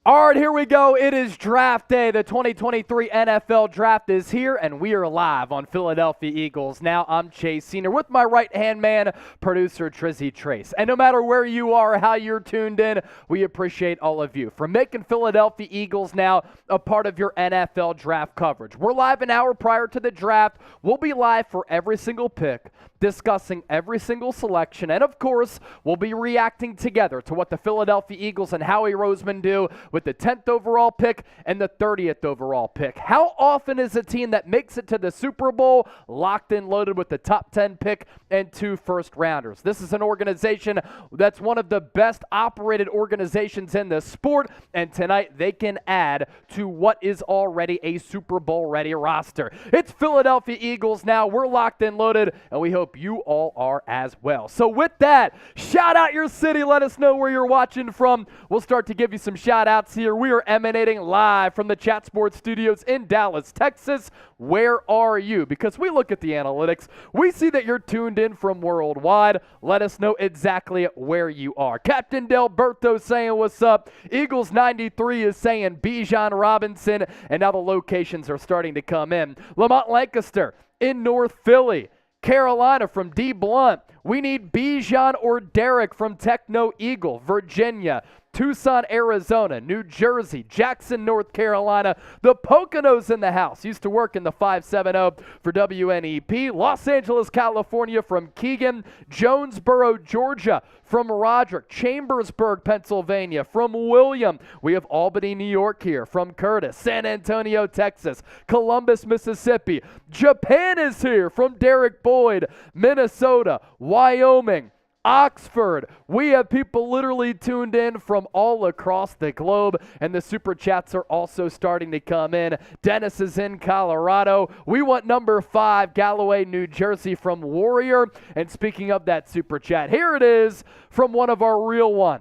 All right, here we go. It is draft day. The 2023 NFL draft is here, and we are live on Philadelphia Eagles. Now, I'm Chase Senior with my right-hand man, producer Trizzy Trace. And no matter where you are or how you're tuned in, we appreciate all of you for making Philadelphia Eagles now a part of your NFL draft coverage. We're live an hour prior to the draft. We'll be live for every single pick, discussing every single selection, and of course, we'll be reacting together to what the Philadelphia Eagles and Howie Roseman do with the 10th overall pick and the 30th overall pick. How often is a team that makes it to the Super Bowl locked and loaded with the top 10 pick and 2 first-rounders? This is an organization that's one of the best operated organizations in the sport, and tonight they can add to what is already a Super Bowl-ready roster. It's Philadelphia Eagles now. We're locked and loaded, and we hope you all are as well. So with that, shout out your city. Let us know where you're watching from. We'll start to give you some shout-outs here. We are emanating live from the Chat Sports Studios in Dallas, Texas. Where are you? Because we look at the analytics. We see that you're tuned in from worldwide. Let us know exactly where you are. Captain Delberto saying what's up. Eagles 93 is saying Bijan Robinson, and now the locations are starting to come in. Lamont Lancaster in North Philly. Carolina from D. Blunt. We need Bijan or Derek from Techno Eagle, Virginia. Tucson, Arizona, New Jersey, Jackson, North Carolina. The Poconos in the house. Used to work in the 570 for WNEP. Los Angeles, California from Keegan. Jonesboro, Georgia from Roderick. Chambersburg, Pennsylvania from William. We have Albany, New York here from Curtis. San Antonio, Texas. Columbus, Mississippi. Japan is here from Derek Boyd. Minnesota, Wyoming. Oxford. We have people literally tuned in from all across the globe, and the super chats are also starting to come in. Dennis is in Colorado. We want number 5, Galloway, New Jersey from Warrior. And speaking of that super chat, here it is from one of our real one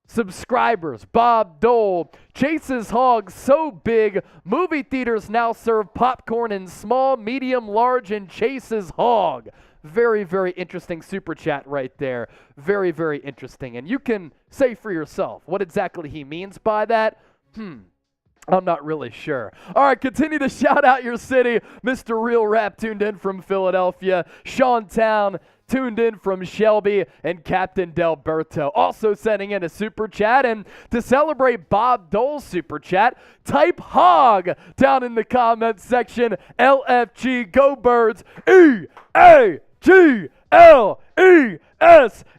subscribers, Bob Dole. Chase's Hogs so big, movie theaters now serve popcorn in small, medium, large, and Chase's Hog. Very, very interesting super chat right there. Very, very interesting. And you can say for yourself what exactly he means by that. I'm not really sure. All right, continue to shout out your city. Mr. Real Rap tuned in from Philadelphia. Sean Town tuned in from Shelby, and Captain Delberto also sending in a super chat. And to celebrate Bob Dole's super chat, type hog down in the comments section. LFG, go Birds, EAGLES,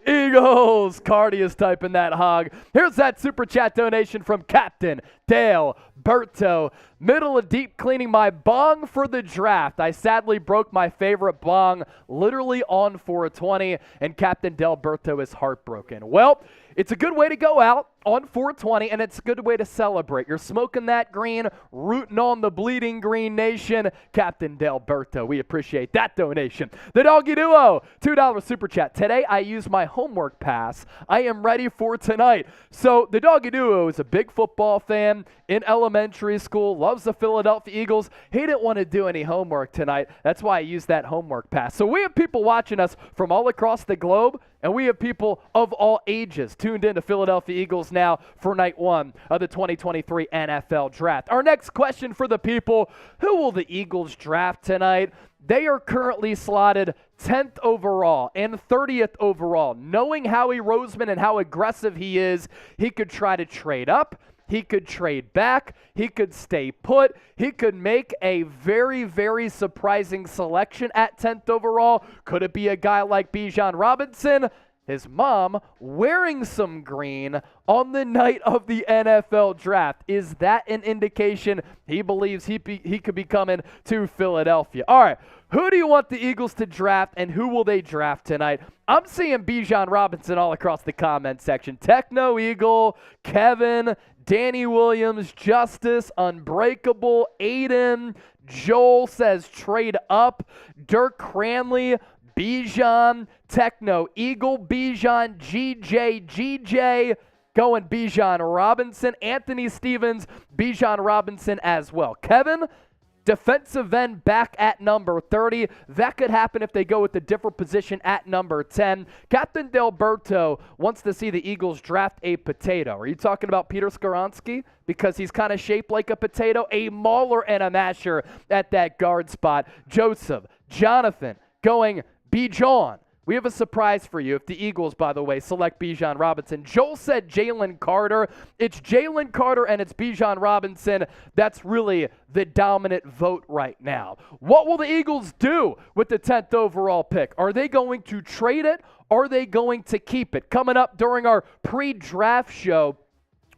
Eagles. Cardi is typing that hog. Here's that super chat donation from Captain Dale Berto. Middle of deep cleaning my bong for the draft. I sadly broke my favorite bong literally on 420, and Captain Delberto is heartbroken. Well, it's a good way to go out on 420, and it's a good way to celebrate. You're smoking that green, rooting on the bleeding green nation. Captain Delberto, we appreciate that donation. The Doggy Duo, $2 super chat. Today I used my homework pass. I am ready for tonight. So the Doggy Duo is a big football fan in elementary school, loves the Philadelphia Eagles. He didn't want to do any homework tonight. That's why I used that homework pass. So we have people watching us from all across the globe, and we have people of all ages tuned in to Philadelphia Eagles now for night 1 of the 2023 NFL Draft. Our next question for the people: who will the Eagles draft tonight? They are currently slotted 10th overall and 30th overall. Knowing Howie Roseman and how aggressive he is, he could try to trade up. He could trade back. He could stay put. He could make a very, very surprising selection at 10th overall. Could it be a guy like Bijan Robinson? His mom wearing some green on the night of the NFL draft. Is that an indication he believes he could be coming to Philadelphia? All right, who do you want the Eagles to draft, and who will they draft tonight? I'm seeing Bijan Robinson all across the comment section. Techno Eagle, Kevin, Danny Williams, Justice, Unbreakable, Aiden, Joel says trade up, Dirk Cranley, Bijan, Techno Eagle, Bijan, GJ, going Bijan Robinson, Anthony Stevens, Bijan Robinson as well. Kevin, Defensive end back at number 30. That could happen if they go with a different position at number 10. Captain Delberto wants to see the Eagles draft a potato. Are you talking about Peter Skoronski? Because he's kind of shaped like a potato. A mauler and a masher at that guard spot. Joseph, Jonathan going Bijan. We have a surprise for you if the Eagles, by the way, select Bijan Robinson. Joel said Jalen Carter. It's Jalen Carter and it's Bijan Robinson. That's really the dominant vote right now. What will the Eagles do with the 10th overall pick? Are they going to trade it? Are they going to keep it? Coming up during our pre-draft show,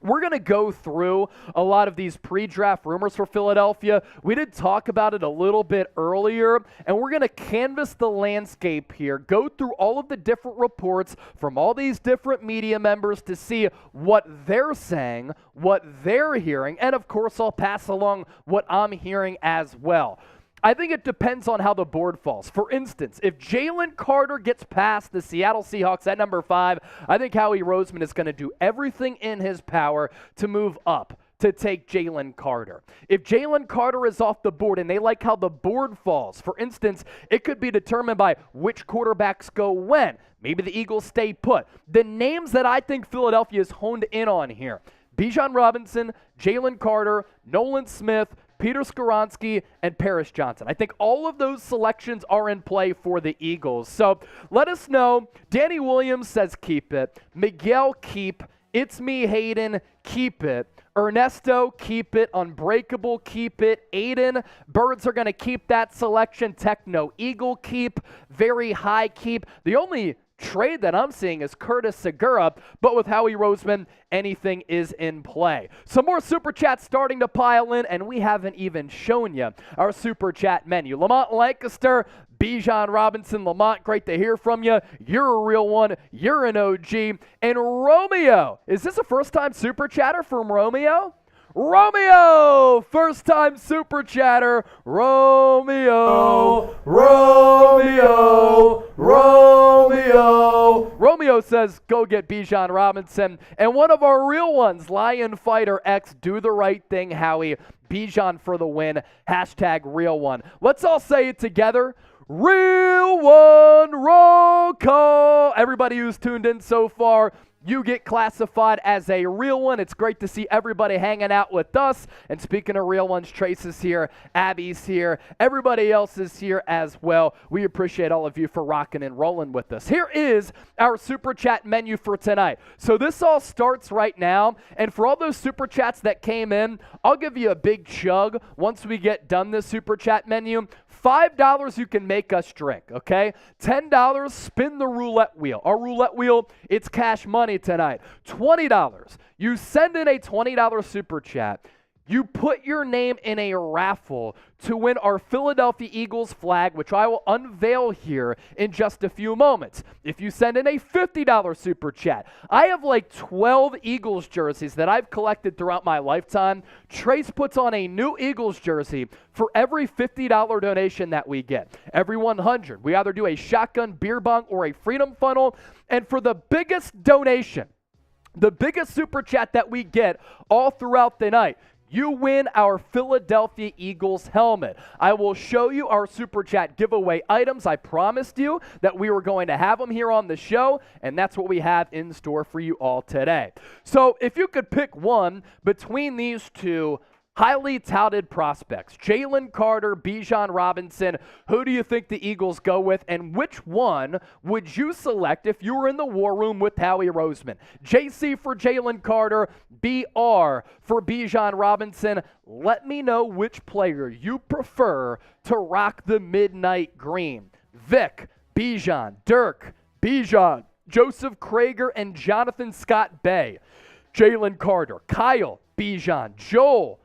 we're going to go through a lot of these pre-draft rumors for Philadelphia. We did talk about it a little bit earlier, and we're going to canvass the landscape here, go through all of the different reports from all these different media members to see what they're saying, what they're hearing, and of course I'll pass along what I'm hearing as well. I think it depends on how the board falls. For instance, if Jalen Carter gets past the Seattle Seahawks at number 5, I think Howie Roseman is going to do everything in his power to move up to take Jalen Carter. If Jalen Carter is off the board and they like how the board falls, for instance, it could be determined by which quarterbacks go when. Maybe the Eagles stay put. The names that I think Philadelphia is honed in on here: Bijan Robinson, Jalen Carter, Nolan Smith, Peter Skoronski, and Paris Johnson. I think all of those selections are in play for the Eagles. So let us know. Danny Williams says keep it. Miguel, keep. It's me, Hayden, keep it. Ernesto, keep it. Unbreakable, keep it. Aiden, Birds are going to keep that selection. Techno Eagle, keep. Very high, keep. The only trade that I'm seeing is Curtis Segura, but with Howie Roseman, anything is in play. Some more Super Chats starting to pile in, and we haven't even shown you our Super Chat menu. Lamont Lancaster, Bijan Robinson. Lamont, great to hear from you. You're a real one. You're an OG. And Romeo, is this a first-time Super Chatter from Romeo? Romeo, first-time Super Chatter. Romeo. Romeo says, go get Bijan Robinson. And one of our real ones, Lion Fighter X, do the right thing, Howie. Bijan for the win. Hashtag real one. Let's all say it together. Real one, roll call. Everybody who's tuned in so far, you get classified as a real one. It's great to see everybody hanging out with us. And speaking of real ones, Trace is here, Abby's here, everybody else is here as well. We appreciate all of you for rocking and rolling with us. Here is our Super Chat menu for tonight. So this all starts right now. And for all those Super Chats that came in, I'll give you a big chug once we get done this Super Chat menu. $5 you can make us drink, okay? $10, spin the roulette wheel. Our roulette wheel, it's cash money tonight. $20, you send in a $20 Super Chat. You put your name in a raffle to win our Philadelphia Eagles flag, which I will unveil here in just a few moments. If you send in a $50 Super Chat, I have like 12 Eagles jerseys that I've collected throughout my lifetime. Trace puts on a new Eagles jersey for every $50 donation that we get. Every 100, we either do a shotgun beer bong or a freedom funnel. And for the biggest donation, the biggest Super Chat that we get all throughout the night, you win our Philadelphia Eagles helmet. I will show you our Super Chat giveaway items. I promised you that we were going to have them here on the show, and that's what we have in store for you all today. So if you could pick one between these two highly touted prospects, Jalen Carter, Bijan Robinson, who do you think the Eagles go with, and which one would you select if you were in the war room with Howie Roseman? JC for Jalen Carter, BR for Bijan Robinson. Let me know which player you prefer to rock the midnight green. Vic, Bijan, Dirk, Bijan, Joseph Krager, and Jonathan Scott Bay. Jalen Carter, Kyle, Bijan, Joel,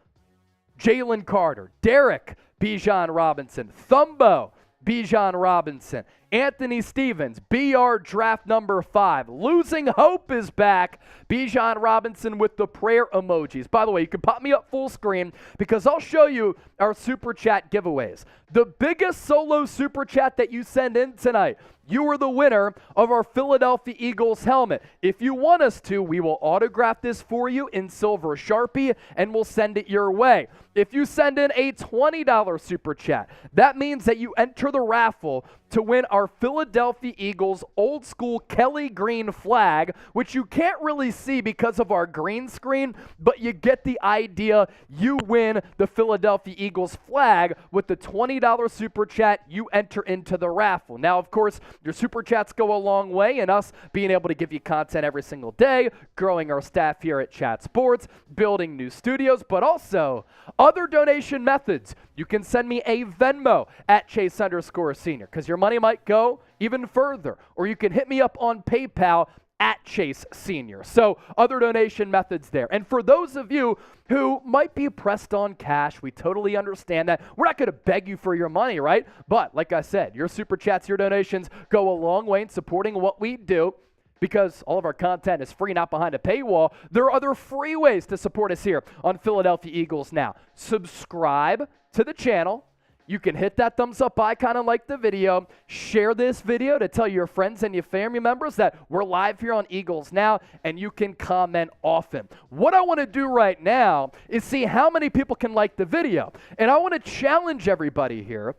Jalen Carter, Derek, Bijan Robinson, Thumbo, Bijan Robinson, Anthony Stevens, BR draft number 5. Losing Hope is back. Bijan Robinson with the prayer emojis. By the way, you can pop me up full screen because I'll show you our Super Chat giveaways. The biggest solo super chat that you send in tonight, you are the winner of our Philadelphia Eagles helmet. If you want us to, we will autograph this for you in silver Sharpie, and we'll send it your way. If you send in a $20 super chat, that means that you enter the raffle to win our Philadelphia Eagles old school Kelly green flag, which you can't really see because of our green screen, but you get the idea. You win the Philadelphia Eagles flag with the $20 super chat. You enter into the raffle. Now, of course, your super chats go a long way in us being able to give you content every single day, growing our staff here at Chat Sports, building new studios, but also other donation methods. You can send me a Venmo at Chase_Senior because your money might go even further. Or you can hit me up on PayPal at Chase Senior. So other donation methods there. And for those of you who might be pressed on cash, we totally understand that. We're not going to beg you for your money, right? But like I said, your super chats, your donations go a long way in supporting what we do. Because all of our content is free, not behind a paywall, there are other free ways to support us here on Philadelphia Eagles Now. Subscribe to the channel. You can hit that thumbs up icon and like the video. Share this video to tell your friends and your family members that we're live here on Eagles Now, and you can comment often. What I want to do right now is see how many people can like the video. And I want to challenge everybody here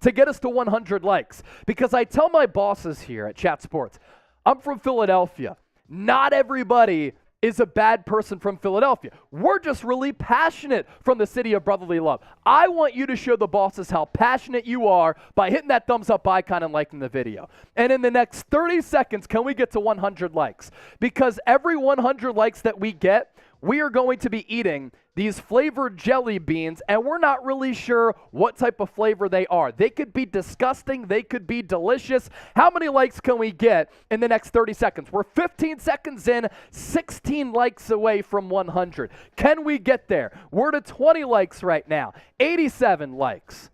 to get us to 100 likes. Because I tell my bosses here at Chat Sports, I'm from Philadelphia. Not everybody is a bad person from Philadelphia. We're just really passionate from the city of brotherly love. I want you to show the bosses how passionate you are by hitting that thumbs up icon and liking the video. And in the next 30 seconds, can we get to 100 likes? Because every 100 likes that we get, we are going to be eating these flavored jelly beans, and we're not really sure what type of flavor they are. They could be disgusting. They could be delicious. How many likes can we get in the next 30 seconds? We're 15 seconds in, 16 likes away from 100. Can we get there? We're to 20 likes right now, 87 likes.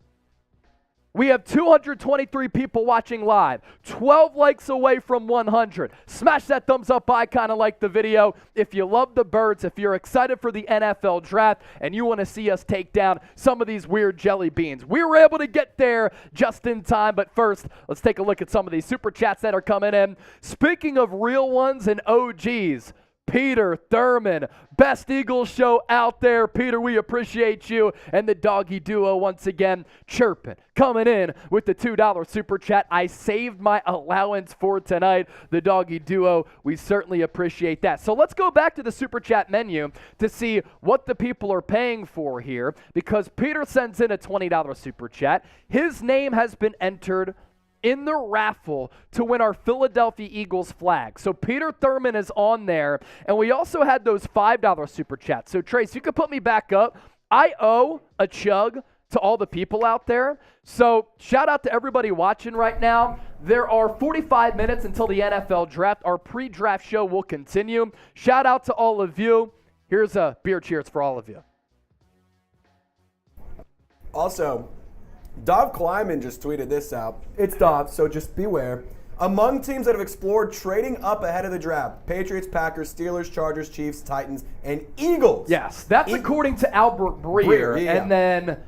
We have 223 people watching live, 12 likes away from 100. Smash that thumbs up icon and like the video. If you love the birds, if you're excited for the NFL draft, and you want to see us take down some of these weird jelly beans. We were able to get there just in time, but first, let's take a look at some of these super chats that are coming in. Speaking of real ones and OGs, Peter Thurman, best Eagles show out there. Peter, we appreciate you. And the doggy duo once again chirping, coming in with the $2 super chat. I saved my allowance for tonight. The doggy duo, we certainly appreciate that. So let's go back to the super chat menu to see what the people are paying for here, because Peter sends in a $20 super chat. His name has been entered in the raffle to win our Philadelphia Eagles flag. So Peter Thurman is on there, and we also had those $5 super chats. So Trace, you could put me back up. I owe a chug to all the people out there. So shout out to everybody watching right now. There are 45 minutes until the NFL draft. Our pre-draft show will continue. Shout out to all of you. Here's a beer cheers for all of you. Also, Dov Kleiman just tweeted this out. It's Dov, so just beware. Among teams that have explored trading up ahead of the draft, Patriots, Packers, Steelers, Chargers, Chiefs, Titans, and Eagles. Yes, that's according to Albert Breer. Yeah. And then,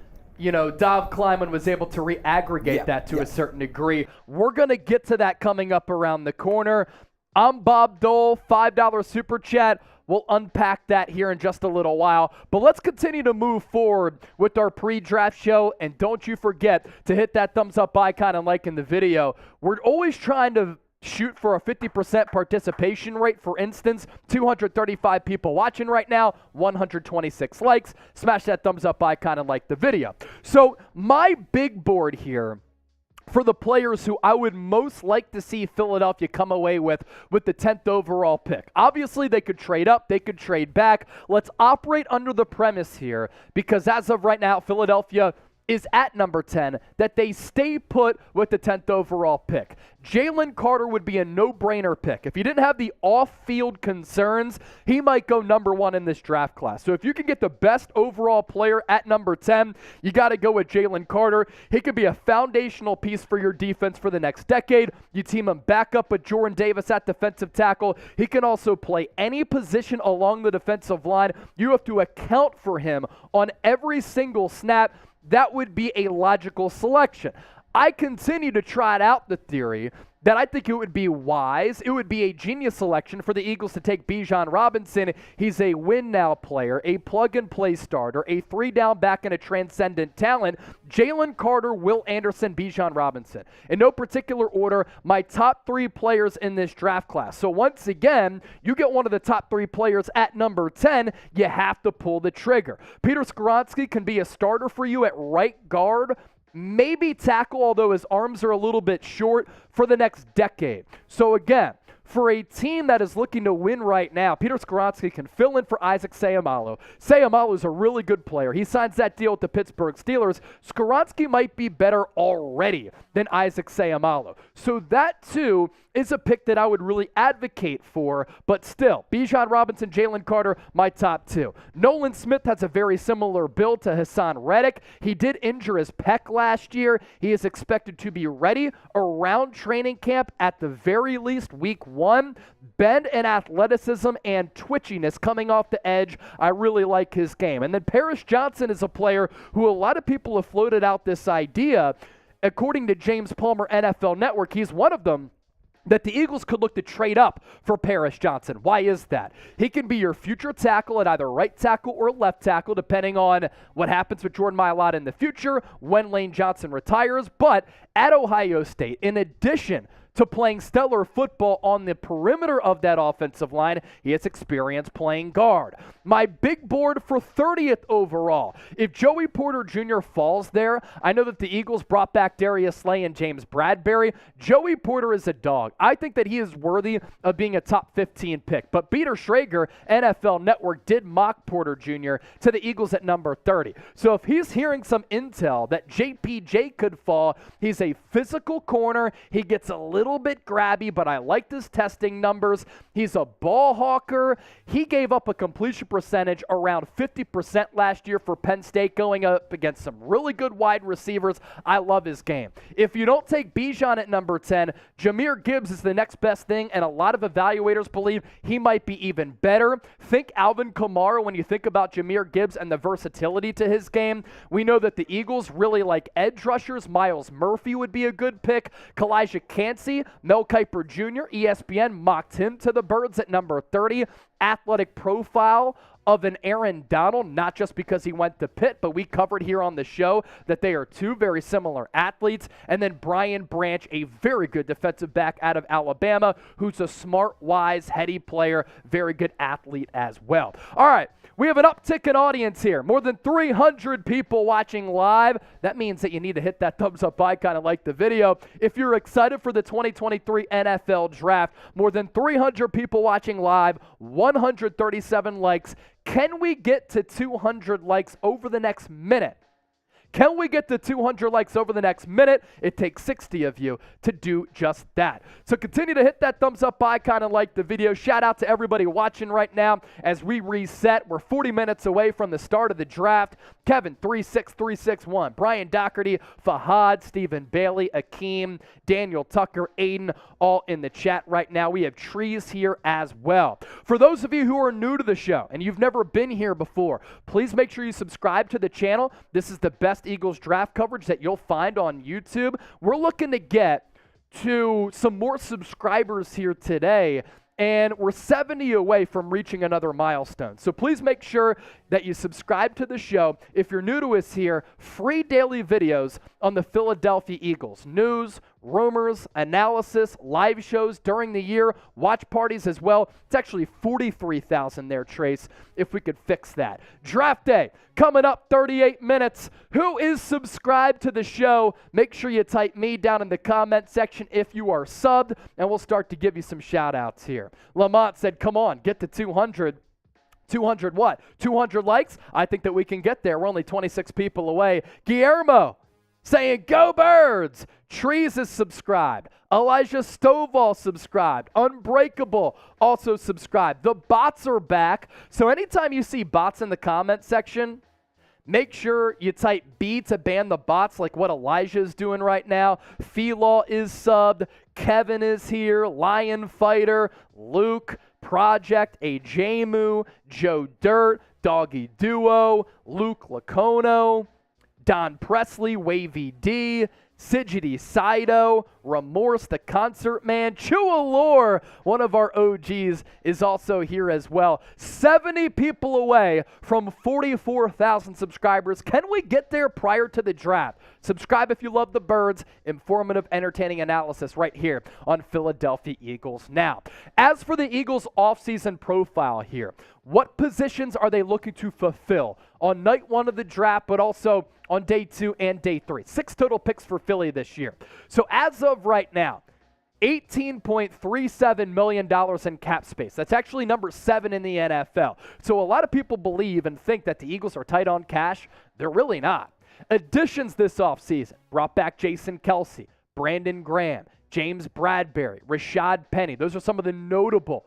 Dov Kleiman was able to re-aggregate that to a certain degree. We're going to get to that coming up around the corner. I'm Bob Dole, $5 super chat. We'll unpack that here in just a little while. But let's continue to move forward with our pre-draft show. And don't you forget to hit that thumbs up icon and like in the video. We're always trying to shoot for a 50% participation rate. For instance, 235 people watching right now, 126 likes. Smash that thumbs up icon and like the video. So my big board here for the players who I would most like to see Philadelphia come away with the 10th overall pick. Obviously, they could trade up, they could trade back. Let's operate under the premise here, because as of right now, Philadelphia is at number 10, that they stay put with the 10th overall pick. Jalen Carter would be a no-brainer pick. If he didn't have the off-field concerns, he might go number 1 in this draft class. So if you can get the best overall player at number 10, you got to go with Jalen Carter. He could be a foundational piece for your defense for the next decade. You team him back up with Jordan Davis at defensive tackle. He can also play any position along the defensive line. You have to account for him on every single snap. that would be a logical selection. I continue to trot out the theory that I think it would be wise, it would be a genius selection for the Eagles to take Bijan Robinson. He's a win-now player, a plug-and-play starter, a three-down back and a transcendent talent. Jalen Carter, Will Anderson, Bijan Robinson. In no particular order, my top 3 players in this draft class. So once again, you get one of the top 3 players at number 10, you have to pull the trigger. Peter Skoronski can be a starter for you at right guard, maybe tackle, although his arms are a little bit short, for the next decade. So again, for a team that is looking to win right now, Peter Skoronski can fill in for Isaac Seumalo. Seumalo is a really good player. He signs that deal with the Pittsburgh Steelers. Skoronski might be better already than Isaac Seumalo. So that, too, is a pick that I would really advocate for, but still, Bijan Robinson, Jalen Carter, my top 2. Nolan Smith has a very similar build to Hassan Reddick. He did injure his pec last year. He is expected to be ready around training camp at the very least week 1. Bend and athleticism and twitchiness coming off the edge. I really like his game. And then Paris Johnson is a player who a lot of people have floated out this idea. According to James Palmer, NFL Network, he's one of them, that the Eagles could look to trade up for Paris Johnson. Why is that? He can be your future tackle at either right tackle or left tackle, depending on what happens with Jordan Mailata in the future, when Lane Johnson retires. But at Ohio State, in addition to playing stellar football on the perimeter of that offensive line, he has experience playing guard. My big board for 30th overall. If Joey Porter Jr. falls there, I know that the Eagles brought back Darius Slay and James Bradbury. Joey Porter is a dog. I think that he is worthy of being a top 15 pick. But Peter Schrager, NFL Network, did mock Porter Jr. to the Eagles at number 30. So if he's hearing some intel that JPJ could fall, he's a physical corner. He gets a little bit grabby, but I liked his testing numbers. He's a ball hawker. He gave up a completion percentage around 50% last year for Penn State, going up against some really good wide receivers. I love his game. If you don't take Bijan at number 10, Jahmyr Gibbs is the next best thing, and a lot of evaluators believe he might be even better. Think Alvin Kamara when you think about Jahmyr Gibbs and the versatility to his game. We know that the Eagles really like edge rushers. Myles Murphy would be a good pick. Kalijah Cansey, Mel Kiper Jr., ESPN mocked him to the Birds at number 30. Athletic profile of an Aaron Donald, not just because he went to Pitt, but we covered here on the show that they are two very similar athletes. And then Brian Branch, a very good defensive back out of Alabama, who's a smart, wise, heady player, very good athlete as well. All right, we have an uptick in audience here. More than 300 people watching live. That means that you need to hit that thumbs up icon and like the video. If you're excited for the 2023 NFL Draft, more than 300 people watching live, 137 likes. Can we get to 200 likes over the next minute? Can we get to 200 likes over the next minute? It takes 60 of you to do just that. So continue to hit that thumbs up icon and like the video. Shout out to everybody watching right now as we reset. We're 40 minutes away from the start of the draft. Kevin, 36361. Brian Doherty, Fahad, Stephen Bailey, Akeem, Daniel Tucker, Aiden, all in the chat right now. We have trees here as well. For those of you who are new to the show and you've never been here before, please make sure you subscribe to the channel. This is the best Eagles draft coverage that you'll find on YouTube. We're looking to get to some more subscribers here today, and we're 70 away from reaching another milestone. So please make sure that you subscribe to the show. If you're new to us here, free daily videos on the Philadelphia Eagles. News, rumors, analysis, live shows during the year, watch parties as well. It's actually 43,000 there, Trace, if we could fix that. Draft day coming up 38 minutes. Who is subscribed to the show? Make sure you type me down in the comment section if you are subbed, and we'll start to give you some shout outs here. Lamont said, come on, get to 200. 200 what? 200 likes? I think that we can get there. We're only 26 people away. Guillermo saying, go Birds. Trees is subscribed. Elijah Stovall subscribed. Unbreakable also subscribed. The bots are back. So anytime you see bots in the comment section, make sure you type B to ban the bots like what Elijah is doing right now. Philo is subbed. Kevin is here. Lion Fighter. Luke. Project, Ajamu, Joe Dirt, Doggy Duo, Luke Lacono, Don Presley, Wavy D, Sigidi Saito, Remorse the Concert Man, Chua Lore, one of our OGs, is also here as well. 70 people away from 44,000 subscribers. Can we get there prior to the draft? Subscribe if you love the birds. Informative, entertaining analysis right here on Philadelphia Eagles Now. As for the Eagles offseason profile here, what positions are they looking to fulfill on night one of the draft, but also on day 2 and day 3? 6 total picks for Philly this year. So as of right now, $18.37 million in cap space. That's actually number 7 in the NFL. So a lot of people believe and think that the Eagles are tight on cash. They're really not. Additions this offseason brought back Jason Kelce, Brandon Graham, James Bradbury, Rashad Penny. Those are some of the notable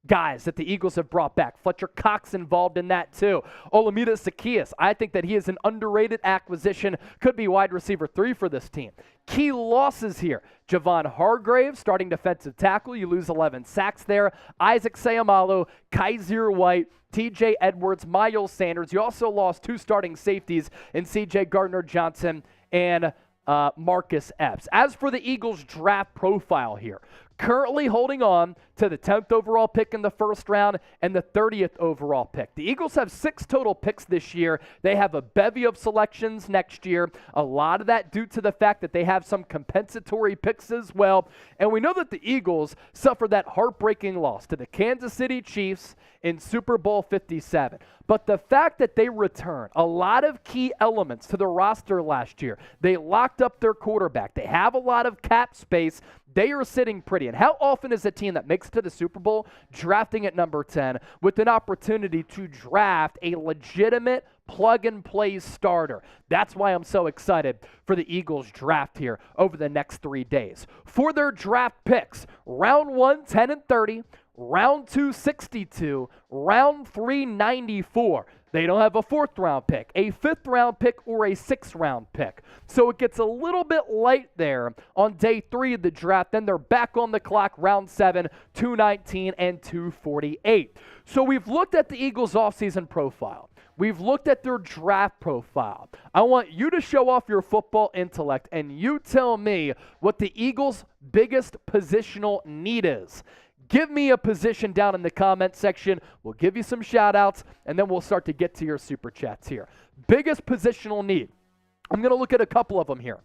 guys that the Eagles have brought back. Fletcher Cox involved in that too. Olamide Zaccheaus, I think that he is an underrated acquisition. Could be wide receiver 3 for this team. Key losses here. Javon Hargrave, starting defensive tackle. You lose 11 sacks there. Isaac Seumalo, Kaiser White, TJ Edwards, Miles Sanders. You also lost 2 starting safeties in CJ Gardner-Johnson and Marcus Epps. As for the Eagles draft profile here, currently holding on to the 10th overall pick in the first round and the 30th overall pick. The Eagles have 6 total picks this year. They have a bevy of selections next year. A lot of that due to the fact that they have some compensatory picks as well. And we know that the Eagles suffered that heartbreaking loss to the Kansas City Chiefs in Super Bowl 57. But the fact that they return a lot of key elements to the roster last year, they locked up their quarterback. They have a lot of cap space. They are sitting pretty. And how often is a team that makes it to the Super Bowl drafting at number 10 with an opportunity to draft a legitimate plug-and-play starter? That's why I'm so excited for the Eagles draft here over the next 3 days. For their draft picks, round 1, 10 and 30, round 2, 62, round 3, 94. They don't have a 4th round pick, a 5th round pick, or a 6th round pick. So it gets a little bit light there on day 3 of the draft. Then they're back on the clock, round 7, 219 and 248. So we've looked at the Eagles offseason profile. We've looked at their draft profile. I want you to show off your football intellect, and you tell me what the Eagles' biggest positional need is. Give me a position down in the comment section. We'll give you some shout outs, and then we'll start to get to your super chats here. Biggest positional need. I'm going to look at a couple of them here.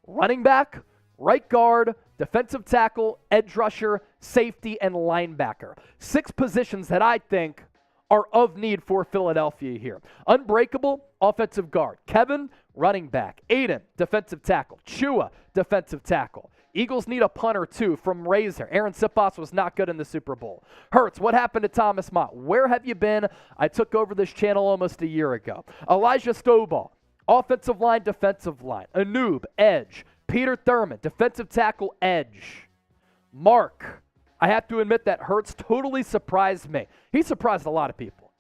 Running back, right guard, defensive tackle, edge rusher, safety, and linebacker. 6 positions that I think are of need for Philadelphia here. Unbreakable, offensive guard. Kevin, running back. Aiden, defensive tackle. Chua, defensive tackle. Eagles need a punter, too, from Razor. Aaron Siposs was not good in the Super Bowl. Hurts, what happened to Thomas Mott? Where have you been? I took over this channel almost a year ago. Elijah Stovall, offensive line, defensive line. Anub, edge. Peter Thurman, defensive tackle, edge. Mark, I have to admit that Hurts totally surprised me. He surprised a lot of people.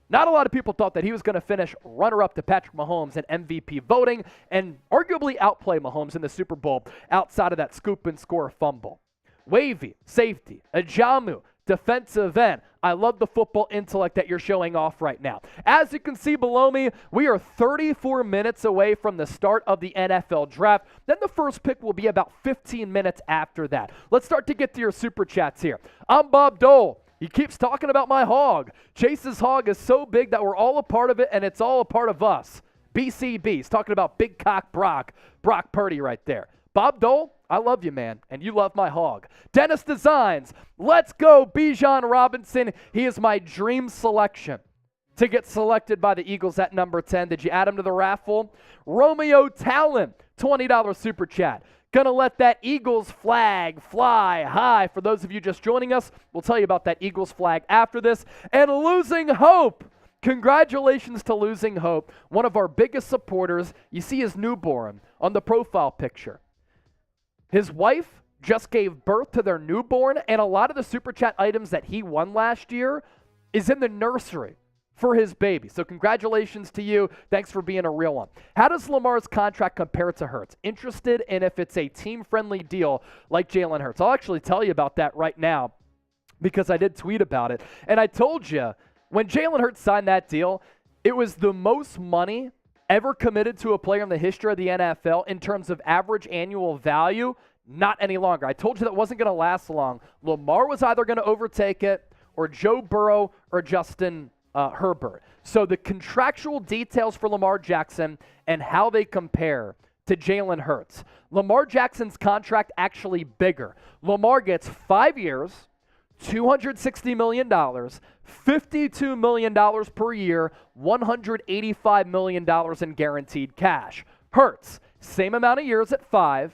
Not a lot of people thought that he was going to finish runner-up to Patrick Mahomes in MVP voting and arguably outplay Mahomes in the Super Bowl outside of that scoop and score fumble. Wavy, safety. Ajamu, defensive end. I love the football intellect that you're showing off right now. As you can see below me, we are 34 minutes away from the start of the NFL draft. Then the first pick will be about 15 minutes after that. Let's start to get to your super chats here. I'm Bob Dole. He keeps talking about my hog. Chase's hog is so big that we're all a part of it, and it's all a part of us. BCB. He's talking about Big Cock Brock Purdy right there. Bob Dole, I love you, man, and you love my hog. Dennis Designs. Let's go, Bijan Robinson. He is my dream selection to get selected by the Eagles at number 10. Did you add him to the raffle? Romeo Talon, $20 super chat. Gonna let that Eagles flag fly high. For those of you just joining us, we'll tell you about that Eagles flag after this. And Losing Hope. Congratulations to Losing Hope, one of our biggest supporters. You see his newborn on the profile picture. His wife just gave birth to their newborn, and a lot of the super chat items that he won last year is in the nursery for his baby. So congratulations to you. Thanks for being a real one. How does Lamar's contract compare to Hurts? Interested in if it's a team-friendly deal like Jalen Hurts. I'll actually tell you about that right now because I did tweet about it. And I told you, when Jalen Hurts signed that deal, it was the most money ever committed to a player in the history of the NFL in terms of average annual value, not any longer. I told you that wasn't going to last long. Lamar was either going to overtake it, or Joe Burrow, or Justin Herbert. So the contractual details for Lamar Jackson and how they compare to Jalen Hurts. Lamar Jackson's contract actually bigger. Lamar gets 5 years, $260 million, $52 million per year, $185 million in guaranteed cash. Hurts, same amount of years at 5,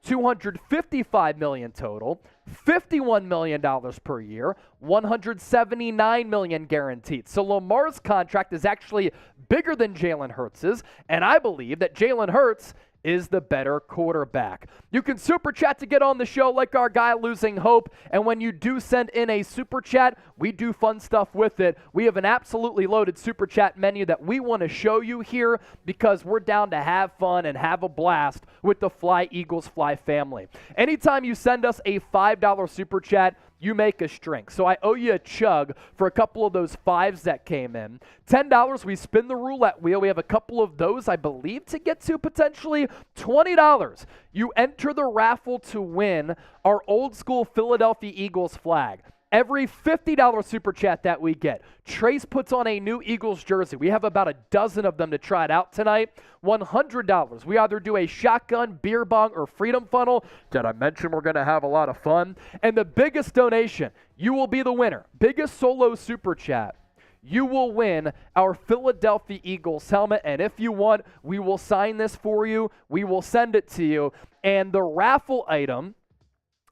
$255 million total, $51 million per year, $179 million guaranteed. So Lamar's contract is actually bigger than Jalen Hurts's, and I believe that Jalen Hurts is the better quarterback. You can super chat to get on the show like our guy Losing Hope, and when you do send in a super chat, we do fun stuff with it. We have an absolutely loaded super chat menu that we want to show you here because we're down to have fun and have a blast with the Fly Eagles Fly family. Anytime you send us a $5 super chat, you make a string. So I owe you a chug for a couple of those 5s that came in. $10, we spin the roulette wheel. We have a couple of those, I believe, to get to potentially. $20, you enter the raffle to win our old school Philadelphia Eagles flag. Every $50 super chat that we get, Trace puts on a new Eagles jersey. We have about a dozen of them to try it out tonight. $100, we either do a shotgun, beer bong, or freedom funnel. Did I mention we're going to have a lot of fun? And the biggest donation, you will be the winner. Biggest solo super chat, you will win our Philadelphia Eagles helmet. And if you want, we will sign this for you. We will send it to you. And the raffle item,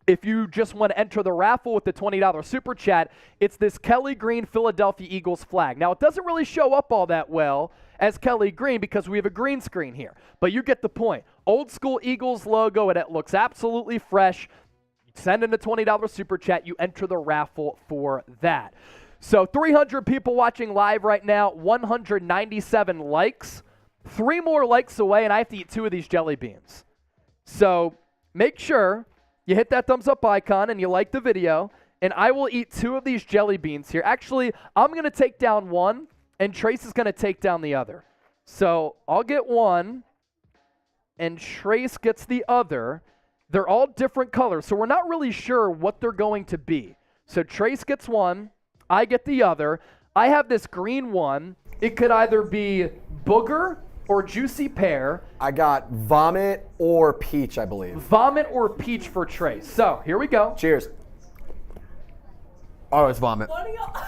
if you just want to enter the raffle with the $20 super chat, it's this Kelly Green Philadelphia Eagles flag. Now, it doesn't really show up all that well as Kelly Green because we have a green screen here, but you get the point. Old school Eagles logo, and it looks absolutely fresh. Send in a $20 super chat. You enter the raffle for that. So 300 people watching live right now, 197 likes. 3 more likes away, and I have to eat 2 of these jelly beans. So make sure you hit that thumbs up icon and you like the video, and I will eat 2 of these jelly beans here. Actually, I'm going to take down one, and Trace is going to take down the other. So I'll get one, and Trace gets the other. They're all different colors, so we're not really sure what they're going to be. So Trace gets one, I get the other. I have this green one. It could either be booger or juicy pear. I got vomit or peach, I believe. Vomit or peach for Trace. So, here we go. Cheers. Oh, it's vomit.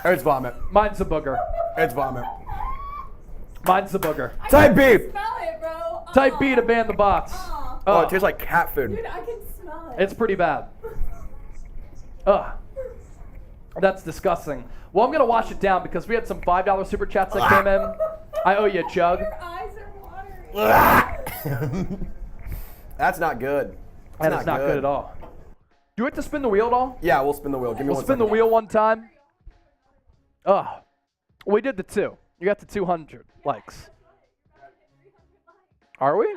It's vomit. Mine's a booger. It's vomit. Mine's a booger. Type B. Smell it, bro. Type B to ban the box. Oh, it tastes like cat food. Dude, I can smell it. It's pretty bad. Ugh. That's disgusting. Well, I'm going to wash it down because we had some $5 super chats that came in. I owe you a chug. Your eyes are watering. That's not good. That is not good at all. Do you have to spin the wheel at all? Yeah, we'll spin the wheel. Give me We'll one spin the second. wheel one time. Ugh. We did the 2. You got the 200 likes. Are we?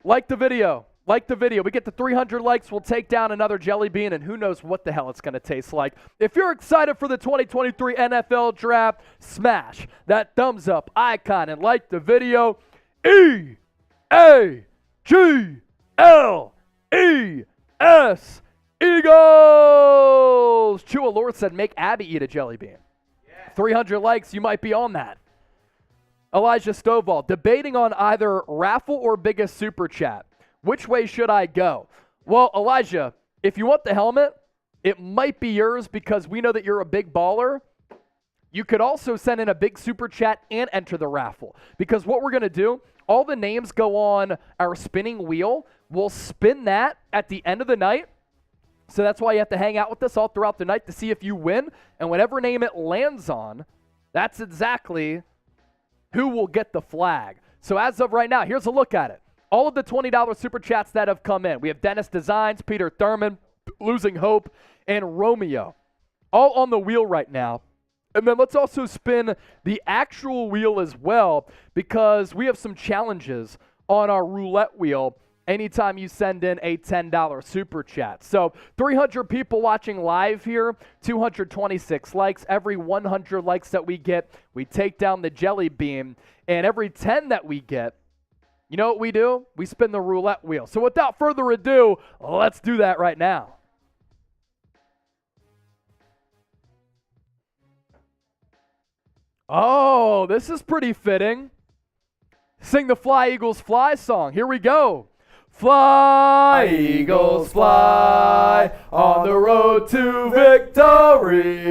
Like the video. Like the video. We get to 300 likes, we'll take down another jelly bean, and who knows what the hell it's going to taste like. If you're excited for the 2023 NFL Draft, smash that thumbs up icon and like the video. E-A-G-L-E-S, Eagles! Chua Lord said, make Abby eat a jelly bean. Yeah. 300 likes, you might be on that. Elijah Stovall, debating on either raffle or biggest super chat. Which way should I go? Well, Elijah, if you want the helmet, it might be yours because we know that you're a big baller. You could also send in a big super chat and enter the raffle because what we're going to do, all the names go on our spinning wheel. We'll spin that at the end of the night. So that's why you have to hang out with us all throughout the night to see if you win. And whatever name it lands on, that's exactly who will get the flag. So as of right now, here's a look at it. All of the $20 super chats that have come in. We have Dennis Designs, Peter Thurman, Losing Hope, and Romeo. All on the wheel right now. And then let's also spin the actual wheel as well because we have some challenges on our roulette wheel anytime you send in a $10 super chat. So 300 people watching live here, 226 likes. Every 100 likes that we get, we take down the jelly bean. And every 10 that we get, you know what we do? We spin the roulette wheel. So without further ado, let's do that right now. Oh, this is pretty fitting. Sing the Fly Eagles Fly song. Here we go. Fly, Eagles, fly on the road to victory.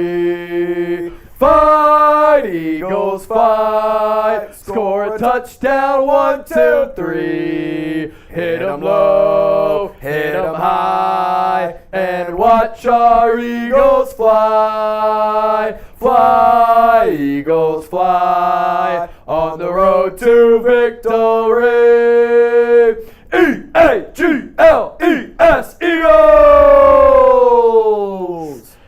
Fight, Eagles, fight. Score a touchdown, 1, 2, 3. Hit 'em low, hit 'em high, and watch our Eagles fly. Fly, Eagles, fly on the road to victory. E-A-G-L-E-S, Eagles!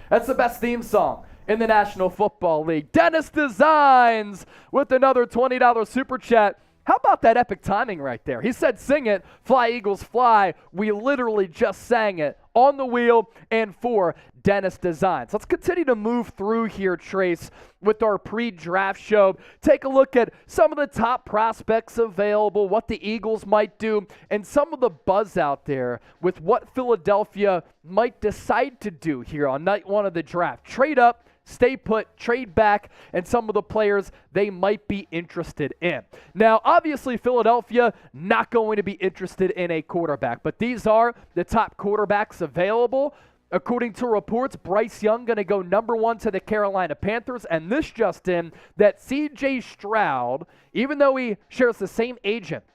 That's the best theme song in the National Football League. Dennis Designs with another $20 super chat. How about that epic timing right there? He said sing it, Fly Eagles Fly. We literally just sang it on the wheel and for Dennis Designs. Let's continue to move through here, Trace, with our pre-draft show. Take a look at some of the top prospects available, what the Eagles might do, and some of the buzz out there with what Philadelphia might decide to do here on night one of the draft. Trade up, stay put, trade back, and some of the players they might be interested in. Now, obviously, Philadelphia not going to be interested in a quarterback, but these are the top quarterbacks available. According to reports, Bryce Young going to go number 1 to the Carolina Panthers, and this just in that C.J. Stroud, even though he shares the same agent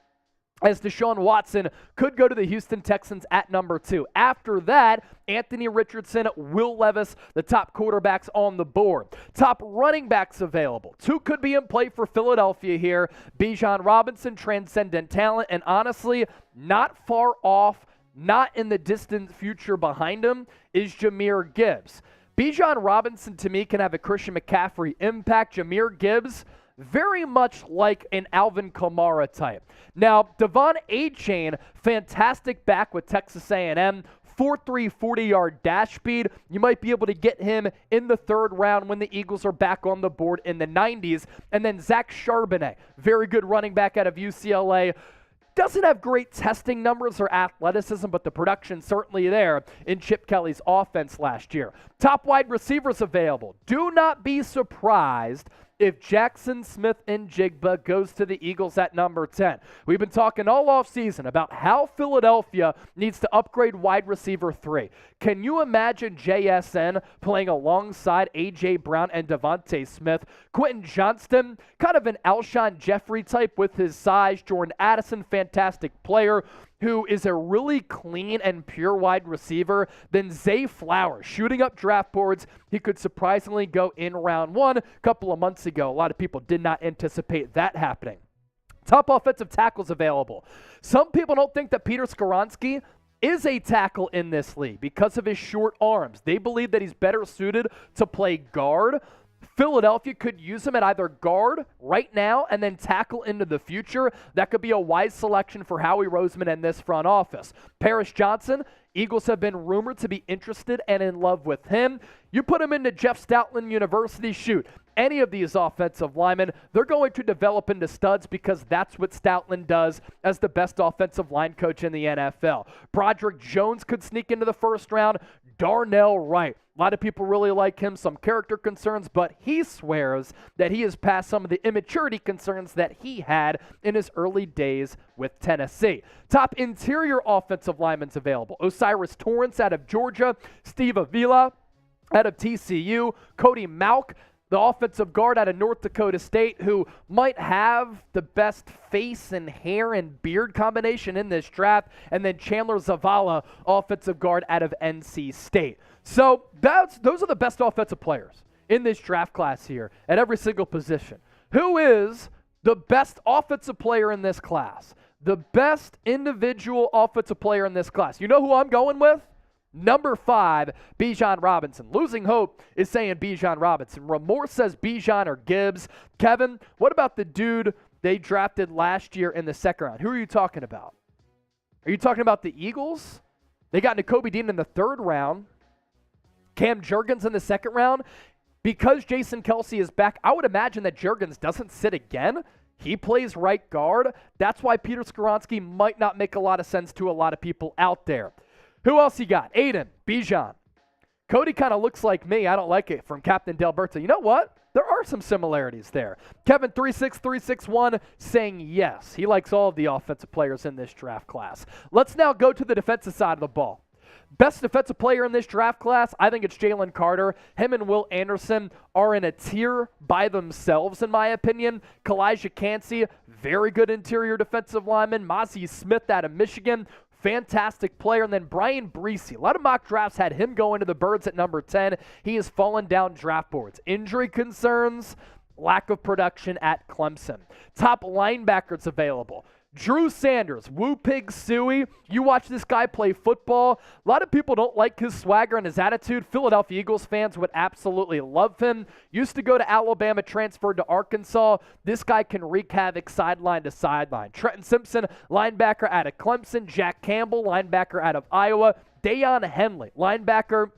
as Deshaun Watson, could go to the Houston Texans at number 2. After that, Anthony Richardson, Will Levis, the top quarterbacks on the board. Top running backs available. 2 could be in play for Philadelphia here. Bijan Robinson, transcendent talent, and honestly, not far off, not in the distant future behind him, is Jahmyr Gibbs. Bijan Robinson, to me, can have a Christian McCaffrey impact. Jahmyr Gibbs, very much like an Alvin Kamara type. Now, Devon Achane, fantastic back with Texas A&M, 4.3 40-yard dash speed. You might be able to get him in the 3rd round when the Eagles are back on the board in the 90s. And then Zach Charbonnet, very good running back out of UCLA. Doesn't have great testing numbers or athleticism, but the production certainly there in Chip Kelly's offense last year. Top wide receivers available. Do not be surprised if Jackson Smith-Njigba goes to the Eagles at number 10. We've been talking all offseason about how Philadelphia needs to upgrade wide receiver 3. Can you imagine JSN playing alongside A.J. Brown and Devontae Smith? Quentin Johnston, kind of an Alshon Jeffrey type with his size. Jordan Addison, fantastic player, who is a really clean and pure wide receiver. Then Zay Flowers, shooting up draft boards. He could surprisingly go in round 1 a couple of months ago. A lot of people did not anticipate that happening. Top offensive tackles available. Some people don't think that Peter Skoronski is a tackle in this league because of his short arms. They believe that he's better suited to play guard. Philadelphia could use him at either guard right now and then tackle into the future. That could be a wise selection for Howie Roseman and this front office. Paris Johnson, Eagles have been rumored to be interested and in love with him. You put him into Jeff Stoutland University, shoot. Any of these offensive linemen, they're going to develop into studs because that's what Stoutland does as the best offensive line coach in the NFL. Broderick Jones could sneak into the 1st round. Darnell Wright. A lot of people really like him, some character concerns, but he swears that he has passed some of the immaturity concerns that he had in his early days with Tennessee. Top interior offensive linemen available. Osiris Torrance out of Georgia, Steve Avila out of TCU, Cody Malk, the offensive guard out of North Dakota State, who might have the best face and hair and beard combination in this draft, and then Chandler Zavala, offensive guard out of NC State. So those are the best offensive players in this draft class here at every single position. Who is the best offensive player in this class? The best individual offensive player in this class. You know who I'm going with? Number 5, Bijan Robinson. Losing Hope is saying Bijan Robinson. Remorse says Bijan or Gibbs. Kevin, what about the dude they drafted last year in the 2nd round? Who are you talking about? Are you talking about the Eagles? They got Nakobe Dean in the 3rd round. Cam Jurgens in the 2nd round. Because Jason Kelce is back, I would imagine that Jurgens doesn't sit again. He plays right guard. That's why Peter Skoronski might not make a lot of sense to a lot of people out there. Who else you got? Aiden, Bijan. Cody kind of looks like me. I don't like it, from Captain Delberto. You know what? There are some similarities there. Kevin 36361 saying yes. He likes all of the offensive players in this draft class. Let's now go to the defensive side of the ball. Best defensive player in this draft class, I think it's Jalen Carter. Him and Will Anderson are in a tier by themselves, in my opinion. Kalijah Kancey, very good interior defensive lineman. Mazi Smith out of Michigan, fantastic player. And then Brian Breesy. A lot of mock drafts had him going to the Birds at number 10. He has fallen down draft boards. Injury concerns, lack of production at Clemson. Top linebackers available. Drew Sanders, Woo Pig Suey. You watch this guy play football. A lot of people don't like his swagger and his attitude. Philadelphia Eagles fans would absolutely love him. Used to go to Alabama, transferred to Arkansas. This guy can wreak havoc sideline to sideline. Trenton Simpson, linebacker out of Clemson. Jack Campbell, linebacker out of Iowa. Deion Henley, linebacker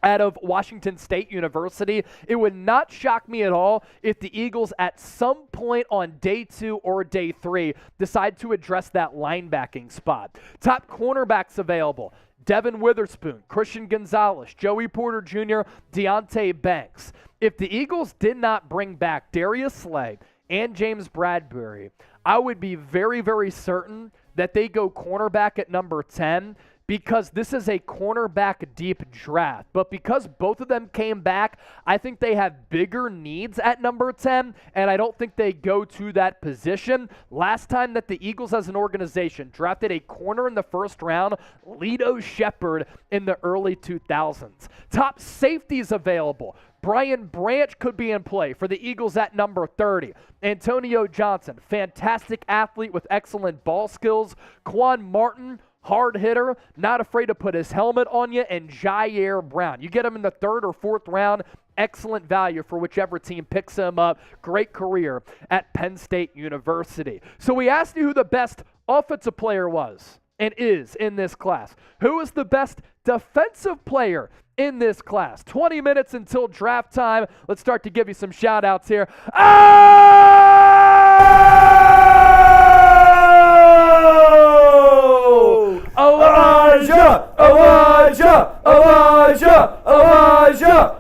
out of Washington State University. It would not shock me at all if the Eagles at some point on day 2 or day 3 decide to address that linebacking spot. Top cornerbacks available: Devin Witherspoon, Christian Gonzalez, Joey Porter Jr., Deontay Banks. If the Eagles did not bring back Darius Slay and James Bradbury, I would be very, very certain that they go cornerback at number 10, because this is a cornerback deep draft. But because both of them came back, I think they have bigger needs at number 10, and I don't think they go to that position. Last time that the Eagles as an organization drafted a corner in the 1st round, Lito Shepherd in the early 2000s. Top safeties available: Brian Branch could be in play for the Eagles at number 30. Antonio Johnson, fantastic athlete with excellent ball skills. Quan Martin, hard hitter, not afraid to put his helmet on you. And Jair Brown. You get him in the 3rd or 4th round, excellent value for whichever team picks him up. Great career at Penn State University. So we asked you who the best offensive player was and is in this class. Who is the best defensive player in this class? 20 minutes until draft time. Let's start to give you some shout outs here.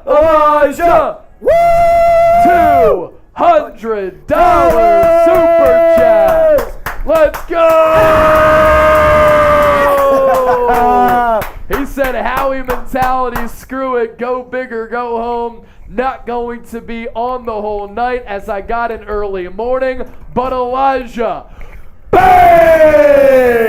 Elijah! Woo! $200 super chat. Let's go! He said, Howie mentality, screw it, go bigger, go home. Not going to be on the whole night as I got an early morning, but Elijah, bang!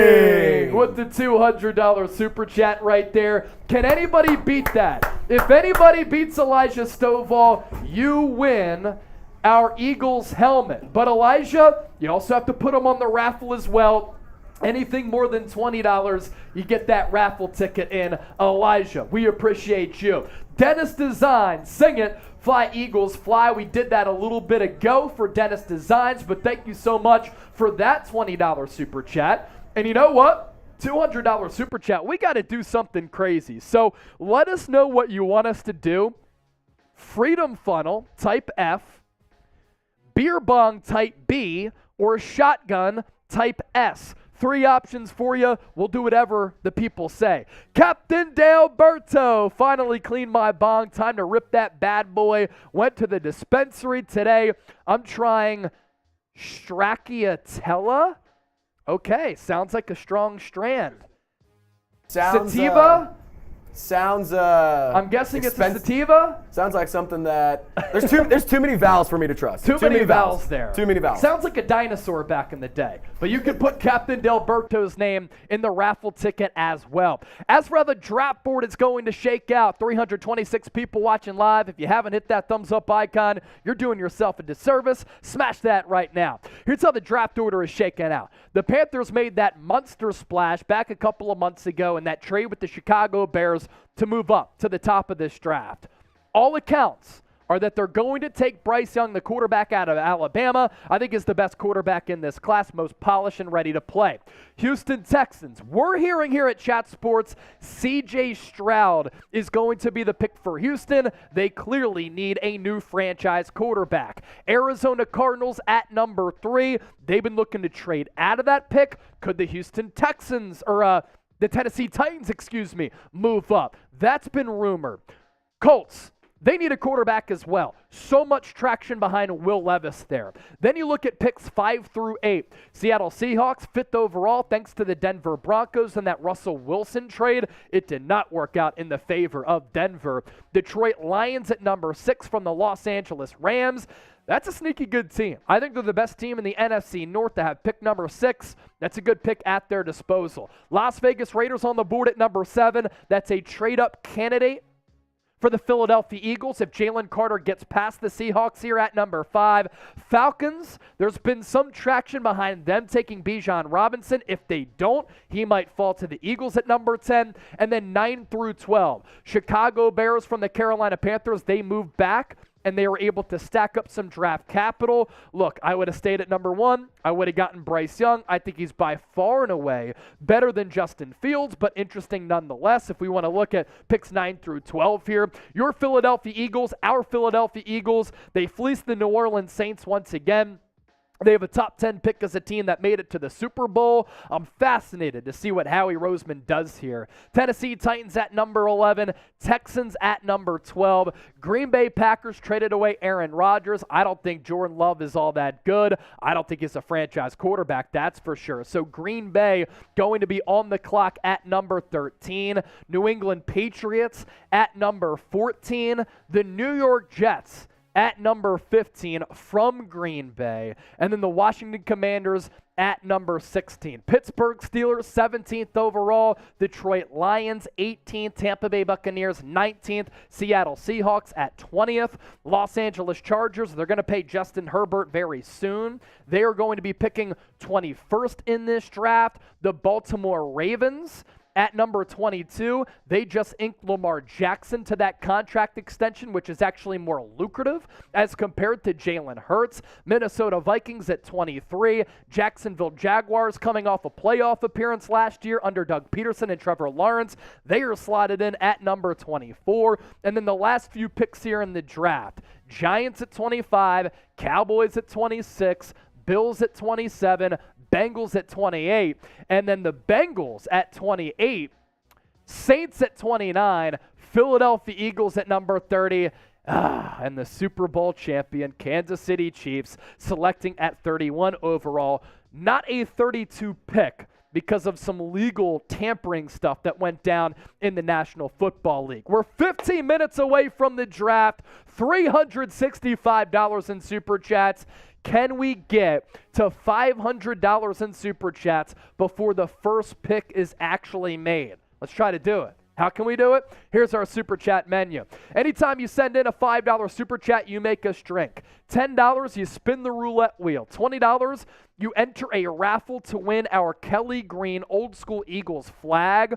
With the $200 super chat right there. Can anybody beat that? If anybody beats Elijah Stovall, you win our Eagles helmet. But Elijah, you also have to put them on the raffle as well. Anything more than $20, you get that raffle ticket in. Elijah, we appreciate you. Dennis Design, sing it. Fly Eagles Fly. We did that a little bit ago for Dennis Designs, but thank you so much for that $20 super chat. And you know what? $200 super chat. We got to do something crazy. So let us know what you want us to do. Freedom Funnel, type F. Beer Bong, type B. Or Shotgun, type S. 3 options for you. We'll do whatever the people say. Captain Delberto, finally cleaned my bong. Time to rip that bad boy. Went to the dispensary today. I'm trying Stracciatella. Okay, sounds like a strong strand. Sativa? I'm guessing it's a sativa. Sounds like something that there's too many vowels for me to trust. Too many vowels there. Too many vowels. Sounds like a dinosaur back in the day. But you can put Captain Delberto's name in the raffle ticket as well. As for how the draft board is going to shake out, 326 people watching live. If you haven't hit that thumbs up icon, you're doing yourself a disservice. Smash that right now. Here's how the draft order is shaking out. The Panthers made that monster splash back a couple of months ago in that trade with the Chicago Bears to move up to the top of this draft. All accounts are that they're going to take Bryce Young, the quarterback out of Alabama. I think is the best quarterback in this class, most polished and ready to play. Houston Texans. We're hearing here at Chat Sports, C.J. Stroud is going to be the pick for Houston. They clearly need a new franchise quarterback. Arizona Cardinals at number 3. They've been looking to trade out of that pick. Could the Houston Texans, or the Tennessee Titans, move up? That's been rumored. Colts. They need a quarterback as well. So much traction behind Will Levis there. Then you look at picks 5 through 8. Seattle Seahawks, 5th overall, thanks to the Denver Broncos and that Russell Wilson trade. It did not work out in the favor of Denver. Detroit Lions at number 6 from the Los Angeles Rams. That's a sneaky good team. I think they're the best team in the NFC North to have pick number 6. That's a good pick at their disposal. Las Vegas Raiders on the board at number 7. That's a trade-up candidate for the Philadelphia Eagles if Jalen Carter gets past the Seahawks here at number 5. Falcons, there's been some traction behind them taking Bijan Robinson. If they don't, he might fall to the Eagles at number 10. And then 9 through 12. Chicago Bears from the Carolina Panthers, they moved back and they were able to stack up some draft capital. Look, I would have stayed at number 1. I would have gotten Bryce Young. I think he's by far and away better than Justin Fields, but interesting nonetheless if we want to look at picks 9 through 12 here. Your Philadelphia Eagles, our Philadelphia Eagles, they fleeced the New Orleans Saints once again. They have a top 10 pick as a team that made it to the Super Bowl. I'm fascinated to see what Howie Roseman does here. Tennessee Titans at number 11. Texans at number 12. Green Bay Packers traded away Aaron Rodgers. I don't think Jordan Love is all that good. I don't think he's a franchise quarterback, that's for sure. So Green Bay going to be on the clock at number 13. New England Patriots at number 14. The New York Jets at number 15 from Green Bay. And then the Washington Commanders at number 16. Pittsburgh Steelers, 17th overall. Detroit Lions, 18th. Tampa Bay Buccaneers, 19th. Seattle Seahawks at 20th. Los Angeles Chargers, they're going to pay Justin Herbert very soon. They are going to be picking 21st in this draft. The Baltimore Ravens at number 22, they just inked Lamar Jackson to that contract extension, which is actually more lucrative as compared to Jalen Hurts. Minnesota Vikings at 23. Jacksonville Jaguars coming off a playoff appearance last year under Doug Peterson and Trevor Lawrence. They are slotted in at number 24. And then the last few picks here in the draft. Giants at 25, Cowboys at 26, Bills at 27, Bengals at 28, and then the Bengals at 28, Saints at 29, Philadelphia Eagles at number 30, and the Super Bowl champion Kansas City Chiefs selecting at 31 overall. Not a 32 pick because of some legal tampering stuff that went down in the National Football League. We're 15 minutes away from the draft, $365 in Super Chats. Can we get to $500 in Super Chats before the first pick is actually made? Let's try to do it. How can we do it? Here's our Super Chat menu. Anytime you send in a $5 Super Chat, you make us drink. $10, you spin the roulette wheel. $20, you enter a raffle to win our Kelly Green Old School Eagles flag.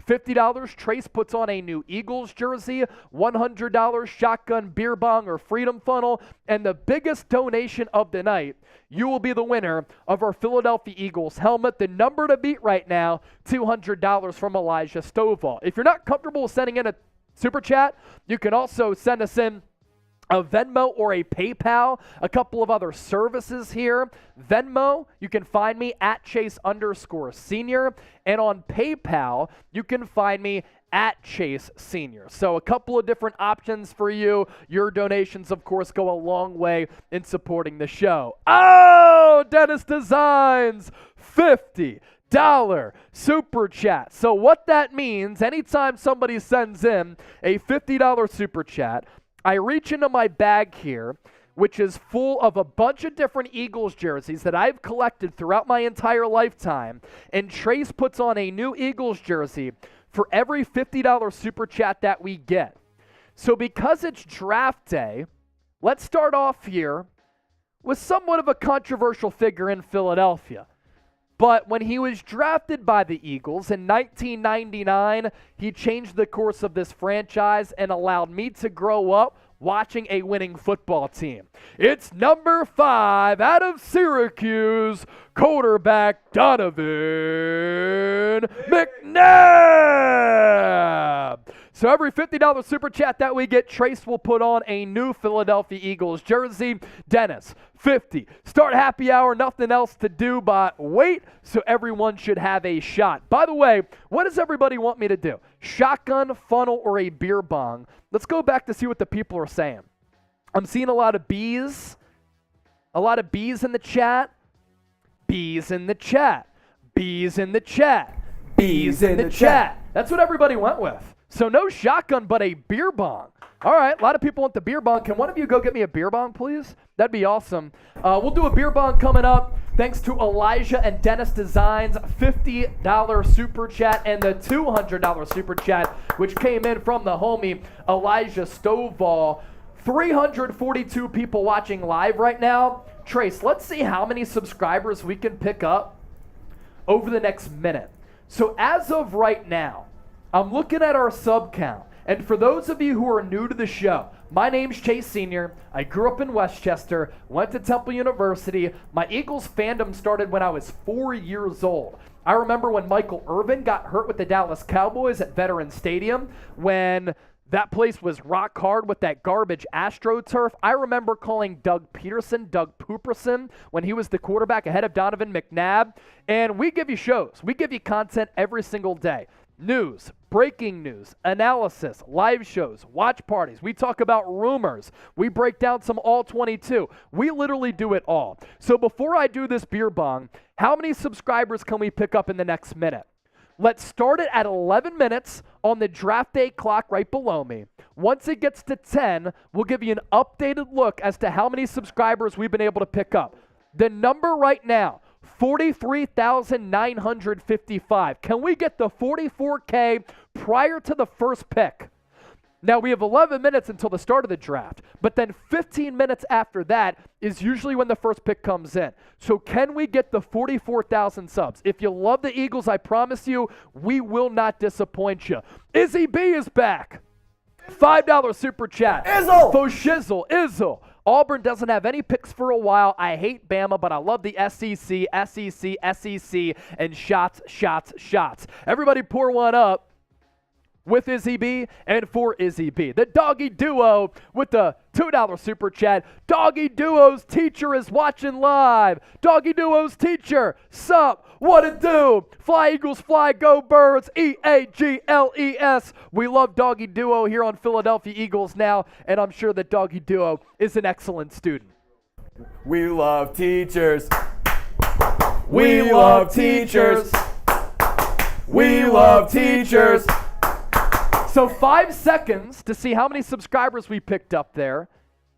$50, Trace puts on a new Eagles jersey. $100, shotgun, beer bong, or freedom funnel. And the biggest donation of the night, you will be the winner of our Philadelphia Eagles helmet. The number to beat right now, $200 from Elijah Stovall. If you're not comfortable sending in a Super Chat, you can also send us in a Venmo or a PayPal, a couple of other services here. Venmo, you can find me at Chase_Senior. And on PayPal, you can find me at Chase Senior. So a couple of different options for you. Your donations, of course, go a long way in supporting the show. Oh, Dennis Designs, $50 Super Chat. So what that means, anytime somebody sends in a $50 Super Chat, I reach into my bag here, which is full of a bunch of different Eagles jerseys that I've collected throughout my entire lifetime, and Trace puts on a new Eagles jersey for every $50 Super Chat that we get. So because it's draft day, let's start off here with somewhat of a controversial figure in Philadelphia. But when he was drafted by the Eagles in 1999, he changed the course of this franchise and allowed me to grow up watching a winning football team. It's number 5 out of Syracuse, quarterback Donovan McNabb. So every $50 super chat that we get, Trace will put on a new Philadelphia Eagles jersey. Dennis, 50. Start happy hour, nothing else to do but wait, so everyone should have a shot. By the way, what does everybody want me to do? Shotgun, funnel, or a beer bong? Let's go back to see what the people are saying. I'm seeing a lot of bees. A lot of bees in the chat. Bees in the chat. Bees in the chat. Bees in the chat. That's what everybody went with. So no shotgun, but a beer bong. All right, a lot of people want the beer bong. Can one of you go get me a beer bong, please? That'd be awesome. We'll do a beer bong coming up. Thanks to Elijah and Dennis Designs, $50 super chat and the $200 super chat, which came in from the homie Elijah Stovall. 342 people watching live right now. Trace, let's see how many subscribers we can pick up over the next minute. So as of right now, I'm looking at our sub count. And for those of you who are new to the show, my name's Chase Sr. I grew up in Westchester, went to Temple University. My Eagles fandom started when I was 4 years old. I remember when Michael Irvin got hurt with the Dallas Cowboys at Veterans Stadium, when that place was rock hard with that garbage AstroTurf. I remember calling Doug Pooperson, when he was the quarterback ahead of Donovan McNabb. And we give you shows. We give you content every single day. News, breaking news, analysis, live shows, watch parties. We talk about rumors. We break down some all-22. We literally do it all. So before I do this beer bong, how many subscribers can we pick up in the next minute? Let's start it at 11 minutes on the draft day clock right below me. Once it gets to 10, we'll give you an updated look as to how many subscribers we've been able to pick up. The number right now, 43,955. Can we get the 44K prior to the first pick? Now, we have 11 minutes until the start of the draft, but then 15 minutes after that is usually when the first pick comes in. So can we get the 44,000 subs? If you love the Eagles, I promise you, we will not disappoint you. Izzy B is back. $5 super chat. Izzle! Faux shizzle. Izzle. Auburn doesn't have any picks for a while. I hate Bama, but I love the SEC, and shots. Everybody pour one up with Izzy B and for Izzy B. The Doggy Duo with the $2 super chat. Doggy Duo's teacher is watching live. Doggy Duo's teacher, sup, what it do? Fly Eagles, fly, go Birds, EAGLES. We love Doggy Duo here on Philadelphia Eagles Now, and I'm sure that Doggy Duo is an excellent student. We love teachers. We love teachers. We love teachers. So 5 seconds to see how many subscribers we picked up there.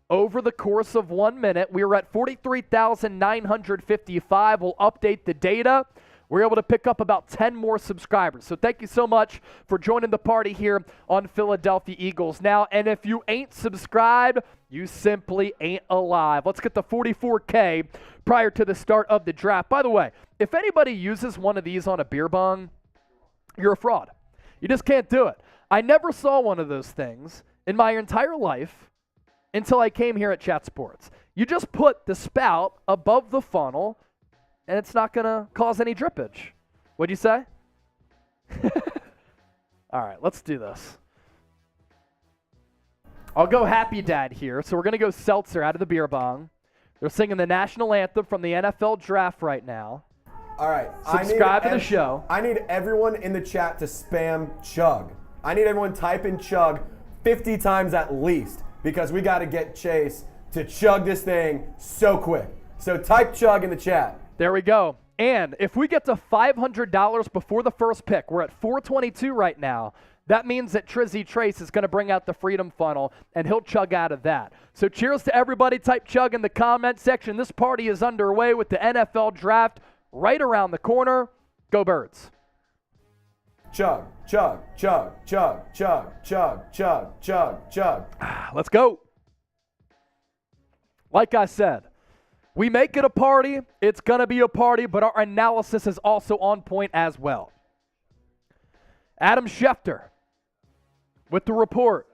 Over the course of 1 minute, we were at 43,955. We'll update the data. We're able to pick up about 10 more subscribers. So thank you so much for joining the party here on Philadelphia Eagles Now. And if you ain't subscribed, you simply ain't alive. Let's get the 44K prior to the start of the draft. By the way, if anybody uses one of these on a beer bong, you're a fraud. You just can't do it. I never saw one of those things in my entire life until I came here at Chat Sports. You just put the spout above the funnel, and it's not going to cause any drippage. What'd you say? All right, let's do this. I'll go Happy Dad here. So we're going to go seltzer out of the beer bong. They're singing the national anthem from the NFL draft right now. All right. Subscribe to the show. I need everyone in the chat to spam chug. I need everyone type in chug 50 times at least, because we got to get Chase to chug this thing so quick. So type chug in the chat. There we go. And if we get to $500 before the first pick, we're at 422 right now. That means that Trizzy Trace is going to bring out the Freedom Funnel, and he'll chug out of that. So cheers to everybody. Type chug in the comment section. This party is underway with the NFL draft right around the corner. Go Birds. Chug, chug, chug, chug, chug, chug, chug, chug, chug. Let's go. Like I said, we make it a party. It's going to be a party, but our analysis is also on point as well. Adam Schefter with the report.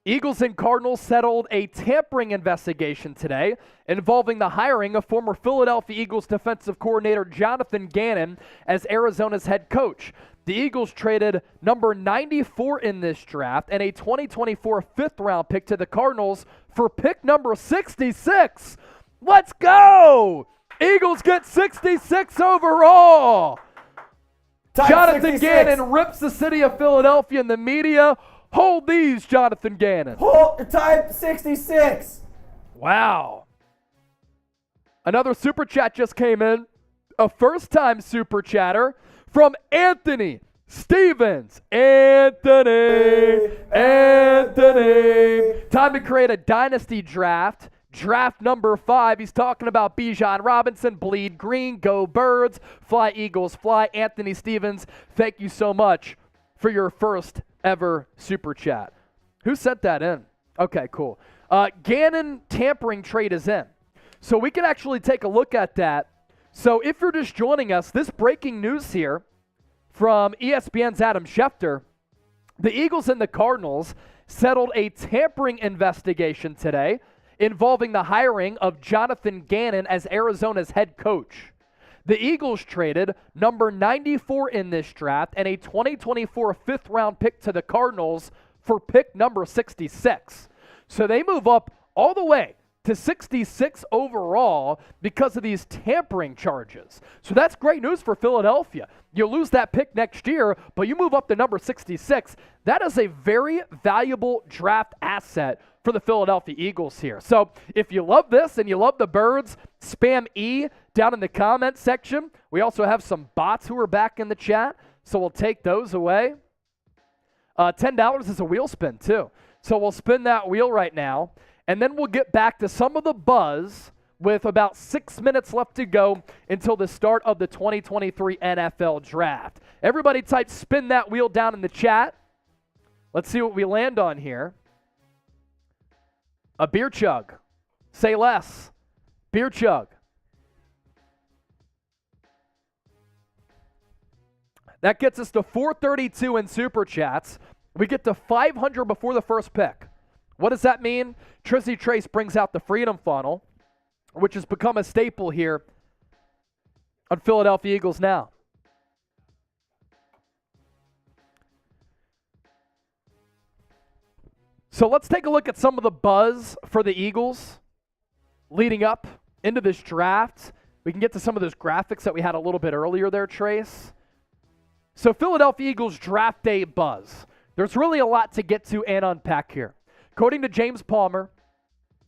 Eagles and Cardinals settled a tampering investigation today involving the hiring of former Philadelphia Eagles defensive coordinator Jonathan Gannon as Arizona's head coach. The Eagles traded number 94 in this draft and a 2024 fifth-round pick to the Cardinals for pick number 66. Let's go! Eagles get 66 overall. Jonathan 66. Gannon rips the city of Philadelphia in the media. Hold these, Jonathan Gannon. Type 66. Wow. Another super chat just came in. A first-time super chatter from Anthony Stevens. Anthony. Time to create a dynasty draft. Draft number 5. He's talking about Bijan Robinson, bleed green, go Birds, fly Eagles, fly. Anthony Stevens, thank you so much for your first ever super chat. Who sent that in? Okay, cool. Gannon tampering trade is in. So we can actually take a look at that. So if you're just joining us, this breaking news here from ESPN's Adam Schefter, the Eagles and the Cardinals settled a tampering investigation today involving the hiring of Jonathan Gannon as Arizona's head coach. The Eagles traded number 94 in this draft and a 2024 fifth-round pick to the Cardinals for pick number 66. So they move up all the way to 66 overall because of these tampering charges. So that's great news for Philadelphia. You lose that pick next year, but you move up to number 66. That is a very valuable draft asset for the Philadelphia Eagles here. So if you love this and you love the Birds, spam E down in the comment section. We also have some bots who are back in the chat, so we'll take those away. $10 is a wheel spin too. So we'll spin that wheel right now, and then we'll get back to some of the buzz with about 6 minutes left to go until the start of the 2023 NFL Draft. Everybody type spin that wheel down in the chat. Let's see what we land on here. A beer chug. Say less. Beer chug. That gets us to 432 in Super Chats. We get to 500 before the first pick. What does that mean? Trizzy Trace brings out the Freedom Funnel, which has become a staple here on Philadelphia Eagles Now. So let's take a look at some of the buzz for the Eagles leading up into this draft. We can get to some of those graphics that we had a little bit earlier there, Trace. So Philadelphia Eagles draft day buzz. There's really a lot to get to and unpack here. According to James Palmer,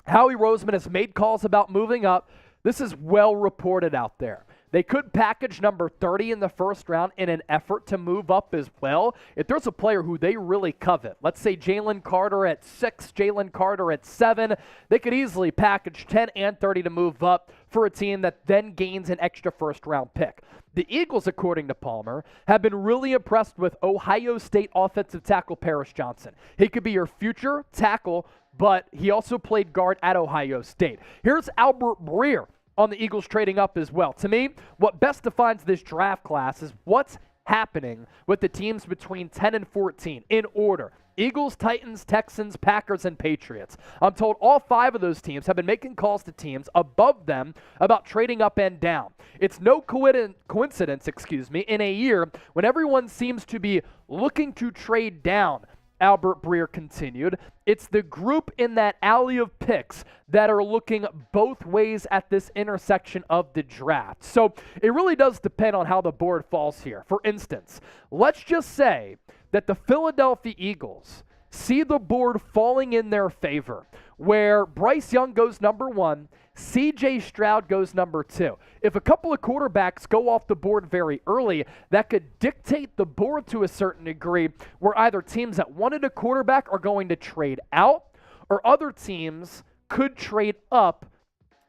Howie Roseman has made calls about moving up. This is well reported out there. They could package number 30 in the first round in an effort to move up as well. If there's a player who they really covet, let's say Jalen Carter at 6, Jalen Carter at 7, they could easily package 10 and 30 to move up for a team that then gains an extra first-round pick. The Eagles, according to Palmer, have been really impressed with Ohio State offensive tackle Paris Johnson. He could be your future tackle, but he also played guard at Ohio State. Here's Albert Breer on the Eagles trading up as well. To me, what best defines this draft class is what's happening with the teams between 10 and 14 in order. Eagles, Titans, Texans, Packers, and Patriots. I'm told all 5 of those teams have been making calls to teams above them about trading up and down. It's no coincidence, in a year when everyone seems to be looking to trade down. Albert Breer continued, it's the group in that alley of picks that are looking both ways at this intersection of the draft. So it really does depend on how the board falls here. For instance, let's just say that the Philadelphia Eagles see the board falling in their favor, where Bryce Young goes number 1, C.J. Stroud goes number 2. If a couple of quarterbacks go off the board very early, that could dictate the board to a certain degree, where either teams that wanted a quarterback are going to trade out, or other teams could trade up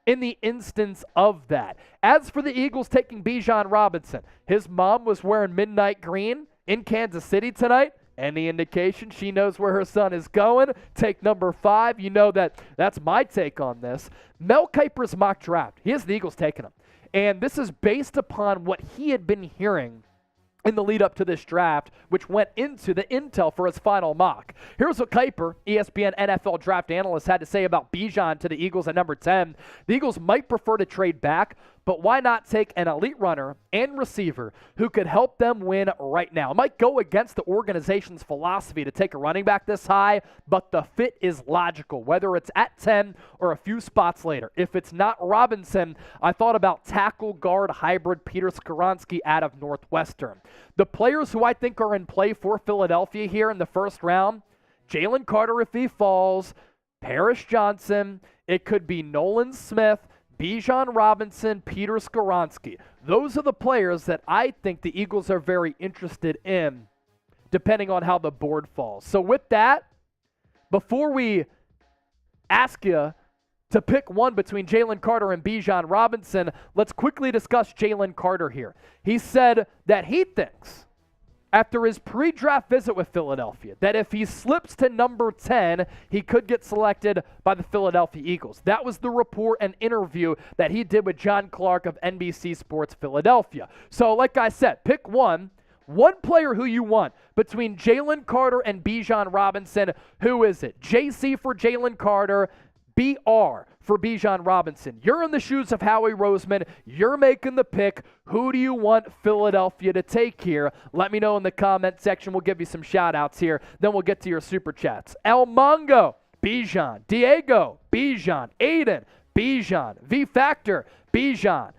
in the instance of that. As for the Eagles taking Bijan Robinson, his mom was wearing midnight green in Kansas City tonight. Any indication she knows where her son is going? Take number 5. You know that's my take on this. Mel Kiper's mock draft. He has the Eagles taking him. And this is based upon what he had been hearing in the lead up to this draft, which went into the intel for his final mock. Here's what Kuiper, ESPN NFL draft analyst, had to say about Bijan to the Eagles at number 10. The Eagles might prefer to trade back, but why not take an elite runner and receiver who could help them win right now? It might go against the organization's philosophy to take a running back this high, but the fit is logical, whether it's at 10 or a few spots later. If it's not Robinson, I thought about tackle guard hybrid Peter Skoronski out of Northwestern. The players who I think are in play for Philadelphia here in the first round, Jalen Carter if he falls, Paris Johnson, it could be Nolan Smith, Bijan Robinson, Peter Skoronski. Those are the players that I think the Eagles are very interested in, depending on how the board falls. So with that, before we ask you to pick one between Jalen Carter and Bijan Robinson, let's quickly discuss Jalen Carter here. He said that he thinks, after his pre-draft visit with Philadelphia, that if he slips to number 10, he could get selected by the Philadelphia Eagles. That was the report and interview that he did with John Clark of NBC Sports Philadelphia. So like I said, pick one player who you want between Jalen Carter and Bijan Robinson. Who is it? JC for Jalen Carter, BR for Bijan Robinson. You're in the shoes of Howie Roseman. You're making the pick. Who do you want Philadelphia to take here? Let me know in the comment section. We'll give you some shout-outs here. Then we'll get to your super chats. El Mongo, Bijan. Diego, Bijan. Aiden, Bijan. V-Factor, Bijan.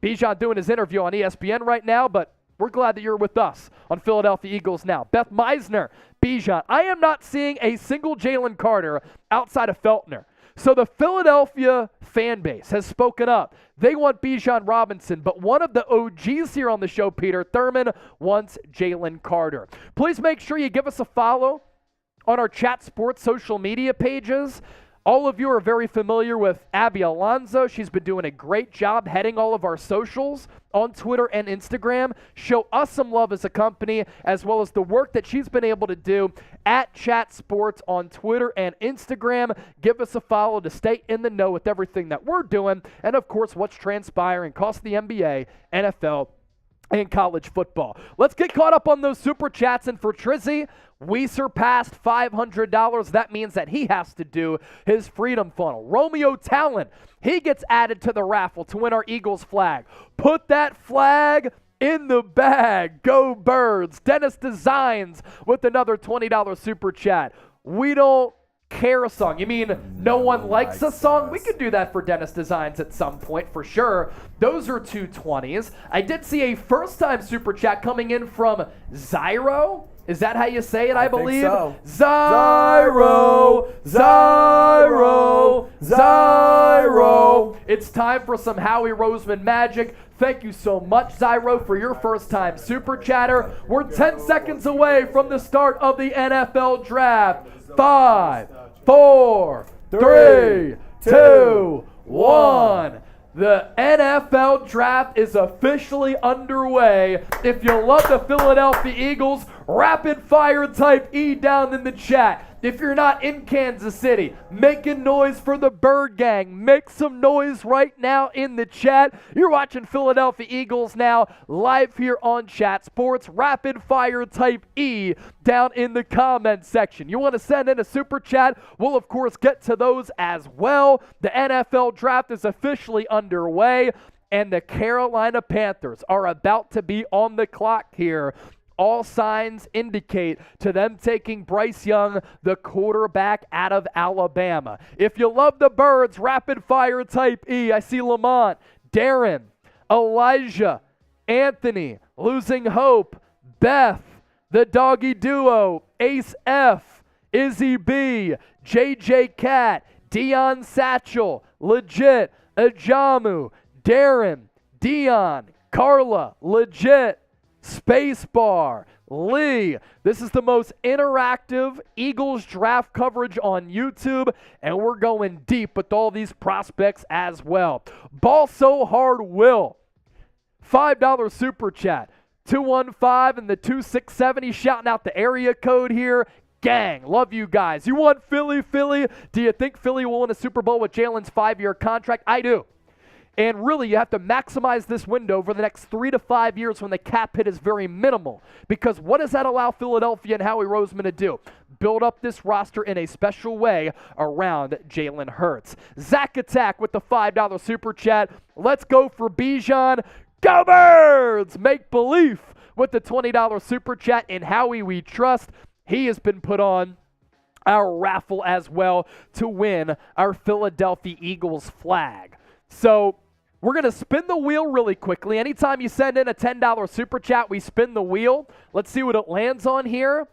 Bijan doing his interview on ESPN right now, but we're glad that you're with us on Philadelphia Eagles Now. Beth Meisner, Bijan. I am not seeing a single Jalen Carter outside of Feltner. So the Philadelphia fan base has spoken up. They want Bijan Robinson, but one of the OGs here on the show, Peter Thurman, wants Jalen Carter. Please make sure you give us a follow on our Chat Sports social media pages. All of you are very familiar with Abby Alonso. She's been doing a great job heading all of our socials on Twitter and Instagram. Show us some love as a company, as well as the work that she's been able to do at Chat Sports on Twitter and Instagram. Give us a follow to stay in the know with everything that we're doing, and of course, what's transpiring across the NBA, NFL, and college football. Let's get caught up on those super chats, and for Trizzy, we surpassed $500. That means that he has to do his Freedom Funnel. Romeo Talon, he gets added to the raffle to win our Eagles flag. Put that flag in the bag. Go Birds. Dennis Designs with another $20 super chat. We don't care a song. You mean no one likes a song? We could do that for Dennis Designs at some point for sure. Those are two 20s. I did see a first-time super chat coming in from Zyro. Is that how you say it, I believe? So. Zyro, Zyro, Zyro. It's time for some Howie Roseman magic. Thank you so much, Zyro, for your first-time super chatter. We're 10 seconds away from the start of the NFL draft. 5, 4, 3, 2, 1. The NFL draft is officially underway. If you love the Philadelphia Eagles, rapid fire type E down in the chat. If you're not in Kansas City, making noise for the Bird Gang, make some noise right now in the chat. You're watching Philadelphia Eagles Now live here on Chat Sports. Rapid fire type E down in the comment section. You want to send in a super chat? We'll, of course, get to those as well. The NFL draft is officially underway, and the Carolina Panthers are about to be on the clock here. All signs indicate to them taking Bryce Young, the quarterback out of Alabama. If you love the Birds, rapid fire type E. I see Lamont, Darren, Elijah, Anthony, Losing Hope, Beth, the Doggy Duo, Ace F, Izzy B, JJ Cat, Dion Satchel, Legit, Ajamu, Darren, Dion, Carla, Legit, Spacebar, Lee. This is the most interactive Eagles draft coverage on YouTube, and we're going deep with all these prospects as well. Ball So Hard Will, $5 super chat, 215 and the 2670 shouting out the area code here. Gang, love you guys. You want Philly? Do you think Philly will win a Super Bowl with Jalen's 5-year contract? I do. And really, you have to maximize this window over the next 3 to 5 years when the cap hit is very minimal. Because what does that allow Philadelphia and Howie Roseman to do? Build up this roster in a special way around Jalen Hurts. Zach Attack with the $5 super chat. Let's go for Bijan. Go Birds! Make belief with the $20 super chat. In Howie we trust. He has been put on our raffle as well to win our Philadelphia Eagles flag. So we're going to spin the wheel really quickly. Anytime you send in a $10 super chat, we spin the wheel. Let's see what it lands on here.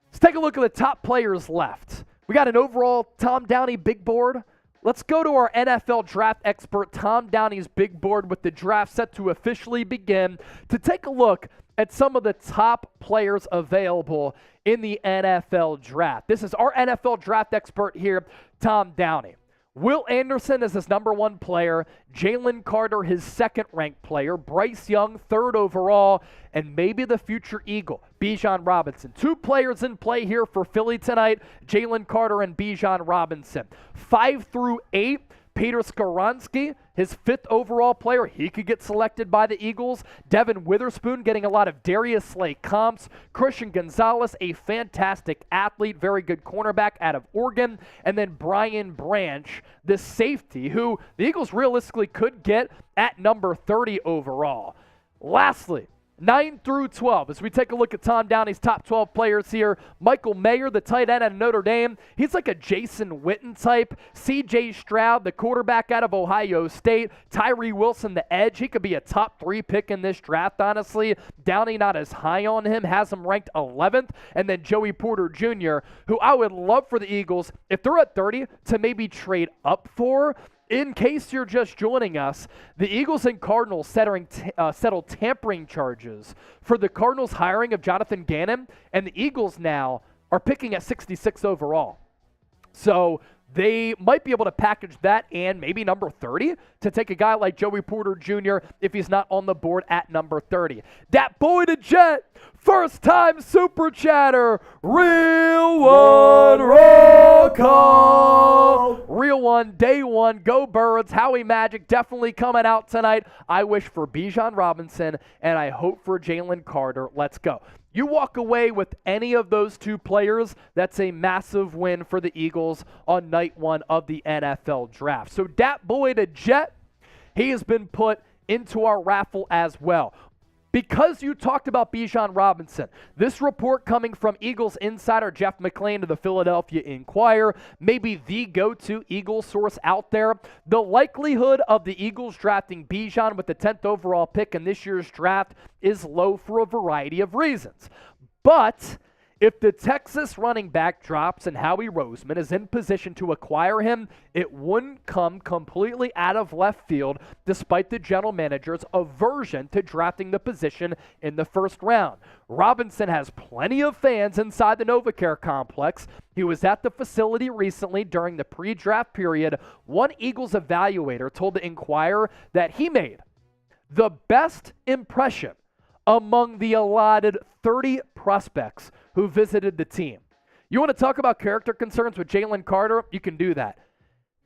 Let's take a look at the top players left. We got an overall Tom Downey big board. Let's go to our NFL draft expert, Tom Downey's big board, with the draft set to officially begin, to take a look at some of the top players available in the NFL draft. This is our NFL draft expert here, Tom Downey. Will Anderson is his number 1 player, Jalen Carter his second-ranked player, Bryce Young third overall, and maybe the future Eagle, Bijan Robinson. 2 players in play here for Philly tonight, Jalen Carter and Bijan Robinson. 5 through 8, Peter Skoronski, his 5th overall player. He could get selected by the Eagles. Devin Witherspoon getting a lot of Darius Slay comps. Christian Gonzalez, a fantastic athlete, very good cornerback out of Oregon. And then Brian Branch, the safety, who the Eagles realistically could get at number 30 overall. Lastly, 9 through 12. As we take a look at Tom Downey's top 12 players here, Michael Mayer, the tight end out of Notre Dame. He's like a Jason Witten type. C.J. Stroud, the quarterback out of Ohio State. Tyree Wilson, the edge. He could be a top 3 pick in this draft, honestly. Downey not as high on him, has him ranked 11th. And then Joey Porter Jr., who I would love for the Eagles, if they're at 30, to maybe trade up for. In case you're just joining us, the Eagles and Cardinals settled tampering charges for the Cardinals' hiring of Jonathan Gannon, and the Eagles now are picking at 66 overall. So they might be able to package that and maybe number 30 to take a guy like Joey Porter Jr. if he's not on the board at number 30. Dat boy the Jet, first-time super chatter, Real One roll call. Real One, day 1, go Birds. Howie Magic definitely coming out tonight. I wish for Bijan Robinson, and I hope for Jalen Carter. Let's go. You walk away with any of those 2 players, that's a massive win for the Eagles on night 1 of the NFL draft. So Dat boy the Jet, he has been put into our raffle as well. Because you talked about Bijan Robinson, this report coming from Eagles insider Jeff McClain to the Philadelphia Inquirer, maybe the go-to Eagles source out there. The likelihood of the Eagles drafting Bijan with the 10th overall pick in this year's draft is low for a variety of reasons. But if the Texas running back drops and Howie Roseman is in position to acquire him, it wouldn't come completely out of left field despite the general manager's aversion to drafting the position in the first round. Robinson has plenty of fans inside the NovaCare complex. He was at the facility recently during the pre-draft period. One Eagles evaluator told the Inquirer that he made the best impression among the allotted 30 prospects who visited the team. You want to talk about character concerns with Jalen Carter? You can do that.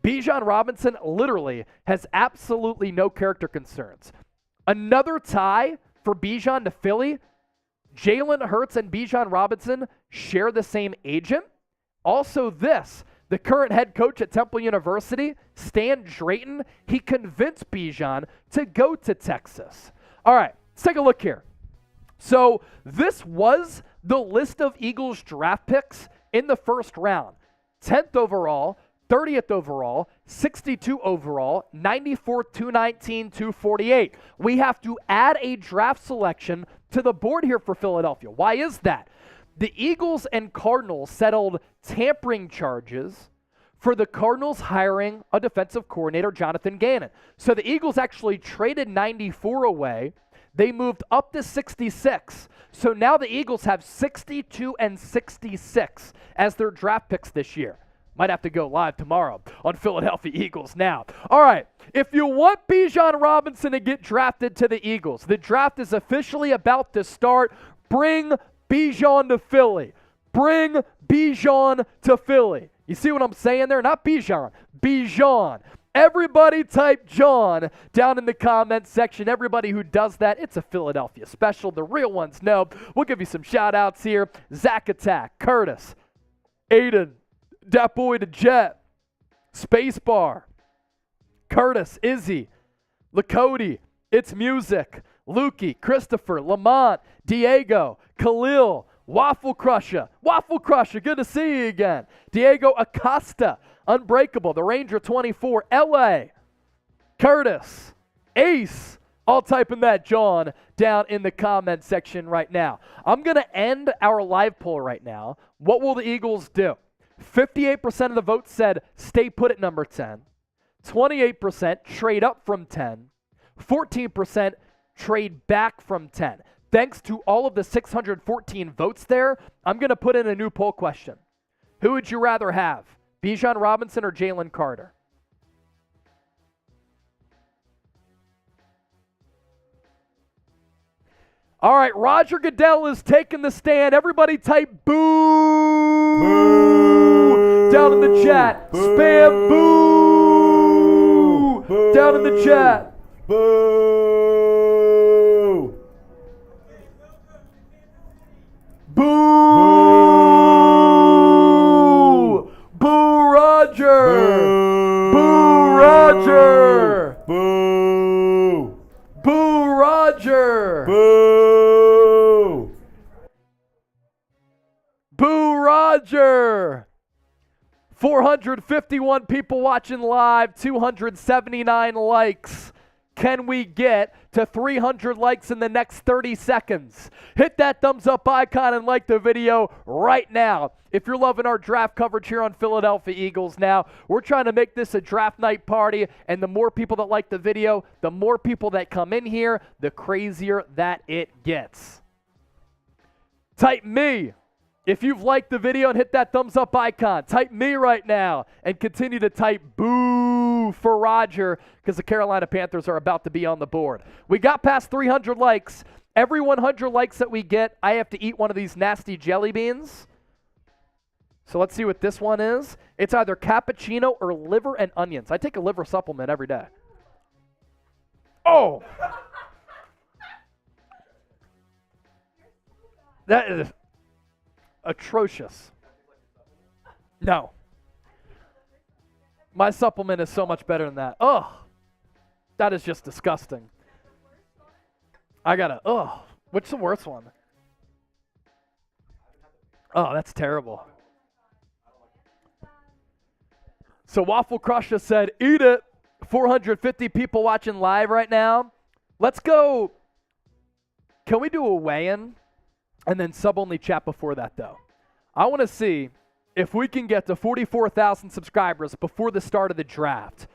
Bijan Robinson literally has absolutely no character concerns. Another tie for Bijan to Philly. Jalen Hurts and Bijan Robinson share the same agent. Also this, the current head coach at Temple University, Stan Drayton, he convinced Bijan to go to Texas. All right, let's take a look here. So this was the list of Eagles draft picks in the first round. 10th overall, 30th overall, 62 overall, 94, 219, 248. We have to add a draft selection to the board here for Philadelphia. Why is that? The Eagles and Cardinals settled tampering charges for the Cardinals hiring a defensive coordinator, Jonathan Gannon. So the Eagles actually traded 94 away. They moved up to 66. So now the Eagles have 62 and 66 as their draft picks this year. Might have to go live tomorrow on Philadelphia Eagles now. All right, if you want Bijan Robinson to get drafted to the Eagles, the draft is officially about to start. Bring Bijan to Philly. Bring Bijan to Philly. You see what I'm saying there? Not Bijan, Bijan. Everybody type John down in the comment section. Everybody who does that, it's a Philadelphia special. The real ones know. We'll give you some shout-outs here. Zach Attack, Curtis, Aiden, Dat Boy the Jet, Spacebar, Curtis, Izzy, Lakody, It's Music, Lukey, Christopher, Lamont, Diego, Khalil, Waffle Crusher, good to see you again. Diego Acosta, Unbreakable, The Ranger 24, LA, Curtis, Ace, all typing that John down in the comment section right now. I'm going to end our live poll right now. What will the Eagles do? 58% of the votes said stay put at number 10. 28% trade up from 10. 14% trade back from 10. Thanks to all of the 614 votes there, I'm going to put in a new poll question. Who would you rather have, Bijan Robinson or Jalen Carter? All right, Roger Goodell is taking the stand. Everybody type boo, boo. Down in the chat. Boo. Spam boo. Boo. Down in the chat. Boo. Boo. Boo Roger. Boo Roger. Boo. Boo Roger. Boo. Boo Roger. 451 people watching live, 279 likes. Can we get to 300 likes in the next 30 seconds? Hit that thumbs up icon and like the video right now. If you're loving our draft coverage here on Philadelphia Eagles now, we're trying to make this a draft night party, and the more people that like the video, the more people that come in here, the crazier that it gets. Type me if you've liked the video and hit that thumbs up icon. Type me right now and continue to type boo for Roger because the Carolina Panthers are about to be on the board. We got past 300 likes. Every 100 likes that we get, I have to eat one of these nasty jelly beans. So let's see what this one is. It's either cappuccino or liver and onions. I take a liver supplement every day. Oh! That is atrocious. No. My supplement is so much better than that. Ugh. That is just disgusting. I gotta, what's the worst one? Oh, that's terrible. So Waffle Crusher said, eat it. 450 people watching live right now. Let's go. Can we do a weigh-in? And then sub-only chat before that, though. I want to see if we can get to 44,000 subscribers before the start of the draft.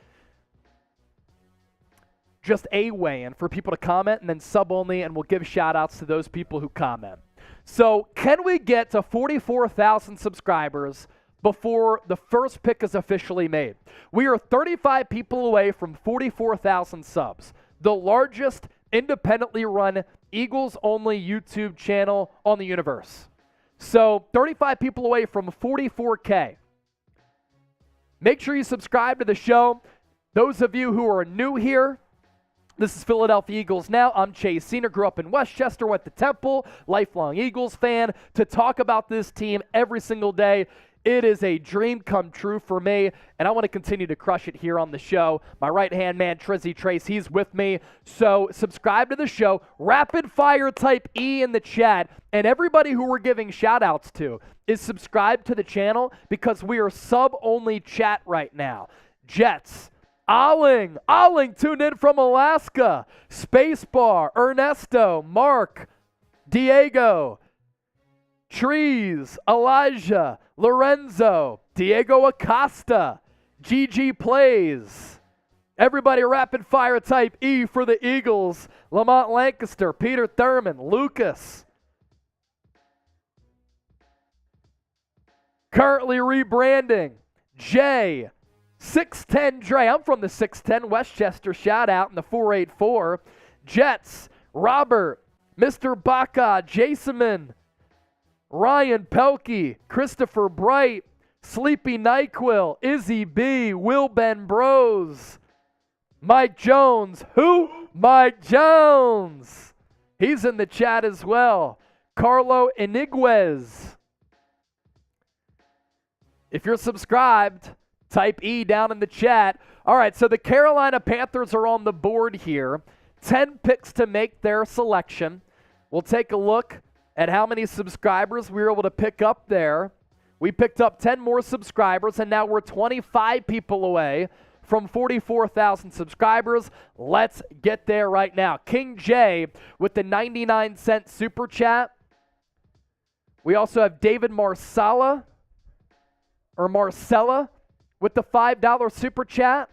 Just a weigh-in for people to comment, and then sub-only, and we'll give shout-outs to those people who comment. So can we get to 44,000 subscribers before the first pick is officially made? We are 35 people away from 44,000 subs, the largest independently run Eagles-only YouTube channel on the universe. So 35 people away from 44K. Make sure you subscribe to the show. Those of you who are new here, this is Philadelphia Eagles Now. I'm Chase Senior, grew up in Westchester, went to Temple, lifelong Eagles fan. To talk about this team every single day, it is a dream come true for me, and I want to continue to crush it here on the show. My right-hand man, Trizzy Trace, he's with me. So subscribe to the show. Rapid fire type E in the chat. And everybody who we're giving shout-outs to is subscribed to the channel because we are sub-only chat right now. Jets. Alling tuned in from Alaska. Spacebar. Ernesto. Mark. Diego. Trees. Elijah. Lorenzo, Diego Acosta, GG Plays. Everybody rapid fire type E for the Eagles. Lamont Lancaster, Peter Thurman, Lucas. Currently rebranding. Jay, 610 Dre. I'm from the 610 Westchester. Shout out in the 484. Jets, Robert, Mr. Baca, Jason, Ryan Pelkey, Christopher Bright, Sleepy NyQuil, Izzy B, Will Ben Bros, Mike Jones. Who? Mike Jones. He's in the chat as well. Carlo Iniguez. If you're subscribed, type E down in the chat. All right, so the Carolina Panthers are on the board here. 10 picks to make their selection. We'll take a look at how many subscribers we were able to pick up there. We picked up 10 more subscribers, and now we're 25 people away from 44,000 subscribers. Let's get there right now. King J with the 99-cent super chat. We also have David Marcella with the $5 super chat.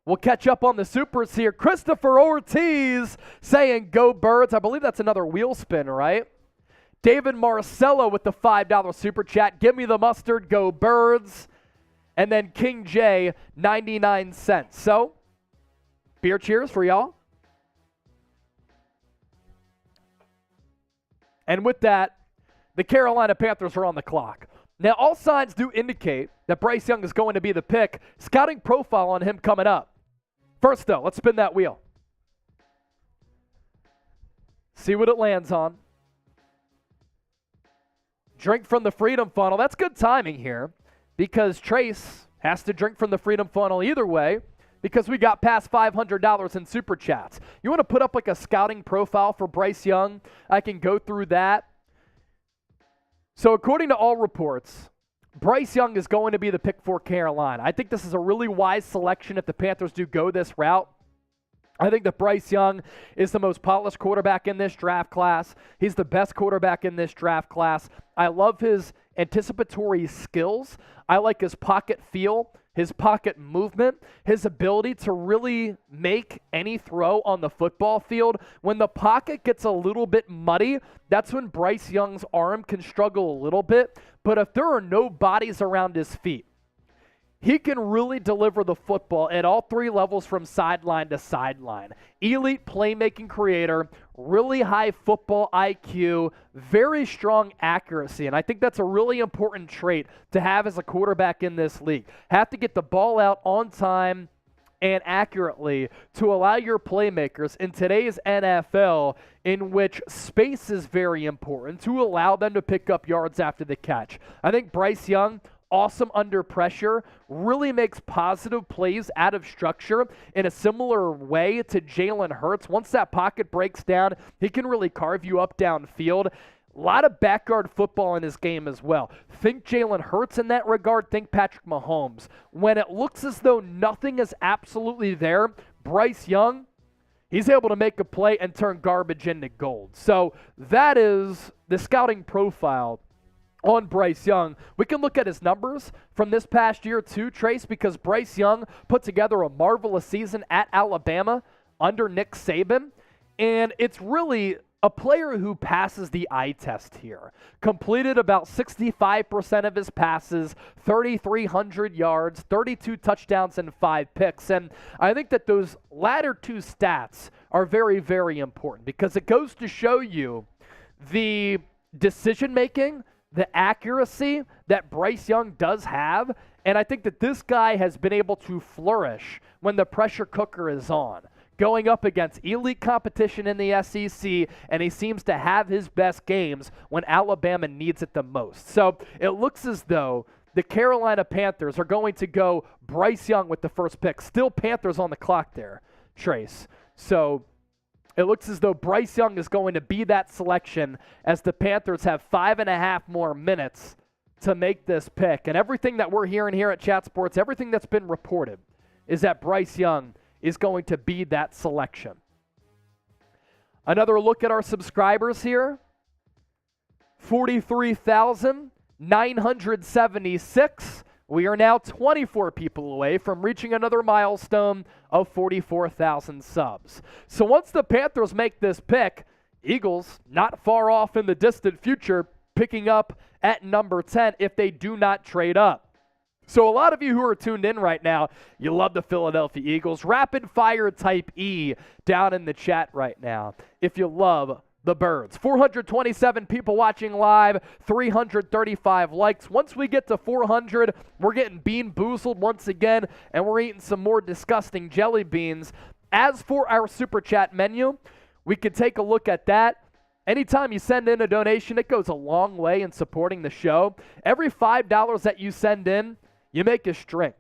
We'll catch up on the supers here. Christopher Ortiz saying, go Birds. I believe that's another wheel spin, right? David Marcello with the $5 super chat. Give me the mustard, go Birds. And then King J, 99 cents. So, beer cheers for y'all. And with that, the Carolina Panthers are on the clock. Now, all signs do indicate that Bryce Young is going to be the pick. Scouting profile on him coming up. First, though, let's spin that wheel. See what it lands on. Drink from the Freedom Funnel. That's good timing here because Trace has to drink from the Freedom Funnel either way because we got past $500 in Super Chats. You want to put up like a scouting profile for Bryce Young? I can go through that. So according to all reports, Bryce Young is going to be the pick for Carolina. I think this is a really wise selection if the Panthers do go this route. I think that Bryce Young is the most polished quarterback in this draft class. He's the best quarterback in this draft class. I love his anticipatory skills. I like his pocket feel, his pocket movement, his ability to really make any throw on the football field. When the pocket gets a little bit muddy, that's when Bryce Young's arm can struggle a little bit. But if there are no bodies around his feet, he can really deliver the football at all three levels from sideline to sideline. Elite playmaking creator, really high football IQ, very strong accuracy. And I think that's a really important trait to have as a quarterback in this league. Have to get the ball out on time and accurately to allow your playmakers in today's NFL, in which space is very important, to allow them to pick up yards after the catch. I think Bryce Young, awesome under pressure, really makes positive plays out of structure in a similar way to Jalen Hurts. Once that pocket breaks down, he can really carve you up downfield. A lot of backyard football in his game as well. Think Jalen Hurts in that regard. Think Patrick Mahomes. When it looks as though nothing is absolutely there, Bryce Young, he's able to make a play and turn garbage into gold. So that is the scouting profile on Bryce Young. We can look at his numbers from this past year too, Trace, because Bryce Young put together a marvelous season at Alabama under Nick Saban, and it's really a player who passes the eye test here. Completed about 65% of his passes, 3,300 yards, 32 touchdowns, and 5 picks. And I think that those latter two stats are very, very important because it goes to show you the decision-making, the accuracy that Bryce Young does have, and I think that this guy has been able to flourish when the pressure cooker is on, going up against elite competition in the SEC, and he seems to have his best games when Alabama needs it the most. So it looks as though the Carolina Panthers are going to go Bryce Young with the first pick. Still Panthers on the clock there, Trace. So it looks as though Bryce Young is going to be that selection as the Panthers have 5.5 more minutes to make this pick. And everything that we're hearing here at Chat Sports, everything that's been reported, is that Bryce Young is going to be that selection. Another look at our subscribers here. 43,976. We are now 24 people away from reaching another milestone of 44,000 subs. So once the Panthers make this pick, Eagles not far off in the distant future, picking up at number 10 if they do not trade up. So a lot of you who are tuned in right now, you love the Philadelphia Eagles. Rapid fire type E down in the chat right now if you love the birds. 427 people watching live, 335 likes. Once we get to 400, we're getting bean boozled once again, and we're eating some more disgusting jelly beans. As for our Super Chat menu, we could take a look at that. Anytime you send in a donation, it goes a long way in supporting the show. Every $5 that you send in, you make us drink.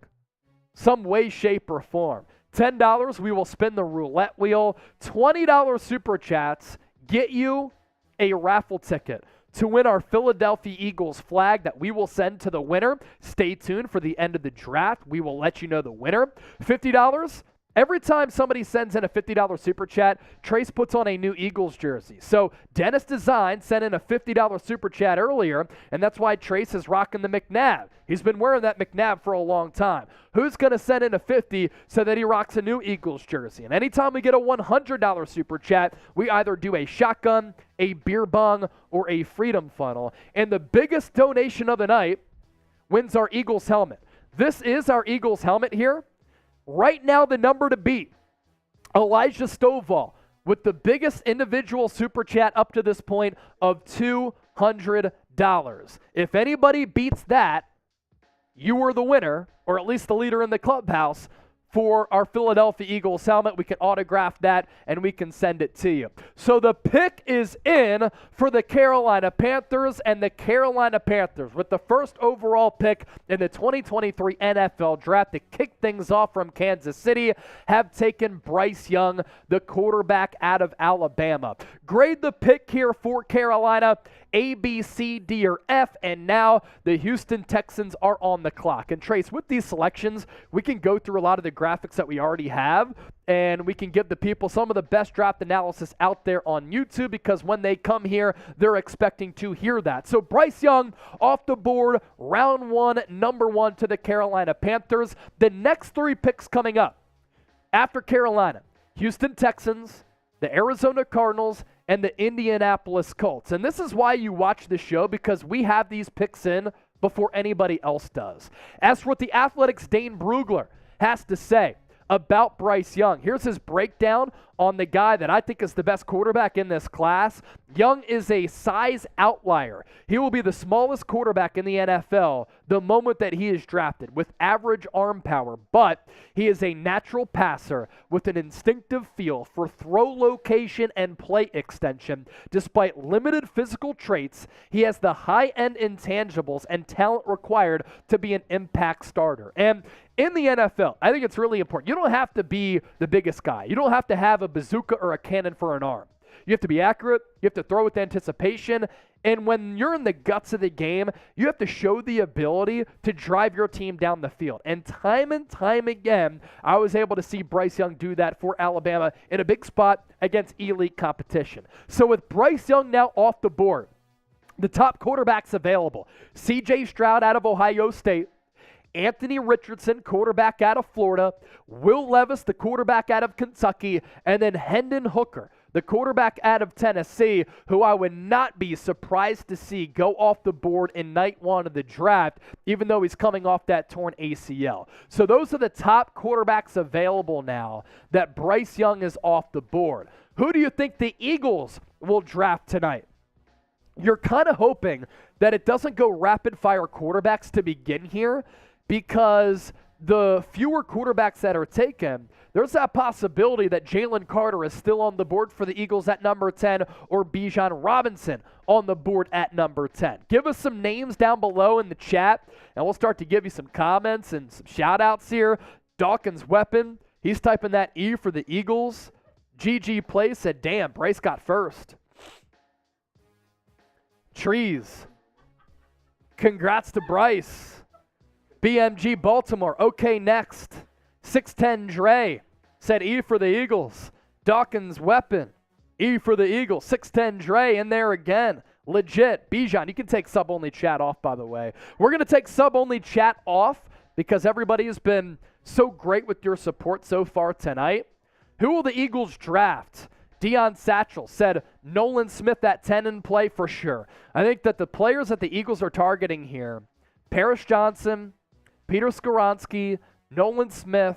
Some way, shape, or form. $10, we will spin the roulette wheel. $20 Super Chats get you a raffle ticket to win our Philadelphia Eagles flag that we will send to the winner. Stay tuned for the end of the draft. We will let you know the winner. $50, every time somebody sends in a $50 Super Chat, Trace puts on a new Eagles jersey. So Dennis Design sent in a $50 Super Chat earlier, and that's why Trace is rocking the McNabb. He's been wearing that McNabb for a long time. Who's going to send in a 50 so that he rocks a new Eagles jersey? And anytime we get a $100 Super Chat, we either do a shotgun, a beer bong, or a freedom funnel. And the biggest donation of the night wins our Eagles helmet. This is our Eagles helmet here. Right now, the number to beat, Elijah Stovall, with the biggest individual Super Chat up to this point of $200. If anybody beats that, you are the winner, or at least the leader in the clubhouse, for our Philadelphia Eagles helmet. We can autograph that, and we can send it to you. So the pick is in for the Carolina Panthers, and the Carolina Panthers, with the first overall pick in the 2023 NFL Draft, to kick things off from Kansas City, have taken Bryce Young, the quarterback out of Alabama. Grade the pick here for Carolina, A, B, C, D, or F, and now the Houston Texans are on the clock. And Trace, with these selections, we can go through a lot of the graphics that we already have, and we can give the people some of the best draft analysis out there on YouTube, because when they come here, they're expecting to hear that. So Bryce Young off the board, round one, number one to the Carolina Panthers. The next three picks coming up after Carolina: Houston Texans, the Arizona Cardinals, and the Indianapolis Colts. And this is why you watch the show, because we have these picks in before anybody else does. As for what the Athletic's Dane Brugler has to say about Bryce Young, here's his breakdown on the guy that I think is the best quarterback in this class. Young is a size outlier. He will be the smallest quarterback in the NFL the moment that he is drafted, with average arm power, but he is a natural passer with an instinctive feel for throw location and play extension. Despite limited physical traits, he has the high-end intangibles and talent required to be an impact starter. And in the NFL, I think it's really important. You don't have to be the biggest guy. You don't have to have a bazooka or a cannon for an arm. You have to be accurate. You have to throw with anticipation. And when you're in the guts of the game, you have to show the ability to drive your team down the field. And time again, I was able to see Bryce Young do that for Alabama in a big spot against elite competition. So with Bryce Young now off the board, the top quarterbacks available: C.J. Stroud out of Ohio State, Anthony Richardson, quarterback out of Florida, Will Levis, the quarterback out of Kentucky, and then Hendon Hooker, the quarterback out of Tennessee, who I would not be surprised to see go off the board in night one of the draft, even though he's coming off that torn ACL. So those are the top quarterbacks available now that Bryce Young is off the board. Who do you think the Eagles will draft tonight? You're kind of hoping that it doesn't go rapid-fire quarterbacks to begin here, because the fewer quarterbacks that are taken, there's that possibility that Jalen Carter is still on the board for the Eagles at number 10, or Bijan Robinson on the board at number 10. Give us some names down below in the chat, and we'll start to give you some comments and some shout-outs here. Dawkins Weapon, he's typing that E for the Eagles. GG Play said, damn, Bryce got first. Trees, congrats to Bryce. BMG Baltimore, okay, next. 610 Dre said E for the Eagles. Dawkins Weapon, E for the Eagles. 610 Dre in there again. Legit. Bijan, you can take sub-only chat off, by the way. We're going to take sub-only chat off because everybody has been so great with your support so far tonight. Who will the Eagles draft? Deion Satchel said Nolan Smith at 10 in play for sure. I think that the players that the Eagles are targeting here: Paris Johnson, Peter Skoronski, Nolan Smith,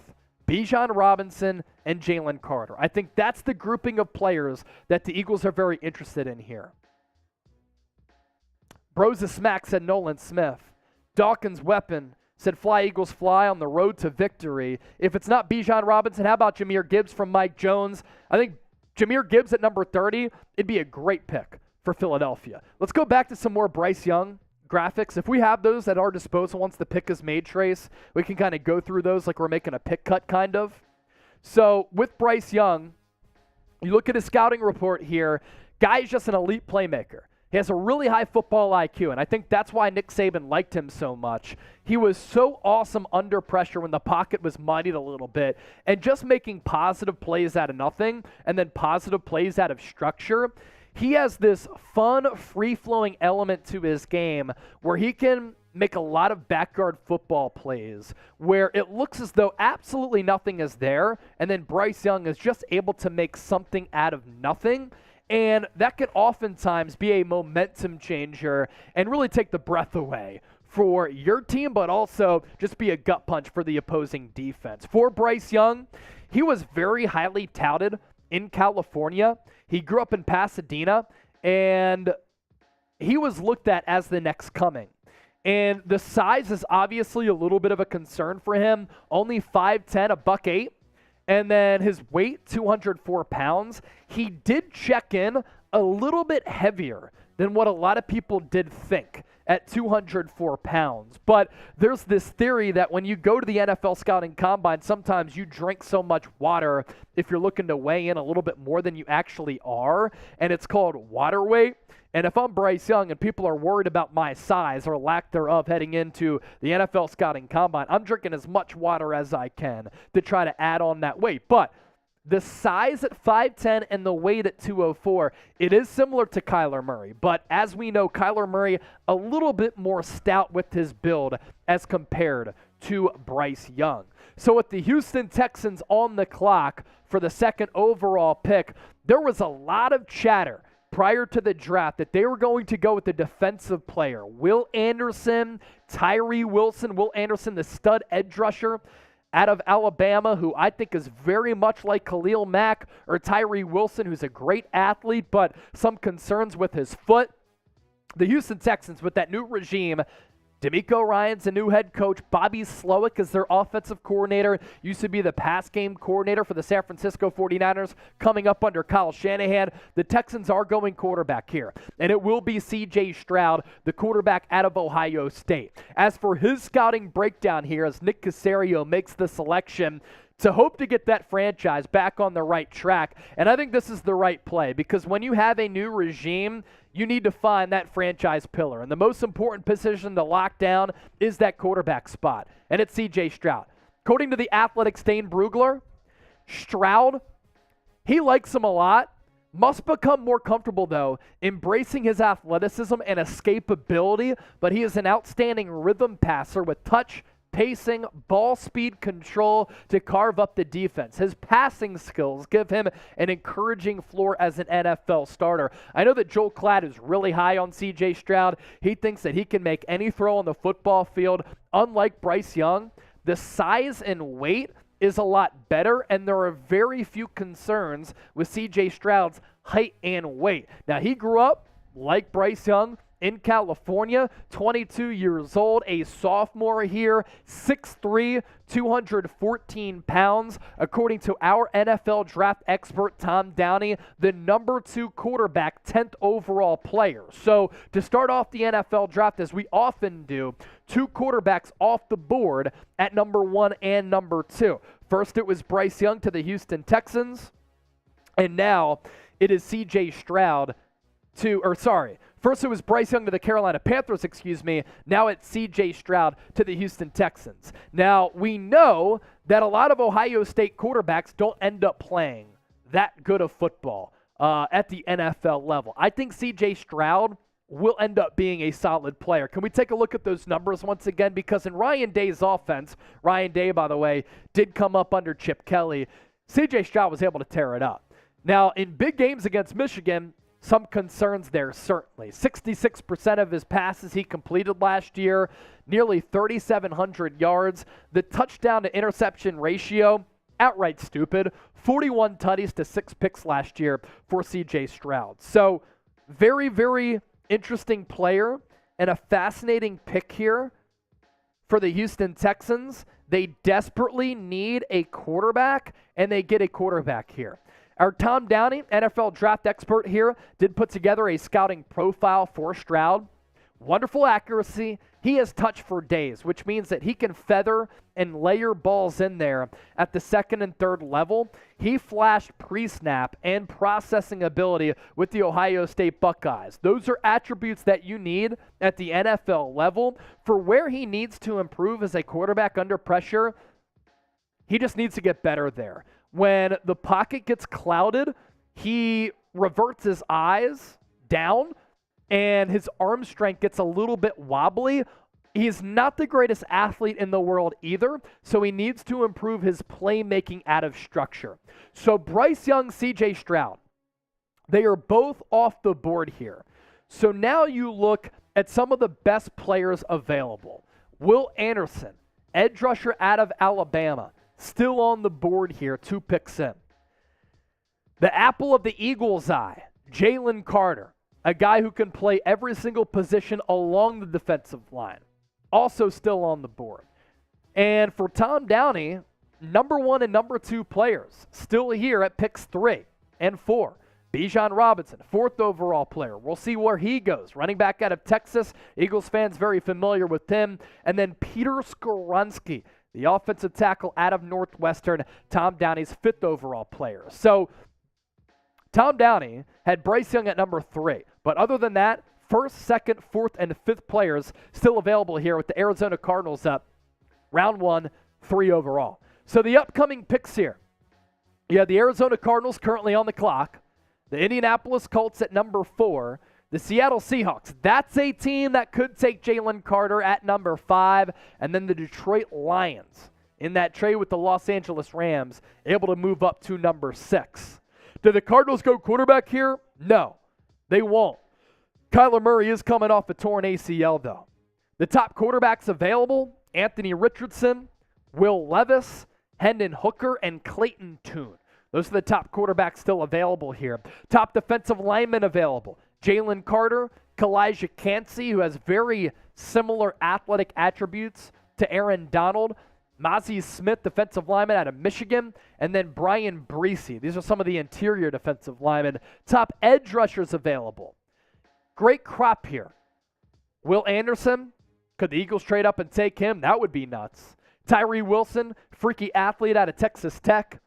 Bijan Robinson, and Jalen Carter. I think that's the grouping of players that the Eagles are very interested in here. Bros of Smack said Nolan Smith. Dawkins Weapon said fly Eagles fly on the road to victory. If it's not Bijan Robinson, how about Jahmyr Gibbs from Mike Jones? I think Jahmyr Gibbs at number 30, it'd be a great pick for Philadelphia. Let's go back to some more Bryce Young graphics. If we have those at our disposal once the pick is made, Trace, we can kind of go through those like we're making a pick cut kind of. So with Bryce Young, you look at his scouting report here, guy's just an elite playmaker. He has a really high football IQ, and I think that's why Nick Saban liked him so much. He was so awesome under pressure when the pocket was muddied a little bit, and just making positive plays out of nothing and then positive plays out of structure. He has this fun, free-flowing element to his game where he can make a lot of backyard football plays where it looks as though absolutely nothing is there, and then Bryce Young is just able to make something out of nothing. And that can oftentimes be a momentum changer and really take the breath away for your team, but also just be a gut punch for the opposing defense. For Bryce Young, he was very highly touted in California. He grew up in Pasadena, and he was looked at as the next coming. And the size is obviously a little bit of a concern for him. Only 5'10", $108. And then his weight, 204 pounds. He did check in a little bit heavier than what a lot of people did think at 204 pounds. But there's this theory that when you go to the NFL Scouting Combine, sometimes you drink so much water if you're looking to weigh in a little bit more than you actually are, and it's called water weight. And if I'm Bryce Young and people are worried about my size or lack thereof heading into the NFL Scouting Combine, I'm drinking as much water as I can to try to add on that weight. But the size at 5'10" and the weight at 204, it is similar to Kyler Murray. But as we know, Kyler Murray a little bit more stout with his build as compared to Bryce Young. So with the Houston Texans on the clock for the second overall pick, there was a lot of chatter prior to the draft that they were going to go with the defensive player. Will Anderson, Tyree Wilson, Will Anderson, the stud edge rusher out of Alabama, who I think is very much like Khalil Mack, or Tyree Wilson, who's a great athlete, but some concerns with his foot. The Houston Texans, with that new regime, DeMeco Ryans a new head coach. Bobby Slowick is their offensive coordinator. Used to be the pass game coordinator for the San Francisco 49ers, coming up under Kyle Shanahan. The Texans are going quarterback here, and it will be C.J. Stroud, the quarterback out of Ohio State. As for his scouting breakdown here, as Nick Caserio makes the selection to hope to get that franchise back on the right track, and I think this is the right play, because when you have a new regime, you need to find that franchise pillar. And the most important position to lock down is that quarterback spot. And it's C.J. Stroud. According to the Athletic Stain Brugler, Stroud, he likes him a lot. Must become more comfortable, though, embracing his athleticism and escapability. But he is an outstanding rhythm passer with touch, pacing, ball speed control to carve up the defense. His passing skills give him an encouraging floor as an NFL starter. I know that Joel Klatt is really high on C.J. Stroud. He thinks that he can make any throw on the football field. Unlike Bryce Young, the size and weight is a lot better, and there are very few concerns with C.J. Stroud's height and weight. Now, he grew up, like Bryce Young, in California, 22 years old, a sophomore here, 6'3", 214 pounds. According to our NFL draft expert, Tom Downey, the number 2 quarterback, 10th overall player. So to start off the NFL draft, as we often do, 2 quarterbacks off the board at number 1 and number 2. First, it was Bryce Young to the Houston Texans, and now it is C.J. Stroud First, it was Bryce Young to the Carolina Panthers, Now it's C.J. Stroud to the Houston Texans. Now, we know that a lot of Ohio State quarterbacks don't end up playing that good of football at the NFL level. I think C.J. Stroud will end up being a solid player. Can we take a look at those numbers once again? Because in Ryan Day's offense, Ryan Day, by the way, did come up under Chip Kelly. C.J. Stroud was able to tear it up. Now, in big games against Michigan, some concerns there, certainly. 66% of his passes he completed last year, nearly 3,700 yards. The touchdown to interception ratio, outright stupid. 41 tutties to 6 picks last year for C.J. Stroud. So very, very interesting player and a fascinating pick here for the Houston Texans. They desperately need a quarterback, and they get a quarterback here. Our Tom Downey, NFL draft expert here, did put together a scouting profile for Stroud. Wonderful accuracy. He has touch for days, which means that he can feather and layer balls in there at the second and third level. He flashed pre-snap and processing ability with the Ohio State Buckeyes. Those are attributes that you need at the NFL level. For where he needs to improve as a quarterback under pressure, he just needs to get better there. When the pocket gets clouded, he reverts his eyes down, and his arm strength gets a little bit wobbly. He's not the greatest athlete in the world either, so he needs to improve his playmaking out of structure. So Bryce Young, C.J. Stroud, they are both off the board here. So now you look at some of the best players available. Will Anderson, edge rusher out of Alabama, still on the board here, 2 picks in. The apple of the Eagles' eye, Jalen Carter, a guy who can play every single position along the defensive line, also still on the board. And for Tom Downey, number 1 and number 2 players still here at picks 3 and 4. Bijan Robinson, 4th overall player. We'll see where he goes. Running back out of Texas. Eagles fans very familiar with him. And then Peter Skoronski, the offensive tackle out of Northwestern, Tom Downey's 5th overall player. So Tom Downey had Bryce Young at number 3. But other than that, 1st, 2nd, 4th, and 5th players still available here with the Arizona Cardinals up round 1, 3 overall. So the upcoming picks here. You have the Arizona Cardinals currently on the clock. The Indianapolis Colts at number 4. The Seattle Seahawks. That's a team that could take Jalen Carter at number 5. And then the Detroit Lions in that trade with the Los Angeles Rams, able to move up to number 6. Do the Cardinals go quarterback here? No, they won't. Kyler Murray is coming off a torn ACL, though. The top quarterbacks available, Anthony Richardson, Will Levis, Hendon Hooker, and Clayton Tune. Those are the top quarterbacks still available here. Top defensive linemen available, Jalen Carter, Kalijah Cansey, who has very similar athletic attributes to Aaron Donald, Mazi Smith, defensive lineman out of Michigan, and then Brian Breesy. These are some of the interior defensive linemen. Top edge rushers available. Great crop here. Will Anderson, could the Eagles trade up and take him? That would be nuts. Tyree Wilson, freaky athlete out of Texas Tech.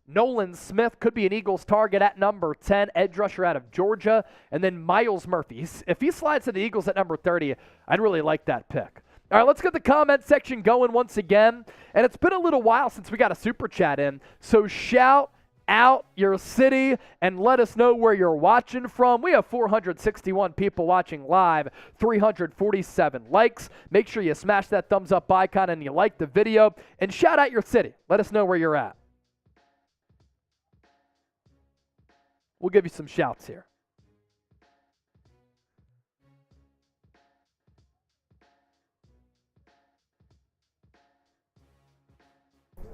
Nolan Smith could be an Eagles target at number 10, edge rusher out of Georgia. And then Miles Murphy. If he slides to the Eagles at number 30, I'd really like that pick. All right, let's get the comment section going once again. And it's been a little while since we got a super chat in. So shout out your city and let us know where you're watching from. We have 461 people watching live, 347 likes. Make sure you smash that thumbs up icon and you like the video. And shout out your city. Let us know where you're at. We'll give you some shouts here.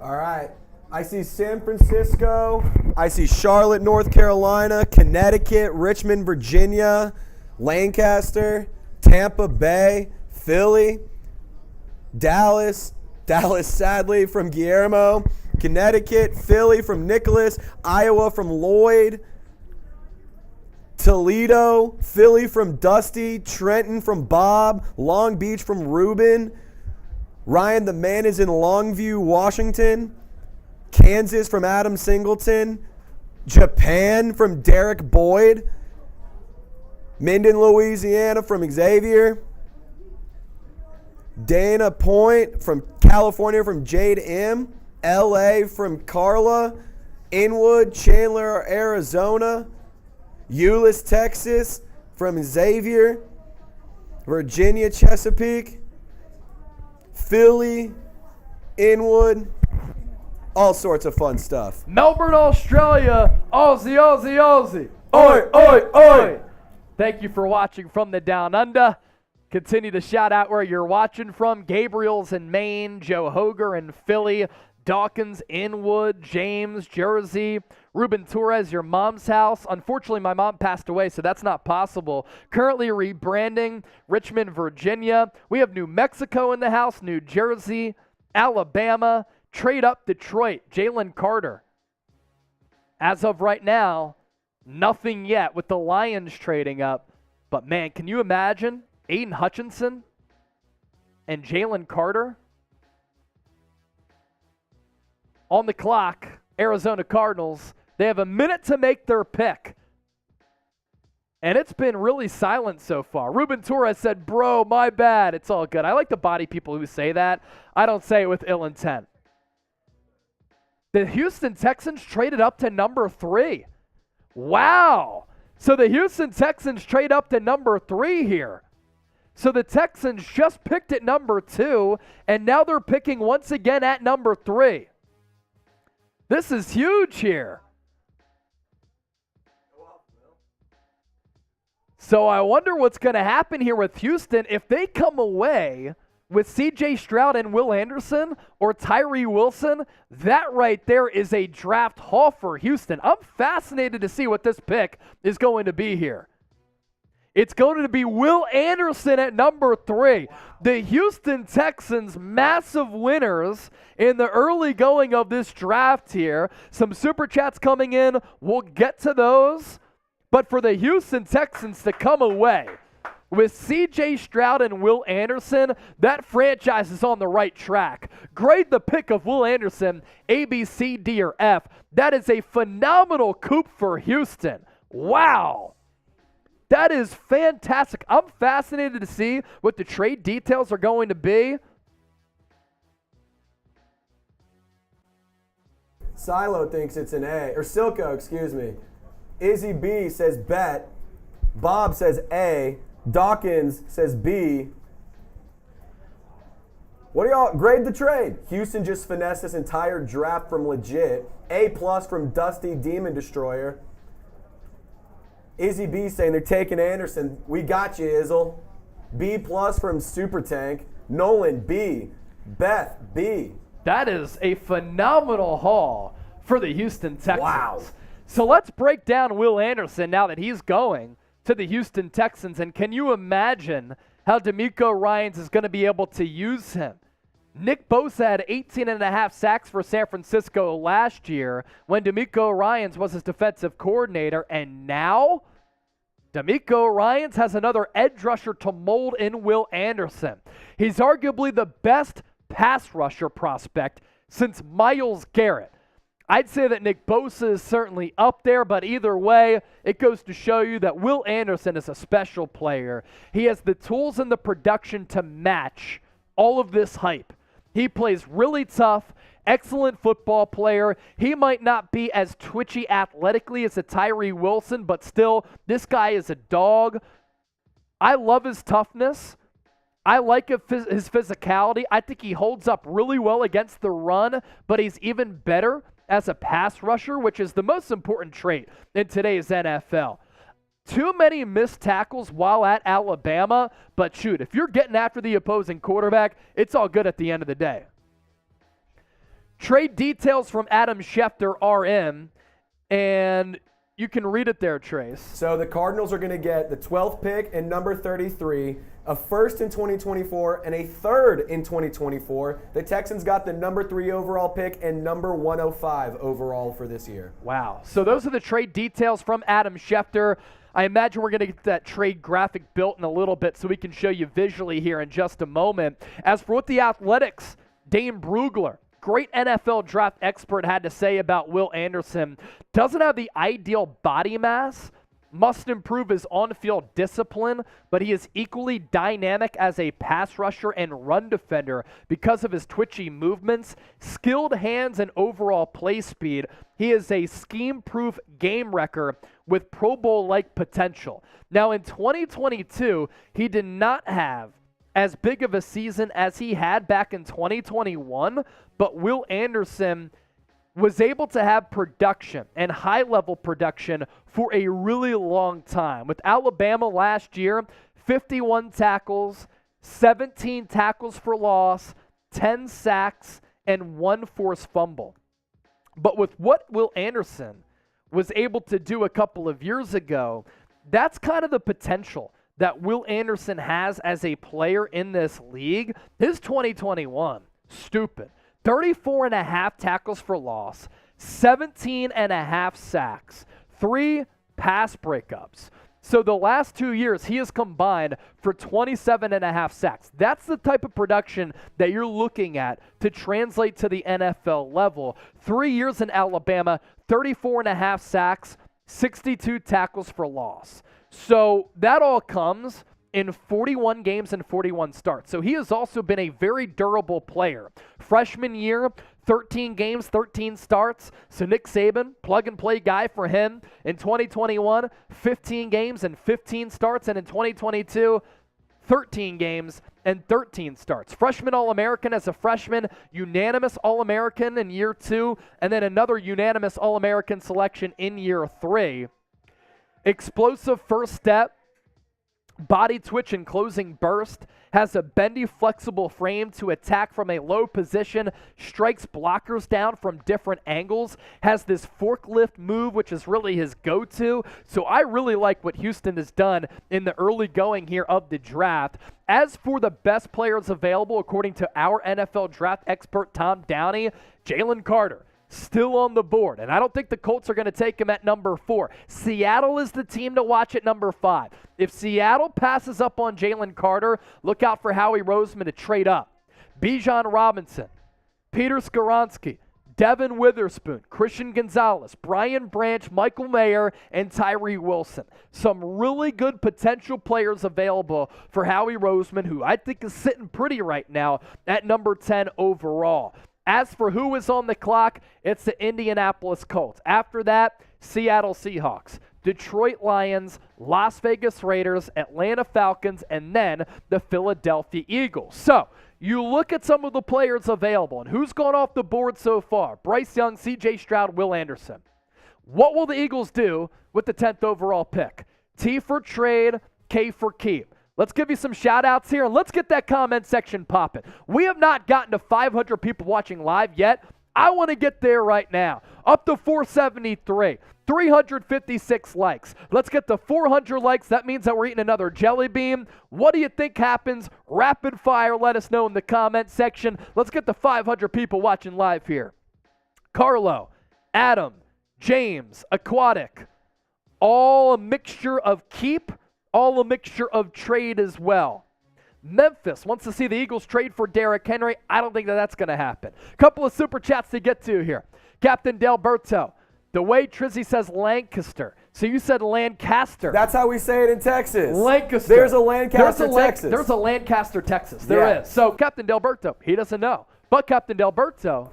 All right. I see San Francisco. I see Charlotte, North Carolina, Connecticut, Richmond, Virginia, Lancaster, Tampa Bay, Philly, Dallas, sadly, from Guillermo, Connecticut, Philly from Nicholas, Iowa from Lloyd, Toledo, Philly from Dusty, Trenton from Bob, Long Beach from Ruben, Ryan the man is in Longview, Washington, Kansas from Adam Singleton, Japan from Derek Boyd, Minden, Louisiana from Xavier, Dana Point from California from Jade M, LA from Carla, Inwood, Chandler, Arizona, Euless, Texas from Xavier, Virginia, Chesapeake, Philly, Inwood, all sorts of fun stuff. Melbourne, Australia, Aussie, Aussie, Aussie. Oi, oi, oi. Thank you for watching from the Down Under. Continue to shout out where you're watching from. Gabriel's in Maine, Joe Hoger in Philly, Dawkins, Inwood, James, Jersey, Ruben Torres, your mom's house. Unfortunately, my mom passed away, so that's not possible. Currently rebranding Richmond, Virginia. We have New Mexico in the house, New Jersey, Alabama. Trade up Detroit, Jalen Carter. As of right now, nothing yet with the Lions trading up. But man, can you imagine Aiden Hutchinson and Jalen Carter? On the clock, Arizona Cardinals, they have a minute to make their pick. And it's been really silent so far. Ruben Torres said, bro, my bad. It's all good. I like the body people who say that. I don't say it with ill intent. The Houston Texans traded up to number 3. Wow. So the Houston Texans trade up to number 3 here. So the Texans just picked at number 2, and now they're picking once again at number 3. This is huge here. So I wonder what's going to happen here with Houston if they come away with C.J. Stroud and Will Anderson or Tyree Wilson. That right there is a draft haul for Houston. I'm fascinated to see what this pick is going to be here. It's going to be Will Anderson at number 3. The Houston Texans, massive winners in the early going of this draft here. Some super chats coming in. We'll get to those. But for the Houston Texans to come away with C.J. Stroud and Will Anderson, that franchise is on the right track. Grade the pick of Will Anderson, A, B, C, D, or F. That is a phenomenal coup for Houston. Wow. That is fantastic. I'm fascinated to see what the trade details are going to be. Silo thinks it's an A. Or Silco, excuse me. Izzy B says bet. Bob says A. Dawkins says B. What do y'all grade the trade? Houston just finessed this entire draft from legit. A+ from Dusty Demon Destroyer. Izzy B saying they're taking Anderson. We got you, Izzle. B+ from Super Tank. Nolan B. Beth B. That is a phenomenal haul for the Houston Texans. Wow. So let's break down Will Anderson now that he's going to the Houston Texans. And can you imagine how DeMeco Ryans is going to be able to use him? Nick Bosa had 18.5 sacks for San Francisco last year when DeMeco Ryans was his defensive coordinator. And now DeMeco Ryans has another edge rusher to mold in Will Anderson. He's arguably the best pass rusher prospect since Myles Garrett. I'd say that Nick Bosa is certainly up there, but either way, it goes to show you that Will Anderson is a special player. He has the tools and the production to match all of this hype. He plays really tough, excellent football player. He might not be as twitchy athletically as a Tyree Wilson, but still, this guy is a dog. I love his toughness. I like his physicality. I think he holds up really well against the run, but he's even better as a pass rusher, which is the most important trait in today's NFL. Too many missed tackles while at Alabama, but shoot, if you're getting after the opposing quarterback, it's all good at the end of the day. Trade details from Adam Schefter, RM, and you can read it there, Trace. So the Cardinals are going to get the 12th pick and number 33, a first in 2024, and a third in 2024. The Texans got the number 3 overall pick and number 105 overall for this year. Wow. So those are the trade details from Adam Schefter. I imagine we're going to get that trade graphic built in a little bit so we can show you visually here in just a moment. As for what the Athletics, Dane Brugler, great NFL draft expert, had to say about Will Anderson, doesn't have the ideal body mass, must improve his on-field discipline, but he is equally dynamic as a pass rusher and run defender because of his twitchy movements, skilled hands, and overall play speed. He is a scheme-proof game wrecker with Pro Bowl-like potential. Now, in 2022, he did not have as big of a season as he had back in 2021, but Will Anderson was able to have production and high-level production for a really long time. With Alabama last year, 51 tackles, 17 tackles for loss, 10 sacks, and 1 forced fumble. But with what Will Anderson was able to do a couple of years ago, that's kind of the potential that Will Anderson has as a player in this league. His 2021, stupid. 34.5 tackles for loss, 17.5 sacks, 3 pass breakups. So the last 2 years, he has combined for 27.5 sacks. That's the type of production that you're looking at to translate to the NFL level. 3 years in Alabama, 34.5 sacks, 62 tackles for loss. So that all comes in 41 games and 41 starts. So he has also been a very durable player. Freshman year, 13 games, 13 starts. So Nick Saban, plug-and-play guy for him. In 2021, 15 games and 15 starts. And in 2022, 13 games and 13 starts. Freshman All-American as a freshman, unanimous All-American in year 2, and then another unanimous All-American selection in year 3. Explosive first step, body twitch and closing burst, has a bendy, flexible frame to attack from a low position, strikes blockers down from different angles, has this forklift move, which is really his go-to. So I really like what Houston has done in the early going here of the draft. As for the best players available, according to our NFL draft expert, Tom Downey, Jalen Carter, still on the board, and I don't think the Colts are going to take him at number 4. Seattle is the team to watch at number 5. If Seattle passes up on Jalen Carter, look out for Howie Roseman to trade up. Bijan Robinson, Peter Skoronski, Devin Witherspoon, Christian Gonzalez, Brian Branch, Michael Mayer, and Tyree Wilson. Some really good potential players available for Howie Roseman, who I think is sitting pretty right now at number 10 overall. As for who is on the clock, it's the Indianapolis Colts. After that, Seattle Seahawks, Detroit Lions, Las Vegas Raiders, Atlanta Falcons, and then the Philadelphia Eagles. So, you look at some of the players available, and who's gone off the board so far? Bryce Young, C.J. Stroud, Will Anderson. What will the Eagles do with the 10th overall pick? T for trade, K for keep. Let's give you some shout-outs here, and let's get that comment section popping. We have not gotten to 500 people watching live yet. I want to get there right now. Up to 473, 356 likes. Let's get to 400 likes. That means that we're eating another jelly bean. What do you think happens? Rapid fire, let us know in the comment section. Let's get to 500 people watching live here. Carlo, Adam, James, Aquatic, all a mixture of keep, all a mixture of trade as well. Memphis wants to see the Eagles trade for Derrick Henry. I don't think that's going to happen. Couple of super chats to get to here. Captain Delberto, the way Trizzy says Lancaster. So you said Lancaster. That's how we say it in Texas. Lancaster. There's a Lancaster, Texas. There's a Lancaster, Texas. There is. So Captain Delberto, he doesn't know. But Captain Delberto,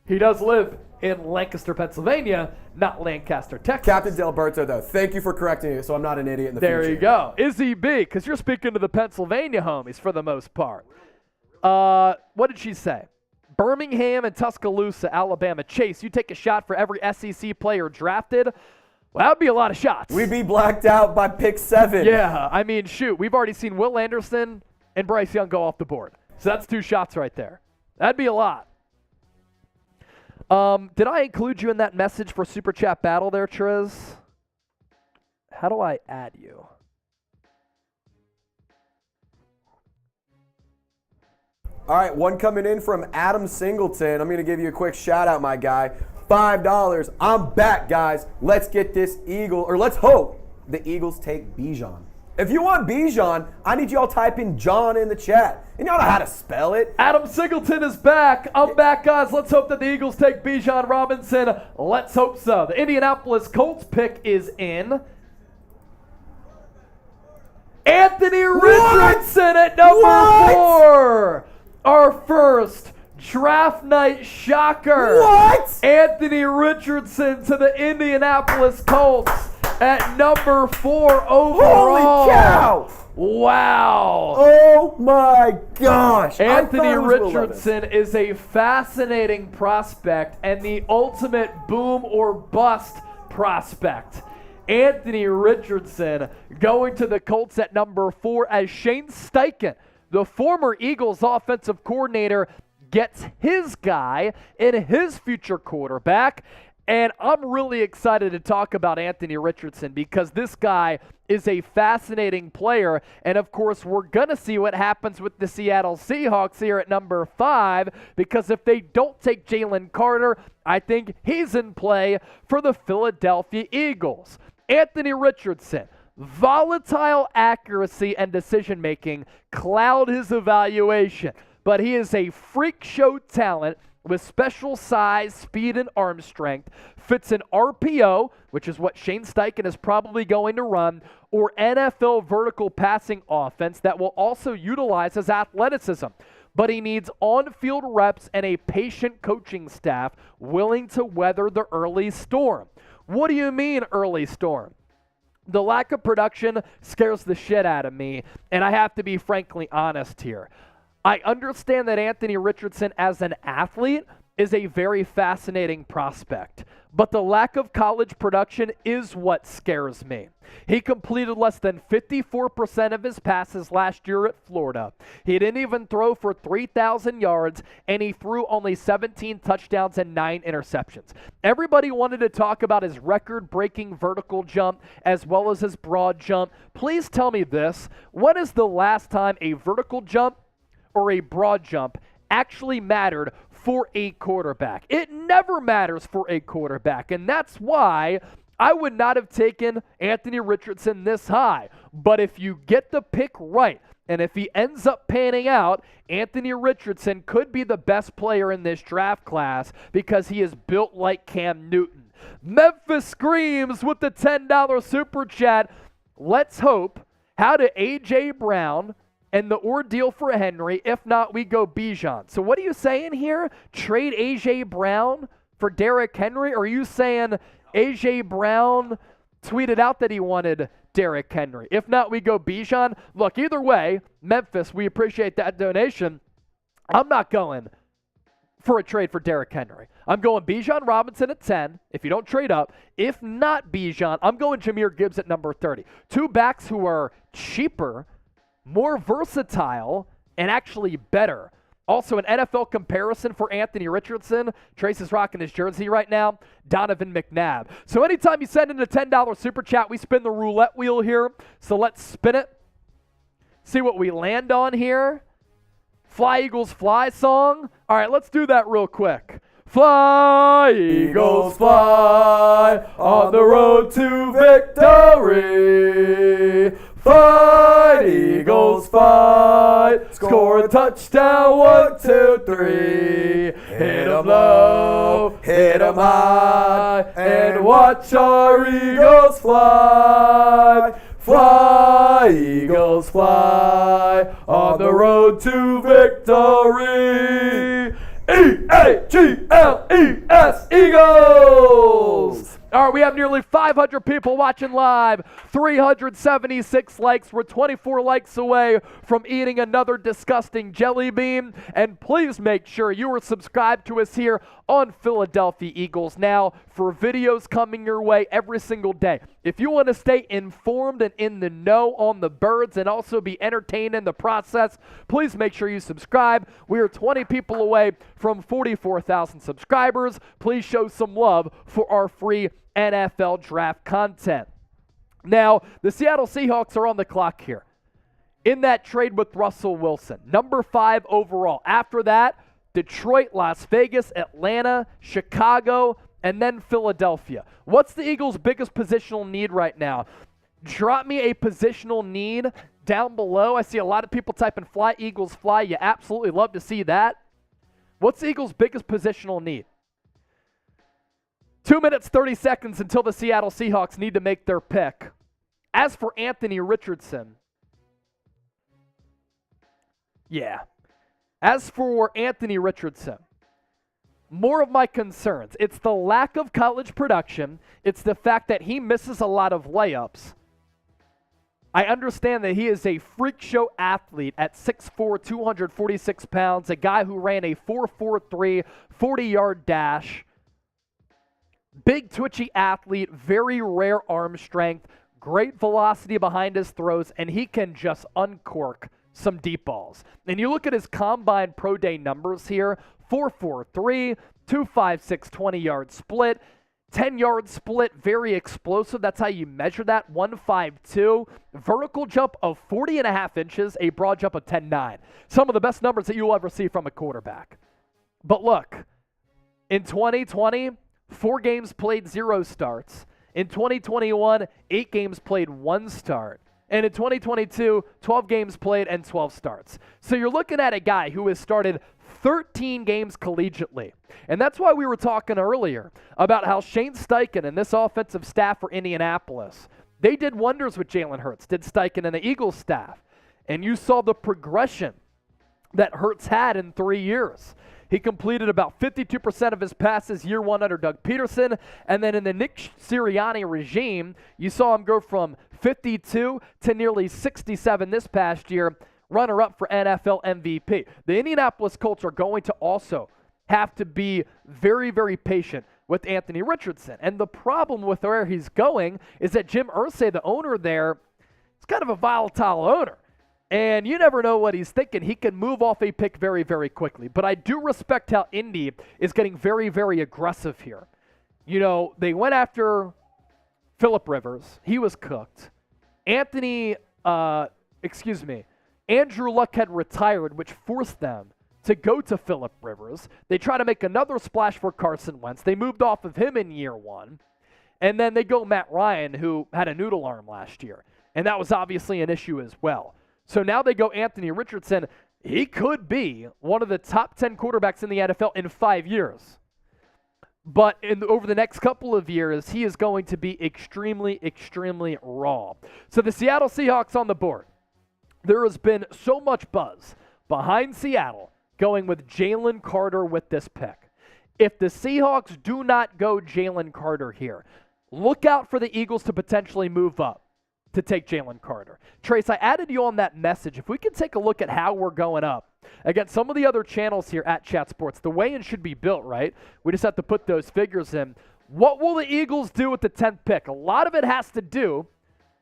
he does live in Lancaster, Pennsylvania, not Lancaster, Texas. Captain Delberto, though, thank you for correcting me so I'm not an idiot in the future. There you go. Izzy B, because you're speaking to the Pennsylvania homies for the most part. What did she say? Birmingham and Tuscaloosa, Alabama. Chase, you take a shot for every SEC player drafted. Well, that would be a lot of shots. We'd be blacked out by pick 7. Yeah, I mean, shoot. We've already seen Will Anderson and Bryce Young go off the board. So that's 2 shots right there. That'd be a lot. Did I include you in that message for Super Chat Battle there, Triz? How do I add you? All right, one coming in from Adam Singleton. I'm going to give you a quick shout out, my guy. $5. I'm back, guys. Let's get this let's hope the Eagles take Bijan. If you want Bijan, I need y'all type in John in the chat. And y'all know how to spell it. Adam Singleton is back. I'm back, guys. Let's hope that the Eagles take Bijan Robinson. Let's hope so. The Indianapolis Colts pick is in. Anthony Richardson at number 4. Our first draft night shocker. What? Anthony Richardson to the Indianapolis Colts at number 4 overall. Holy cow! Wow. Oh my gosh. Anthony Richardson is a fascinating prospect and the ultimate boom or bust prospect. Anthony Richardson going to the Colts at number 4 as Shane Steichen, the former Eagles offensive coordinator, gets his guy and his future quarterback. And I'm really excited to talk about Anthony Richardson because this guy is a fascinating player. And of course, we're going to see what happens with the Seattle Seahawks here at number 5, because if they don't take Jalen Carter, I think he's in play for the Philadelphia Eagles. Anthony Richardson, volatile accuracy and decision-making cloud his evaluation, but he is a freak show talent with special size, speed, and arm strength, fits an RPO, which is what Shane Steichen is probably going to run, or NFL vertical passing offense that will also utilize his athleticism. But he needs on-field reps and a patient coaching staff willing to weather the early storm. What do you mean early storm? The lack of production scares the shit out of me, and I have to be frankly honest here. I understand that Anthony Richardson as an athlete is a very fascinating prospect, but the lack of college production is what scares me. He completed less than 54% of his passes last year at Florida. He didn't even throw for 3,000 yards, and he threw only 17 touchdowns and 9 interceptions. Everybody wanted to talk about his record-breaking vertical jump as well as his broad jump. Please tell me this. When is the last time a vertical jump or a broad jump actually mattered for a quarterback? It never matters for a quarterback, and that's why I would not have taken Anthony Richardson this high. But if you get the pick right, and if he ends up panning out, Anthony Richardson could be the best player in this draft class because he is built like Cam Newton. Memphis Screams with the $10 super chat. Let's hope. How to A.J. Brown and the ordeal for Henry. If not, we go Bijan. So what are you saying here? Trade A.J. Brown for Derrick Henry? Or are you saying A.J. Brown tweeted out that he wanted Derrick Henry? If not, we go Bijan. Look, either way, Memphis, we appreciate that donation. I'm not going for a trade for Derrick Henry. I'm going Bijan Robinson at 10 if you don't trade up. If not Bijan, I'm going Jahmyr Gibbs at number 30. Two backs who are cheaper, more versatile, and actually better. Also, an NFL comparison for Anthony Richardson. Trace is rocking his jersey right now. Donovan McNabb. So anytime you send in a $10 super chat, we spin the roulette wheel here. So let's spin it. See what we land on here. Fly Eagles Fly song. All right, let's do that real quick. Fly, Eagles, fly on the road to victory. Fight, Eagles, fight. Score a touchdown, 1, 2, 3. Hit 'em low, hit 'em high, and watch our Eagles fly. Fly, Eagles, fly on the road to victory. E-A-G-L-E-S, Eagles! All right, we have nearly 500 people watching live, 376 likes. We're 24 likes away from eating another disgusting jelly bean. And please make sure you are subscribed to us here on Philadelphia Eagles Now for videos coming your way every single day. If you want to stay informed and in the know on the birds and also be entertained in the process, please make sure you subscribe. We are 20 people away from 44,000 subscribers. Please show some love for our free NFL draft content. Now, the Seattle Seahawks are on the clock here in that trade with Russell Wilson, number 5 overall. After that, Detroit, Las Vegas, Atlanta, Chicago, and then Philadelphia. What's the Eagles' biggest positional need right now? Drop me a positional need down below. I see a lot of people typing fly, Eagles, fly. You absolutely love to see that. What's the Eagles' biggest positional need? 2 minutes, 30 seconds until the Seattle Seahawks need to make their pick. As for Anthony Richardson, more of my concerns. It's the lack of college production. It's the fact that he misses a lot of layups. I understand that he is a freak show athlete at 6'4", 246 pounds, a guy who ran a 4.43 40-yard dash. Big, twitchy athlete, very rare arm strength, great velocity behind his throws, and he can just uncork some deep balls. And you look at his combine pro day numbers here, 4.43, 2.56 20-yard split, 10-yard split, very explosive. That's how you measure that, 1.52. Vertical jump of 40.5 inches, a broad jump of 10.9. Some of the best numbers that you'll ever see from a quarterback. But look, in 2020, 4 games played, 0 starts. In 2021, 8 games played, 1 start. And in 2022, 12 games played and 12 starts. So you're looking at a guy who has started 13 games collegiately. And that's why we were talking earlier about how Shane Steichen and this offensive staff for Indianapolis, they did wonders with Jalen Hurts, did Steichen and the Eagles staff. And you saw the progression that Hurts had in 3 years. He completed about 52% of his passes year 1 under Doug Peterson. And then in the Nick Sirianni regime, you saw him go from 52 to nearly 67 this past year, runner-up for NFL MVP. The Indianapolis Colts are going to also have to be very, very patient with Anthony Richardson. And the problem with where he's going is that Jim Irsay, the owner there, is kind of a volatile owner. And you never know what he's thinking. He can move off a pick very, very quickly. But I do respect how Indy is getting very, very aggressive here. You know, they went after Phillip Rivers. He was cooked. Andrew Luck had retired, which forced them to go to Phillip Rivers. They try to make another splash for Carson Wentz. They moved off of him in year 1. And then they go Matt Ryan, who had a noodle arm last year. And that was obviously an issue as well. So now they go Anthony Richardson. He could be one of the top 10 quarterbacks in the NFL in 5 years. But over the next couple of years, he is going to be extremely, extremely raw. So the Seattle Seahawks on the board. There has been so much buzz behind Seattle going with Jalen Carter with this pick. If the Seahawks do not go Jalen Carter here, look out for the Eagles to potentially move up to take Jalen Carter. Trace, I added you on that message. If we can take a look at how we're going up against some of the other channels here at Chat Sports, the weigh-in should be built, right? We just have to put those figures in. What will the Eagles do with the 10th pick? A lot of it has to do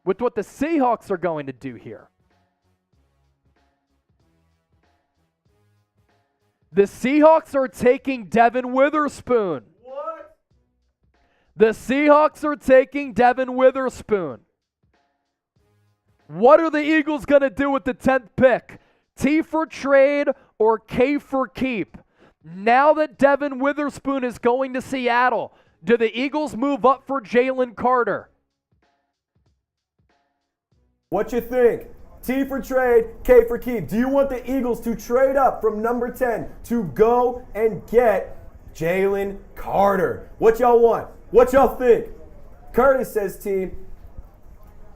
with what the Seahawks are going to do here. The Seahawks are taking Devin Witherspoon. What? The Seahawks are taking Devin Witherspoon. What are the Eagles going to do with the 10th pick? T for trade or K for keep? Now that Devin Witherspoon is going to Seattle, do the Eagles move up for Jalen Carter? What you think? T for trade, K for keep. Do you want the Eagles to trade up from number 10 to go and get Jalen Carter? What y'all want? What y'all think? Curtis says T.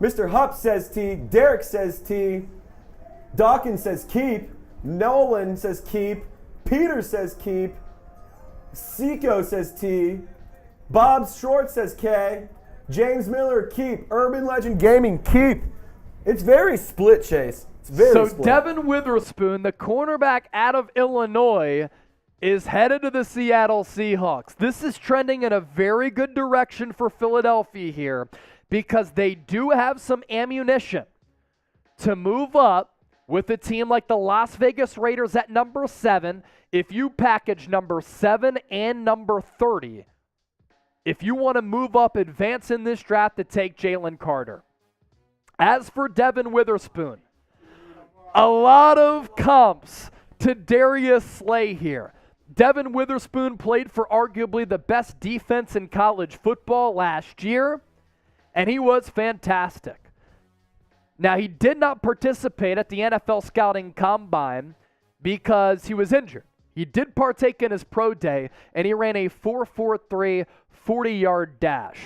Mr. Hupp says T. Derek says T. Dawkins says keep. Nolan says keep. Peter says keep. Seco says T. Bob Short says K. James Miller keep. Urban Legend Gaming keep. It's very split, Chase. It's very split. Devin Witherspoon, the cornerback out of Illinois, is headed to the Seattle Seahawks. This is trending in a very good direction for Philadelphia here, because they do have some ammunition to move up with a team like the Las Vegas Raiders at number 7. If you package number 7 and number 30, if you want to move up, advance in this draft to take Jalen Carter. As for Devin Witherspoon, a lot of comps to Darius Slay here. Devin Witherspoon played for arguably the best defense in college football last year, and he was fantastic. Now, he did not participate at the NFL Scouting Combine because he was injured. He did partake in his pro day, and he ran a 4.43 40-yard dash.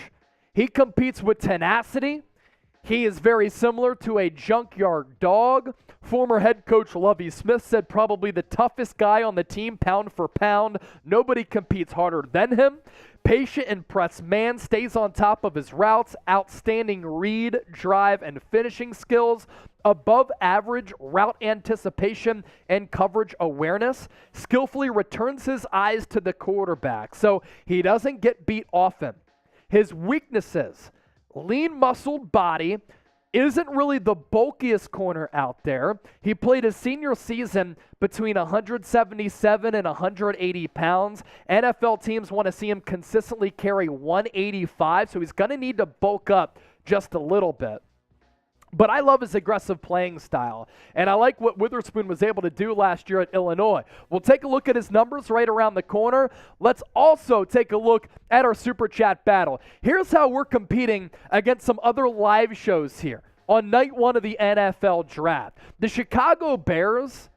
He competes with tenacity. He is very similar to a junkyard dog. Former head coach Lovie Smith said probably the toughest guy on the team, pound for pound. Nobody competes harder than him. Patient and press man, stays on top of his routes, outstanding read, drive, and finishing skills, above average route anticipation and coverage awareness, skillfully returns his eyes to the quarterback so he doesn't get beat often. His weaknesses: lean muscled body, isn't really the bulkiest corner out there. He played his senior season between 177 and 180 pounds. NFL teams want to see him consistently carry 185, so he's going to need to bulk up just a little bit. But I love his aggressive playing style, and I like what Witherspoon was able to do last year at Illinois. We'll take a look at his numbers right around the corner. Let's also take a look at our Super Chat battle. Here's how we're competing against some other live shows here on night one of the NFL Draft. The Chicago Bears,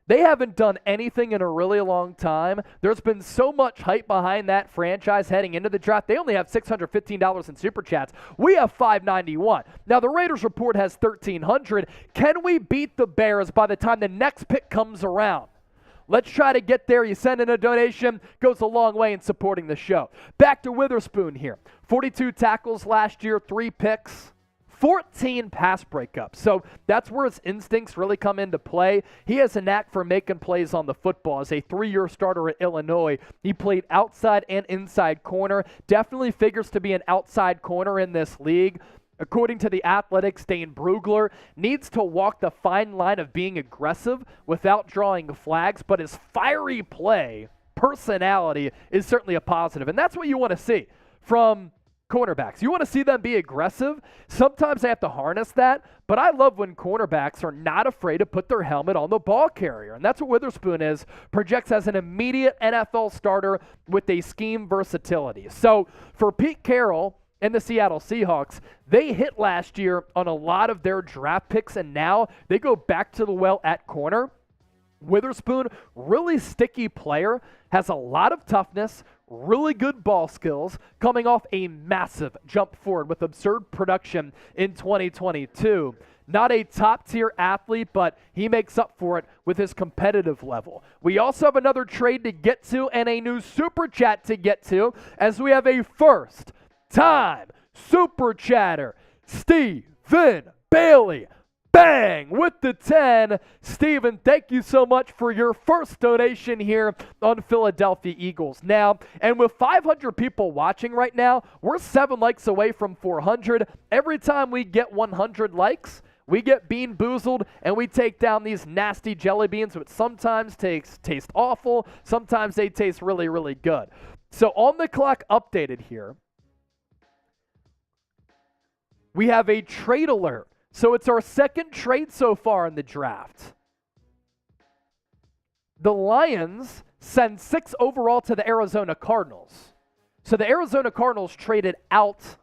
they haven't done anything in a really long time. There's been so much hype behind that franchise heading into the draft. They only have $615 in Super Chats. We have $591. Now, the Raiders report has $1,300. Can we beat the Bears by the time the next pick comes around? Let's try to get there. You send in a donation, goes a long way in supporting the show. Back to Witherspoon here. 42 tackles last year, 3 picks. 14 pass breakups. So that's where his instincts really come into play. He has a knack for making plays on the football. As a 3-year starter at Illinois, he played outside and inside corner. Definitely figures to be an outside corner in this league. According to The Athletic's Dane Brugler, needs to walk the fine line of being aggressive without drawing flags, but his fiery play, personality, is certainly a positive. And that's what you want to see from cornerbacks. You want to see them be aggressive. Sometimes they have to harness that, but I love when cornerbacks are not afraid to put their helmet on the ball carrier, and that's what Witherspoon is. Projects as an immediate NFL starter with a scheme versatility. So for Pete Carroll and the Seattle Seahawks, they hit last year on a lot of their draft picks, and now they go back to the well at corner. Witherspoon, really sticky player, has a lot of toughness, really good ball skills, coming off a massive jump forward with absurd production in 2022. Not a top-tier athlete, but he makes up for it with his competitive level. We also have another trade to get to and a new Super Chat to get to, as we have a first-time Super Chatter, Stephen Bailey. Bang! With the 10. Steven, thank you so much for your first donation here on Philadelphia Eagles. Now, and with 500 people watching right now, we're 7 likes away from 400. Every time we get 100 likes, we get bean boozled and we take down these nasty jelly beans, which sometimes taste awful, sometimes they taste really, really good. So on the clock updated here, we have a trade alert. So it's our second trade so far in the draft. The Lions send 6 overall to the Arizona Cardinals. So the Arizona Cardinals traded out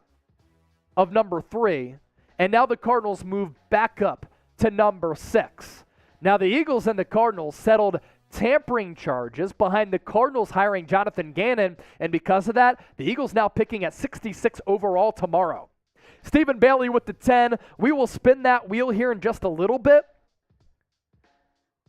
of number 3, and now the Cardinals move back up to number 6. Now the Eagles and the Cardinals settled tampering charges behind the Cardinals hiring Jonathan Gannon, and because of that, the Eagles now picking at 66 overall tomorrow. Stephen Bailey with the 10. We will spin that wheel here in just a little bit.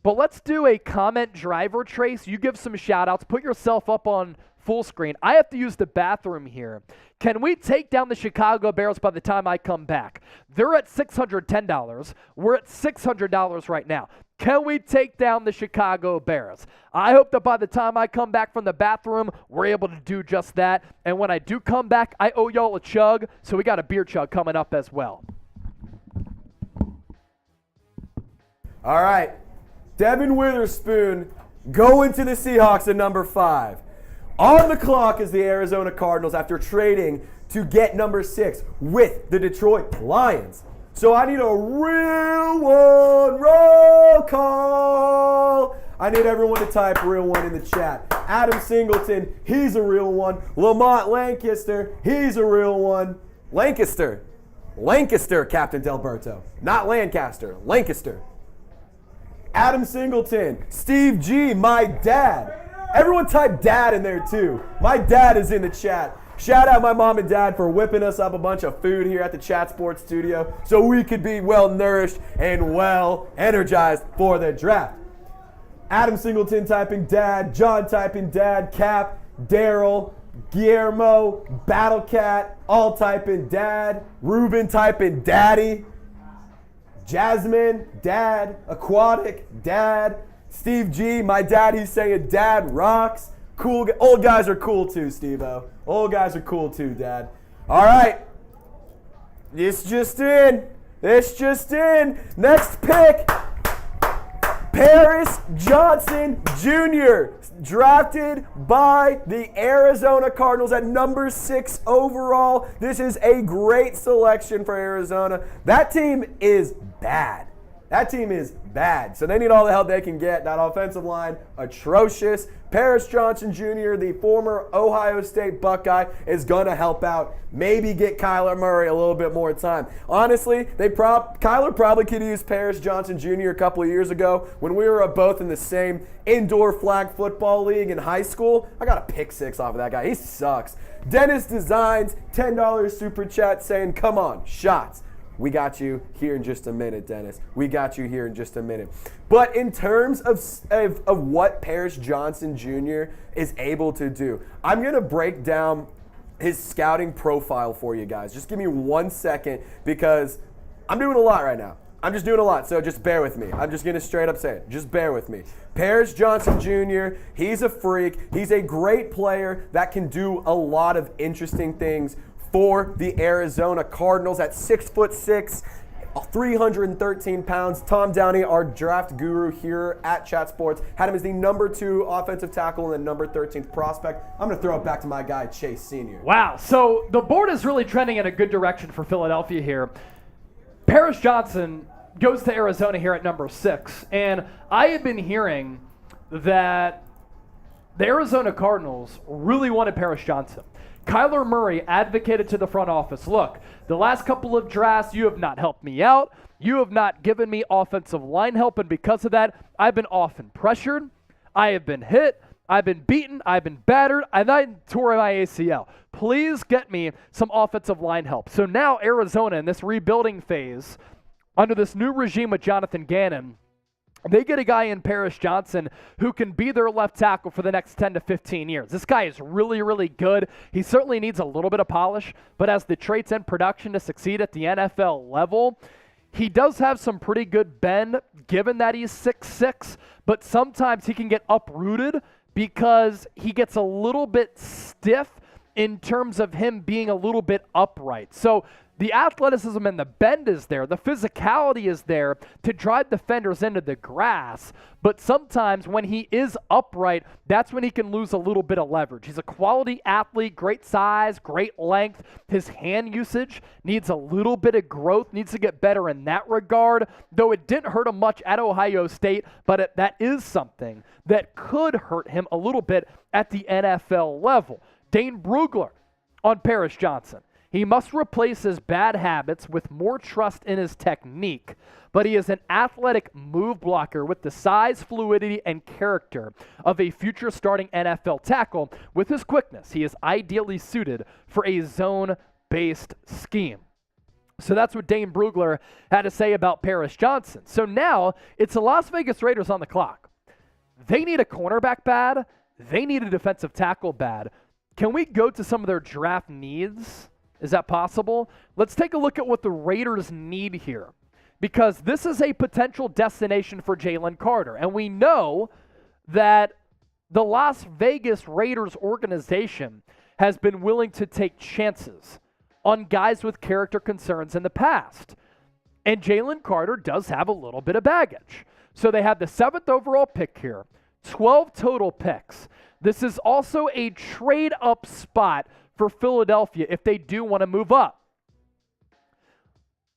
But let's do a comment driver trace. You give some shout outs. Put yourself up on full screen. I have to use the bathroom here. Can we take down the Chicago Bears by the time I come back? They're at $610. We're at $600 right now. Can we take down the Chicago Bears? I hope that by the time I come back from the bathroom, we're able to do just that. And when I do come back, I owe y'all a chug, so we got a beer chug coming up as well. All right. Devin Witherspoon going to the Seahawks at number 5. On the clock is the Arizona Cardinals after trading to get number 6 with the Detroit Lions. So I need a real one roll call. I need everyone to type real one in the chat. Adam Singleton, he's a real one. Lamont Lancaster, he's a real one. Lancaster, Captain Delberto. Not Lancaster, Lancaster. Adam Singleton, Steve G, my dad. Everyone type dad in there too. My dad is in the chat. Shout out my mom and dad for whipping us up a bunch of food here at the Chat Sports studio so we could be well nourished and well energized for the draft. Adam Singleton typing dad, John typing dad, Cap, Daryl, Guillermo, Battlecat, all typing dad, Ruben typing daddy, Jasmine, dad, Aquatic, dad, Steve G, my dad, he's saying dad rocks. Cool. Old guys are cool too, Steve-O. Old guys are cool too, Dad. All right. This just in. This just in. Next pick. Paris Johnson Jr., drafted by the Arizona Cardinals at number 6 overall. This is a great selection for Arizona. That team is bad. That team is bad. So they need all the help they can get. That offensive line, atrocious. Paris Johnson Jr., the former Ohio State Buckeye, is going to help out. Maybe get Kyler Murray a little bit more time. Honestly, Kyler probably could use Paris Johnson Jr. a couple of years ago when we were both in the same indoor flag football league in high school. I got a pick 6 off of that guy. He sucks. Dennis Designs, $10 super chat saying, come on, shots. We got you here in just a minute, Dennis. We got you here in just a minute. But in terms of what Paris Johnson Jr. is able to do, I'm going to break down his scouting profile for you guys. Just give me 1 second because I'm doing a lot right now. I'm just doing a lot, so just bear with me. I'm just going to straight up say it. Just bear with me. Paris Johnson Jr., he's a freak. He's a great player that can do a lot of interesting things for the Arizona Cardinals at 6'6", 313 pounds. Tom Downey, our draft guru here at Chat Sports, had him as the number 2 offensive tackle and the number 13th prospect. I'm going to throw it back to my guy, Chase Sr. Wow. So the board is really trending in a good direction for Philadelphia here. Paris Johnson goes to Arizona here at number 6. And I have been hearing that the Arizona Cardinals really wanted Paris Johnson. Kyler Murray advocated to the front office, look, the last couple of drafts, you have not helped me out. You have not given me offensive line help, and because of that, I've been often pressured. I have been hit. I've been beaten. I've been battered. And I tore my ACL. Please get me some offensive line help. So now Arizona, in this rebuilding phase, under this new regime with Jonathan Gannon, they get a guy in Paris Johnson who can be their left tackle for the next 10 to 15 years. This guy is really, really good. He certainly needs a little bit of polish, but has the traits and production to succeed at the NFL level. He does have some pretty good bend, given that he's 6'6", but sometimes he can get uprooted because he gets a little bit stiff in terms of him being a little bit upright. So the athleticism and the bend is there. The physicality is there to drive defenders into the grass. But sometimes when he is upright, that's when he can lose a little bit of leverage. He's a quality athlete, great size, great length. His hand usage needs a little bit of growth, needs to get better in that regard. Though it didn't hurt him much at Ohio State, but that is something that could hurt him a little bit at the NFL level. Dane Brugler on Paris Johnson. He must replace his bad habits with more trust in his technique, but he is an athletic move blocker with the size, fluidity, and character of a future starting NFL tackle. With his quickness, he is ideally suited for a zone-based scheme. So that's what Dane Brugler had to say about Paris Johnson. So now it's the Las Vegas Raiders on the clock. They need a cornerback bad. They need a defensive tackle bad. Can we go to some of their draft needs? Is that possible? Let's take a look at what the Raiders need here, because this is a potential destination for Jalen Carter. And we know that the Las Vegas Raiders organization has been willing to take chances on guys with character concerns in the past. And Jalen Carter does have a little bit of baggage. So they have the 7th overall pick here, 12 total picks. This is also a trade-up spot for Philadelphia if they do want to move up.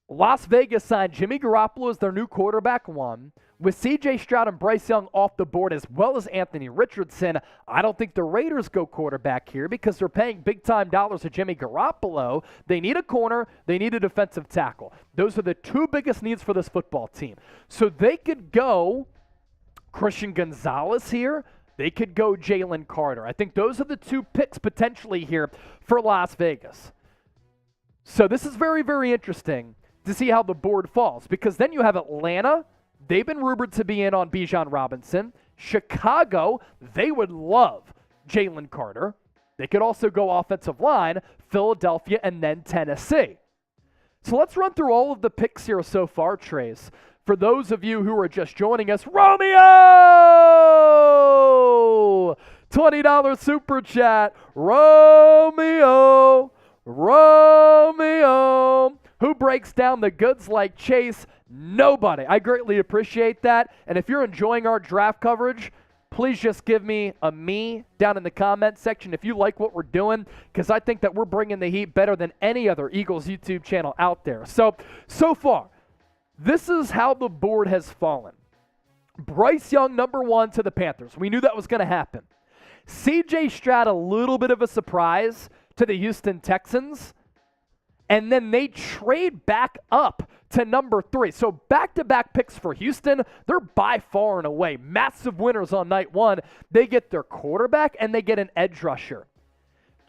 Las Vegas signed Jimmy Garoppolo as their new quarterback 1, with C.J. Stroud and Bryce Young off the board, as well as Anthony Richardson. I don't think the Raiders go quarterback here because they're paying big-time dollars to Jimmy Garoppolo. They need a corner. They need a defensive tackle. Those are the 2 biggest needs for this football team. So they could go Christian Gonzalez here. They could go Jalen Carter. I think those are the 2 picks potentially here for Las Vegas. So this is very, very interesting to see how the board falls, because then you have Atlanta. They've been rumored to be in on Bijan Robinson. Chicago, they would love Jalen Carter. They could also go offensive line, Philadelphia, and then Tennessee. So let's run through all of the picks here so far, Trace. For those of you who are just joining us, Romeo! $20 super chat. Romeo! Who breaks down the goods like Chase? Nobody. I greatly appreciate that. And if you're enjoying our draft coverage, please just give me a me down in the comment section if you like what we're doing, because I think that we're bringing the heat better than any other Eagles YouTube channel out there. So far, this is how the board has fallen. Bryce Young, number 1 to the Panthers. We knew that was going to happen. C.J. Stroud, a little bit of a surprise to the Houston Texans. And then they trade back up to number 3. So back-to-back picks for Houston. They're by far and away massive winners on night 1. They get their quarterback and they get an edge rusher.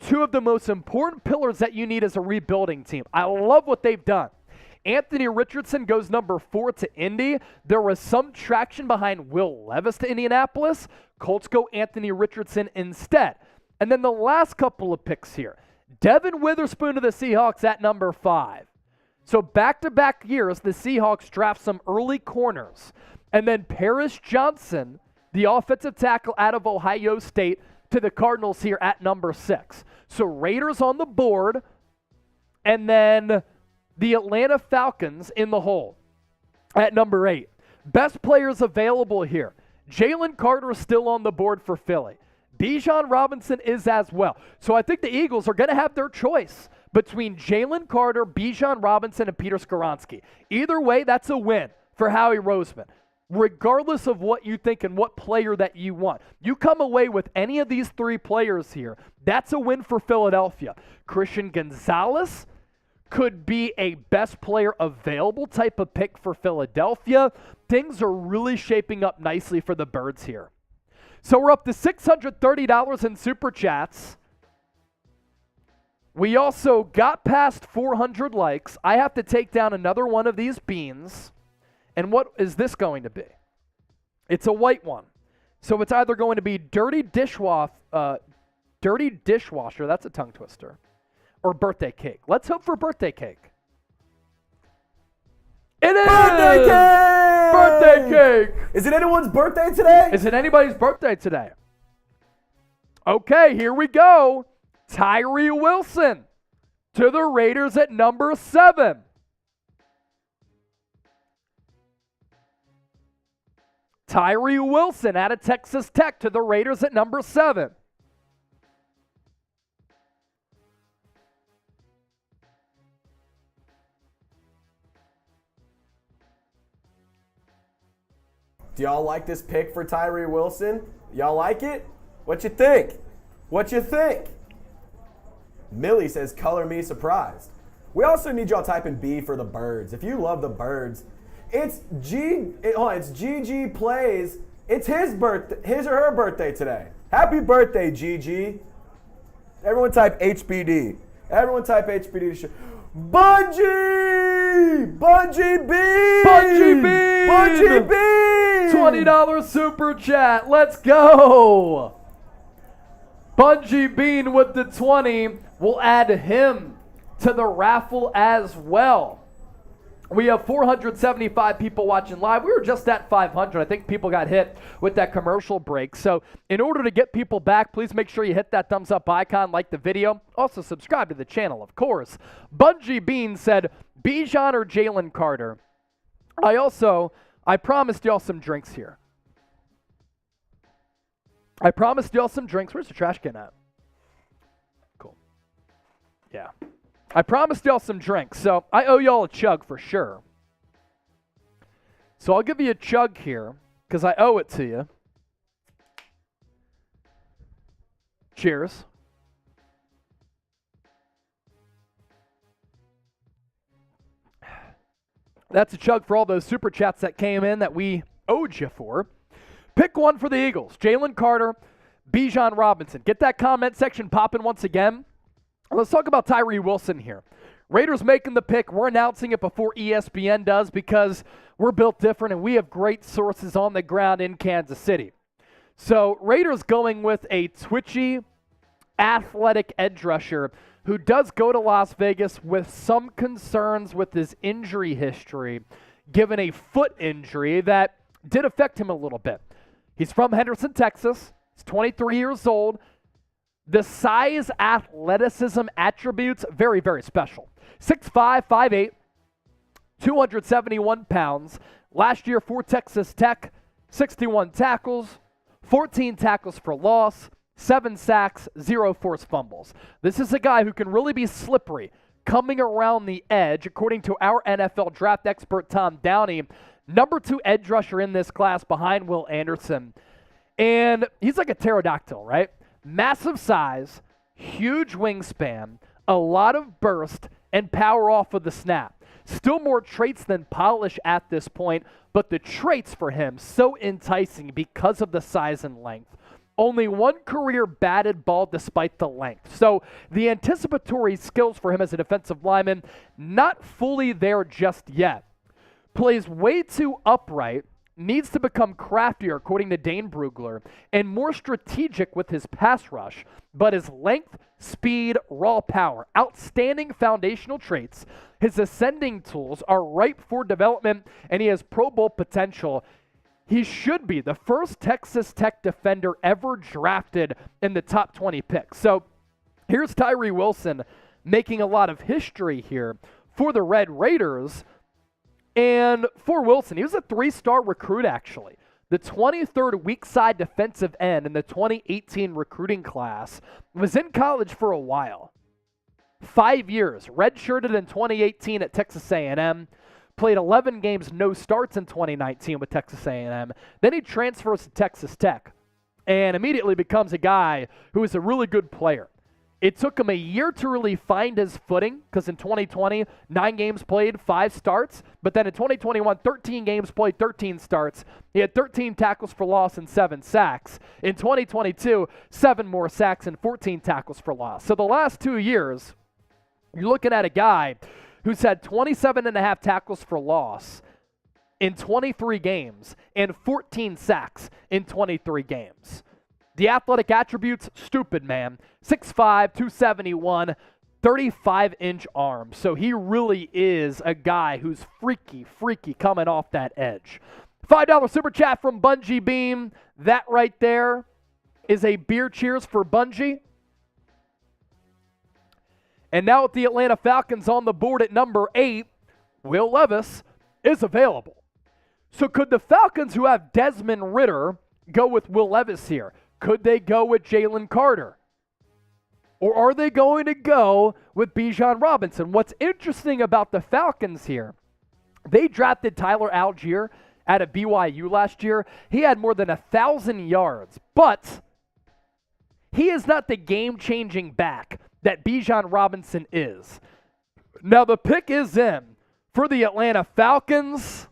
2 of the most important pillars that you need as a rebuilding team. I love what they've done. Anthony Richardson goes number 4 to Indy. There was some traction behind Will Levis to Indianapolis. Colts go Anthony Richardson instead. And then the last couple of picks here. Devin Witherspoon to the Seahawks at number 5. So back-to-back years, the Seahawks draft some early corners. And then Paris Johnson, the offensive tackle out of Ohio State, to the Cardinals here at number 6. So Raiders on the board, and then the Atlanta Falcons in the hole at number 8. Best players available here. Jalen Carter is still on the board for Philly. Bijan Robinson is as well. So I think the Eagles are going to have their choice between Jalen Carter, Bijan Robinson, and Peter Skoronski. Either way, that's a win for Howie Roseman. Regardless of what you think and what player that you want. You come away with any of these 3 players here, that's a win for Philadelphia. Christian Gonzalez could be a best player available type of pick for Philadelphia. Things are really shaping up nicely for the Birds here. So we're up to $630 in Super Chats. We also got past 400 likes. I have to take down another one of these beans. And what is this going to be? It's a white one. So it's either going to be dirty dishwasher, that's a tongue twister, or birthday cake. Let's hope for birthday cake. It is! Birthday cake! Birthday cake! Is it anyone's birthday today? Is it anybody's birthday today? Okay, here we go. Tyree Wilson to the Raiders at number 7. Tyree Wilson out of Texas Tech to the Raiders at number 7. Do y'all like this pick for Tyree Wilson? Y'all like it? What you think? What you think? Millie says, color me surprised. We also need y'all typing B for the Birds. If you love the Birds, it's GG Plays. It's his or her birthday today. Happy birthday, GG. Everyone type HBD. Everyone type HBD to show. Bungie! Bungie B! Bungie B! Bungie B! $20 super chat. Let's go. Bungie Bean with the 20. We'll add him to the raffle as well. We have 475 people watching live. We were just at 500. I think people got hit with that commercial break. So in order to get people back, please make sure you hit that thumbs up icon, like the video. Also subscribe to the channel, of course. Bungie Bean said, Bijan or Jalen Carter? I promised y'all some drinks here. I promised y'all some drinks. Where's the trash can at? Cool. Yeah. I promised y'all some drinks, so I owe y'all a chug for sure. So I'll give you a chug here, because I owe it to you. Cheers. That's a chug for all those super chats that came in that we owed you for. Pick one for the Eagles. Jalen Carter, Bijan Robinson. Get that comment section popping once again. Let's talk about Tyree Wilson here. Raiders making the pick. We're announcing it before ESPN does because we're built different and we have great sources on the ground in Kansas City. So Raiders going with a twitchy, athletic edge rusher who does go to Las Vegas with some concerns with his injury history, given a foot injury that did affect him a little bit. He's from Henderson, Texas. He's 23 years old. The size, athleticism attributes, very, very special. 6'5", 5'8", 271 pounds. Last year for Texas Tech, 61 tackles, 14 tackles for loss, 7 sacks, 0 forced fumbles. This is a guy who can really be slippery, coming around the edge, according to our NFL draft expert Tom Downey, number 2 edge rusher in this class behind Will Anderson. And he's like a pterodactyl, right? Massive size, huge wingspan, a lot of burst, and power off of the snap. Still more traits than polish at this point, but the traits for him so enticing because of the size and length. Only 1 career batted ball despite the length. So the anticipatory skills for him as a defensive lineman, not fully there just yet. Plays way too upright, needs to become craftier, according to Dane Brugler, and more strategic with his pass rush. But his length, speed, raw power, outstanding foundational traits, his ascending tools are ripe for development, and he has Pro Bowl potential. He should be the first Texas Tech defender ever drafted in the top 20 picks. So here's Tyree Wilson making a lot of history here for the Red Raiders. And for Wilson, he was a 3-star recruit, actually. The 23rd weak side defensive end in the 2018 recruiting class, was in college for a while. 5 years, redshirted in 2018 at Texas A&M, played 11 games, no starts in 2019 with Texas A&M. Then he transfers to Texas Tech and immediately becomes a guy who is a really good player. It took him a year to really find his footing because in 2020, 9 games played, 5 starts. But then in 2021, 13 games played, 13 starts. He had 13 tackles for loss and 7 sacks. In 2022, 7 more sacks and 14 tackles for loss. So the last 2 years, you're looking at a guy who's had 27.5 tackles for loss in 23 games and 14 sacks in 23 games. The athletic attributes, stupid, man. 6'5", 271, 35-inch arms. So he really is a guy who's freaky coming off that edge. $5 super chat from Bungee Beam. That right there is a beer cheers for Bungee. And now with the Atlanta Falcons on the board at number 8, Will Levis is available. So could the Falcons, who have Desmond Ridder, go with Will Levis here? Could they go with Jalen Carter? Or are they going to go with Bijan Robinson? What's interesting about the Falcons here, they drafted Tyler Algier out of BYU last year. He had more than 1,000 yards, but he is not the game-changing back that Bijan Robinson is. Now the pick is in for the Atlanta Falcons.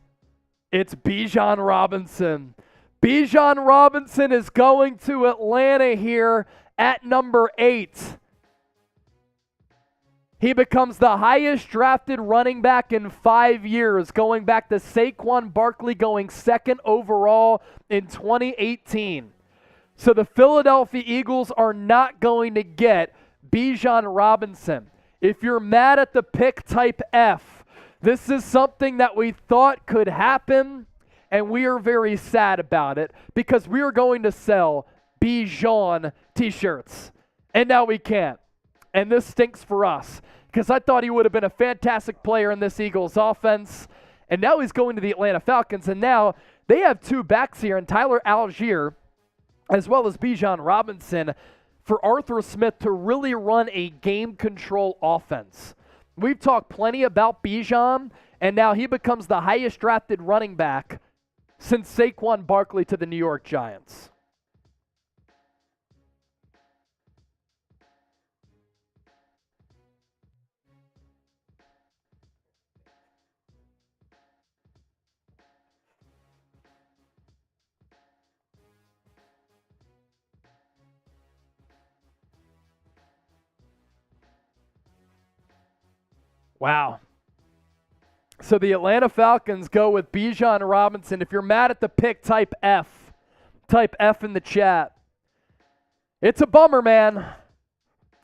It's Bijan Robinson. Bijan Robinson is going to Atlanta here at number 8. He becomes the highest drafted running back in 5 years, going back to Saquon Barkley going 2nd overall in 2018. So the Philadelphia Eagles are not going to get Bijan Robinson. If you're mad at the pick, type F. This is something that we thought could happen, and we are very sad about it because we are going to sell Bijan t-shirts. And now we can't. And this stinks for us because I thought he would have been a fantastic player in this Eagles offense. And now he's going to the Atlanta Falcons. And now they have 2 backs here, and Tyler Algier as well as Bijan Robinson, for Arthur Smith to really run a game control offense. We've talked plenty about Bijan, and now he becomes the highest drafted running back since Saquon Barkley to the New York Giants. Wow. So the Atlanta Falcons go with Bijan Robinson. If you're mad at the pick, type F. Type F in the chat. It's a bummer, man.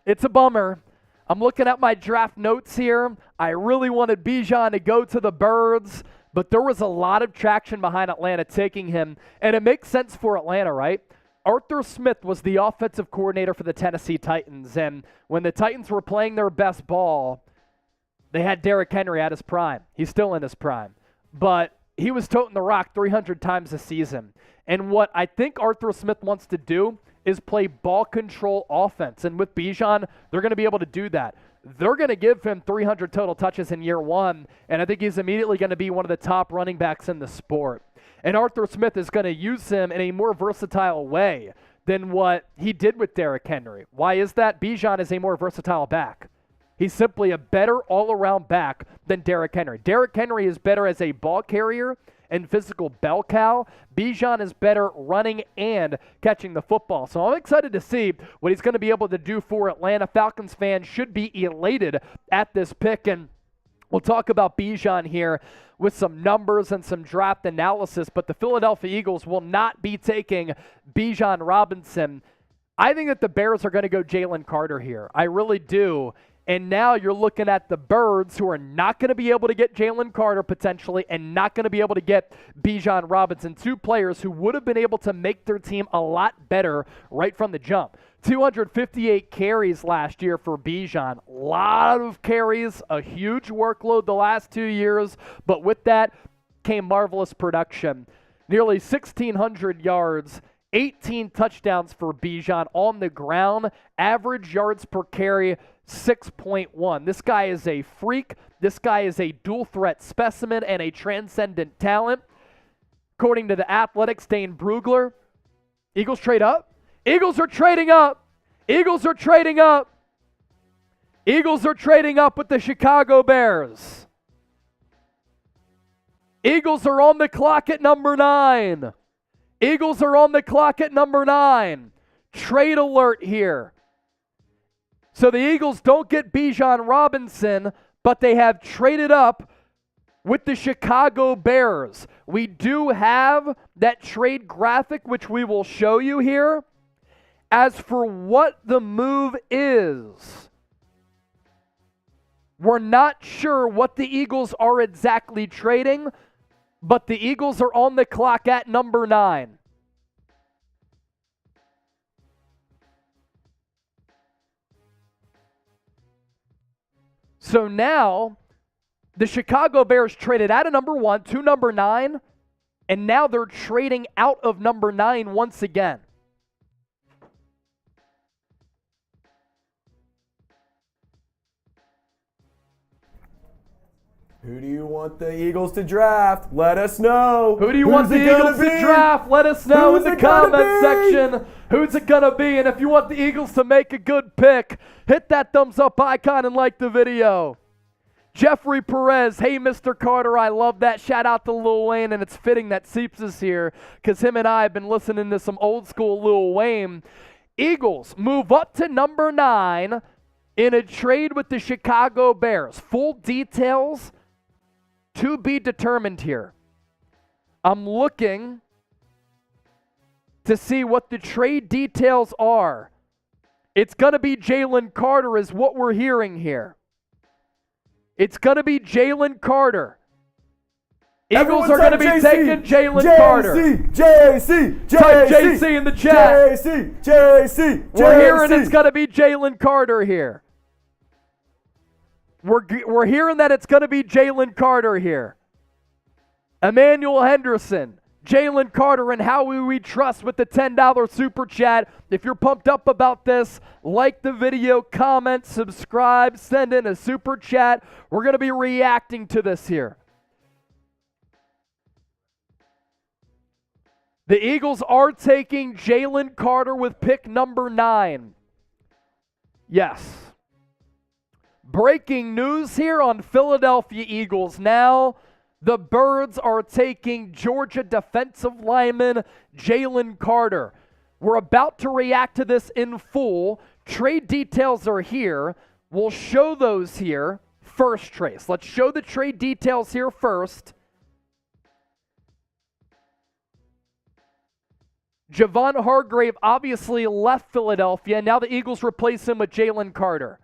It's a bummer. I'm looking at my draft notes here. I really wanted Bijan to go to the Birds, but there was a lot of traction behind Atlanta taking him, and it makes sense for Atlanta, right? Arthur Smith was the offensive coordinator for the Tennessee Titans, and when the Titans were playing their best ball, They had Derrick Henry at his prime. He's still in his prime. But he was toting the rock 300 times a season. And what I think Arthur Smith wants to do is play ball control offense. And with Bijan, they're going to be able to do that. They're going to give him 300 total touches in year one, and I think he's immediately going to be one of the top running backs in the sport. And Arthur Smith is going to use him in a more versatile way than what he did with Derrick Henry. Why is that? Bijan is a more versatile back. He's simply a better all-around back than Derrick Henry. Derrick Henry is better as a ball carrier and physical bell cow. Bijan is better running and catching the football. So I'm excited to see what he's going to be able to do for Atlanta. Falcons fans should be elated at this pick. And we'll talk about Bijan here with some numbers and some draft analysis. But the Philadelphia Eagles will not be taking Bijan Robinson. I think that the Bears are going to go Jalen Carter here. I really do. And now you're looking at the Birds, who are not going to be able to get Jalen Carter potentially and not going to be able to get Bijan Robinson, two players who would have been able to make their team a lot better right from the jump. 258 carries last year for Bijan. A lot of carries, a huge workload the last 2 years, but with that came marvelous production. Nearly 1,600 yards, 18 touchdowns for Bijan on the ground, average yards per carry, 6.1. This guy is a freak. This guy is a dual threat specimen and a transcendent talent. According to the Athletics, Dane Brugler, Eagles trade up. Eagles are trading up. Eagles are trading up. Eagles are trading up with the Chicago Bears. Eagles are on the clock at number 9. Eagles are on the clock at number 9. Trade alert here. So the Eagles don't get Bijan Robinson, but they have traded up with the Chicago Bears. We do have that trade graphic, which we will show you here. As for what the move is, we're not sure what the Eagles are exactly trading, but the Eagles are on the clock at number 9. So now, the Chicago Bears traded out of number 1 to number 9, and now they're trading out of number 9 once again. Who do you want the Eagles to draft? Let us know. Who do you want the Eagles to draft? Let us know in the comment section. Who's it going to be? And if you want the Eagles to make a good pick, hit that thumbs up icon and like the video. Jeffrey Perez, hey, Mr. Carter, I love that. Shout out to Lil Wayne, and it's fitting that Seeps is here because him and I have been listening to some old school Lil Wayne. Eagles move up to number 9 in a trade with the Chicago Bears. Full details to be determined here. I'm looking to see what the trade details are. It's going to be Jalen Carter is what we're hearing here. It's going to be Jalen Carter. Eagles are going to be taking Jalen Carter. Type JC in the chat. We're hearing it's going to be Jalen Carter here. We're hearing that it's going to be Jalen Carter here. Emmanuel Henderson, Jalen Carter, and how we trust with the $10 super chat. If you're pumped up about this, like the video, comment, subscribe, send in a super chat. We're going to be reacting to this here. The Eagles are taking Jalen Carter with pick number 9. Yes. Breaking news here on Philadelphia Eagles now. The Birds are taking Georgia defensive lineman Jalen Carter. We're about to react to this in full. Trade details are here. We'll show those here first, Trace. Let's show the trade details here first. Javon Hargrave obviously left Philadelphia. Now the Eagles replace him with Jalen Carter.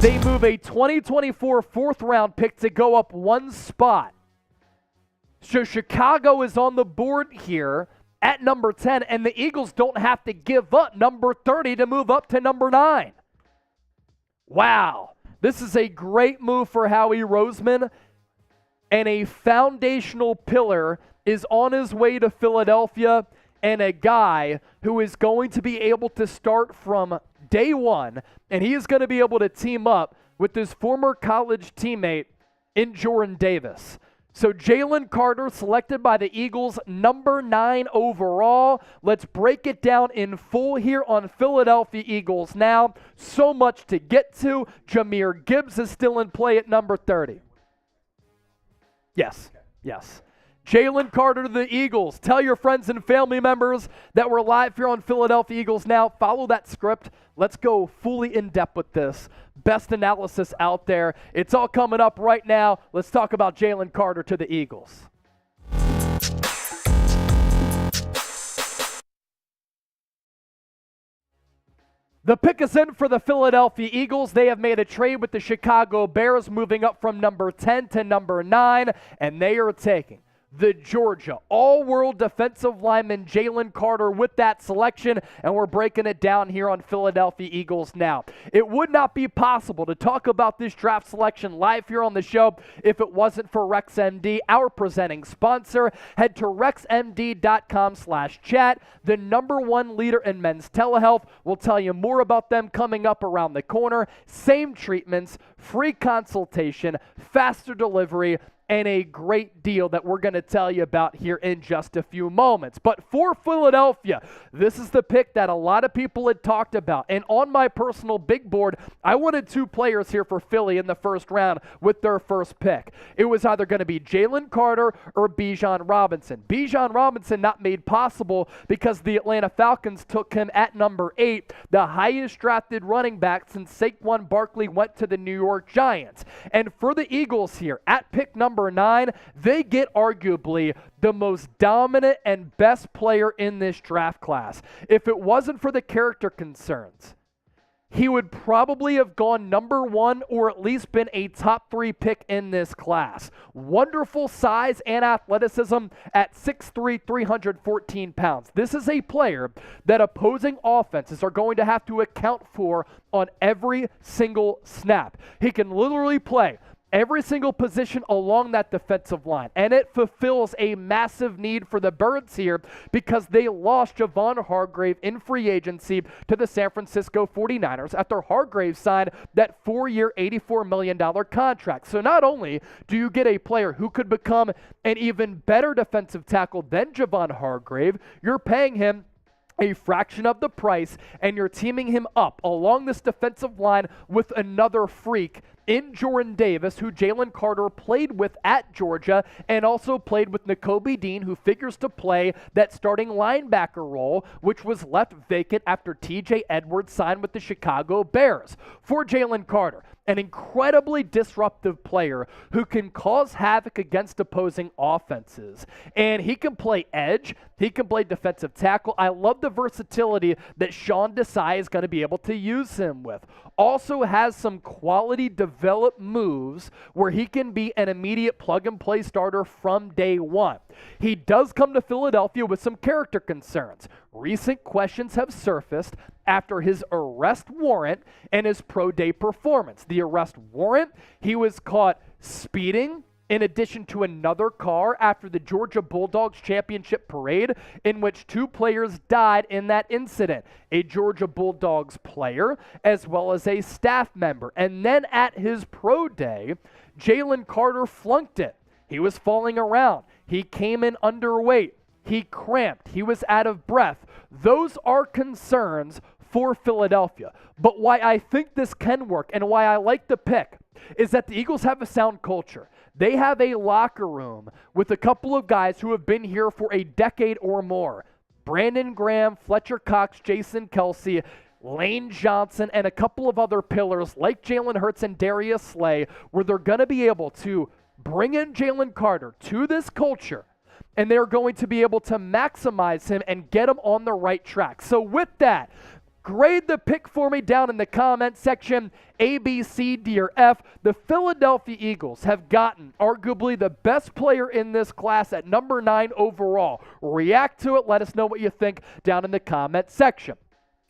They move a 2024 fourth-round pick to go up one spot. So Chicago is on the board here at number 10, and the Eagles don't have to give up number 30 to move up to number 9. Wow. This is a great move for Howie Roseman, and a foundational pillar is on his way to Philadelphia, and a guy who is going to be able to start from day one, and he is going to be able to team up with his former college teammate in Jordan Davis. So Jalen Carter selected by the Eagles, number 9 overall. Let's break it down in full here on Philadelphia Eagles Now. So much to get to. Jahmyr Gibbs is still in play at number 30. Yes. Jalen Carter to the Eagles. Tell your friends and family members that we're live here on Philadelphia Eagles Now. Follow that script. Let's go fully in depth with this. Best analysis out there. It's all coming up right now. Let's talk about Jalen Carter to the Eagles. The pick is in for the Philadelphia Eagles. They have made a trade with the Chicago Bears, moving up from number 10 to number 9, and they are taking the Georgia all-world defensive lineman Jalen Carter with that selection, and we're breaking it down here on Philadelphia Eagles Now. It would not be possible to talk about this draft selection live here on the show if it wasn't for RexMD, our presenting sponsor. Head to rexmd.com/chat, the #1 leader in men's telehealth. We'll tell you more about them coming up around the corner. Same treatments, free consultation, faster delivery, and a great deal that we're going to tell you about here in just a few moments. But for Philadelphia, this is the pick that a lot of people had talked about. And on my personal big board, I wanted 2 players here for Philly in the first round with their first pick. It was either going to be Jalen Carter or Bijan Robinson. Bijan Robinson not made possible because the Atlanta Falcons took him at number 8, the highest drafted running back since Saquon Barkley went to the New York Giants. And for the Eagles here, at pick number 9, they get arguably the most dominant and best player in this draft class. If it wasn't for the character concerns, he would probably have gone number 1 or at least been a top 3 pick in this class. Wonderful size and athleticism at 6'3", 314 pounds. This is a player that opposing offenses are going to have to account for on every single snap. He can literally play every single position along that defensive line. And it fulfills a massive need for the Birds here because they lost Javon Hargrave in free agency to the San Francisco 49ers after Hargrave signed that 4-year, $84 million contract. So not only do you get a player who could become an even better defensive tackle than Javon Hargrave, you're paying him a fraction of the price, and you're teaming him up along this defensive line with another freak in Jordan Davis, who Jalen Carter played with at Georgia, and also played with Nakobe Dean, who figures to play that starting linebacker role, which was left vacant after TJ Edwards signed with the Chicago Bears. For Jalen Carter, an incredibly disruptive player who can cause havoc against opposing offenses. And he can play edge. He can play defensive tackle. I love the versatility that Sean Desai is going to be able to use him with. Also has some quality developed moves where he can be an immediate plug-and-play starter from day one. He does come to Philadelphia with some character concerns. Recent questions have surfaced after his arrest warrant and his pro day performance. The arrest warrant, he was caught speeding in addition to another car after the Georgia Bulldogs championship parade, in which 2 players died in that incident, a Georgia Bulldogs player as well as a staff member. And then at his pro day, Jalen Carter flunked it. He was falling around. He came in underweight. He cramped. He was out of breath. Those are concerns for Philadelphia. But why I think this can work and why I like the pick is that the Eagles have a sound culture. They have a locker room with a couple of guys who have been here for a decade or more. Brandon Graham, Fletcher Cox, Jason Kelsey, Lane Johnson, and a couple of other pillars like Jalen Hurts and Darius Slay, where they're going to be able to bring in Jalen Carter to this culture, and they're going to be able to maximize him and get him on the right track. So with that, grade the pick for me down in the comment section. A, B, C, D, or F. The Philadelphia Eagles have gotten arguably the best player in this class at number 9 overall. React to it. Let us know what you think down in the comment section.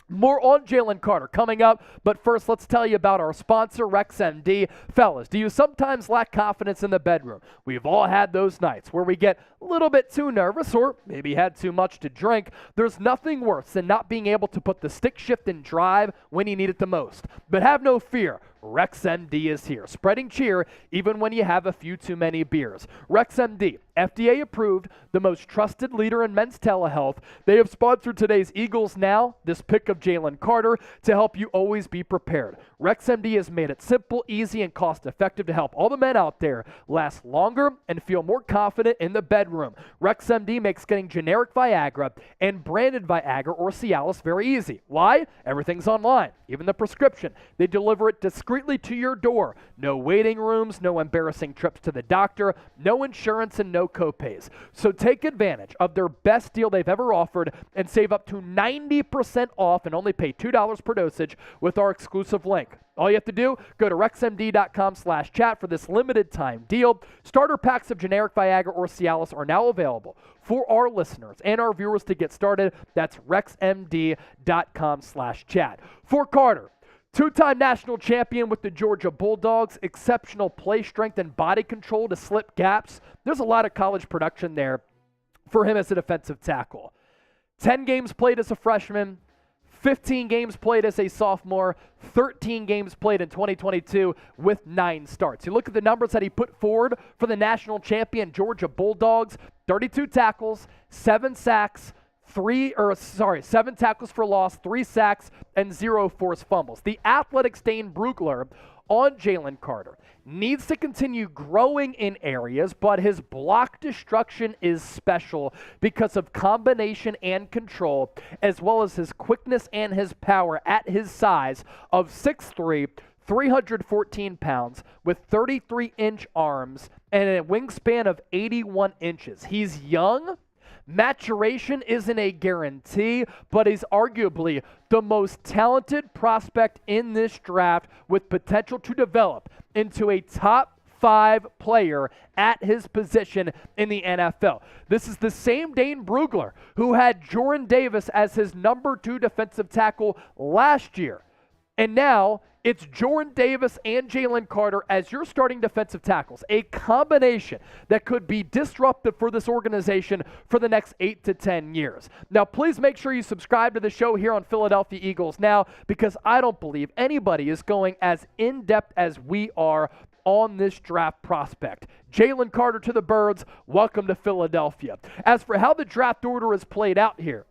More on Jalen Carter coming up, but first let's tell you about our sponsor, RexMD. Fellas, do you sometimes lack confidence in the bedroom? We've all had those nights where we get a little bit too nervous or maybe had too much to drink. There's nothing worse than not being able to put the stick shift in drive when you need it the most. But have no fear. RexMD is here, spreading cheer even when you have a few too many beers. RexMD, FDA approved, the most trusted leader in men's telehealth. They have sponsored today's Eagles Now, this pick of Jalen Carter, to help you always be prepared. RexMD has made it simple, easy, and cost-effective to help all the men out there last longer and feel more confident in the bedroom. RexMD makes getting generic Viagra and branded Viagra or Cialis very easy. Why? Everything's online, even the prescription. They deliver it discreetly to your door. No waiting rooms, no embarrassing trips to the doctor, no insurance, and no copays. So take advantage of their best deal they've ever offered and save up to 90% off and only pay $2 per dosage with our exclusive link. All you have to do, go to rexmd.com/chat for this limited time deal. Starter packs of generic Viagra or Cialis are now available for our listeners and our viewers to get started. That's rexmd.com/chat. For Carter, two-time national champion with the Georgia Bulldogs, exceptional play strength and body control to slip gaps. There's a lot of college production there for him as a defensive tackle. 10 games played as a freshman, 15 games played as a sophomore, 13 games played in 2022 with 9 starts. You look at the numbers that he put forward for the national champion Georgia Bulldogs: 32 tackles, 7 sacks, 7 tackles for loss, 3 sacks, and 0 forced fumbles. The Athletic's Dane Brugler on Jalen Carter needs to continue growing in areas, but his block destruction is special because of combination and control, as well as his quickness and his power at his size of 6'3", 314 pounds, with 33-inch arms and a wingspan of 81 inches. He's young. Maturation isn't a guarantee, but he's arguably the most talented prospect in this draft with potential to develop into a top 5 player at his position in the NFL. This is the same Dane Brugler who had Jordan Davis as his number 2 defensive tackle last year. And now it's Jordan Davis and Jalen Carter as your starting defensive tackles, a combination that could be disruptive for this organization for the next 8 to 10 years. Now, please make sure you subscribe to the show here on Philadelphia Eagles Now, because I don't believe anybody is going as in-depth as we are on this draft prospect. Jalen Carter to the Birds, welcome to Philadelphia. As for how the draft order is played out here,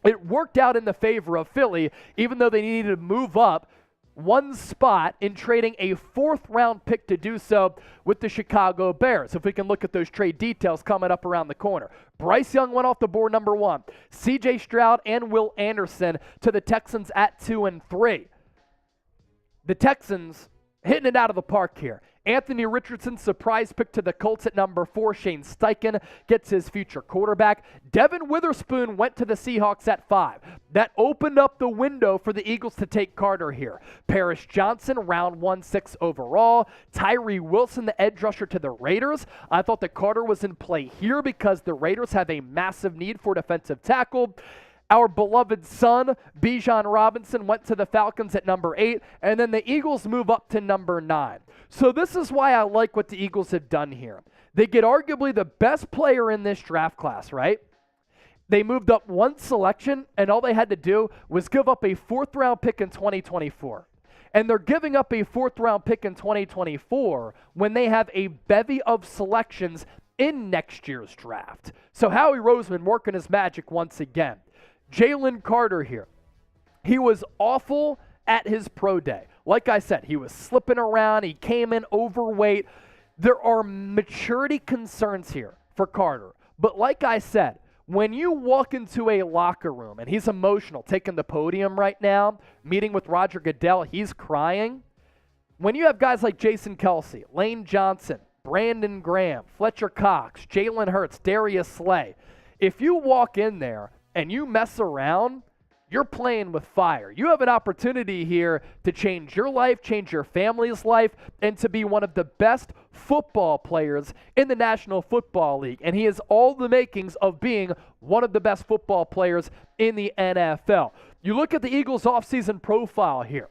it worked out in the favor of Philly, even though they needed to move up one spot in trading a 4th-round pick to do so with the Chicago Bears. If we can look at those trade details coming up around the corner. Bryce Young went off the board number 1. C.J. Stroud and Will Anderson to the Texans at 2 and 3. The Texans hitting it out of the park here. Anthony Richardson, surprise pick to the Colts at number 4. Shane Steichen gets his future quarterback. Devin Witherspoon went to the Seahawks at 5. That opened up the window for the Eagles to take Carter here. Paris Johnson, round 1, 6 overall. Tyree Wilson, the edge rusher to the Raiders. I thought that Carter was in play here because the Raiders have a massive need for defensive tackle. Our beloved son, Bijan Robinson, went to the Falcons at number 8, and then the Eagles move up to number 9. So this is why I like what the Eagles have done here. They get arguably the best player in this draft class, right? They moved up 1 selection, and all they had to do was give up a 4th-round pick in 2024. And they're giving up a 4th-round pick in 2024 when they have a bevy of selections in next year's draft. So Howie Roseman working his magic once again. Jalen Carter here. He was awful at his pro day. Like I said, he was slipping around. He came in overweight. There are maturity concerns here for Carter. But like I said, when you walk into a locker room, and he's emotional, taking the podium right now, meeting with Roger Goodell, he's crying. When you have guys like Jason Kelsey, Lane Johnson, Brandon Graham, Fletcher Cox, Jalen Hurts, Darius Slay, if you walk in there and you mess around, you're playing with fire. You have an opportunity here to change your life, change your family's life, and to be one of the best football players in the National Football League. And he has all the makings of being one of the best football players in the NFL. you look at the Eagles' offseason profile here.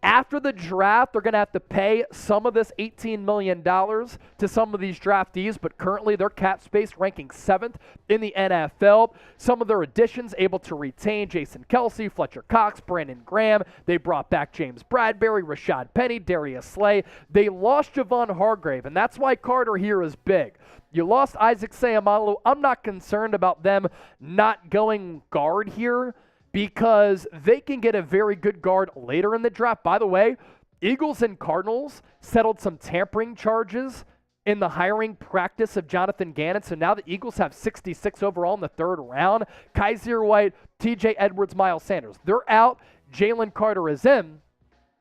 After the draft, they're going to have to pay some of this $18 million to some of these draftees, but currently their cap space ranking 7th in the NFL. Some of their additions able to retain Jason Kelce, Fletcher Cox, Brandon Graham. They brought back James Bradbury, Rashad Penny, Darius Slay. They lost Javon Hargrave, and that's why Carter here is big. You lost Isaac Seumalo. I'm not concerned about them not going guard here, because they can get a very good guard later in the draft. By the way, Eagles and Cardinals settled some tampering charges in the hiring practice of Jonathan Gannon. So now the Eagles have 66 overall in the 3rd round. Kaiser White, TJ Edwards, Miles Sanders. They're out. Jalen Carter is in.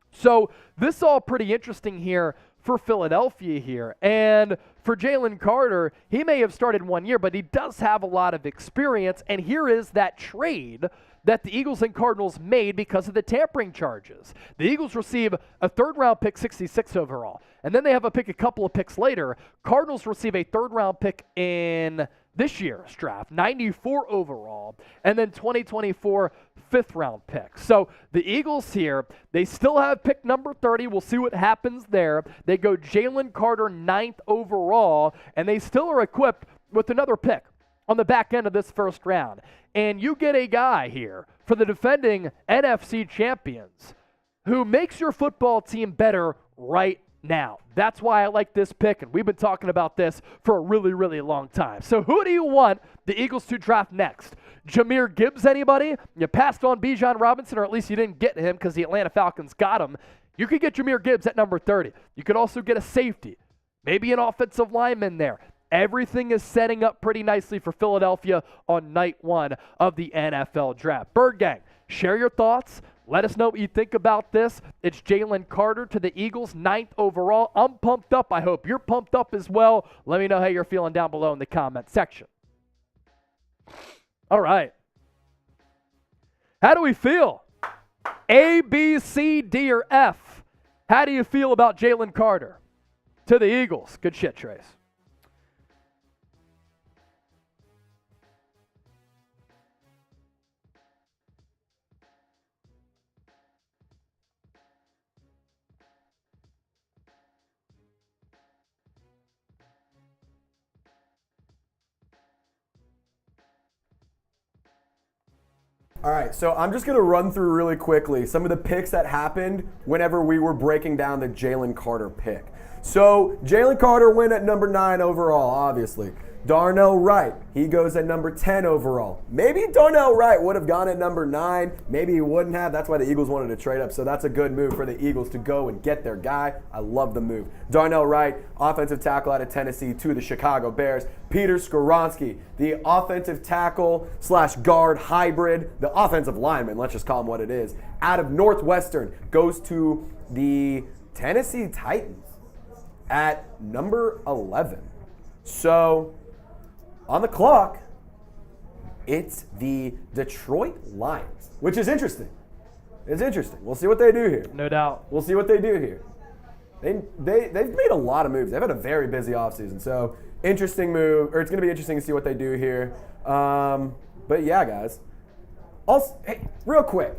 So this is all pretty interesting here for Philadelphia here. And for Jalen Carter, he may have started 1 year, but he does have a lot of experience. And here is that trade that the Eagles and Cardinals made because of the tampering charges. The Eagles receive a 3rd-round pick, 66 overall, and then they have a pick a couple of picks later. Cardinals receive a 3rd-round pick in this year's draft, 94 overall, and then 2024 5th-round pick. So the Eagles here, they still have pick number 30. We'll see what happens there. They go Jalen Carter 9th overall, and they still are equipped with another pick on the back end of this 1st round. And you get a guy here for the defending NFC champions who makes your football team better right now. That's why I like this pick, and we've been talking about this for a really, really long time. So who do you want the Eagles to draft next? Jahmyr Gibbs, anybody? You passed on Bijan Robinson, or at least you didn't get him because the Atlanta Falcons got him. You could get Jahmyr Gibbs at number 30. You could also get a safety, maybe an offensive lineman there. Everything is setting up pretty nicely for Philadelphia on night 1 of the NFL draft. Bird Gang, share your thoughts. Let us know what you think about this. It's Jalen Carter to the Eagles, 9th overall. I'm pumped up. I hope you're pumped up as well. Let me know how you're feeling down below in the comment section. All right. How do we feel? A, B, C, D, or F? How do you feel about Jalen Carter to the Eagles? Good shit, Trace. All right, so I'm just going to run through really quickly some of the picks that happened whenever we were breaking down the Jalen Carter pick. So Jalen Carter went at number 9 overall, obviously. Darnell Wright, he goes at number 10 overall. Maybe Darnell Wright would have gone at number 9. Maybe he wouldn't have. That's why the Eagles wanted to trade up. So that's a good move for the Eagles to go and get their guy. I love the move. Darnell Wright, offensive tackle out of Tennessee to the Chicago Bears. Peter Skoronski, the offensive tackle / guard hybrid, the offensive lineman, let's just call him what it is, out of Northwestern, goes to the Tennessee Titans at number 11. So on the clock, it's the Detroit Lions, which is interesting. It's interesting. We'll see what they do here. No doubt. We'll see what they do here. They've made a lot of moves. They've had a very busy offseason. So interesting move, or it's going to be interesting to see what they do here. But yeah, guys. Also, hey, real quick,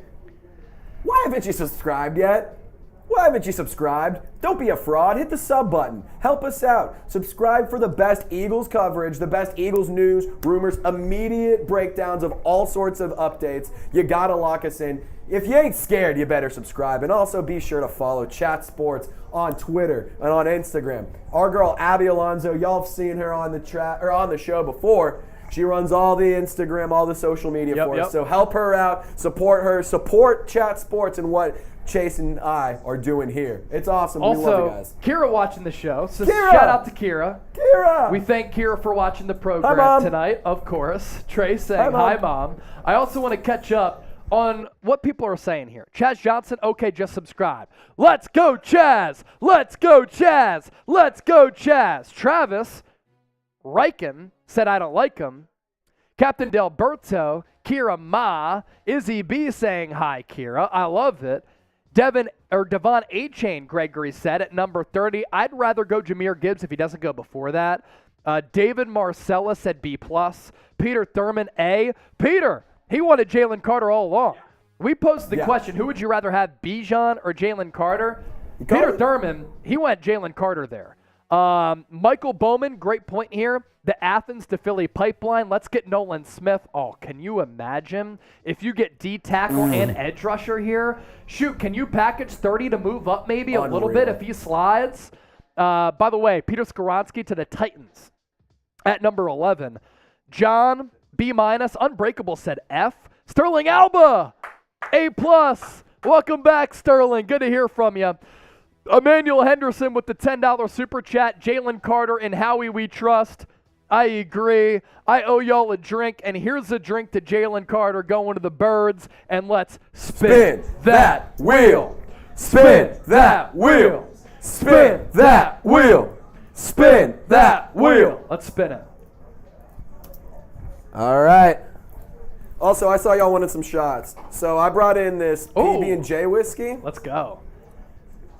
why haven't you subscribed yet? Why haven't you subscribed? Don't be a fraud. Hit the sub button. Help us out. Subscribe for the best Eagles coverage, the best Eagles news, rumors, immediate breakdowns of all sorts of updates. You gotta lock us in. If you ain't scared, you better subscribe. And also be sure to follow Chat Sports on Twitter and on Instagram. Our girl Abby Alonso, y'all have seen her on the show before. She runs all the Instagram, all the social media for us. So help her out, support her, support Chat Sports and what Chase and I are doing here. It's awesome. Also, we love you guys. Kira watching the show. So Kira! shout out to Kira. Kira! We thank Kira for watching the Hi, program Mom. tonight, of course. Trey saying, hi, Mom. I also want to catch up on what people are saying here. Chaz Johnson, okay, just subscribe. Let's go, Chaz! Let's go, Chaz! Let's go, Chaz! Travis Riken said, I don't like him. Captain Delberto, Kira Ma, Izzy B saying, hi, Kira. I love it. Devon A-Chain, Gregory said, at number 30. I'd rather go Jahmyr Gibbs if he doesn't go before that. David Marcella said B+. Peter Thurman, A. Peter, he wanted Jalen Carter all along. We posed the Yeah. question, who would you rather have, Bijan or Jalen Carter? called Peter it. Thurman, he went Jalen Carter there. Michael Bowman, great point here. The Athens to Philly pipeline. Let's get Nolan Smith. Oh, can you imagine if you get D tackle and edge rusher here? Shoot, can you package 30 to move up maybe a little bit Unreal. if he slides? By the way, Peter Skoronski to the Titans at number 11. John, B-. Unbreakable said F. Sterling Alba, A+. Welcome back, Sterling. Good to hear from you. Emmanuel Henderson with the $10 super chat. Jalen Carter and Howie we trust. I agree. I owe y'all a drink, and here's a drink to Jalen Carter going to the Birds, and let's spin that wheel. Spin that wheel. Spin that wheel. Spin that wheel. Let's spin it. All right. Also, I saw y'all wanted some shots, so I brought in this Ooh. PB&J whiskey. Let's go.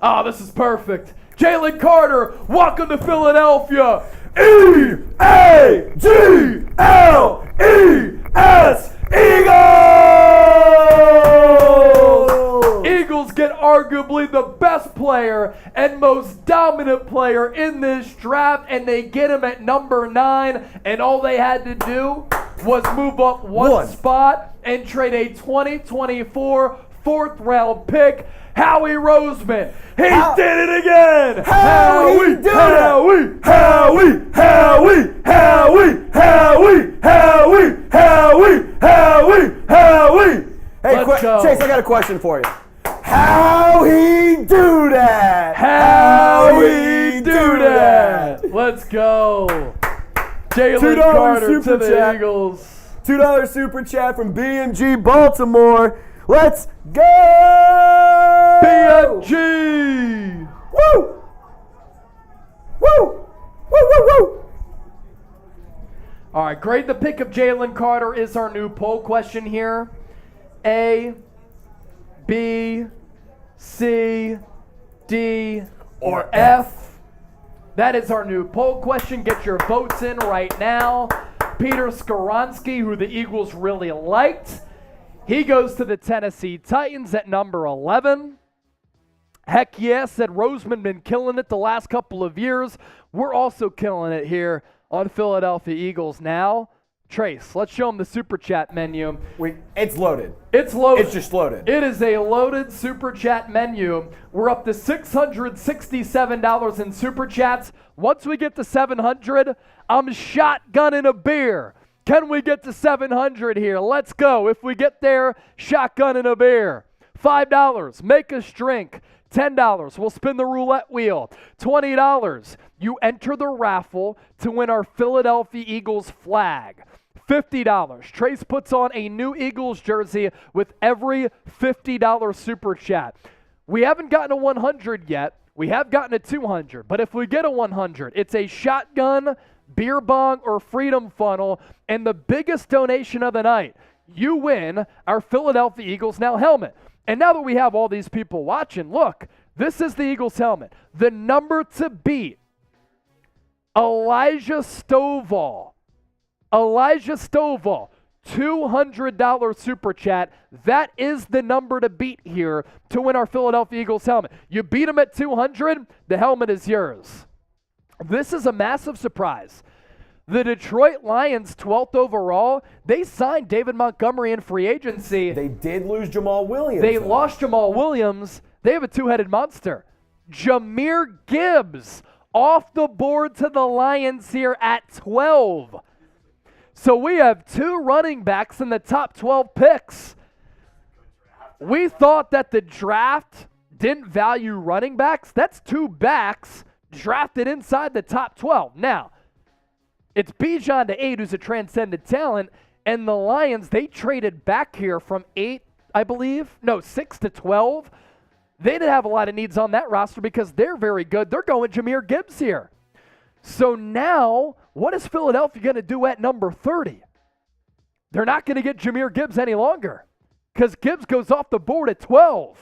Oh, this is perfect. Jalen Carter, welcome to Philadelphia. E-A-G-L-E-S, Eagles! Eagles get arguably the best player and most dominant player in this draft, and they get him at number 9, and all they had to do was move up one spot and trade a 2024 fourth-round pick. Howie Roseman, he did it again. Howie, Howie, Howie, Howie, Howie, Howie, Howie, Howie, Howie, Howie. Hey, Let's go. Chase, I got a question for you. How he do that? How we do that? Let's go. Jalen $2 Carter to super the chat. Eagles. $2 super chat from BMG Baltimore. Let's go! BMG. Woo! Woo! Woo, woo, woo! All right, grade the pick of Jalen Carter is our new poll question here. A, B, C, D, or F. That is our new poll question. Get your votes in right now. Peter Skoronski, who the Eagles really liked, he goes to the Tennessee Titans at number 11. Heck yeah, said Roseman been killing it the last couple of years. We're also killing it here on Philadelphia Eagles now. Trace, let's show them the super chat menu. It's loaded. It's loaded. It's just loaded. It is a loaded super chat menu. We're up to $667 in super chats. Once we get to 700, I'm shotgunning a beer. Can we get to 700 here? Let's go. If we get there, shotgunning a beer. $5, make us drink. $10, we'll spin the roulette wheel. $20, you enter the raffle to win our Philadelphia Eagles flag. $50, Trace puts on a new Eagles jersey with every $50 super chat. We haven't gotten a 100 yet. We have gotten a 200, but if we get a 100, it's a shotgun, beer bong, or freedom funnel, and the biggest donation of the night, you win our Philadelphia Eagles Now helmet. And now that we have all these people watching, look, this is the Eagles helmet. The number to beat, Elijah Stovall. Elijah Stovall, $200 super chat. That is the number to beat here to win our Philadelphia Eagles helmet. You beat them at 200, the helmet is yours. This is a massive surprise. The Detroit Lions, 12th overall, they signed David Montgomery in free agency. They did lose Jamal Williams. They though. lost Jamal Williams. They have a two-headed monster. Jahmyr Gibbs off the board to the Lions here at 12. So we have two running backs in the top 12 picks. We thought that the draft didn't value running backs. That's two backs drafted inside the top 12. Now, it's Bijan to 8, who's a transcendent talent, and the Lions, they traded back here from 8, I believe. No, 6 to 12. They didn't have a lot of needs on that roster because they're very good. They're going Jahmyr Gibbs here. So now, what is Philadelphia going to do at number 30? They're not going to get Jahmyr Gibbs any longer because Gibbs goes off the board at 12.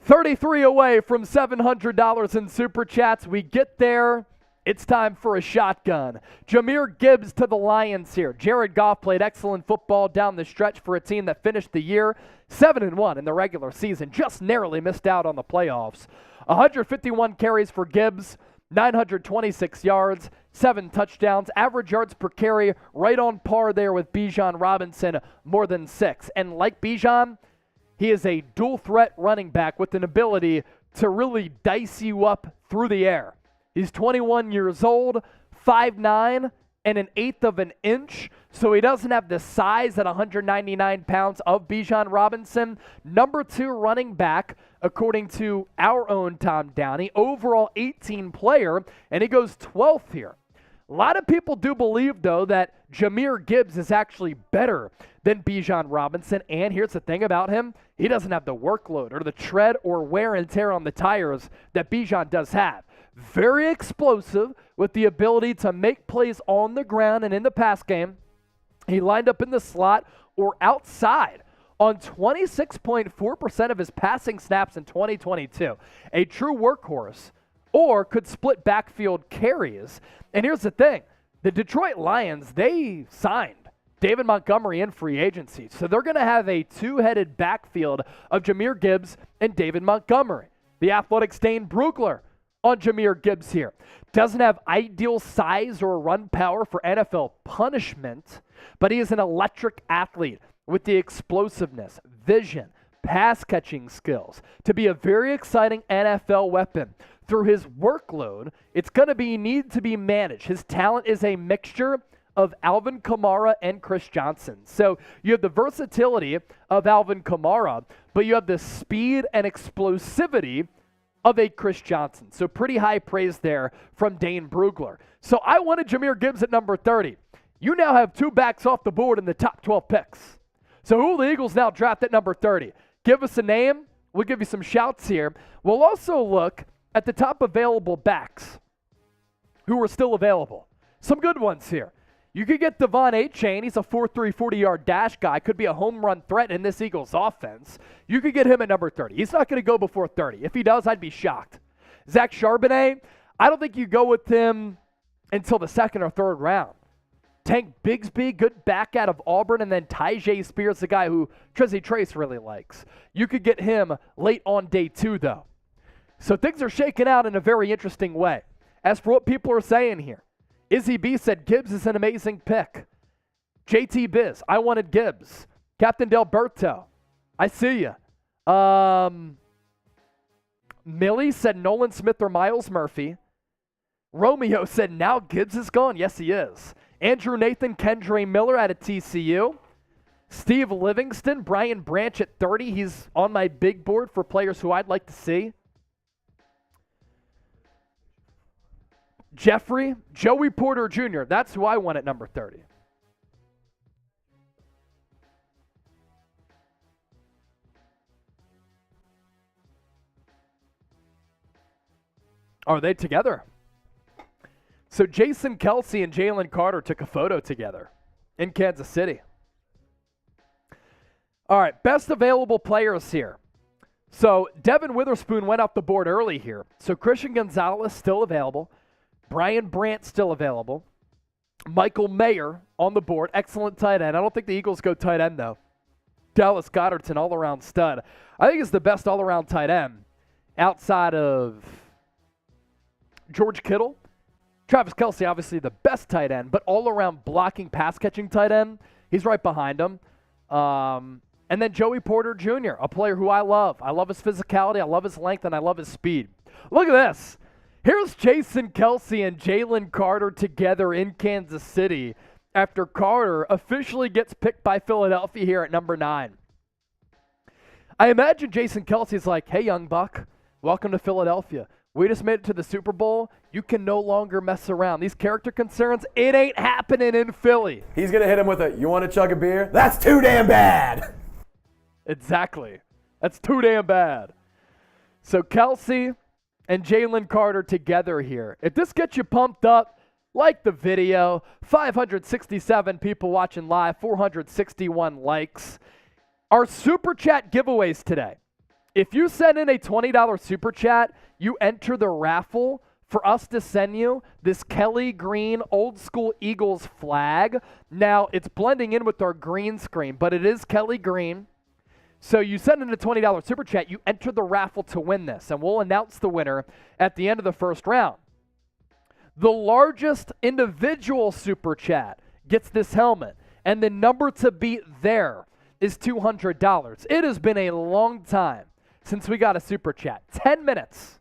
33 away from $700 in super chats. We get there It's time for a shotgun. Jahmyr Gibbs to the Lions here. Jared Goff played excellent football down the stretch for a team that finished the year 7-1 in the regular season, just narrowly missed out on the playoffs. 151 carries for Gibbs, 926 yards, 7 touchdowns, average yards per carry, right on par there with Bijan Robinson, more than 6. And like Bijan, he is a dual threat running back with an ability to really dice you up through the air. He's 21 years old, 5'9", and an eighth of an inch, so he doesn't have the size at 199 pounds of Bijan Robinson. Number 2 running back, according to our own Tom Downey, overall 18 player, and he goes 12th here. A lot of people do believe, though, that Jahmyr Gibbs is actually better than Bijan Robinson, and here's the thing about him. He doesn't have the workload or the tread or wear and tear on the tires that Bijan does have. Very explosive with the ability to make plays on the ground and in the pass game. He lined up in the slot or outside on 26.4% of his passing snaps in 2022. A true workhorse, or could split backfield carries. And here's the thing. The Detroit Lions, they signed David Montgomery in free agency. So they're going to have a two-headed backfield of Jahmyr Gibbs and David Montgomery. The Athletic's Dane Brugler on Jahmyr Gibbs here. Doesn't have ideal size or run power for NFL punishment, but he is an electric athlete with the explosiveness, vision, pass-catching skills to be a very exciting NFL weapon. Through his workload, it's going to need to be managed. His talent is a mixture of Alvin Kamara and Chris Johnson. So you have the versatility of Alvin Kamara, but you have the speed and explosivity of a Chris Johnson. So pretty high praise there from Dane Brugler. So I wanted Jahmyr Gibbs at number 30. You now have 2 backs off the board in the top 12 picks. So who will the Eagles now draft at number 30? Give us a name. We'll give you some shouts here. We'll also look at the top available backs who are still available. Some good ones here. You could get Devon A-Chain. He's a 4.3 40-yard dash guy. Could be a home run threat in this Eagles offense. You could get him at number 30. He's not going to go before 30. If he does, I'd be shocked. Zach Charbonnet, I don't think you go with him until the 2nd or 3rd round. Tank Bigsby, good back out of Auburn, and then Tyjae Spears, the guy who Trizzy Trace really likes. You could get him late on day 2, though. So things are shaking out in a very interesting way. As for what people are saying here, Izzy B said Gibbs is an amazing pick. JT Biz, I wanted Gibbs. Captain Delberto, I see you. Millie said Nolan Smith or Miles Murphy. Romeo said now Gibbs is gone. Yes, he is. Andrew Nathan, Kendre Miller out of TCU. Steve Livingston, Brian Branch at 30. He's on my big board for players who I'd like to see. Jeffrey, Joey Porter Jr., that's who I want at number 30. Are they together? So Jason Kelce and Jalen Carter took a photo together in Kansas City. All right, best available players here. So Devin Witherspoon went off the board early here. So Christian Gonzalez still available. Brian Brandt still available. Michael Mayer on the board. Excellent tight end. I don't think the Eagles go tight end, though. Dallas Goedert's an all-around stud. I think he's the best all-around tight end outside of George Kittle. Travis Kelce, obviously the best tight end, but all-around blocking, pass-catching tight end, he's right behind him. And then Joey Porter Jr., a player who I love. I love his physicality, I love his length, and I love his speed. Look at this. Here's Jason Kelce and Jalen Carter together in Kansas City after Carter officially gets picked by Philadelphia here at number 9. I imagine Jason Kelce's like, hey, young buck, welcome to Philadelphia. We just made it to the Super Bowl. You can no longer mess around. These character concerns, it ain't happening in Philly. He's going to hit him with a, you want to chug a beer? That's too damn bad. Exactly. That's too damn bad. So Kelce and Jalen Carter together here. If this gets you pumped up, like the video. 567 people watching live, 461 likes. Our Super Chat giveaways today. If you send in a $20 Super Chat, you enter the raffle for us to send you this Kelly green old school Eagles flag. Now, it's blending in with our green screen, but it is Kelly green. So you send in a $20 super chat, you enter the raffle to win this, and we'll announce the winner at the end of the first round. The largest individual super chat gets this helmet, and the number to beat there is $200. It has been a long time since we got a super chat. 10 minutes.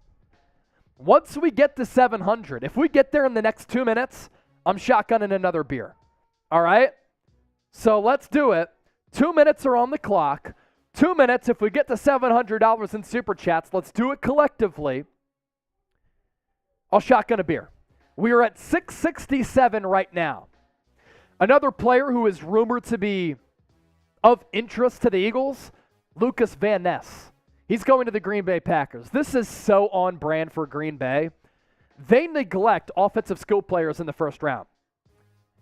Once we get to 700, if we get there in the next 2 minutes, I'm shotgunning another beer. All right? So let's do it. 2 minutes are on the clock. 2 minutes, if we get to $700 in super chats, let's do it collectively. I'll shotgun a beer. We are at 667 right now. Another player who is rumored to be of interest to the Eagles, Lucas Van Ness. He's going to the Green Bay Packers. This is so on brand for Green Bay. They neglect offensive skill players in the first round.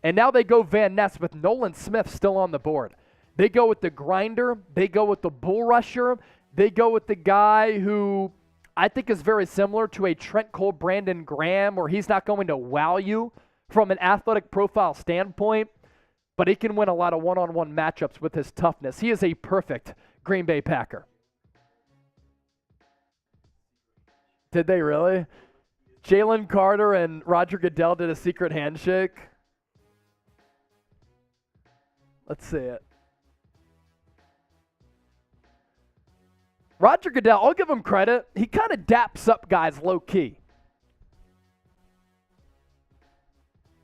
And now they go Van Ness with Nolan Smith still on the board. They go with the grinder. They go with the bull rusher. They go with the guy who I think is very similar to a Trent Cole, Brandon Graham, where he's not going to wow you from an athletic profile standpoint, but he can win a lot of one-on-one matchups with his toughness. He is a perfect Green Bay Packer. Did they really? Jalen Carter and Roger Goodell did a secret handshake. Let's see it. Roger Goodell, I'll give him credit. He kind of daps up guys low-key.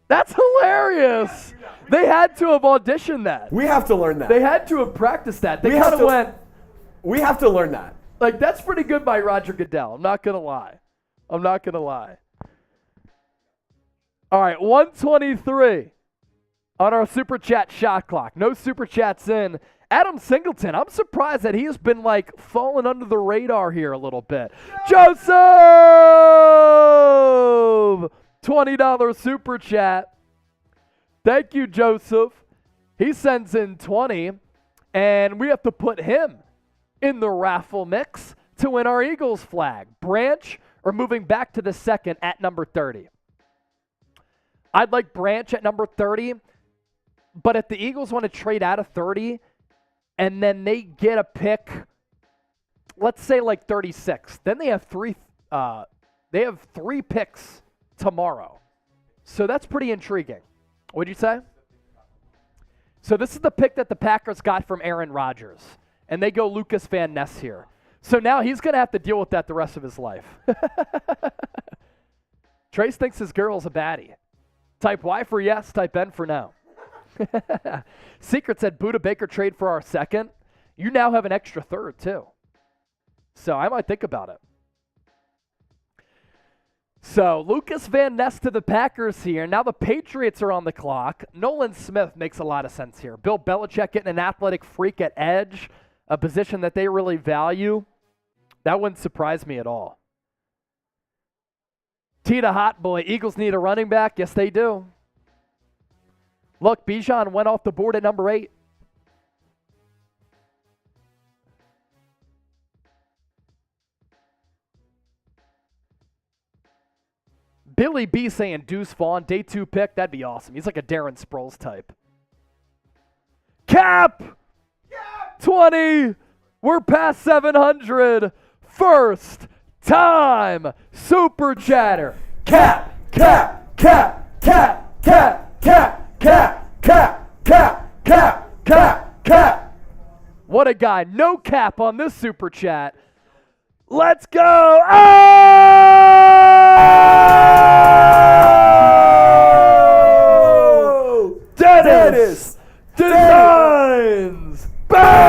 That's hilarious. They had to have auditioned that. We have to learn that. They had to have practiced that. They kind of went. We have to learn that. Like, that's pretty good by Roger Goodell. I'm not going to lie. All right, 123 on our Super Chat shot clock. No Super Chats in. Adam Singleton, I'm surprised that he has been, like, falling under the radar here a little bit. Joseph! $20 Super Chat. Thank you, Joseph. He sends in 20, and we have to put him in the raffle mix to win our Eagles flag. Branch or moving back to the second at number 30. I'd like Branch at number 30, but if the Eagles want to trade out of 30 and then they get a pick, let's say like 36, then they have three picks tomorrow. So that's pretty intriguing. What'd you say? So this is the pick that the Packers got from Aaron Rodgers. And they go Lucas Van Ness here. So now he's going to have to deal with that the rest of his life. Trace thinks his girl's a baddie. Type Y for yes, type N for no. Secret said Buda Baker trade for our second. You now have an extra third too. So I might think about it. So Lucas Van Ness to the Packers here. Now the Patriots are on the clock. Nolan Smith makes a lot of sense here. Bill Belichick getting an athletic freak at edge, a position that they really value. That wouldn't surprise me at all. Tita Hot Boy, Eagles need a running back. Yes, they do. Look, Bijan went off the board at number 8. Billy B saying Deuce Vaughn, day 2 pick. That'd be awesome. He's like a Darren Sproles type. Cap! 20! We're past 700. First time Super Chatter. Cap! Cap! Cap! Cap! Cap! Cap! Cap! Cap! Cap! Cap! Cap! Cap! What a guy. No cap on this Super Chat. Let's go! Oh! Dennis Designs! Bang!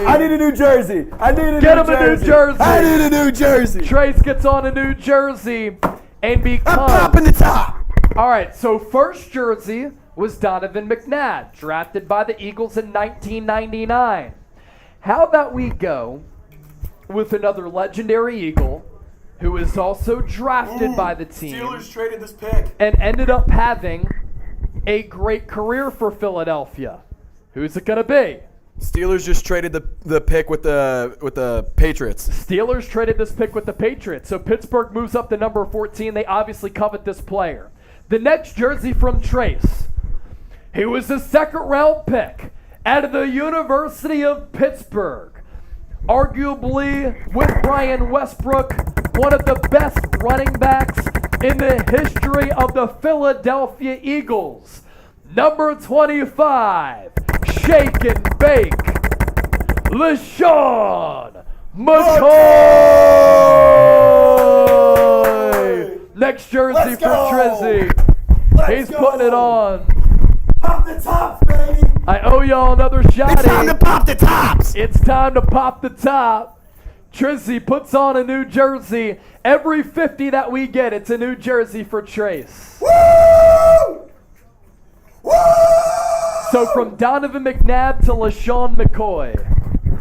I need a new jersey. Get him a new jersey. I need a new jersey. Trace gets on a new jersey and becomes... I'm popping the top. All right, so first jersey was Donovan McNabb, drafted by the Eagles in 1999. How about we go with another legendary Eagle who is also drafted by the team Steelers traded this pick and ended up having a great career for Philadelphia. Who's it going to be? Steelers just traded the pick with the Patriots. Steelers traded this pick with the Patriots, so Pittsburgh moves up to number 14. They obviously covet this player. The next jersey from Trace. He was the second-round pick out of the University of Pittsburgh. Arguably, with Brian Westbrook, one of the best running backs in the history of the Philadelphia Eagles. Number 25, shake and bake, LeSean McCoy. Next jersey for Trizzy. He's putting it on. Pop the tops, baby. I owe y'all another shot. It's time to pop the tops. It's time to pop the top. Trizzy puts on a new jersey. Every 50 that we get, it's a new jersey for Trace. Woo! Woo! So from Donovan McNabb to LeSean McCoy.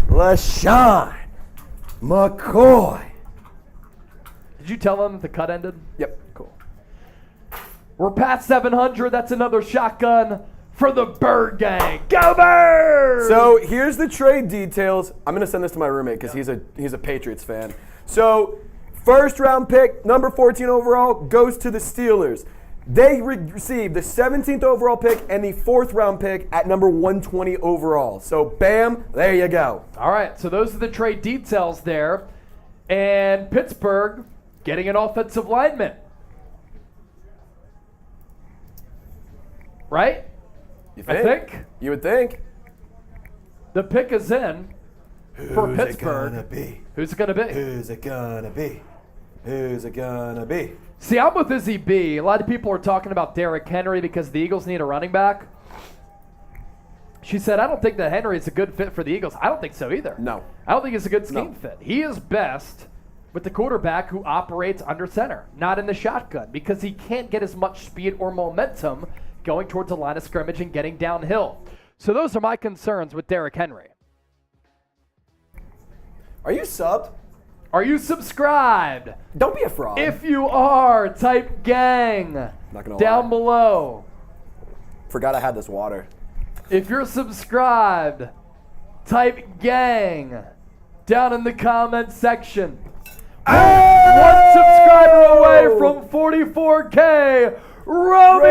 LeSean McCoy. Did you tell them that the cut ended? Yep. Cool. We're past 700. That's another shotgun for the Bird Gang. Go Birds! So here's the trade details. I'm gonna send this to my roommate because he's a Patriots fan. So first round pick, number 14 overall, goes to the Steelers. They received the 17th overall pick and the 4th round pick at number 120 overall. So bam, there you go. All right, so those are the trade details there. And Pittsburgh getting an offensive lineman. Right? You I think. You would think. The pick is in for Pittsburgh. Who's it gonna be? Who's it going to be? Who's it gonna be? Who's it gonna be? See, I'm with Izzy B. A lot of people are talking about Derrick Henry because the Eagles need a running back. She said, I don't think that Henry is a good fit for the Eagles. I don't think so either. No. I don't think it's a good scheme fit. He is best with the quarterback who operates under center, not in the shotgun, because he can't get as much speed or momentum going towards the line of scrimmage and getting downhill. So those are my concerns with Derrick Henry. Are you subbed? Are you subscribed? Don't be a fraud. If you are, type gang Not gonna down lie. below. Forgot I had this water. If you're subscribed, type gang down in the comment section. One subscriber away from 44K, Romeo!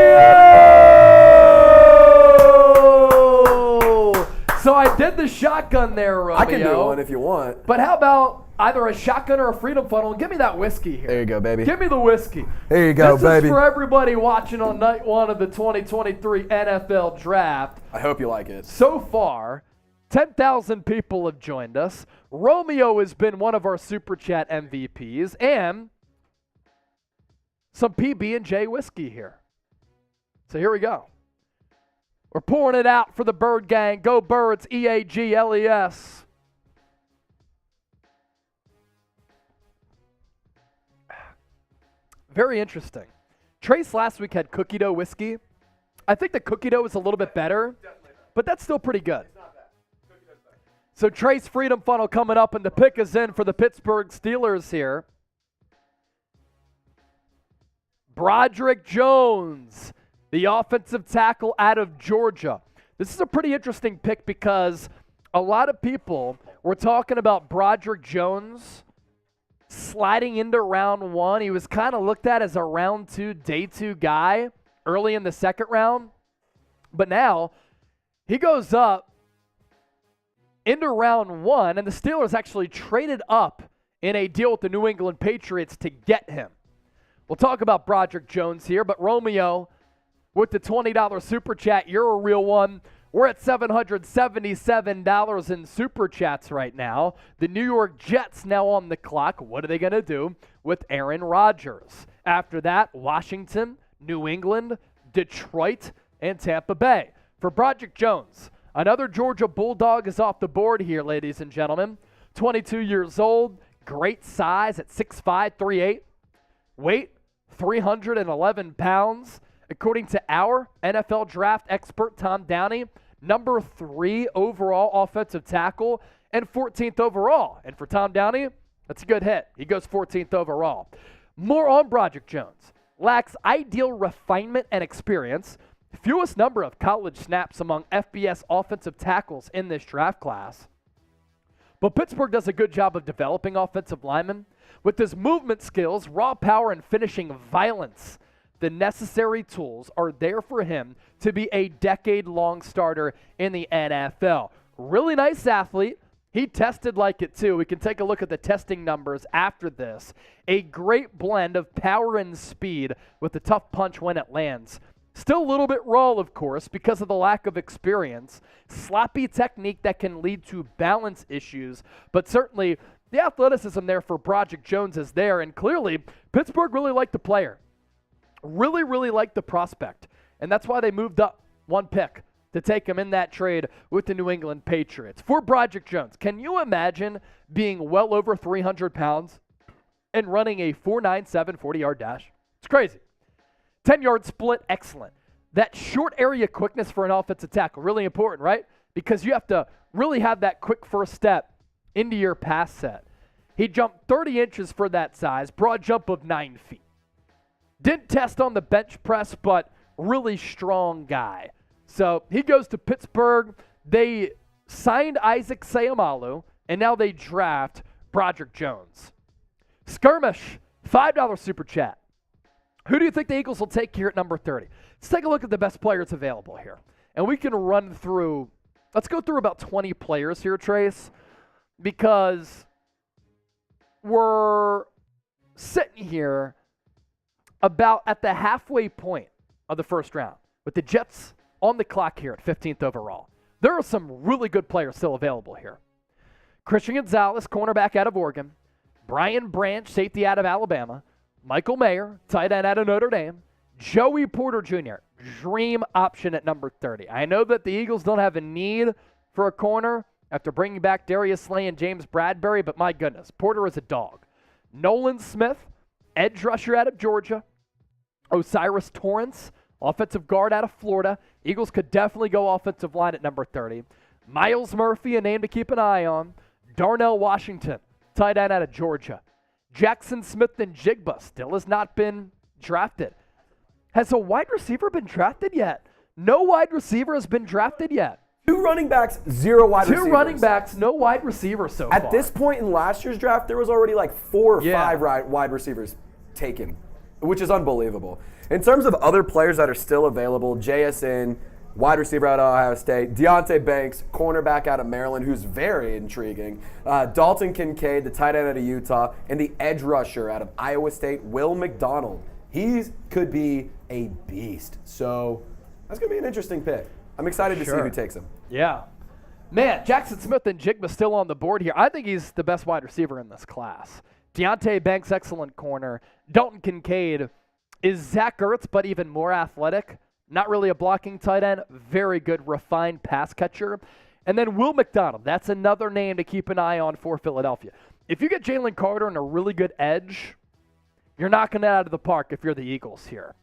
So I did the shotgun there, Romeo. I can do one if you want. But how about either a shotgun or a freedom funnel? Give me that whiskey here. There you go, baby. Give me the whiskey. There you go, this baby. is for everybody watching on night one of the 2023 NFL Draft. I hope you like it. So far, 10,000 people have joined us. Romeo has been one of our Super Chat MVPs, and some PB&J whiskey here. So here we go. We're pouring it out for the Bird Gang. Go Birds, EAGLES. Very interesting. Trace last week had cookie dough whiskey. I think the cookie dough is a little bit better, but that's still pretty good. So Trace Freedom Funnel coming up, and the pick is in for the Pittsburgh Steelers here. Broderick Jones, the offensive tackle out of Georgia. This is a pretty interesting pick because a lot of people were talking about Broderick Jones sliding into round one. He was kind of looked at as a round two, day two guy early in the second round. But now he goes up into round one, and the Steelers actually traded up in a deal with the New England Patriots to get him. We'll talk about Broderick Jones here, but Romeo, with the $20 Super Chat, you're a real one. We're at $777 in Super Chats right now. The New York Jets now on the clock. What are they going to do with Aaron Rodgers? After that, Washington, New England, Detroit, and Tampa Bay. For Broderick Jones, another Georgia Bulldog is off the board here, ladies and gentlemen. 22 years old, great size at 6'5", 3'8", weight 311 pounds. According to our NFL draft expert, Tom Downey, number 3 overall offensive tackle and 14th overall. And for Tom Downey, that's a good hit. He goes 14th overall. More on Broderick Jones. Lacks ideal refinement and experience. fewest number of college snaps among FBS offensive tackles in this draft class. But Pittsburgh does a good job of developing offensive linemen. With his movement skills, raw power, and finishing violence, the necessary tools are there for him to be a decade-long starter in the NFL. Really nice athlete. He tested like it too. We can take a look at the testing numbers after this. A great blend of power and speed with a tough punch when it lands. Still a little bit raw, of course, because of the lack of experience. Sloppy technique that can lead to balance issues, but certainly the athleticism there for Project Jones is there, and clearly Pittsburgh really liked the player. Really, really liked the prospect, and that's why they moved up one pick to take him in that trade with the New England Patriots. For Project Jones, can you imagine being well over 300 pounds and running a 4.97 40-yard dash? It's crazy. 10-yard split, excellent. That short area quickness for an offensive tackle, really important, right? Because you have to really have that quick first step into your pass set. He jumped 30 inches for that size, broad jump of 9 feet. Didn't test on the bench press, but really strong guy. So he goes to Pittsburgh. They signed Isaac Seumalo, and now they draft Broderick Jones. Skirmish, $5 super chat. Who do you think the Eagles will take here at number 30? Let's take a look at the best players available here. And we can run through, let's go through about 20 players here, Trace, because we're sitting here about at the halfway point of the first round with the Jets on the clock here at 15th overall. There are some really good players still available here. Christian Gonzalez, cornerback out of Oregon. Brian Branch, safety out of Alabama. Michael Mayer, tight end out of Notre Dame. Joey Porter Jr., dream option at number 30. I know that the Eagles don't have a need for a corner after bringing back Darius Slay and James Bradbury, but my goodness, Porter is a dog. Nolan Smith, edge rusher out of Georgia. Osiris Torrance, offensive guard out of Florida. Eagles could definitely go offensive line at number 30. Miles Murphy, a name to keep an eye on. Darnell Washington, tight end out of Georgia. Jackson Smith and Jigba still has not been drafted. Has a wide receiver been drafted yet? No wide receiver has been drafted yet. 2 running backs, 0 wide receivers. 2 running backs, no wide receiver so far. At this point in last year's draft, there was already like 4 or 5 wide receivers taken, which is unbelievable. In terms of other players that are still available, JSN, wide receiver out of Ohio State, Deonte Banks, cornerback out of Maryland, who's very intriguing, Dalton Kincaid, the tight end out of Utah, and the edge rusher out of Iowa State, Will McDonald. He could be a beast. So that's going to be an interesting pick. I'm excited to see who takes him. Yeah. Man, Jackson Smith and Jigba still on the board here. I think he's the best wide receiver in this class. Deonte Banks, excellent corner. Dalton Kincaid is Zach Ertz, but even more athletic. Not really a blocking tight end. Very good, refined pass catcher. And then Will McDonald. That's another name to keep an eye on for Philadelphia. If you get Jalen Carter and a really good edge, you're knocking it out of the park if you're the Eagles here.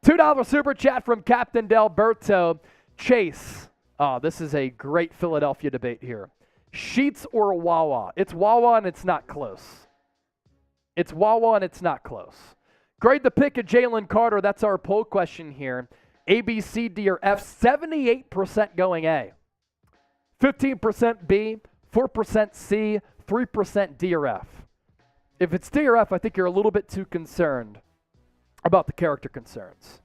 $2 super chat from Captain Delberto. Chase. Oh, this is a great Philadelphia debate here. Sheets or Wawa? It's Wawa and it's not close. It's Wawa and it's not close. Grade the pick of Jalen Carter. That's our poll question here. A, B, C, D, or F. 78% going A. 15% B. 4% C. 3% D or F. If it's D or F, I think you're a little bit too concerned about the character concerns.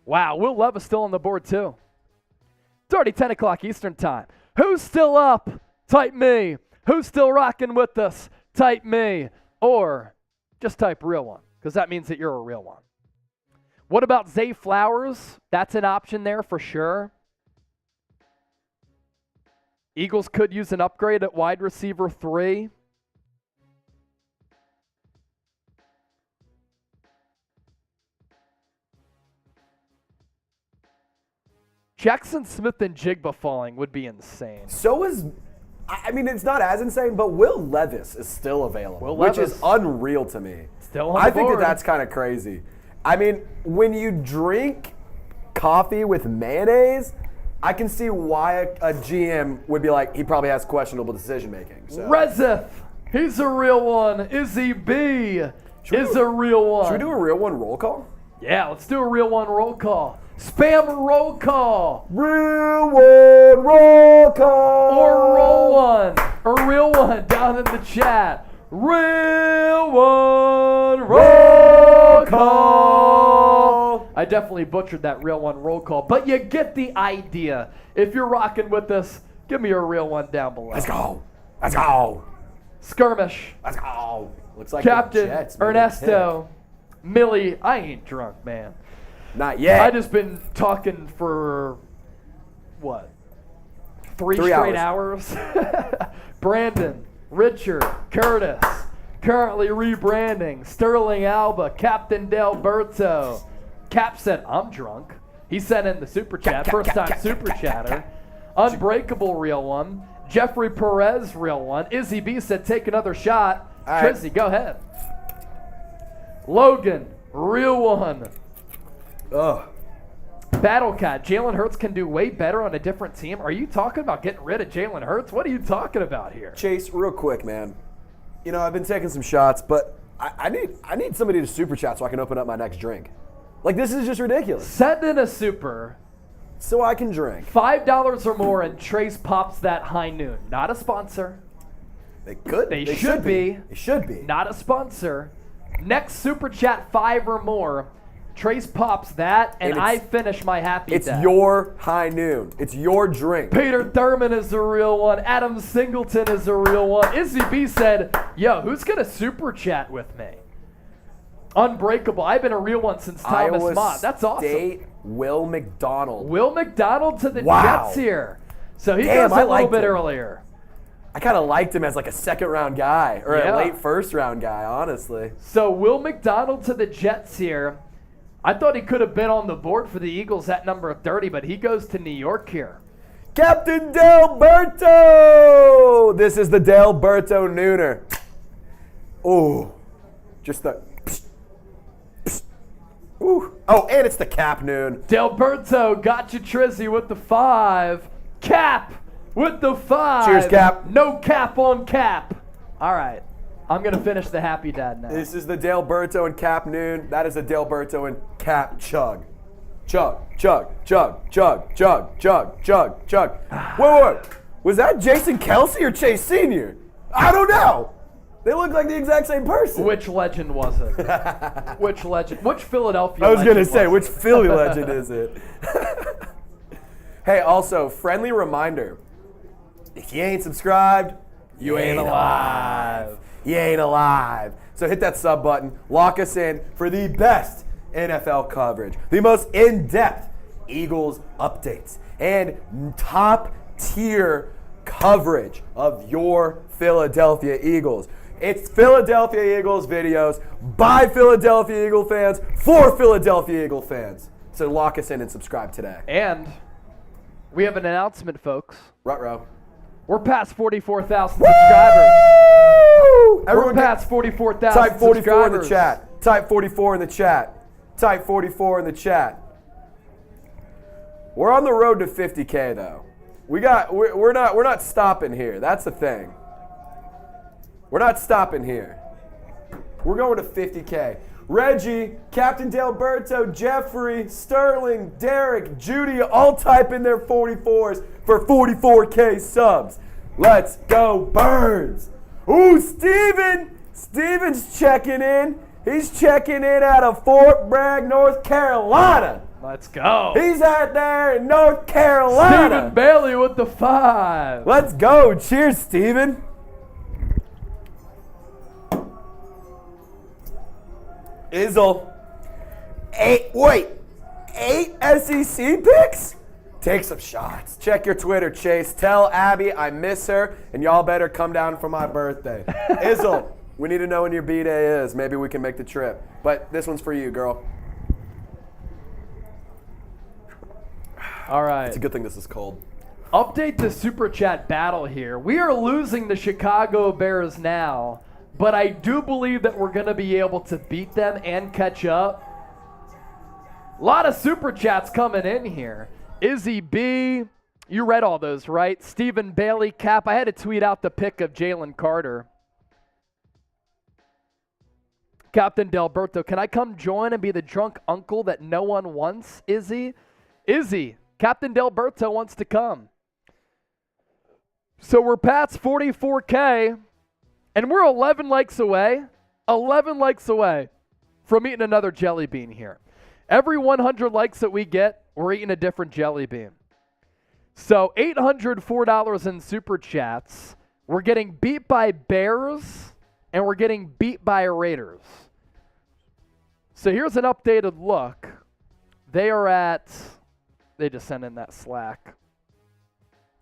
Wow, Will Levis still on the board too. It's already 10 o'clock Eastern time. Who's still up? Type me. Who's still rocking with us? Type me. Or just type real one, because that means that you're a real one. What about Zay Flowers? That's an option there for sure. Eagles could use an upgrade at wide receiver 3. Jackson Smith and Jigba falling would be insane. So is, I mean, it's not as insane, but Will Levis is still available, which is unreal to me. Still on the I think board. that's kind of crazy. I mean, when you drink coffee with mayonnaise, I can see why a GM would be like, he probably has questionable decision making. So. Rezif, he's a real one. Izzy B is a real one. Should we do a real one roll call? Yeah, let's do a real one roll call. Spam roll call. Real one roll call. Or roll one. Or real one down in the chat. Real one roll call. I definitely butchered that real one roll call, but you get the idea. If you're rocking with us, give me a real one down below. Let's go. Let's go. Skirmish. Let's go. Looks like the Captain Jets made a Ernesto. Millie, I ain't drunk, man. pick. Not yet. I just been talking for, what, three Three straight hours? Brandon, Richard, Curtis, currently rebranding. Sterling Alba, Captain Delberto. Cap said, I'm drunk. He sent in the super chat, first time super chatter. Unbreakable, real one. Jeffrey Perez, real one. Izzy B said, take another shot. All right. Trizzy, go ahead. Logan, real one. Ugh. Battlecat, Jalen Hurts can do way better on a different team. Are you talking about getting rid of Jalen Hurts? What are you talking about here? Chase, real quick, man. You know, I've been taking some shots, but I need somebody to super chat so I can open up my next drink. Like, this is just ridiculous. Send in a super, So I can drink. $5 or more, and Trace pops that high noon. Not a sponsor. They could. They should be. They should be. Not a sponsor. Next super chat, 5 or more. Trace pops that, and I finish my happy It's day. your high noon. It's your drink. Peter Thurman is a real one. Adam Singleton is a real one. Izzy B said, yo, who's going to super chat with me? Unbreakable. I've been a real one since Thomas Iowa Mott. That's awesome. State, Will McDonald. Will McDonald to the Wow. Jets here. So he Damn, goes I a little liked bit him. earlier. I kind of liked him as like a second round guy or Yeah. a late first round guy, honestly. So Will McDonald to the Jets here. I thought he could have been on the board for the Eagles at number 30, but he goes to New York here. Captain Delberto! This is the Delberto Nooner. Ooh. Just the. Ooh. Oh, and it's the Cap Noon. Delberto got you, Trizzy, with the 5. Cap with the 5. Cheers, Cap. No cap on Cap. All right. I'm going to finish the happy dad now. This is the Delberto and Cap Noon. That is a Delberto and Cap Chug. Chug, chug, chug, chug, chug, chug, chug, chug. Wait. Was that Jason Kelsey or Chase Sr.? I don't know. They look like the exact same person. Which legend was it? Which legend? Which Philadelphia I was going to legend say, was which it? Philly legend is it? Hey, also, friendly reminder. If you ain't subscribed, you ain't alive. You ain't alive. So hit that sub button. Lock us in for the best NFL coverage, the most in-depth Eagles updates, and top-tier coverage of your Philadelphia Eagles. It's Philadelphia Eagles videos by Philadelphia Eagle fans for Philadelphia Eagle fans. So lock us in and subscribe today. And we have an announcement, folks. Ruh-roh. We're past 44,000 subscribers. Everyone We're past 44,000 type 44 in the subscribers. chat. Type 44 in the chat. Type 44 in the chat. We're on the road to 50K though. We're not stopping here. That's the thing. We're not stopping here. We're going to 50K. Reggie, Captain Delberto, Jeffrey, Sterling, Derek, Judy, all type in their 44s for 44K subs. Let's go Birds. Ooh, Steven. Steven's checking in. He's checking in out of Fort Bragg, North Carolina. Let's go. He's out there in North Carolina. Stephen Bailey with the 5. Let's go. Cheers, Steven. Izzle. 8 SEC picks? Take some shots. Check your Twitter, Chase. Tell Abby I miss her, and y'all better come down for my birthday. Izzle, we need to know when your B-Day is. Maybe we can make the trip. But this one's for you, girl. All right. It's a good thing this is cold. Update the Super Chat battle here. We are losing the Chicago Bears now, but I do believe that we're going to be able to beat them and catch up. A lot of Super Chats coming in here. Izzy B, you read all those, right? Stephen Bailey, Cap. I had to tweet out the pic of Jalen Carter. Captain Delberto, can I come join and be the drunk uncle that no one wants, Izzy? Izzy, Captain Delberto wants to come. So we're past 44K, and we're 11 likes away. 11 likes away from eating another jelly bean here. Every 100 likes that we get, we're eating a different jelly bean. So $804 in super chats. We're getting beat by Bears, and we're getting beat by Raiders. So here's an updated look. They just sent in that Slack.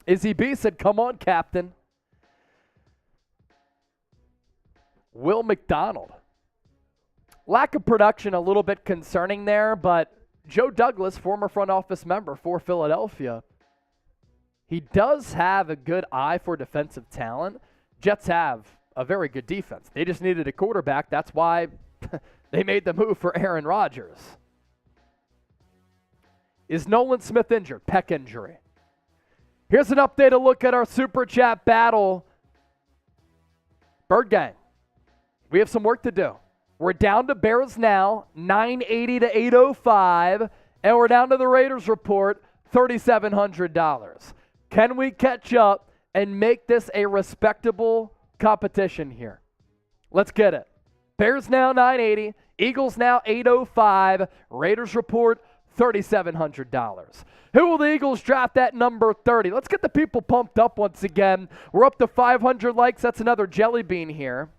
Izzy B said, come on, Captain. Will McDonald. Lack of production a little bit concerning there, but Joe Douglas, former front office member for Philadelphia, he does have a good eye for defensive talent. Jets have a very good defense. They just needed a quarterback. That's why they made the move for Aaron Rodgers. Is Nolan Smith injured? Pec injury. Here's an updated look at our Super Chat battle. Bird Gang, we have some work to do. We're down to Bears now, 980 to 805, and we're down to the Raiders report, $3,700. Can we catch up and make this a respectable competition here? Let's get it. Bears now 980, Eagles now 805, Raiders report $3,700. Who will the Eagles draft at number 30? Let's get the people pumped up once again. We're up to 500 likes. That's another jelly bean here.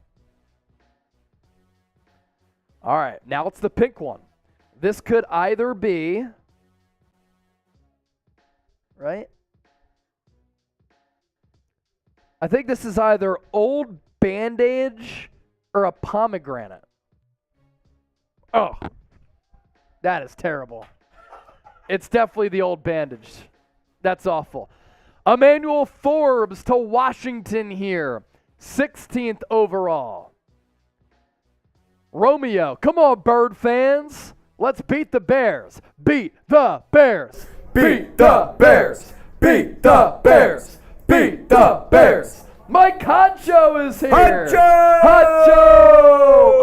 All right, now it's the pink one. This could either be, right? I think this is either old bandage or a pomegranate. Oh, that is terrible. It's definitely the old bandage. That's awful. Emmanuel Forbes to Washington here, 16th overall. Romeo, come on, Bird fans. Let's beat the Bears. Beat the Bears. Beat the Bears. Beat the Bears. Beat the Bears. Mike Honcho is here. Honcho!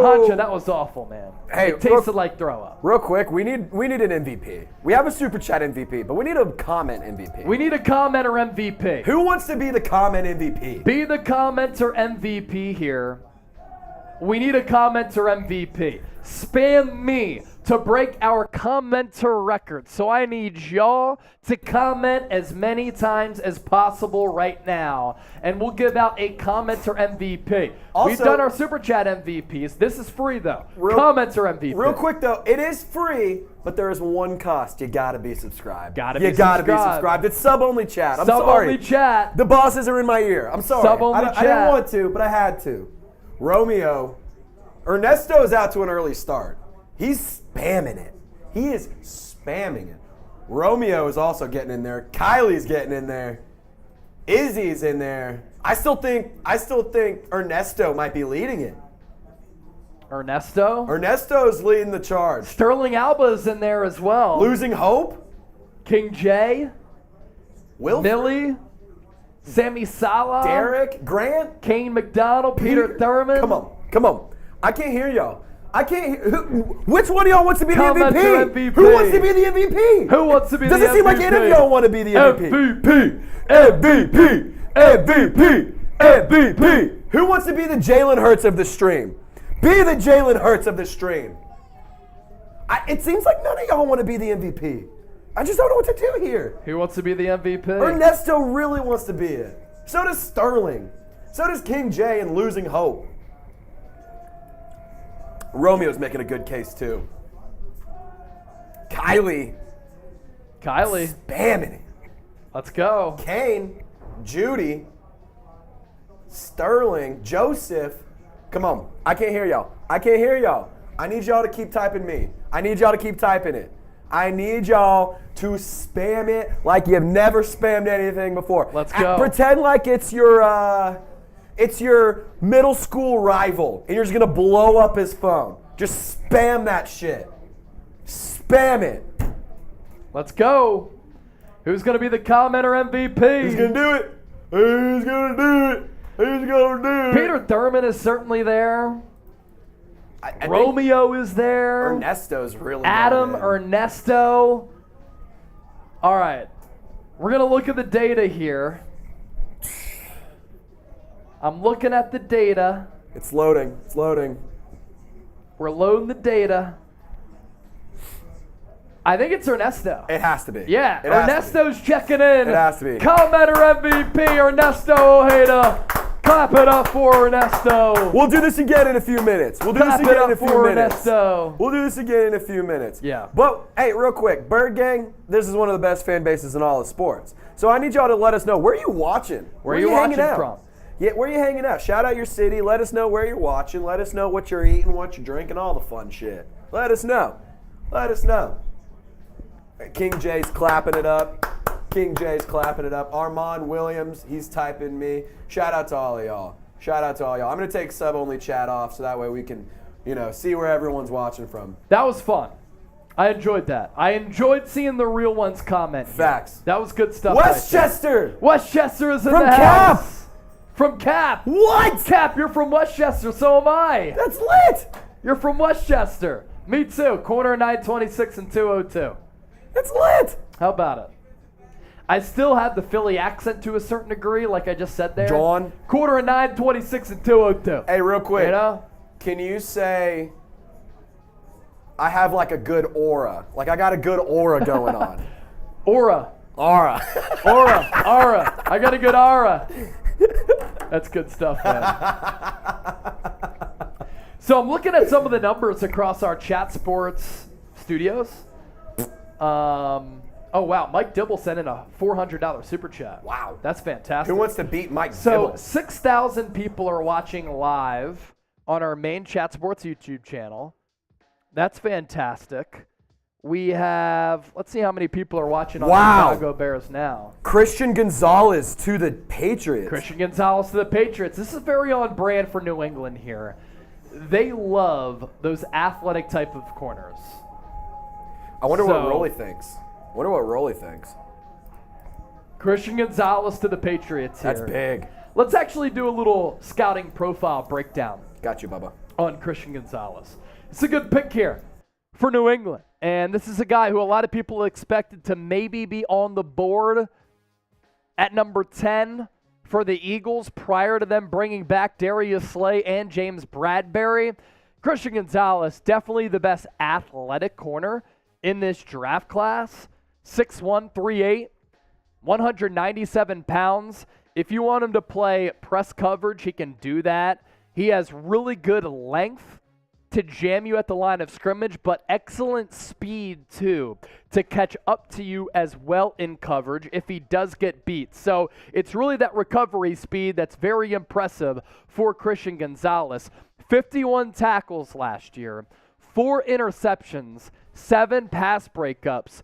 Honcho, that was awful, man. Hey, it tasted like throw up. Real quick, we need an MVP. We have a Super Chat MVP, but we need a comment MVP. We need a commenter MVP. Who wants to be the comment MVP? Be the commenter MVP here. We need a commenter MVP. Spam me to break our commenter record. So I need y'all to comment as many times as possible right now. And we'll give out a commenter MVP. Also, we've done our Super Chat MVPs. This is free, though. Commenter MVP. Real quick, though, it is free, but there is one cost. You got to be subscribed. You gotta be subscribed. It's sub-only chat. I'm sorry. Sub-only chat. The bosses are in my ear. I'm sorry. Sub-only chat. I didn't want to, but I had to. Romeo. Ernesto's out to an early start. He's spamming it. He is spamming it. Romeo is also getting in there. Kylie's getting in there. Izzy's in there. I still think Ernesto might be leading it. Ernesto's leading the charge. Sterling Alba's in there as well. Losing hope. King J. Wilfred. Millie. Sammy Salah. Derek. Grant. Kane McDonald. Peter Thurman. Come on. I can't hear y'all. I can't hear. Which one of y'all wants to be the Commenter MVP? MVP. Who wants to be the MVP? Who wants to be the MVP? Doesn't seem like any of y'all want to be the MVP. MVP. Who wants to be the Jalen Hurts of the stream? Be the Jalen Hurts of the stream. It seems like none of y'all want to be the MVP. I just don't know what to do here. Who wants to be the MVP? Ernesto really wants to be it. So does Sterling. So does King J and Losing Hope. Romeo's making a good case, too. Kylie. Spamming it. Let's go. Kane. Judy. Sterling. Joseph. Come on. I can't hear y'all. I need y'all to keep typing me. I need y'all to keep typing it. I need y'all to spam it like you've never spammed anything before. Let's go. Pretend like it's your middle school rival, and you're just going to blow up his phone. Just spam that shit. Spam it. Let's go. Who's going to be the commenter MVP? Who's going to do it? Who's going to do it? Who's going to do it? Peter Thurman is certainly there. I think Romeo is there. Ernesto's really Adam, going in. Ernesto. All right. We're going to look at the data here. I'm looking at the data. It's loading. It's loading. We're loading the data. I think it's Ernesto. It has to be. Yeah, It has to Ernesto's checking in. It has to be. Commenter MVP, Ernesto Ojeda. Clap it up for Ernesto. We'll do this again in a few minutes. We'll do Clap this it again up in a few for minutes. Ernesto. We'll do this again in a few minutes. Yeah. But, hey, real quick, Bird Gang, this is one of the best fan bases in all of sports. So I need y'all to let us know, where are you watching? Where are you watching hanging out? from? Yeah, where are you hanging out? Shout out your city. Let us know where you're watching. Let us know what you're eating, what you're drinking, all the fun shit. Let us know. Let us know. King J's clapping it up. King J's clapping it up. Armand Williams, he's typing me. Shout out to all of y'all. Shout out to all y'all. I'm going to take sub-only chat off so that way we can, see where everyone's watching from. That was fun. I enjoyed that. I enjoyed seeing the real ones comment. Facts. That was good stuff. Westchester! Westchester is in From the Cap! house. From Cap. What? Cap, you're from Westchester. So am I. That's lit! You're from Westchester. Me too. Corner 926 and 202. That's lit! How about it? I still have the Philly accent to a certain degree, like I just said there. John? Corner 926 and 202. Hey, real quick. You know? Can you say, I have like a good aura? Like I got a good aura going on. Aura. Aura. Aura. I got a good aura. That's good stuff, man. So I'm looking at some of the numbers across our Chat Sports studios. Oh, wow. Mike Dibble sent in a $400 super chat. Wow. That's fantastic. Who wants to beat Mike So Dibble? 6,000 people are watching live on our main Chat Sports YouTube channel. That's fantastic. We have, let's see how many people are watching on the Chicago Bears now. Christian Gonzalez to the Patriots. Christian Gonzalez to the Patriots. This is very on brand for New England here. They love those athletic type of corners. I wonder what Rolly thinks. Christian Gonzalez to the Patriots here. That's big. Let's actually do a little scouting profile breakdown Got you, Bubba. on Christian Gonzalez. It's a good pick here for New England. And this is a guy who a lot of people expected to maybe be on the board at number 10 for the Eagles prior to them bringing back Darius Slay and James Bradbury. Christian Gonzalez, definitely the best athletic corner in this draft class. 6'1", 3'8", 197 pounds. If you want him to play press coverage, he can do that. He has really good length to jam you at the line of scrimmage, but excellent speed, too, to catch up to you as well in coverage if he does get beat. So it's really that recovery speed that's very impressive for Christian Gonzalez. 51 tackles last year, 4 interceptions, 7 pass breakups,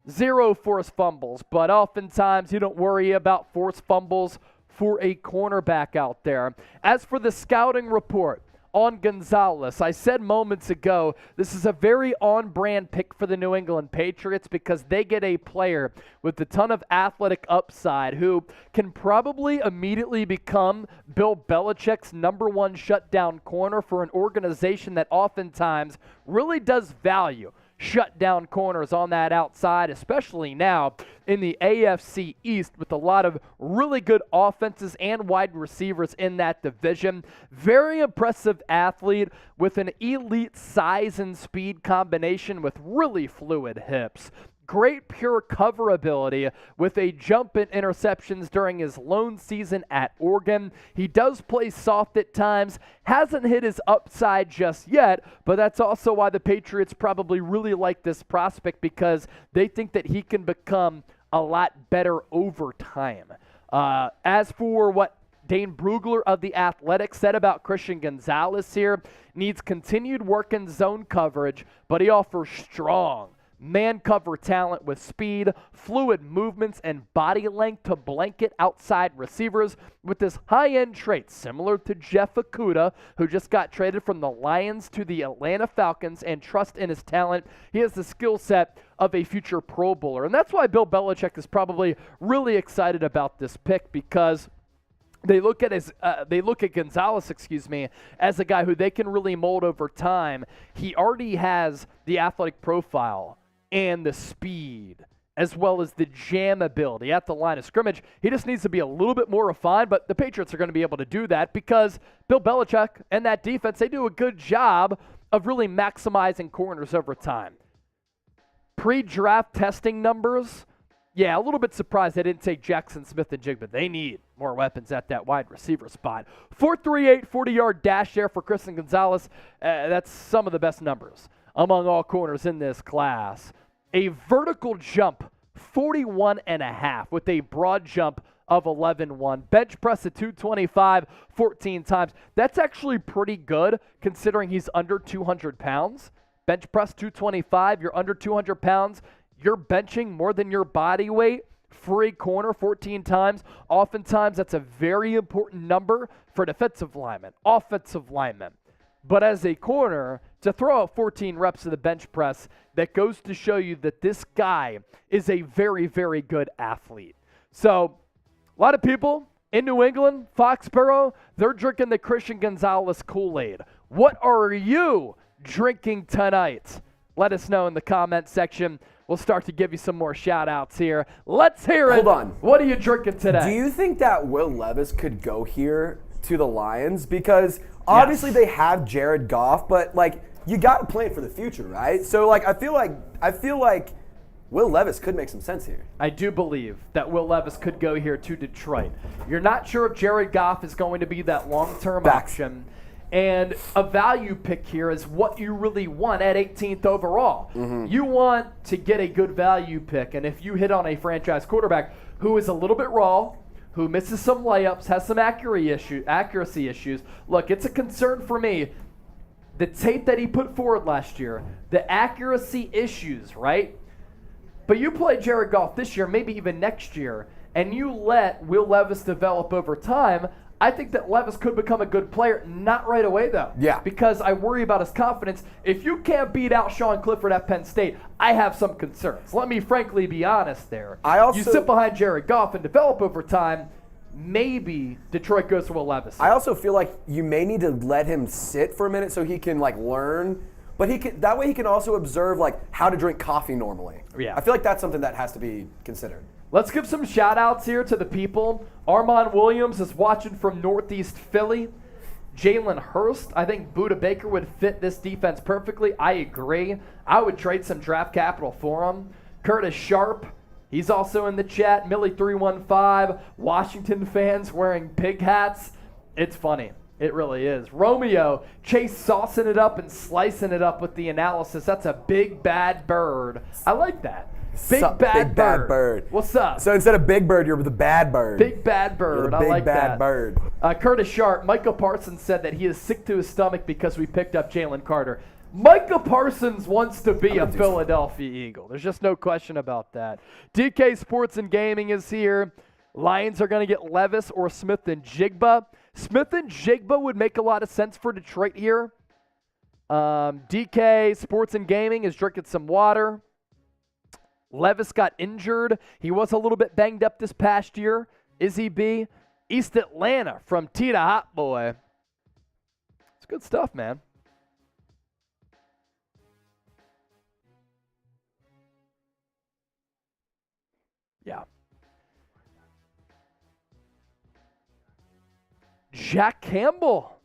0 forced fumbles, but oftentimes you don't worry about forced fumbles for a cornerback out there. As for the scouting report on Gonzalez, I said moments ago, this is a very on-brand pick for the New England Patriots because they get a player with a ton of athletic upside who can probably immediately become Bill Belichick's number 1 shutdown corner for an organization that oftentimes really does value shutdown corners on that outside, especially now in the AFC East with a lot of really good offenses and wide receivers in that division. Very impressive athlete with an elite size and speed combination with really fluid hips. Great pure cover ability with a jump in interceptions during his lone season at Oregon. He does play soft at times, hasn't hit his upside just yet, but that's also why the Patriots probably really like this prospect because they think that he can become a lot better over time. As for what Dane Brugler of The Athletic said about Christian Gonzalez here, needs continued work in zone coverage, but he offers strong man cover talent with speed, fluid movements, and body length to blanket outside receivers with his high-end traits, similar to Jeff Okudah, who just got traded from the Lions to the Atlanta Falcons, and trust in his talent. He has the skill set of a future Pro Bowler. And that's why Bill Belichick is probably really excited about this pick because They look at Gonzalez, as a guy who they can really mold over time. He already has the athletic profile and the speed, as well as the jam ability at the line of scrimmage. He just needs to be a little bit more refined, but the Patriots are going to be able to do that because Bill Belichick and that defense, they do a good job of really maximizing corners over time. Pre-draft testing numbers, yeah, a little bit surprised they didn't take Jackson Smith-Njigba. They need more weapons at that wide receiver spot. 4.38 40-yard dash there for Christian Gonzalez. That's some of the best numbers among all corners in this class. A vertical jump, 41.5, with a broad jump of 11.1. Bench press at 225, 14 times. That's actually pretty good considering he's under 200 pounds. Bench press 225, you're under 200 pounds. You're benching more than your body weight. Free corner 14 times. Oftentimes, that's a very important number for defensive linemen, offensive linemen. But as a corner, to throw out 14 reps of the bench press, that goes to show you that this guy is a very, very good athlete. So, a lot of people in New England, Foxborough, they're drinking the Christian Gonzalez Kool-Aid. What are you drinking tonight? Let us know in the comment section. We'll start to give you some more shout-outs here. Let's hear it. Hold on. What are you drinking today? Do you think that Will Levis could go here to the Lions? Because obviously they have Jared Goff, but like you got to plan for the future, right? So like I feel like Will Levis could make some sense here. I do believe that Will Levis could go here to Detroit. You're not sure if Jared Goff is going to be that long-term option. And a value pick here is what you really want at 18th overall. You want to get a good value pick. And if you hit on a franchise quarterback who is a little bit raw, who misses some layups, has some accuracy issues, look, it's a concern for me. The tape that he put forward last year, the accuracy issues, right? But you play Jared Goff this year, maybe even next year, and you let Will Levis develop over time, I think that Levis could become a good player. Not right away, though. Yeah. Because I worry about his confidence. If you can't beat out Sean Clifford at Penn State, I have some concerns. Let me frankly be honest there. You sit behind Jared Goff and develop over time, maybe Detroit goes to Will Levis. I also feel like you may need to let him sit for a minute so he can like learn. But that way he can also observe like how to drink coffee normally. Yeah. I feel like that's something that has to be considered. Let's give some shout-outs here to the people. Armand Williams is watching from Northeast Philly. Jalen Hurst, I think Budda Baker would fit this defense perfectly. I agree. I would trade some draft capital for him. Curtis Sharp, he's also in the chat. Millie315, Washington fans wearing pig hats. It's funny. It really is. Romeo, Chase saucing it up and slicing it up with the analysis. That's a big bad bird. I like that. Big bad bird. What's up? So instead of Big Bird, you're the Bad Bird. Big bad bird. I like that. Big bad bird. Curtis Sharp, Micah Parsons said that he is sick to his stomach because we picked up Jalen Carter. Micah Parsons wants to be a Philadelphia Eagle. There's just no question about that. DK Sports and Gaming is here. Lions are going to get Levis or Smith-Njigba. Smith-Njigba would make a lot of sense for Detroit here. DK Sports and Gaming is drinking some water. Levis got injured. He was a little bit banged up this past year. Izzy B. East Atlanta from Tita Hot Boy. It's good stuff, man. Yeah. Jack Campbell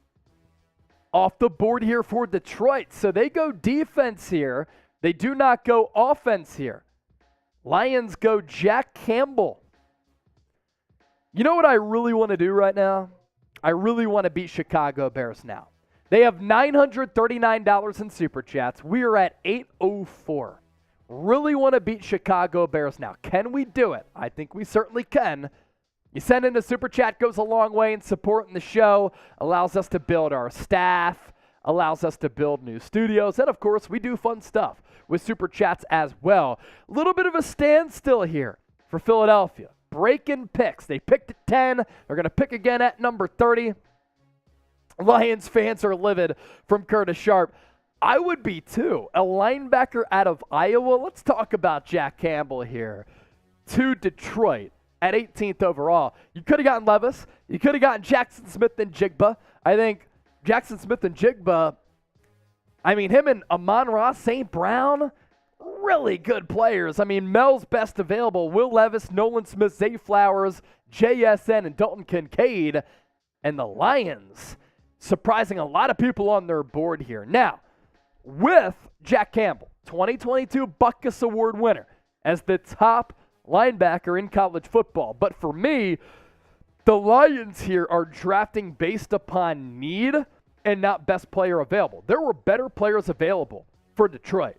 off the board here for Detroit. So they go defense here. They do not go offense here. Lions go Jack Campbell. You know what I really want to do right now? I really want to beat Chicago Bears now. They have $939 in Super Chats. We are at 804. Really want to beat Chicago Bears now. Can we do it? I think we certainly can. You send in a Super Chat, goes a long way in supporting the show, allows us to build our staff, allows us to build new studios, and of course, we do fun stuff with Super Chats as well. A little bit of a standstill here for Philadelphia. Breaking picks. They picked at 10. They're going to pick again at number 30. Lions fans are livid from Curtis Sharp. I would be too. A linebacker out of Iowa. Let's talk about Jack Campbell here. To Detroit. at 18th overall. You could have gotten Levis. You could have gotten Jackson Smith and Jigba. I think Jackson Smith and Jigba, I mean, him and Amon-Ra St. Brown, really good players. I mean, Mel's best available, Will Levis, Nolan Smith, Zay Flowers, JSN, and Dalton Kincaid. And the Lions, surprising a lot of people on their board here. Now, with Jack Campbell, 2022 Butkus Award winner, as the top linebacker in college football. But for me, the Lions here are drafting based upon need and not best player available. There were better players available for Detroit.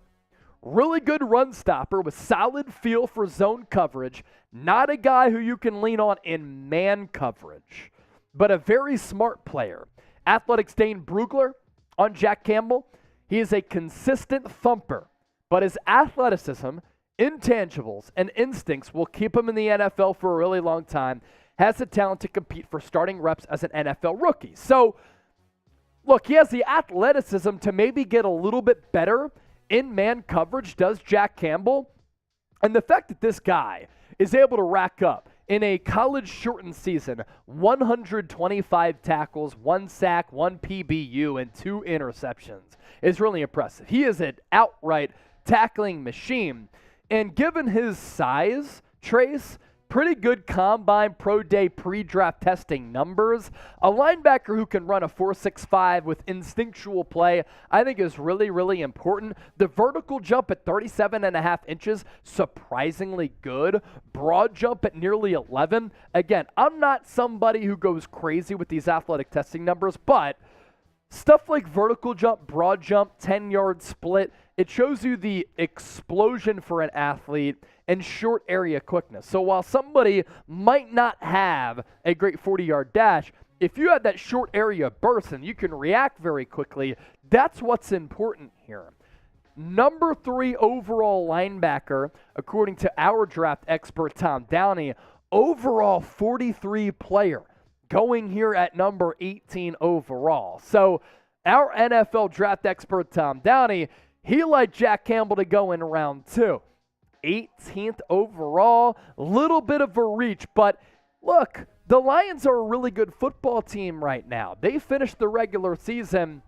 Really good run stopper with solid feel for zone coverage. Not a guy who you can lean on in man coverage, but a very smart player. Athletics Dane Brugler on Jack Campbell. He is a consistent thumper, but his athleticism, intangibles, and instincts will keep him in the NFL for a really long time. Has the talent to compete for starting reps as an NFL rookie. So, look, he has the athleticism to maybe get a little bit better in man coverage, does Jack Campbell. And the fact that this guy is able to rack up in a college-shortened season 125 tackles, 1 sack, 1 PBU, and 2 interceptions is really impressive. He is an outright tackling machine. And given his size, Trace, pretty good combine pro day pre-draft testing numbers, a linebacker who can run a 4.65 with instinctual play, I think is really, really important. The vertical jump at 37.5 inches, surprisingly good. Broad jump at nearly 11. Again, I'm not somebody who goes crazy with these athletic testing numbers, but stuff like vertical jump, broad jump, 10-yard split, it shows you the explosion for an athlete and short area quickness. So while somebody might not have a great 40-yard dash, if you had that short area burst and you can react very quickly, that's what's important here. Number 3 overall linebacker, according to our draft expert Tom Downey, overall 43 player, going here at number 18 overall. So our NFL draft expert Tom Downey, he liked Jack Campbell to go in round 2. 18th overall, little bit of a reach, but look, the Lions are a really good football team right now. They finished the regular season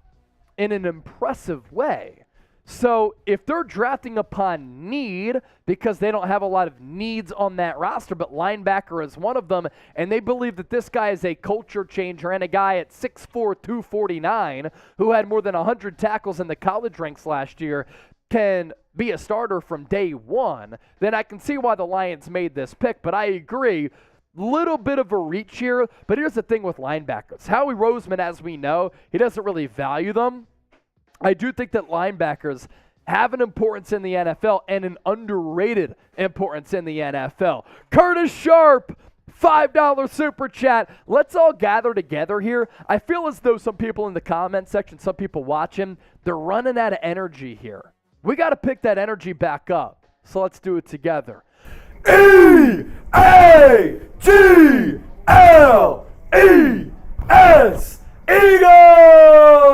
in an impressive way. So if they're drafting upon need, because they don't have a lot of needs on that roster, but linebacker is one of them, and they believe that this guy is a culture changer and a guy at 6'4", 249, who had more than 100 tackles in the college ranks last year, can be a starter from day one, then I can see why the Lions made this pick. But I agree, little bit of a reach here. But here's the thing with linebackers. Howie Roseman, as we know, he doesn't really value them. I do think that linebackers have an importance in the NFL and an underrated importance in the NFL. Curtis Sharp, $5 super chat. Let's all gather together here. I feel as though some people in the comment section, some people watching, they're running out of energy here. We got to pick that energy back up. So let's do it together. E-A-G-L-E-S, Eagles!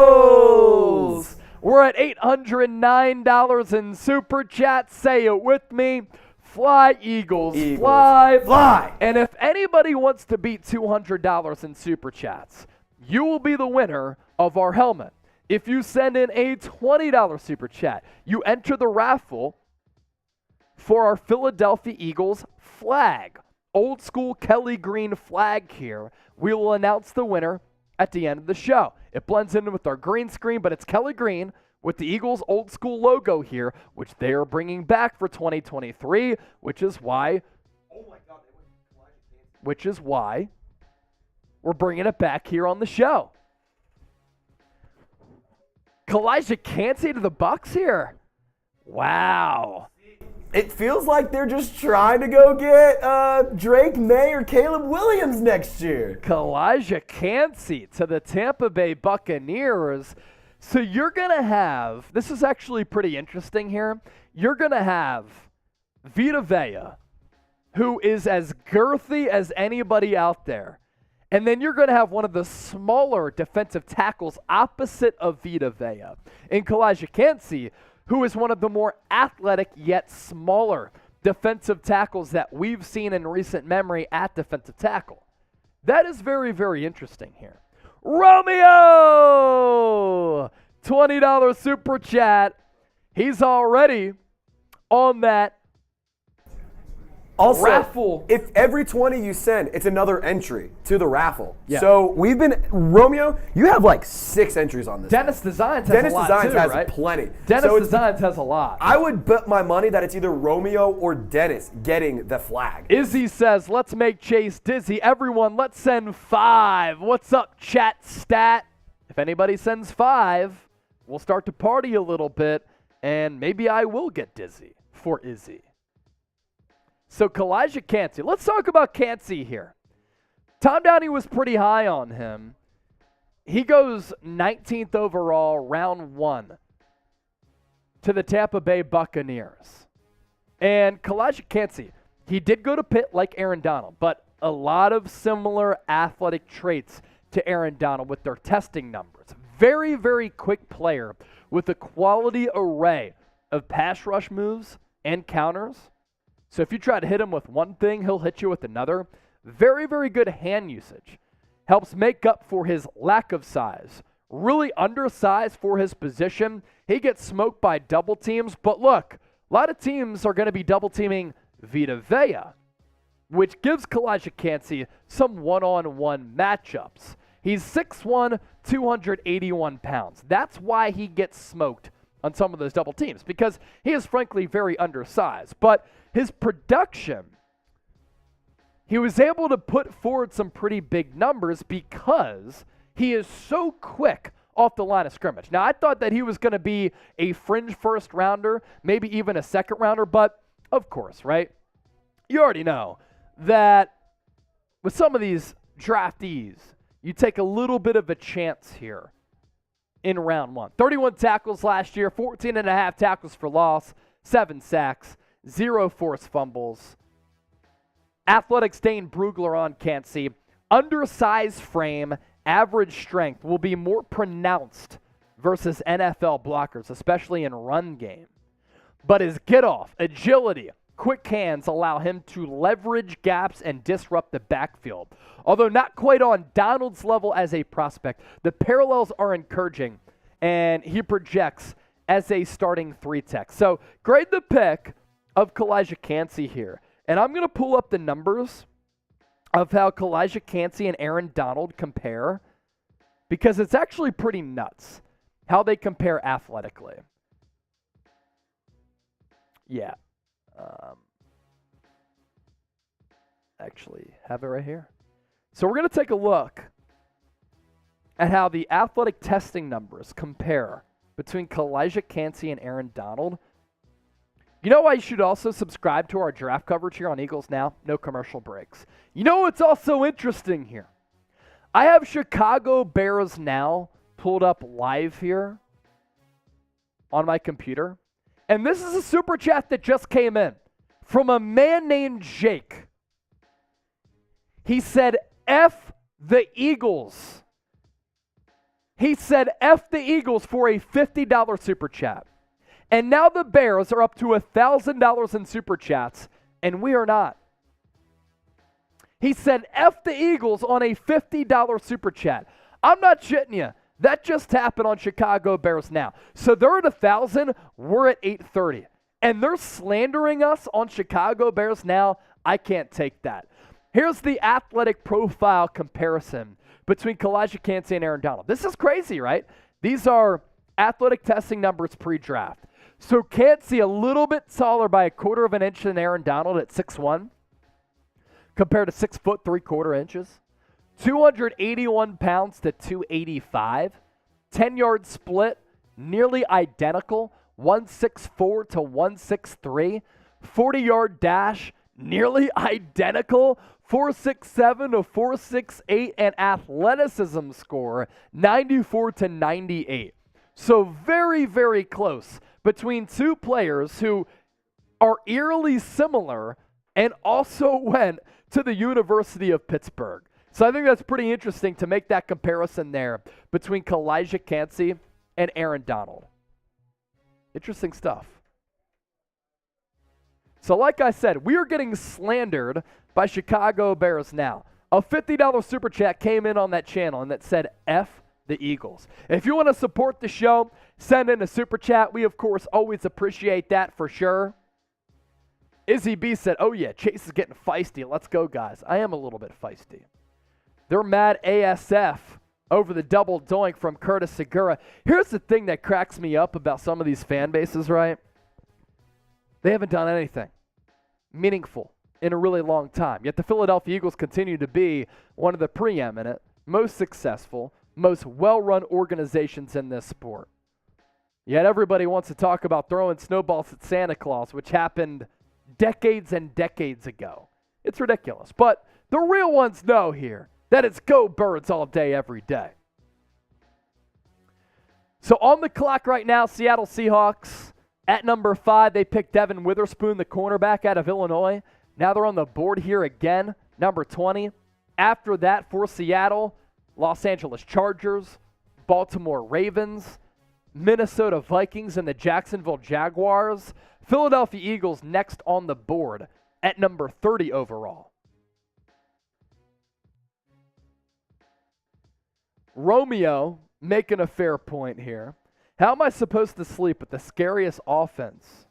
We're at $809 in super chat. Say it with me. Fly, Eagles. Fly. Fly. And if anybody wants to beat $200 in super chats, you will be the winner of our helmet. If you send in a $20 super chat, you enter the raffle for our Philadelphia Eagles flag. Old school Kelly green flag here. We will announce the winner at the end of the show. It blends in with our green screen, but it's Kelly green with the Eagles old school logo here, which they are bringing back for 2023, which is why we're bringing it back here on the show. Kalijah Kancey to the Bucs here. Wow. It feels like they're just trying to go get Drake May or Caleb Williams next year. Kalijah Kancey to the Tampa Bay Buccaneers. So you're going to have, this is actually pretty interesting here, you're going to have Vita Vea, who is as girthy as anybody out there. And then you're going to have one of the smaller defensive tackles opposite of Vita Vea in Kalijah Kancey, who is one of the more athletic yet smaller defensive tackles that we've seen in recent memory at defensive tackle. That is very, very interesting here. Romeo! $20 super chat. He's already on that Also, raffle. if every 20 you send, it's another entry to the raffle. Yeah. So Romeo, you have like 6 entries on this. Dennis Designs has Dennis a lot Designs too, has right? plenty. Dennis So it's- Designs has a lot. I would bet my money that it's either Romeo or Dennis getting the flag. Izzy says, let's make Chase dizzy. Everyone, let's send 5. What's up, chat stat? If anybody sends 5, we'll start to party a little bit, and maybe I will get dizzy for Izzy. So, Kalijah Kancey. Let's talk about Kancey here. Tom Downey was pretty high on him. He goes 19th overall, round 1, to the Tampa Bay Buccaneers. And Kalijah Kancey, he did go to Pitt like Aaron Donald, but a lot of similar athletic traits to Aaron Donald with their testing numbers. Very, very quick player with a quality array of pass rush moves and counters. So if you try to hit him with one thing, he'll hit you with another. Very, very good hand usage. Helps make up for his lack of size. Really undersized for his position. He gets smoked by double teams. But look, a lot of teams are going to be double teaming Vita Vea, which gives Kalijah Kancey some one-on-one matchups. He's 6'1", 281 pounds. That's why he gets smoked on some of those double teams, because he is frankly very undersized. But his production, he was able to put forward some pretty big numbers because he is so quick off the line of scrimmage. Now, I thought that he was going to be a fringe first rounder, maybe even a second rounder, but of course, right? You already know that with some of these draftees, you take a little bit of a chance here in round 1. 31 tackles last year, 14.5 tackles for loss, 7 sacks, 0 forced fumbles. Athletics Dane Brugler on Kancey. Undersized frame, average strength will be more pronounced versus NFL blockers, especially in run game. But his get-off, agility, quick hands allow him to leverage gaps and disrupt the backfield. Although not quite on Donald's level as a prospect, the parallels are encouraging, and he projects as a starting 3-tech. So grade the pick of Kalijah Kancey here. And I'm going to pull up the numbers of how Kalijah Kancey and Aaron Donald compare, because it's actually pretty nuts how they compare athletically. Yeah. Actually have it right here. So we're going to take a look at how the athletic testing numbers compare between Kalijah Kancey and Aaron Donald. You know why you should also subscribe to our draft coverage here on Eagles Now? No commercial breaks. You know what's also interesting here? I have Chicago Bears Now pulled up live here on my computer. And this is a super chat that just came in from a man named Jake. He said, F the Eagles. He said, F the Eagles for a $50 super chat. And now the Bears are up to $1,000 in super chats, and we are not. He said, F the Eagles on a $50 super chat. I'm not shitting you. That just happened on Chicago Bears Now. So they're at 1,000, we're at 830. And they're slandering us on Chicago Bears Now. I can't take that. Here's the athletic profile comparison between Kalijah Kancey and Aaron Donald. This is crazy, right? These are athletic testing numbers pre-draft. So Kancey a little bit taller by 1/4 of an inch than Aaron Donald at 6'1", compared to 6 foot 3/4 inches. 281 pounds to 285. 10-yard split, nearly identical. 164 to 163. 40-yard dash, nearly identical. 467 to 468, and athleticism score 94 to 98. So very, very close between two players who are eerily similar and also went to the University of Pittsburgh. So I think that's pretty interesting to make that comparison there between Kalijah Kancey and Aaron Donald. Interesting stuff. So like I said, we are getting slandered by Chicago Bears now. A $50 super chat came in on that channel and that said F the Eagles. If you want to support the show, send in a super chat. We, of course, always appreciate that for sure. Izzy B said, oh yeah, Chase is getting feisty. Let's go, guys. I am a little bit feisty. They're mad ASF over the double doink from Curtis Segura. Here's the thing that cracks me up about some of these fan bases, right? They haven't done anything meaningful in a really long time. Yet the Philadelphia Eagles continue to be one of the preeminent, most successful, most well-run organizations in this sport. Yet everybody wants to talk about throwing snowballs at Santa Claus, which happened decades and decades ago. It's ridiculous. But the real ones know here that it's go Birds all day, every day. So on the clock right now, Seattle Seahawks at number 5. They picked Devin Witherspoon, the cornerback out of Illinois. Now they're on the board here again, number 20. After that, for Seattle, Los Angeles Chargers, Baltimore Ravens, Minnesota Vikings, and the Jacksonville Jaguars. Philadelphia Eagles next on the board at number 30 overall. Romeo making a fair point here. How am I supposed to sleep with the scariest offense?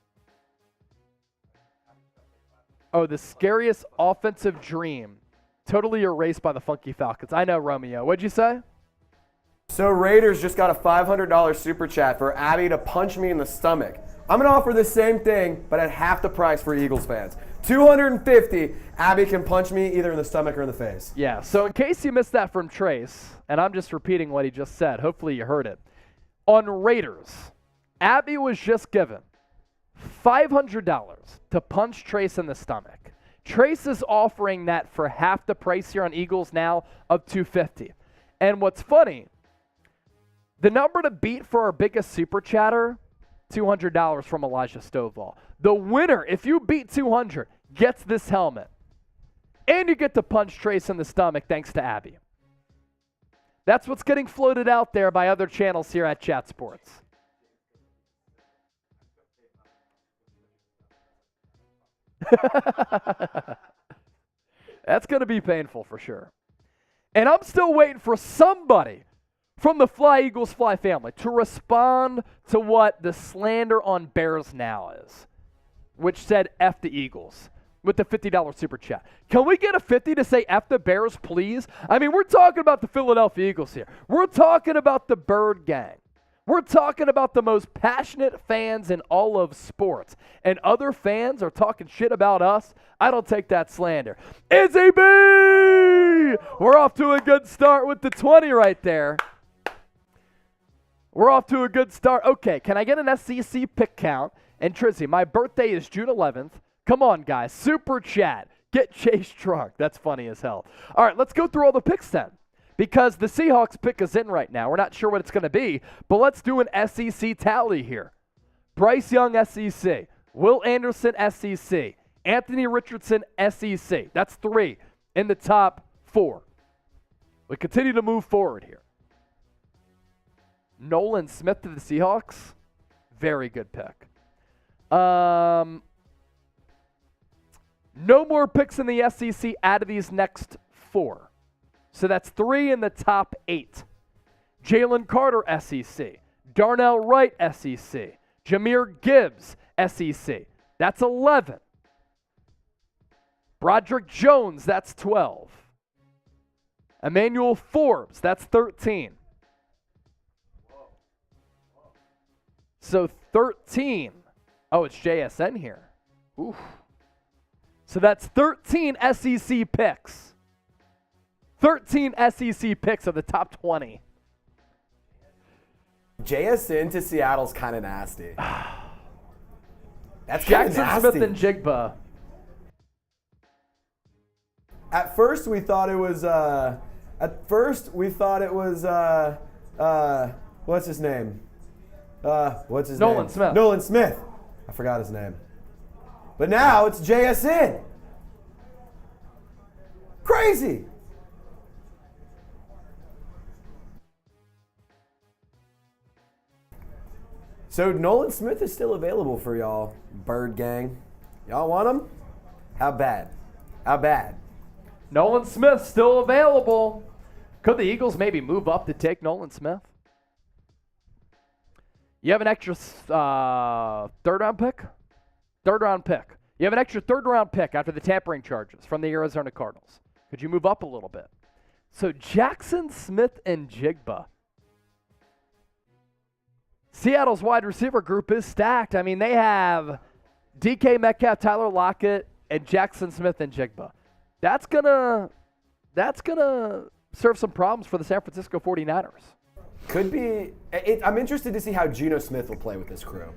Oh, the scariest offensive dream. Totally erased by the Funky Falcons. I know, Romeo. What'd you say? So Raiders just got a $500 super chat for Abby to punch me in the stomach. I'm going to offer the same thing, but at half the price for Eagles fans. $250, Abby can punch me either in the stomach or in the face. Yeah, so in case you missed that from Trace, and I'm just repeating what he just said, hopefully you heard it. On Raiders, Abby was just given $500 to punch Trace in the stomach. Trace is offering that for half the price here on Eagles now of $250. And what's funny, the number to beat for our biggest super chatter, $200 from Elijah Stovall. The winner, if you beat 200, gets this helmet. And you get to punch Trace in the stomach thanks to Abby. That's what's getting floated out there by other channels here at Chat Sports. That's going to be painful for sure. And I'm still waiting for somebody from the Fly Eagles Fly family to respond to what the slander on Bears Now is, which said F the Eagles with the $50 super chat. Can we get a 50 to say F the Bears, please? I mean, we're talking about the Philadelphia Eagles here. We're talking about the Bird Gang. We're talking about the most passionate fans in all of sports. And other fans are talking shit about us. I don't take that slander. Izzy B! We're off to a good start with the 20 right there. We're off to a good start. Okay, can I get an SEC pick count? And Trizzy, my birthday is June 11th. Come on, guys. Super chat. Get Chase drunk. That's funny as hell. All right, let's go through all the picks then. Because the Seahawks pick is in right now. We're not sure what it's going to be, but let's do an SEC tally here. Bryce Young, SEC. Will Anderson, SEC. Anthony Richardson, SEC. That's 3 in the top 4. We continue to move forward here. Nolan Smith to the Seahawks. Very good pick. No more picks in the SEC out of these next 4. So that's 3 in the top 8. Jalen Carter, SEC. Darnell Wright, SEC. Jahmyr Gibbs, SEC. That's 11. Broderick Jones, that's 12. Emmanuel Forbes, that's 13. So 13. Oh, it's JSN here. Oof. So that's 13 SEC picks. 13 SEC picks of the top 20. JSN to Seattle's kind of nasty. That's kind of Jackson nasty. Smith and Jigba. At first we thought it was what's his name? Nolan Smith. Nolan Smith. I forgot his name. But now it's JSN. Crazy. So Nolan Smith is still available for y'all, Bird Gang. Y'all want him? How bad? How bad? Nolan Smith still available. Could the Eagles maybe move up to take Nolan Smith? You have an extra third-round pick? Third-round pick. You have an extra third-round pick after the tampering charges from the Arizona Cardinals. Could you move up a little bit? So Jackson Smith and Jigba. Seattle's wide receiver group is stacked. I mean, they have DK Metcalf, Tyler Lockett, and Jackson Smith and Jigba. That's gonna serve some problems for the San Francisco 49ers. Could be. I'm interested to see how Geno Smith will play with this crew.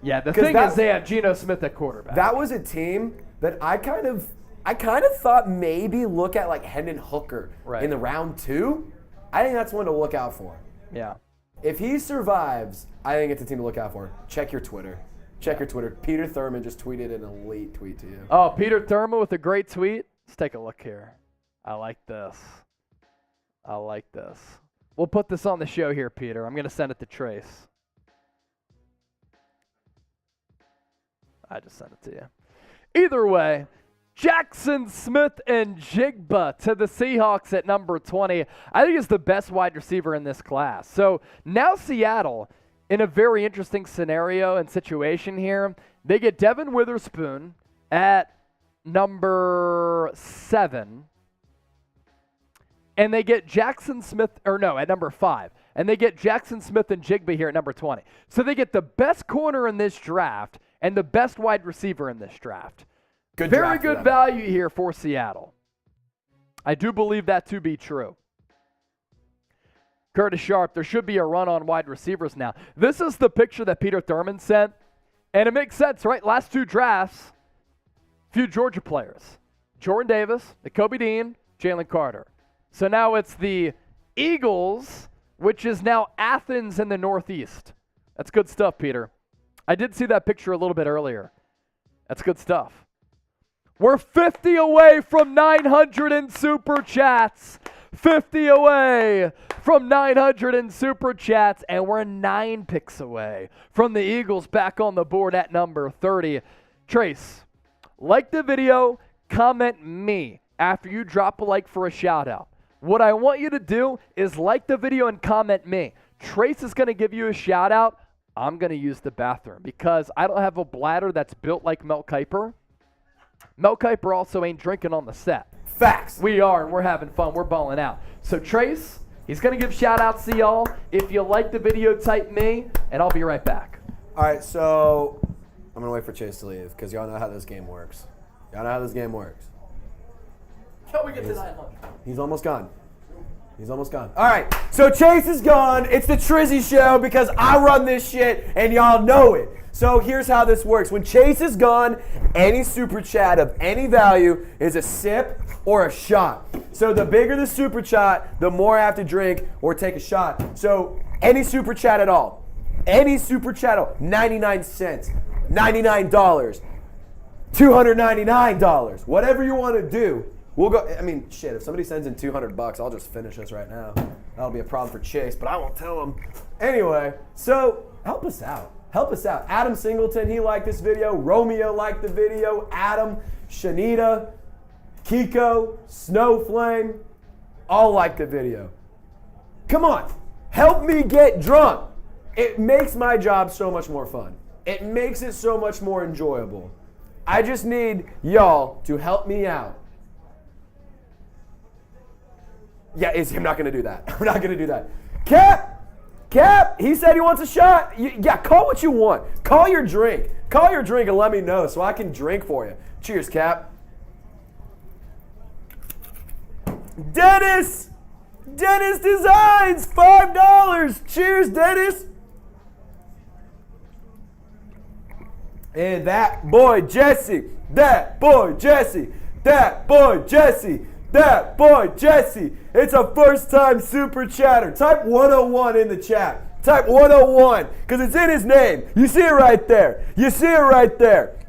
Yeah, the thing is they have Geno Smith at quarterback. That was a team that I kind of thought maybe look at like Hendon Hooker in the round 2. I think that's one to look out for. Yeah. If he survives, I think it's a team to look out for. Check your Twitter. Check your Twitter. Peter Thurman just tweeted an elite tweet to you. Oh, Peter Thurman with a great tweet. Let's take a look here. I like this. I like this. We'll put this on the show here, Peter. I'm going to send it to Trace. I just sent it to you. Either way, Jackson Smith and Jigba to the Seahawks at number 20. I think he's the best wide receiver in this class. So now Seattle, in a very interesting scenario and situation here, they get Devin Witherspoon at number 7. And they get Jackson Smith, at number 5. And they get Jackson Smith and Jigba here at number 20. So they get the best corner in this draft and the best wide receiver in this draft. Very good value here for Seattle. I do believe that to be true. Curtis Sharp, there should be a run on wide receivers now. This is the picture that Peter Thurman sent. And it makes sense, right? Last 2 drafts, few Georgia players. Jordan Davis, Nakobe Dean, Jalen Carter. So now it's the Eagles, which is now Athens in the Northeast. That's good stuff, Peter. I did see that picture a little bit earlier. That's good stuff. We're 50 away from 900 in Super Chats. 50 away from 900 in Super Chats, and we're 9 picks away from the Eagles back on the board at number 30. Trace, like the video, comment me after you drop a like for a shout-out. What I want you to do is like the video and comment me. Trace is going to give you a shout-out. I'm going to use the bathroom because I don't have a bladder that's built like Mel Kiper. Mel Kiper also ain't drinking on the set. Facts. We are, and we're having fun. We're balling out. So Trace, he's going to give shout-outs to y'all. If you like the video, type me, and I'll be right back. All right, so I'm going to wait for Chase to leave because y'all know how this game works. Y'all know how this game works. Can we get to 900? He's almost gone. He's almost gone. All right, so Chase is gone. It's the Trizzy Show because I run this shit, and y'all know it. So here's how this works. When Chase is gone, any super chat of any value is a sip or a shot. So the bigger the super chat, the more I have to drink or take a shot. So any super chat at all, 99 cents, $99, $299, whatever you want to do. We'll go. I mean, shit, if somebody sends in $200, I'll just finish this right now. That'll be a problem for Chase, but I won't tell him. Anyway, so help us out. Help us out. Adam Singleton, he liked this video. Romeo liked the video. Adam, Shanita, Kiko, Snowflame, all liked the video. Come on. Help me get drunk. It makes my job so much more fun. It makes it so much more enjoyable. I just need y'all to help me out. Yeah, I'm not going to do that. I'm not going to do that. Cap, he said he wants a shot. Yeah, call what you want. Call your drink. Call your drink and let me know so I can drink for you. Cheers, Cap. Dennis Designs, $5. Cheers, Dennis. And that boy Jesse. It's a first-time super chatter. Type 101 in the chat. Type 101 because it's in his name. You see it right there.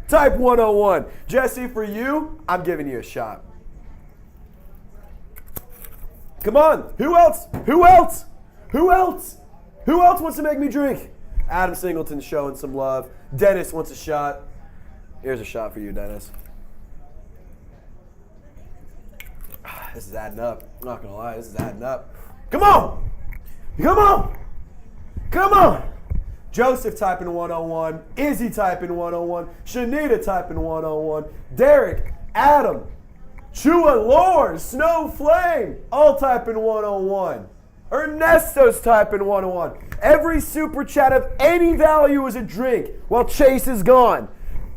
Type 101. Jesse, for you, I'm giving you a shot. Come on. Who else wants to make me drink? Adam Singleton's showing some love. Dennis wants a shot. Here's a shot for you, Dennis. This is adding up. I'm not going to lie. This is adding up. Come on! Come on! Come on! Joseph typing 101. Izzy typing 101. Shanita typing 101. Derek, Adam, Chua Lord, Snow Flame, all typing 101. Ernesto's typing 101. Every super chat of any value is a drink while Chase is gone.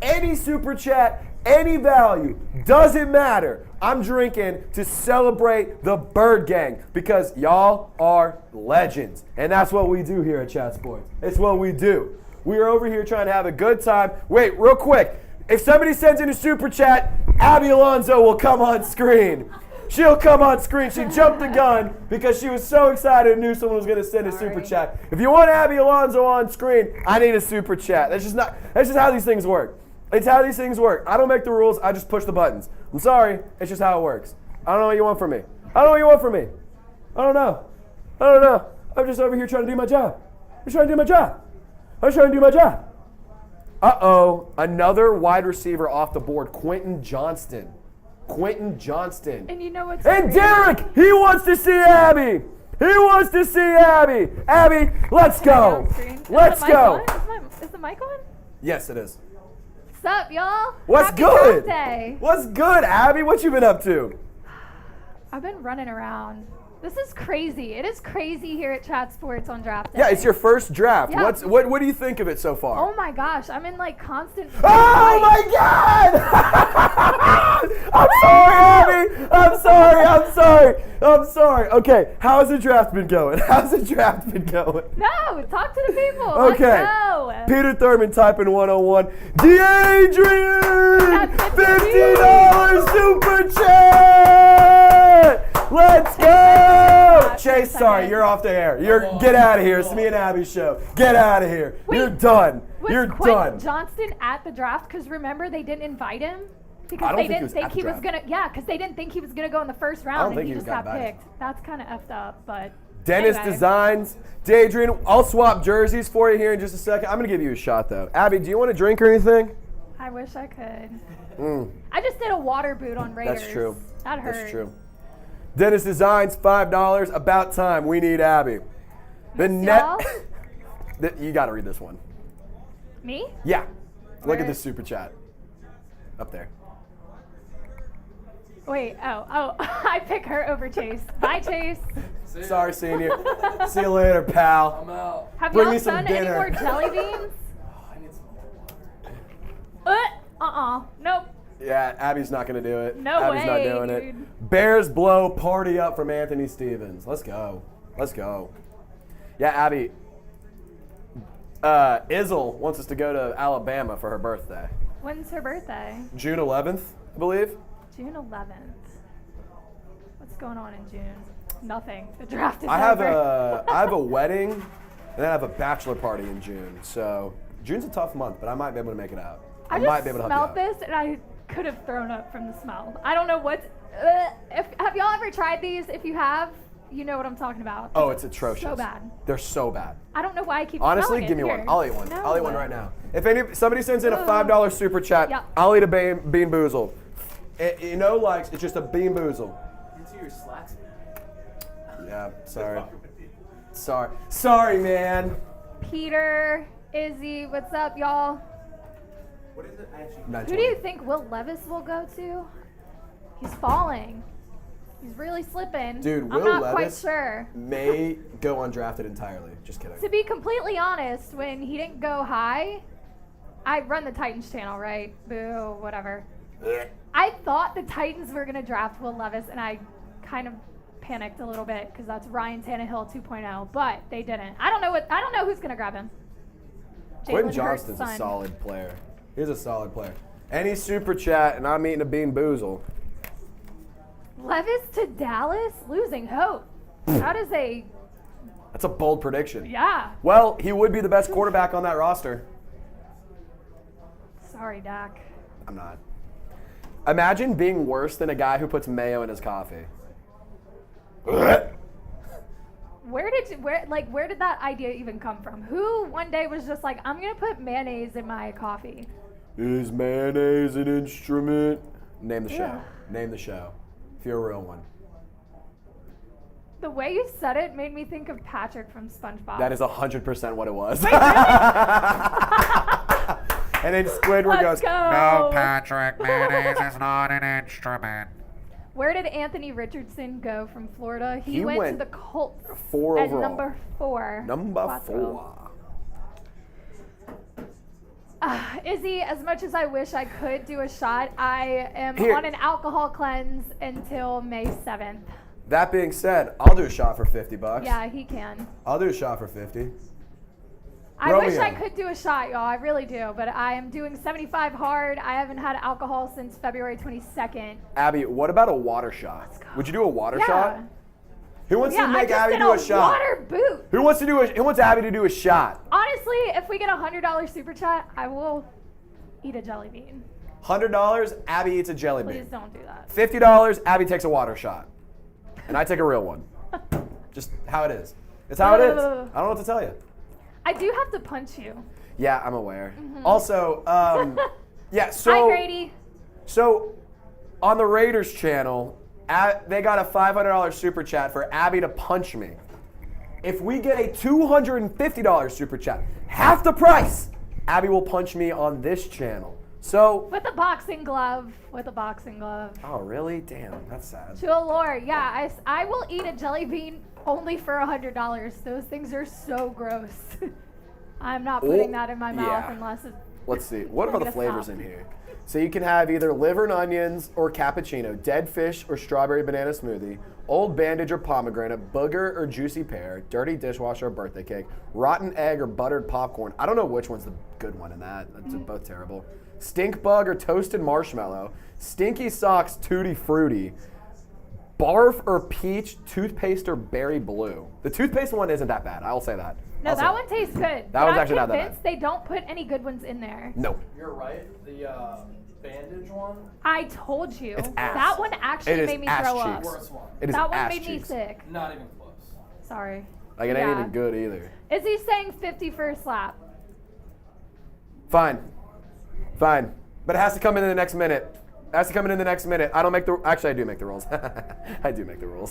Any super chat, any value, doesn't matter. I'm drinking to celebrate the Bird Gang because y'all are legends. And that's what we do here at Chat Sports. It's what we do. We are over here trying to have a good time. Wait, real quick. If somebody sends in a super chat, Abby Alonso will come on screen. She'll come on screen. She jumped the gun because she was so excited and knew someone was going to send a super chat. If you want Abby Alonso on screen, I need a super chat. That's just how these things work. It's how these things work. I don't make the rules. I just push the buttons. I'm sorry. It's just how it works. I don't know what you want from me. I don't know what you want from me. I don't know. I don't know. I'm just over here trying to do my job. I'm trying to do my job. I'm trying to do my job. Uh-oh. Another wide receiver off the board. Quentin Johnston. Quentin Johnston. And you know what's And crazy? Derek, he wants to see Abby. He wants to see Abby. Abby, let's go. Let's go. Is the mic on? Yes, it is. What's up, y'all? What's Happy good? Birthday. What's good, Abby? What you been up to? I've been running around. This is crazy. It is crazy here at Chat Sports on draft day. Yeah, it's your first draft. Yeah. What do you think of it so far? Oh my gosh, I'm in like constant. Oh my God! I'm sorry, Abby. I'm sorry. Okay, how's the draft been going? No, talk to the people. Okay. Let's go. Peter Thurman typing 101. DeAdrian! That's $50 super chat! Let's go! Chase, sorry, you're off the air. Get out of here. It's me and Abby's show. Get out of here. Wait, You're done. Was You're Quentin done. Johnston at the draft? Because remember, they didn't invite him? Because I don't they think he didn't was think at the he was draft. going to. Yeah, because they didn't think he was going to go in the first don't round think and he he just got got invited. picked. That's kind of effed up, but. Dennis anyway. Designs. DeAdrian, I'll swap jerseys for you here in just a second. I'm going to give you a shot, though. Abby, do you want a drink or anything? I wish I could. I just did a water boot on Raiders. That's true. That hurt. That's true. Dennis Designs, $5. About time. We need Abby. The y'all? You got to read this one. Me? Yeah. Look Where? at this super chat. Up there. Wait, oh, I pick her over Chase. Bye, Chase. Sorry, senior. See you later, pal. I'm out. Have Bring y'all me some done any dinner. more jelly beans? I need some more water. Nope. Yeah, Abby's not going to do it. No Abby's not way, doing it. dude. Bears blow, party up from Anthony Stevens. Let's go. Yeah, Abby. Izzle wants us to go to Alabama for her birthday. When's her birthday? June 11th, I believe. June 11th. What's going on in June? Nothing. The draft is I have over. a wedding, and then I have a bachelor party in June. So June's a tough month, but I might be able to make it out. I might just be able to help smelled you out. this and I could have thrown up from the smell. I don't know what. Have y'all ever tried these? If you have, you know what I'm talking about. Oh, it's atrocious. So bad. They're so bad. I don't know why I keep Honestly, smelling it. give me one. Here. I'll eat one. No. I'll eat one right now. If somebody sends in a $5 super chat, Yep. I'll eat a bean boozle. It's just a bean boozle. Into your slacks. Yeah, sorry, man. Peter, Izzy, what's up, y'all? What is it actually? Who do you think Will Levis will go to? He's falling. He's really slipping. Dude, I'm Will not Levis quite sure. may go undrafted entirely. Just kidding. To be completely honest, when he didn't go high, I run the Titans channel, right? Boo, whatever. I thought the Titans were going to draft Will Levis, and I kind of panicked a little bit because that's Ryan Tannehill 2.0, but they didn't. I don't know who's going to grab him. Quentin Jalen Johnston's Hurts' a son. solid player. He's a solid player. Any super chat, and I'm eating a bean boozle. Levis to Dallas, losing hope. That is That's a bold prediction. yeah. Well, he would be the best quarterback on that roster. Sorry, Dak. I'm not. Imagine being worse than a guy who puts mayo in his coffee. Where did that idea even come from? Who one day was just like, I'm gonna put mayonnaise in my coffee? Is mayonnaise an instrument? Name the show. Yeah. Name the show. If you're a real one. The way you said it made me think of Patrick from SpongeBob. That is 100% what it was. And then Squidward Let's goes, go. No, Patrick, mayonnaise is not an instrument. Where did Anthony Richardson go from Florida? He He went to went the Colts 4 at overall. number 4. Number Quattro. 4. Izzy, as much as I wish I could do a shot, I am Here. on an alcohol cleanse until May 7th. That being said, I'll do a shot for $50. Yeah, he can. I'll do a shot for 50. I wish I Romeo. could do a shot, y'all. I really do. But I am doing 75 hard. I haven't had alcohol since February 22nd. Abby, what about a water shot? Would you do a water Yeah. shot? Who wants Yeah, to I make just Abby did do a a shot? water boot. Who wants Abby to do a shot? Honestly, if we get a $100 super chat, I will eat a jelly bean. $100, Abby eats a jelly Please bean. don't do that. $50, Abby takes a water shot. And I take a real one. Just how it is. It's how it is. I don't know what to tell you. I do have to punch you. Yeah, I'm aware. Also, yeah, so Hi, Grady. So, on the Raiders channel, they got a $500 super chat for Abby to punch me. If we get a $250 super chat, half the price, Abby will punch me on this channel. So, With a boxing glove. With a boxing glove. oh really? Damn, that's sad. To allure, yeah, I will eat a jelly bean only for $100. Those things are so gross. I'm not putting that in my mouth yeah. unless it's. Let's see. What I'm are the gonna flavors stop. in here? So you can have either liver and onions or cappuccino, dead fish or strawberry banana smoothie, old bandage or pomegranate, booger or juicy pear, dirty dishwasher or birthday cake, rotten egg or buttered popcorn. I don't know which one's the good one in that. That's both terrible. Stink bug or toasted marshmallow, stinky socks, tutti frutti, barf or peach, toothpaste or berry blue. The toothpaste one isn't that bad. I'll say that. No, I'll say that one tastes good. That one's I'm actually not that bad. convinced they don't put any good ones in there. No. You're right. The bandage one. I told you. It's ass. That one It actually is made me ass throw up. cheeks. Worst one. It is That one ass made me cheeks. sick. Not even close. Sorry. Like it ain't Yeah. even good either. Is he saying 50 for a slap? Fine. Fine. But it has to come in the next minute. It has to come in the next minute. I don't make the. Actually, I do make the rules. I do make the rules.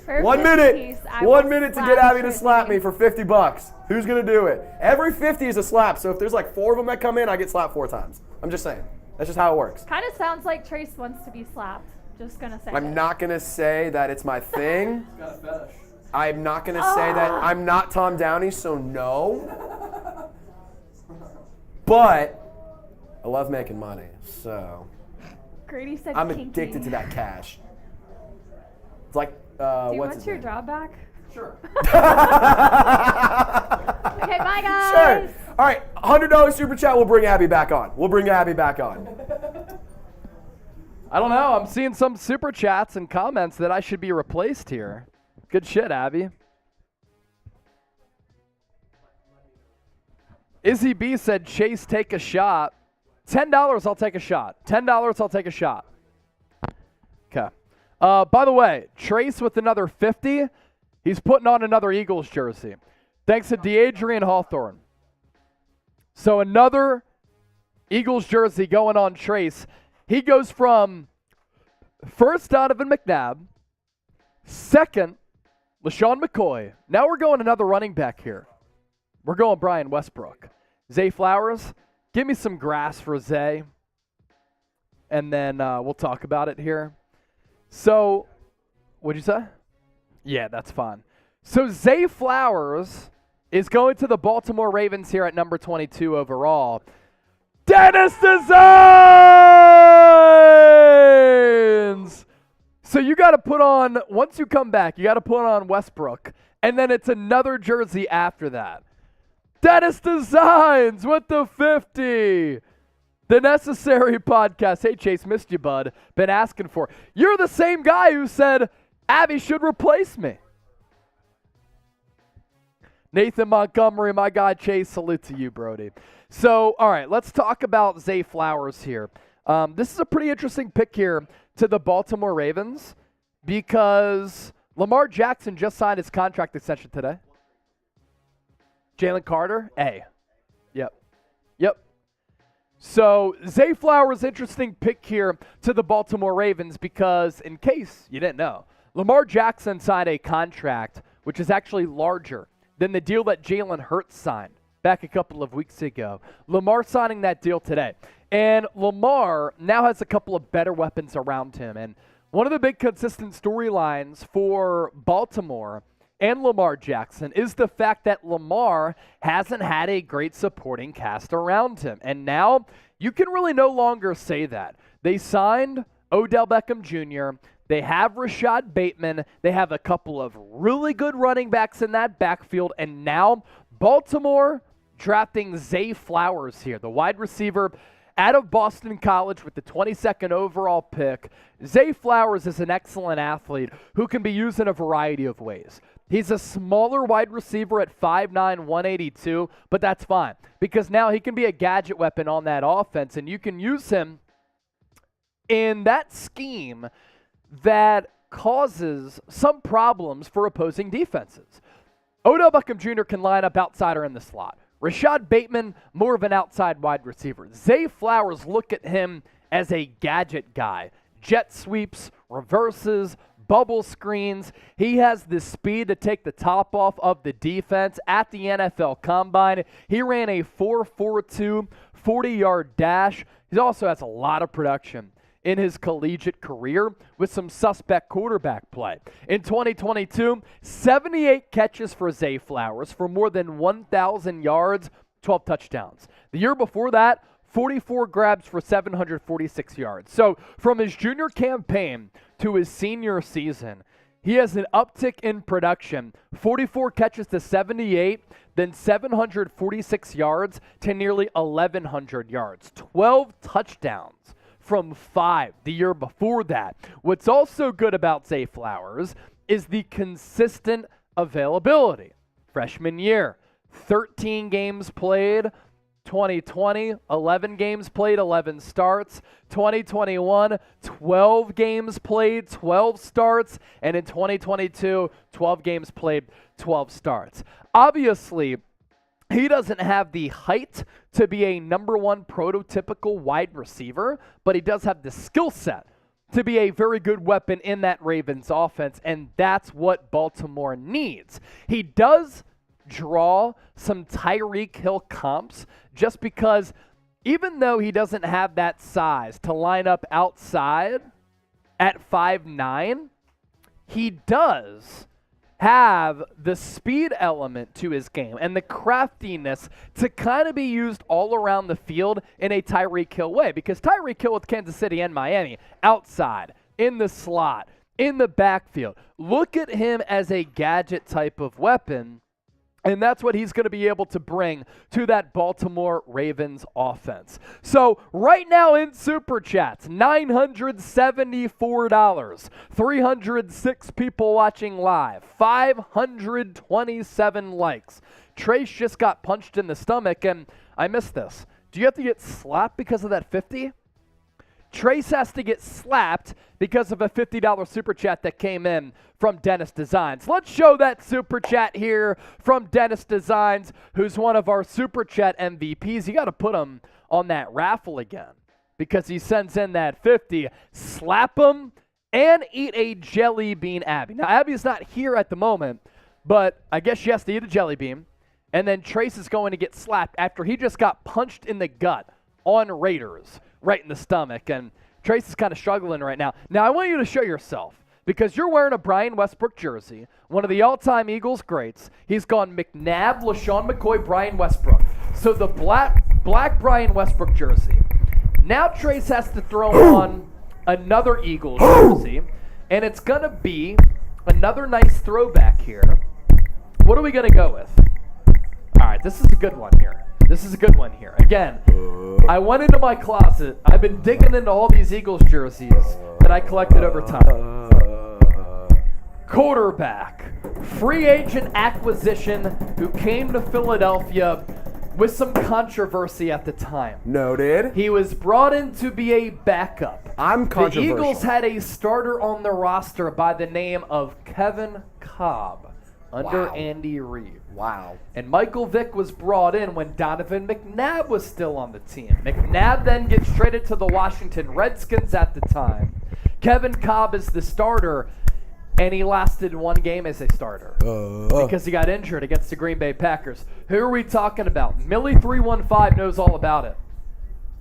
For 1 50 minute. piece, I 1 will minute to slap get Abby to Tristan. slap me for $50. Who's gonna do it? Every 50 is a slap. So if there's like 4 of them that come in, I get slapped 4 times. I'm just saying. That's just how it works. Kind of sounds like Trace wants to be slapped. Just gonna say I'm it. not gonna say that it's my thing. Got a fetish. I'm not gonna say that I'm not Tom Downey, so no. But I love making money, so Grady said I'm kinky. addicted to that cash. It's like Do you what's want his your name? job back? Sure. Okay, bye guys. Sure. All right, $100 super chat. We'll bring Abby back on. We'll bring Abby back on. I don't know. I'm seeing some super chats and comments that I should be replaced here. Good shit, Abby. Izzy B said, Chase, take a shot. $10, I'll take a shot. $10, I'll take a shot. Okay. By the way, Trace with another 50. He's putting on another Eagles jersey. Thanks to DeAdrian Hawthorne. So another Eagles jersey going on Trace. He goes from first Donovan McNabb, second LaShawn McCoy. Now we're going another running back here. We're going Brian Westbrook. Zay Flowers, give me some grass for Zay. And then we'll talk about it here. So, what'd you say? Yeah, that's fine. So Zay Flowers is going to the Baltimore Ravens here at number 22 overall. Dennis Designs! So you got to put on, once you come back, you got to put on Westbrook. And then it's another jersey after that. Dennis Designs with the 50. The Necessary Podcast. Hey, Chase, missed you, bud. Been asking for. You're the same guy who said Abby should replace me. Nathan Montgomery, my guy, Chase, salute to you, Brody. So, all right, let's talk about Zay Flowers here. This is a pretty interesting pick here to the Baltimore Ravens because Lamar Jackson just signed his contract extension today. Jalen Carter, A. Yep. Yep. So Zay Flowers, interesting pick here to the Baltimore Ravens because, in case you didn't know, Lamar Jackson signed a contract which is actually larger than the deal that Jalen Hurts signed back a couple of weeks ago. Lamar signing that deal today. And Lamar now has a couple of better weapons around him. And one of the big consistent storylines for Baltimore and Lamar Jackson is the fact that Lamar hasn't had a great supporting cast around him. And now you can really no longer say that. They signed Odell Beckham Jr., they have Rashad Bateman, they have a couple of really good running backs in that backfield, and now Baltimore drafting Zay Flowers here, the wide receiver out of Boston College with the 22nd overall pick. Zay Flowers is an excellent athlete who can be used in a variety of ways. He's a smaller wide receiver at 5'9", 182, but that's fine because now he can be a gadget weapon on that offense, and you can use him in that scheme that causes some problems for opposing defenses. Odell Beckham Jr. can line up outside or in the slot. Rashad Bateman, more of an outside wide receiver. Zay Flowers, look at him as a gadget guy. Jet sweeps, reverses, bubble screens. He has the speed to take the top off of the defense at the NFL Combine. He ran a 4.42 40-yard dash. He also has a lot of production in his collegiate career with some suspect quarterback play. In 2022, 78 catches for Zay Flowers for more than 1,000 yards, 12 touchdowns. The year before that, 44 grabs for 746 yards. So from his junior campaign to his senior season, he has an uptick in production, 44 catches to 78, then 746 yards to nearly 1,100 yards, 12 touchdowns from 5 the year before that. What's also good about Zay Flowers is the consistent availability. Freshman year, 13 games played. 2020, 11 games played, 11 starts. 2021, 12 games played, 12 starts. And in 2022, 12 games played, 12 starts. Obviously, he doesn't have the height to be a number one prototypical wide receiver, but he does have the skill set to be a very good weapon in that Ravens offense, and that's what Baltimore needs. He does draw some Tyreek Hill comps just because even though he doesn't have that size to line up outside at 5'9", he does have the speed element to his game and the craftiness to kind of be used all around the field in a Tyreek Hill way, because Tyreek Hill with Kansas City and Miami, outside, in the slot, in the backfield. Look at him as a gadget type of weapon, and that's what he's going to be able to bring to that Baltimore Ravens offense. So right now in Super Chats, $974, 306 people watching live, 527 likes. Trace just got punched in the stomach, and I missed this. Do you have to get slapped because of that 50? Trace has to get slapped because of a $50 super chat that came in from Dennis Designs. Let's show that super chat here from Dennis Designs, who's one of our super chat MVPs. You got to put him on that raffle again because he sends in that 50. Slap him and eat a jelly bean, Abby. Now, Abby's not here at the moment, but I guess she has to eat a jelly bean. And then Trace is going to get slapped after he just got punched in the gut on Raiders, right in the stomach. And Trace is kind of struggling right now. Now, I want you to show yourself because you're wearing a Brian Westbrook jersey, one of the all-time Eagles greats. He's gone McNabb, LaShawn McCoy, Brian Westbrook. So the black Brian Westbrook jersey. Now Trace has to throw on another Eagles jersey, and it's going to be another nice throwback here. What are we going to go with? All right, this is a good one here. This is a good one here. Again, I went into my closet. I've been digging into all these Eagles jerseys that I collected over time. Quarterback, free agent acquisition who came to Philadelphia with some controversy at the time. Noted. He was brought in to be a backup. I'm controversial. The Eagles had a starter on the roster by the name of Kevin Cobb. under Wow. Andy Reid. Wow. And Michael Vick was brought in when Donovan McNabb was still on the team. McNabb then gets traded to the Washington Redskins at the time. Kevin Kolb is the starter, and he lasted one game as a starter because he got injured against the Green Bay Packers. Who are we talking about? Millie315 knows all about it.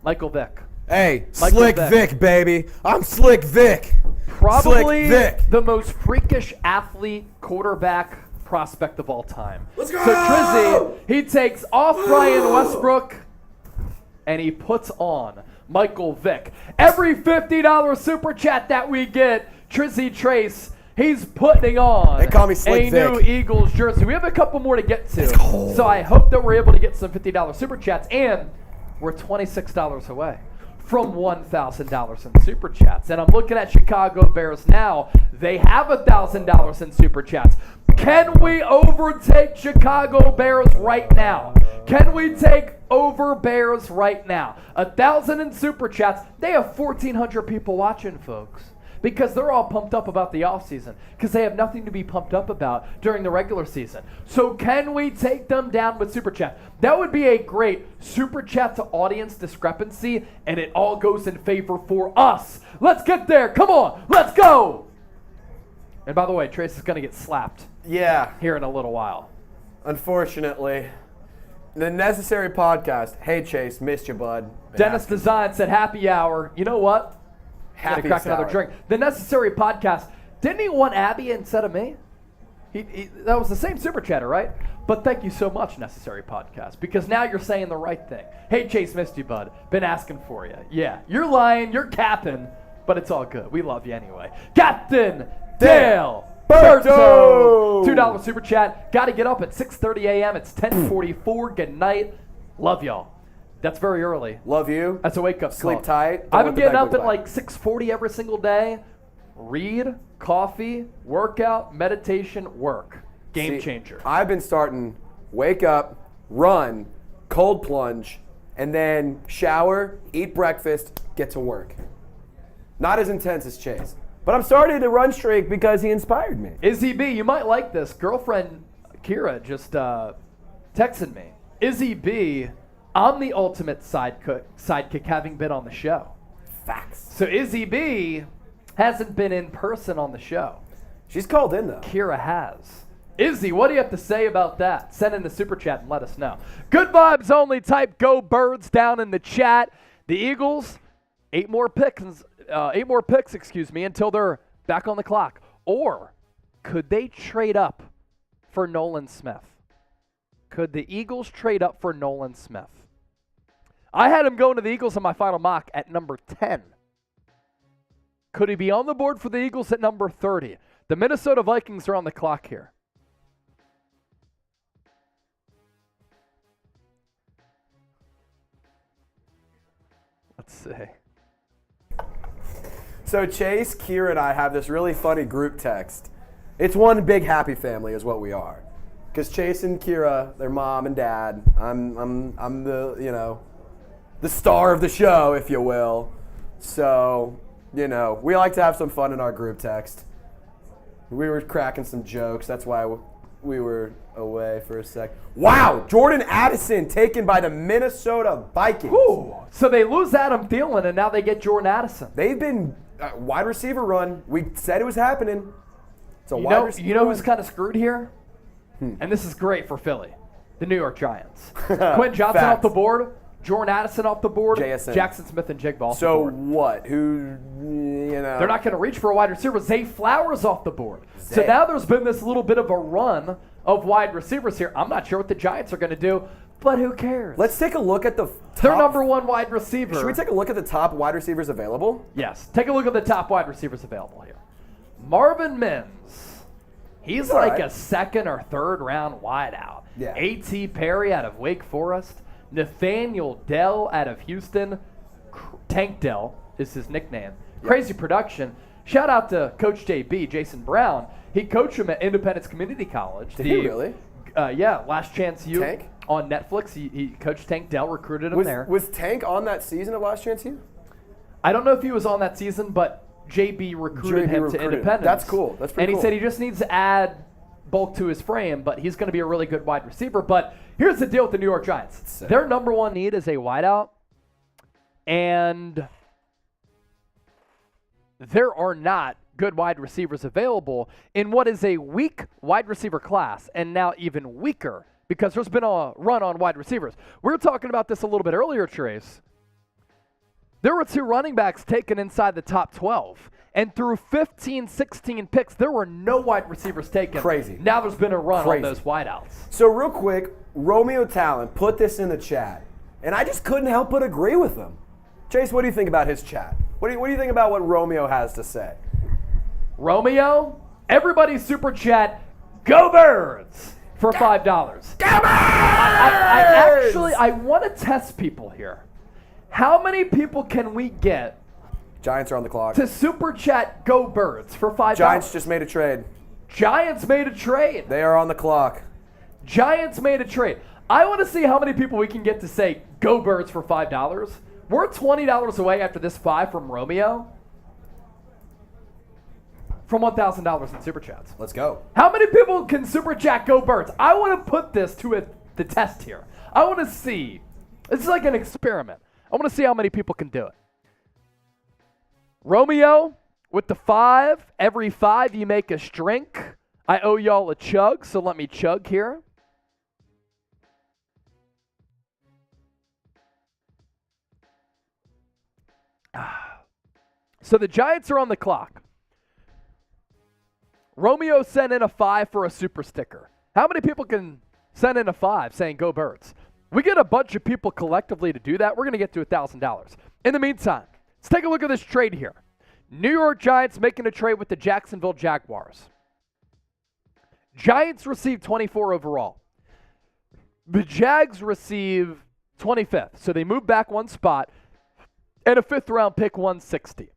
Michael Vick. Hey, Michael Slick Vick. Vic, baby. I'm Slick Vic. Probably Slick Vic. the most freakish athlete, quarterback prospect of all time. Let's go! So Trizzy, he takes off Ryan Westbrook and he puts on Michael Vick. Every $50 super chat that we get, Trizzy Trace, he's putting on They call me Slick a Vic. new Eagles jersey. We have a couple more to get to. So I hope that we're able to get some $50 super chats, and we're $26 away from $1,000 in super chats. And I'm looking at Chicago Bears now. They have $1,000 in super chats. Can we overtake Chicago Bears right now? Can we take over Bears right now? 1,000 in super chats. They have 1,400 people watching, folks, because they're all pumped up about the offseason because they have nothing to be pumped up about during the regular season. So can we take them down with Super Chat? That would be a great Super Chat to audience discrepancy, and it all goes in favor for us. Let's get there. Come on. Let's go. And by the way, Trace is going to get slapped Yeah, here in a little while. unfortunately. The Necessary Podcast. Hey, Chase, missed you, bud. Dennis Design said happy hour. You know what? Happy Gotta crack another hour. drink. The Necessary Podcast. Didn't he want Abby instead of me? That was the same super chatter, right? But thank you so much, Necessary Podcast, because now you're saying the right thing. Hey, Chase, missed you, bud. Been asking for you. Yeah, you're lying, you're capping, but it's all good. We love you anyway. Captain Dale Berto! $2 super chat. Got to get up at 6:30 a.m. It's 10:44. Good night. Love y'all. That's very early. Love you. That's a wake-up call. Sleep tight. Don't I've let been the getting bed up go at by. like 6:40 every single day. Read, coffee, workout, meditation, work. Game See, changer. I've been starting wake up, run, cold plunge, and then shower, eat breakfast, get to work. Not as intense as Chase. But I'm starting to run streak because he inspired me. Izzy B, you might like this. Girlfriend Kira just texted me. Izzy B, I'm the ultimate sidekick having been on the show. Facts. So Izzy B hasn't been in person on the show. She's called in, though. Kira has. Izzy, what do you have to say about that? Send in the super chat and let us know. Good vibes only. Type Go Birds down in the chat. The Eagles, eight more picks, until they're back on the clock. Or could they trade up for Nolan Smith? Could the Eagles trade up for Nolan Smith? I had him going to the Eagles in my final mock at number 10. Could he be on the board for the Eagles at number 30? The Minnesota Vikings are on the clock here. Let's see. So Chase, Kira, and I have this really funny group text. It's one big happy family is what we are. Because Chase and Kira, their mom and dad. I'm the, the star of the show, if you will. So, we like to have some fun in our group text. We were cracking some jokes. That's why we were away for a sec. Wow, Jordan Addison taken by the Minnesota Vikings. Ooh, so they lose Adam Thielen, and now they get Jordan Addison. They've been wide receiver run. We said it was happening. It's a You wide know, receiver you know run. who's kind of screwed here? And this is great for Philly. The New York Giants. Quentin Johnson Facts. off the board. Jordan Addison off the board. JSN. Jackson Smith and Jake Ball off So the board. what? Who, They're not going to reach for a wide receiver. Zay Flowers off the board. So Zay. now there's been this little bit of a run of wide receivers here. I'm not sure what the Giants are going to do, but who cares? Let's take a look at the top. Their number one wide receiver. Should we take a look at the top wide receivers available? Yes. Take a look at the top wide receivers available here. Marvin Mims. He's all like right. a second or third round wideout. Yeah. A.T. Perry out of Wake Forest. Nathaniel Dell out of Houston. Tank Dell is his nickname. Crazy production. Shout out to Coach JB, Jason Brown. He coached him at Independence Community College. Did he really? Yeah, Last Chance U Tank? on Netflix. He coached Tank Dell, recruited him there. Was Tank on that season of Last Chance U? I don't know if he was on that season, but JB recruited him to recruited him. Independence. That's cool. That's pretty And he cool. said he just needs to add bulk to his frame, but he's going to be a really good wide receiver. But here's the deal with the New York Giants. Their number one need is a wideout, and there are not good wide receivers available in what is a weak wide receiver class, and now even weaker because there's been a run on wide receivers. We were talking about this a little bit earlier, Trace. There were 2 running backs taken inside the top 12. And through 15, 16 picks, there were no wide receivers taken. Crazy. Now there's been a run on those wideouts. So real quick, Romeo Talent put this in the chat, and I just couldn't help but agree with him. Chase, what do you think about his chat? What do you think about what Romeo has to say? Romeo, everybody super chat, go Birds for $5. Go Birds! I want to test people here. How many people can we get Giants are on the clock. to super chat go Birds for $5? Giants just made a trade. Giants made a trade. They are on the clock. Giants made a trade. I want to see how many people we can get to say go Birds for $5. We're $20 away after this 5 from Romeo from $1,000 in super chats. Let's go. How many people can super chat go Birds? I want to put this to the test here. I want to see. This is like an experiment. I want to see how many people can do it. Romeo with the 5. Every 5 you make us drink. I owe y'all a chug, so let me chug here. So the Giants are on the clock. Romeo sent in a 5 for a super sticker. How many people can send in a 5 saying go Birds? We get a bunch of people collectively to do that. We're going to get to $1,000. In the meantime, let's take a look at this trade here. New York Giants making a trade with the Jacksonville Jaguars. Giants receive 24 overall. The Jags receive 25th, so they move back 1 spot, and a 5th round pick 160.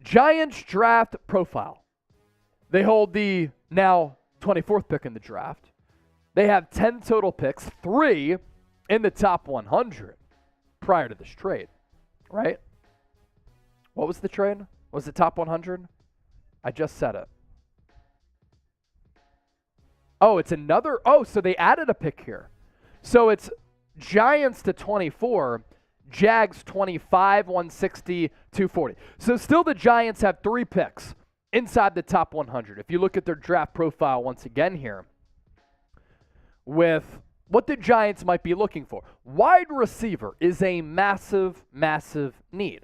Giants draft profile. They hold the now 24th pick in the draft. They have 10 total picks, 3 in the top 100 prior to this trade, right? What was the trade? Was it top 100? I just said it. Oh, it's another. Oh, so they added a pick here. So it's Giants to 24, Jags 25, 160, 240. So still the Giants have 3 picks inside the top 100. If you look at their draft profile once again here, with what the Giants might be looking for. Wide receiver is a massive, massive need.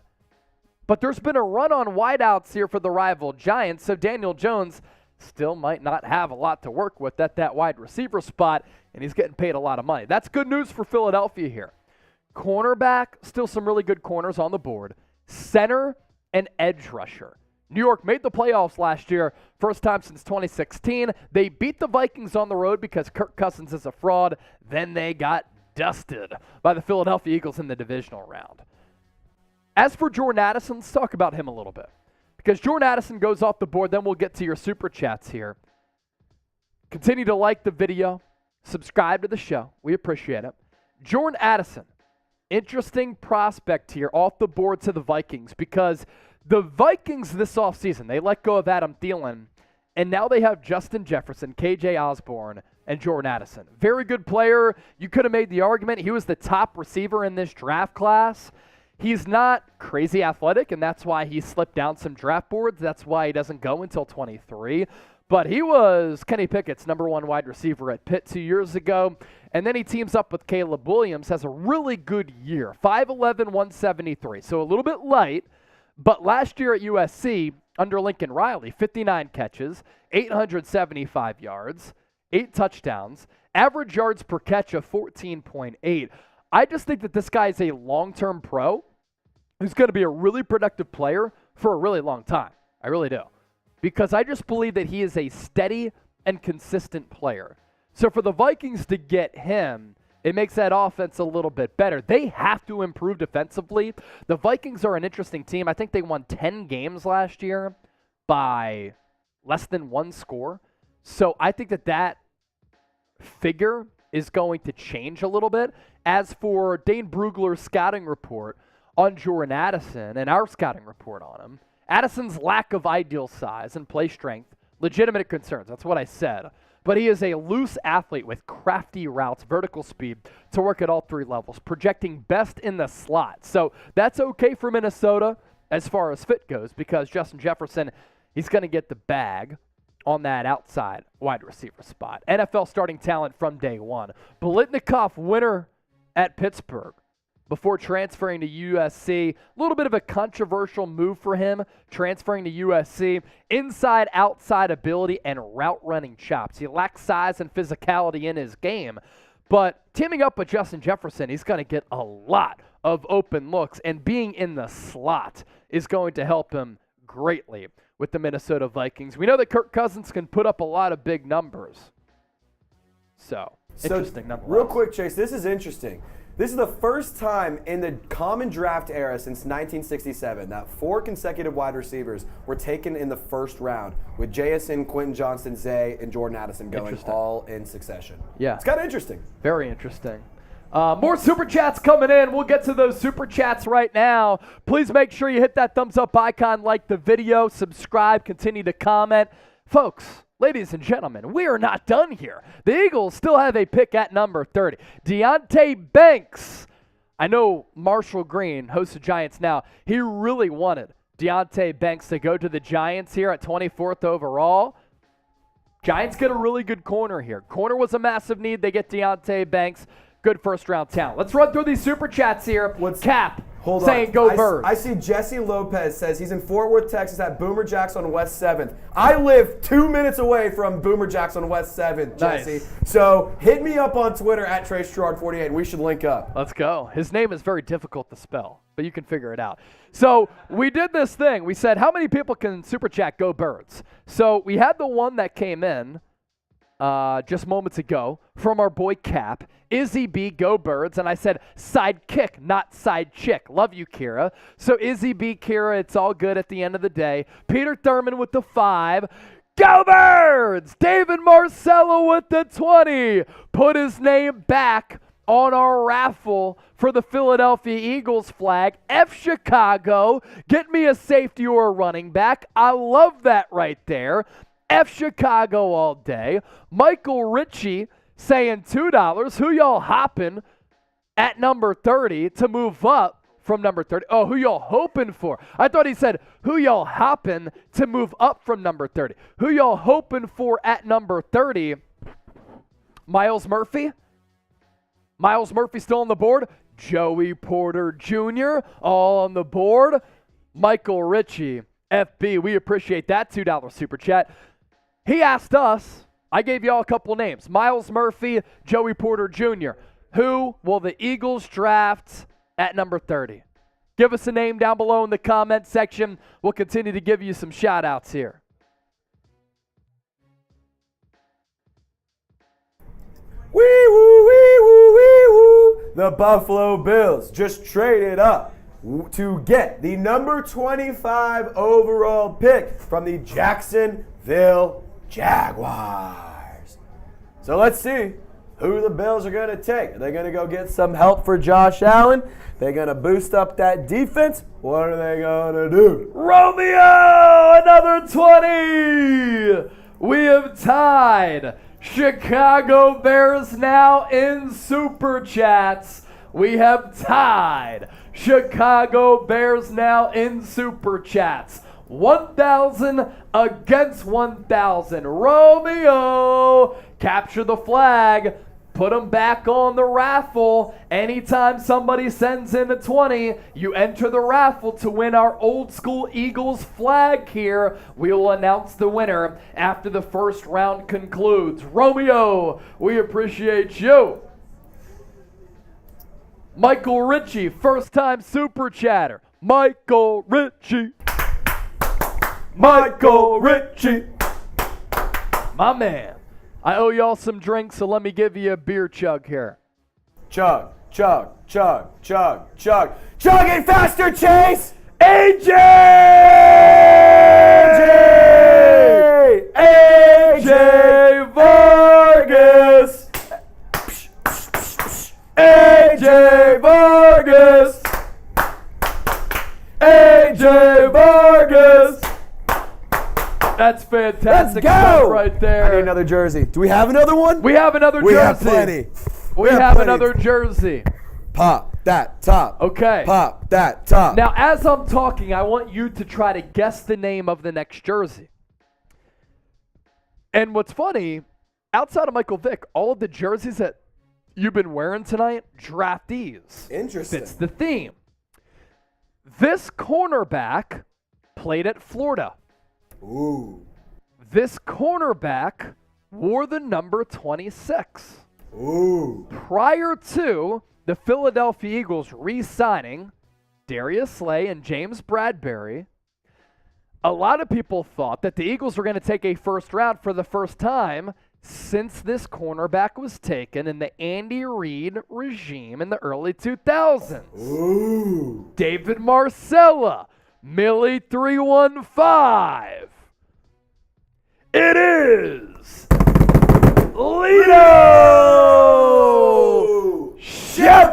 But there's been a run on wideouts here for the rival Giants, so Daniel Jones still might not have a lot to work with at that wide receiver spot, and he's getting paid a lot of money. That's good news for Philadelphia here. Cornerback, still some really good corners on the board. Center and edge rusher. New York made the playoffs last year, first time since 2016. They beat the Vikings on the road because Kirk Cousins is a fraud. Then they got dusted by the Philadelphia Eagles in the divisional round. As for Jordan Addison, let's talk about him a little bit. Because Jordan Addison goes off the board, then we'll get to your super chats here. Continue to like the video, subscribe to the show. We appreciate it. Jordan Addison, interesting prospect here off the board to the Vikings because the Vikings this offseason, they let go of Adam Thielen, and now they have Justin Jefferson, KJ Osborne, and Jordan Addison. Very good player. You could have made the argument he was the top receiver in this draft class. He's not crazy athletic, and that's why he slipped down some draft boards. That's why he doesn't go until 23. But he was Kenny Pickett's number 1 wide receiver at Pitt 2 years ago. And then he teams up with Caleb Williams, has a really good year, 5'11", 173. So a little bit light. But last year at USC, under Lincoln Riley, 59 catches, 875 yards, 8 touchdowns, average yards per catch of 14.8. I just think that this guy is a long-term pro who's going to be a really productive player for a really long time. I really do. Because I just believe that he is a steady and consistent player. So for the Vikings to get him, it makes that offense a little bit better. They have to improve defensively. The Vikings are an interesting team. I think they won 10 games last year by less than 1 score. So I think that figure is going to change a little bit. As for Dane Brugler's scouting report on Jordan Addison and our scouting report on him, Addison's lack of ideal size and play strength Legitimate concerns. That's what I said. But he is a loose athlete with crafty routes, vertical speed to work at all three levels, projecting best in the slot. So that's okay for Minnesota as far as fit goes because Justin Jefferson, he's going to get the bag on that outside wide receiver spot. NFL starting talent from day one. Biletnikoff, winner at Pittsburgh before transferring to USC. A little bit of a controversial move for him, transferring to USC. Inside, outside ability and route running chops. He lacks size and physicality in his game, but teaming up with Justin Jefferson, he's going to get a lot of open looks, and being in the slot is going to help him greatly with the Minnesota Vikings. We know that Kirk Cousins can put up a lot of big numbers. So interesting nonetheless. Real quick, Chase, this is interesting. This is the first time in the common draft era since 1967 that 4 consecutive wide receivers were taken in the first round, with JSN, Quentin Johnston, Zay, and Jordan Addison going all in succession. Yeah. It's kind of interesting. Very interesting. More Super Chats coming in. We'll get to those Super Chats right now. Please make sure you hit that thumbs up icon, like the video, subscribe, continue to comment. Folks, ladies and gentlemen, we are not done here. The Eagles still have a pick at number 30. Deonte Banks. I know Marshall Green, host of Giants Now, he really wanted Deonte Banks to go to the Giants here at 24th overall. Giants get a really good corner here. Corner was a massive need. They get Deonte Banks. Good first-round talent. Let's run through these Super Chats here. Cap saying go Birds. I see Jesse Lopez says he's in Fort Worth, Texas at Boomer Jacks on West 7th. I live 2 minutes away from Boomer Jacks on West 7th, Jesse. Nice. So hit me up on Twitter at TraceGerard48 and we should link up. Let's go. His name is very difficult to spell, but you can figure it out. So we did this thing. We said, how many people can Super Chat go Birds? So we had the one that came in just moments ago from our boy Cap. Izzy B, go Birds. And I said side kick, not side chick. Love you, Kira. So Izzy B, Kira, it's all good at the end of the day. Peter Thurman with the 5. Go Birds! David Marcello with the 20. Put his name back on our raffle for the Philadelphia Eagles flag. F Chicago, get me a safety or a running back. I love that right there. F Chicago all day. Michael Ritchie saying $2. Who y'all hopping at number 30 to move up from number 30? Oh, who y'all hoping for? I thought he said, who y'all hopping to move up from number 30? Who y'all hoping for at number 30? Miles Murphy? Miles Murphy still on the board. Joey Porter Jr. all on the board. Michael Ritchie, FB, we appreciate that $2 Super Chat. He asked us, I gave y'all a couple names, Miles Murphy, Joey Porter Jr. Who will the Eagles draft at number 30? Give us a name down below in the comment section. We'll continue to give you some shout-outs here. Wee woo, wee woo, wee woo. The Buffalo Bills just traded up to get the number 25 overall pick from the Jacksonville Jaguars. So let's see who the Bills are going to take. Are they going to go get some help for Josh Allen? They're going to boost up that defense? What are they going to do? Romeo, another 20. We have tied Chicago Bears now in Super Chats. We have tied Chicago Bears now in Super Chats. 1,000 against 1,000. Romeo, capture the flag. Put them back on the raffle. Anytime somebody sends in a 20, you enter the raffle to win our old school Eagles flag here. We will announce the winner after the first round concludes. Romeo, we appreciate you. Michael Ritchie, first time Super Chatter. Michael Ritchie. Michael Ritchie. My man. I owe y'all some drinks, so let me give you a beer chug here. Chug, chug, chug, chug, chug. Chug it faster, Chase! AJ! AJ Vargas! AJ Vargas! AJ Vargas! That's fantastic Let's stuff go! right I need there. another jersey. Do we have another one? We have another We jersey. have plenty. We have have plenty. another jersey. Pop that top. Okay. Pop that top. Now, as I'm talking, I want you to try to guess the name of the next jersey. And what's funny, outside of Michael Vick, all of the jerseys that you've been wearing tonight, draftees. Interesting. Fits the theme. This cornerback played at Florida. Ooh. This cornerback wore the number 26. Ooh. Prior to the Philadelphia Eagles re-signing Darius Slay and James Bradbury, a lot of people thought that the Eagles were going to take a first round for the first time since this cornerback was taken in the Andy Reid regime in the early 2000s. Ooh. David Marcella, Millie 315. It is Lito Shepherd.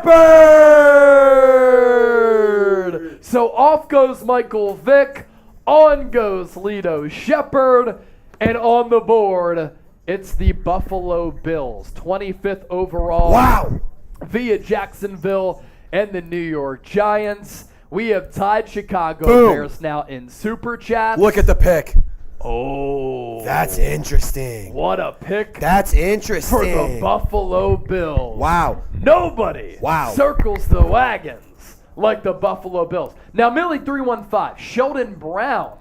So off goes Michael Vick, on goes Lito Shepherd, and on the board, it's the Buffalo Bills, 25th overall. Wow. Via Jacksonville and the New York Giants. We have tied Chicago Boom. Bears now in Super Chats. Look at the pick. Oh. That's interesting. What a pick That's interesting. for the Buffalo Bills. Wow. Nobody circles the wagons like the Buffalo Bills. Now, Millie 315, Sheldon Brown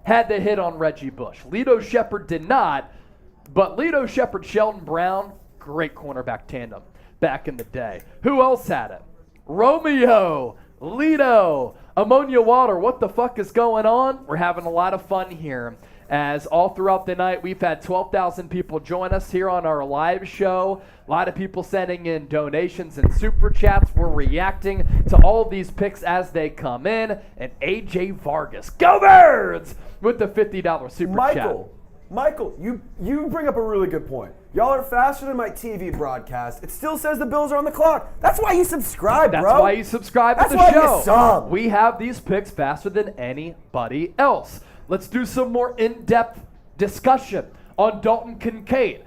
had the hit on Reggie Bush. Lito Shepherd did not, but Lito Shepherd, Sheldon Brown, great cornerback tandem back in the day. Who else had it? Romeo, Lito, Ammonia Water. What the fuck is going on? We're having a lot of fun here. As all throughout the night, we've had 12,000 people join us here on our live show. A lot of people sending in donations and super chats. We're reacting to all of these picks as they come in. And AJ Vargas, go Birds, with the $50 super chat. Michael, you bring up a really good point. Y'all are faster than my TV broadcast. It still says the Bills are on the clock. That's why you subscribe, bro. That's why you subscribe to the That's why show. you sub. We have these picks faster than anybody else. Let's do some more in-depth discussion on Dalton Kincaid.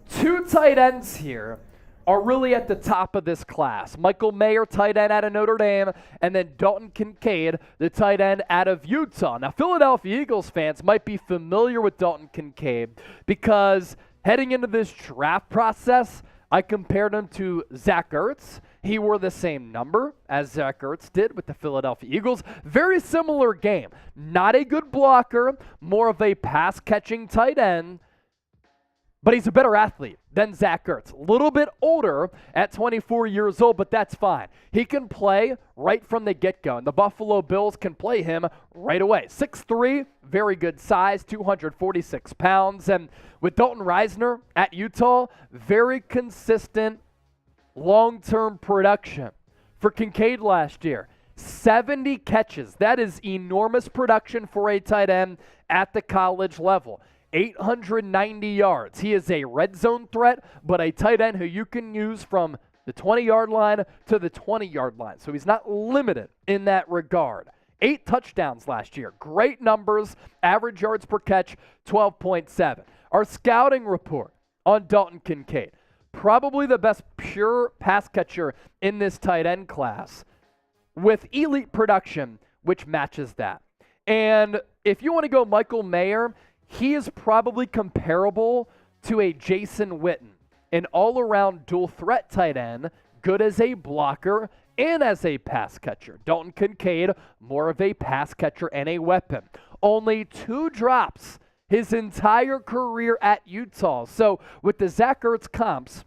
Two tight ends here are really at the top of this class. Michael Mayer, tight end out of Notre Dame, and then Dalton Kincaid, the tight end out of Utah. Now, Philadelphia Eagles fans might be familiar with Dalton Kincaid because heading into this draft process, I compared him to Zach Ertz. He wore the same number as Zach Ertz did with the Philadelphia Eagles. Very similar game. Not a good blocker, more of a pass-catching tight end, but he's a better athlete than Zach Ertz. A little bit older at 24 years old, but that's fine. He can play right from the get-go, and the Buffalo Bills can play him right away. 6'3", very good size, 246 pounds. And with Dalton Reisner at Utah, very consistent long-term production. For Kincaid last year, 70 catches. That is enormous production for a tight end at the college level. 890 yards. He is a red zone threat, but a tight end who you can use from the 20-yard line to the 20-yard line. So he's not limited in that regard. 8 touchdowns last year. Great numbers. Average yards per catch, 12.7. Our scouting report on Dalton Kincaid. Probably the best pure pass catcher in this tight end class with elite production, which matches that. And if you want to go Michael Mayer, he is probably comparable to a Jason Witten, an all-around dual threat tight end, good as a blocker and as a pass catcher. Dalton Kincaid, more of a pass catcher and a weapon. Only 2 drops his entire career at Utah. So with the Zach Ertz comps,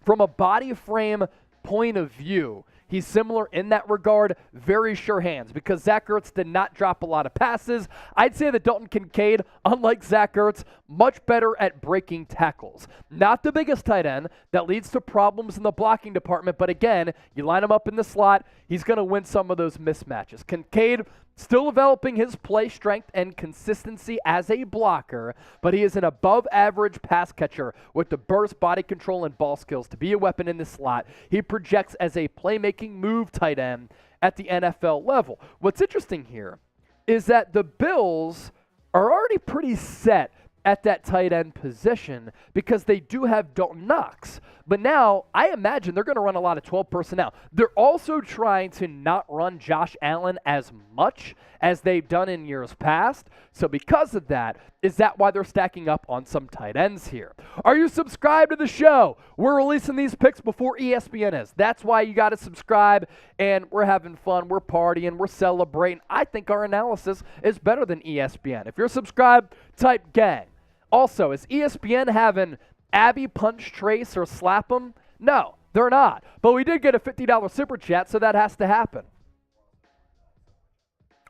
from a body frame point of view, he's similar in that regard, very sure hands, because Zach Ertz did not drop a lot of passes. I'd say that Dalton Kincaid, unlike Zach Ertz, much better at breaking tackles. Not the biggest tight end that leads to problems in the blocking department, but again, you line him up in the slot, he's going to win some of those mismatches. Kincaid still developing his play strength and consistency as a blocker, but he is an above-average pass catcher with the burst, body control, and ball skills to be a weapon in the slot. He projects as a playmaking move tight end at the NFL level. What's interesting here is that the Bills are already pretty set at that tight end position because they do have Dalton Knox. But now I imagine they're going to run a lot of 12 personnel. They're also trying to not run Josh Allen as much as they've done in years past. So because of that, is that why they're stacking up on some tight ends here? Are you subscribed to the show? We're releasing these picks before ESPN is. That's why you got to subscribe, and we're having fun. We're partying. We're celebrating. I think our analysis is better than ESPN. If you're subscribed, type gang. Also, is ESPN having Abby punch Trace or slap him? No, they're not. But we did get a $50 super chat, so that has to happen.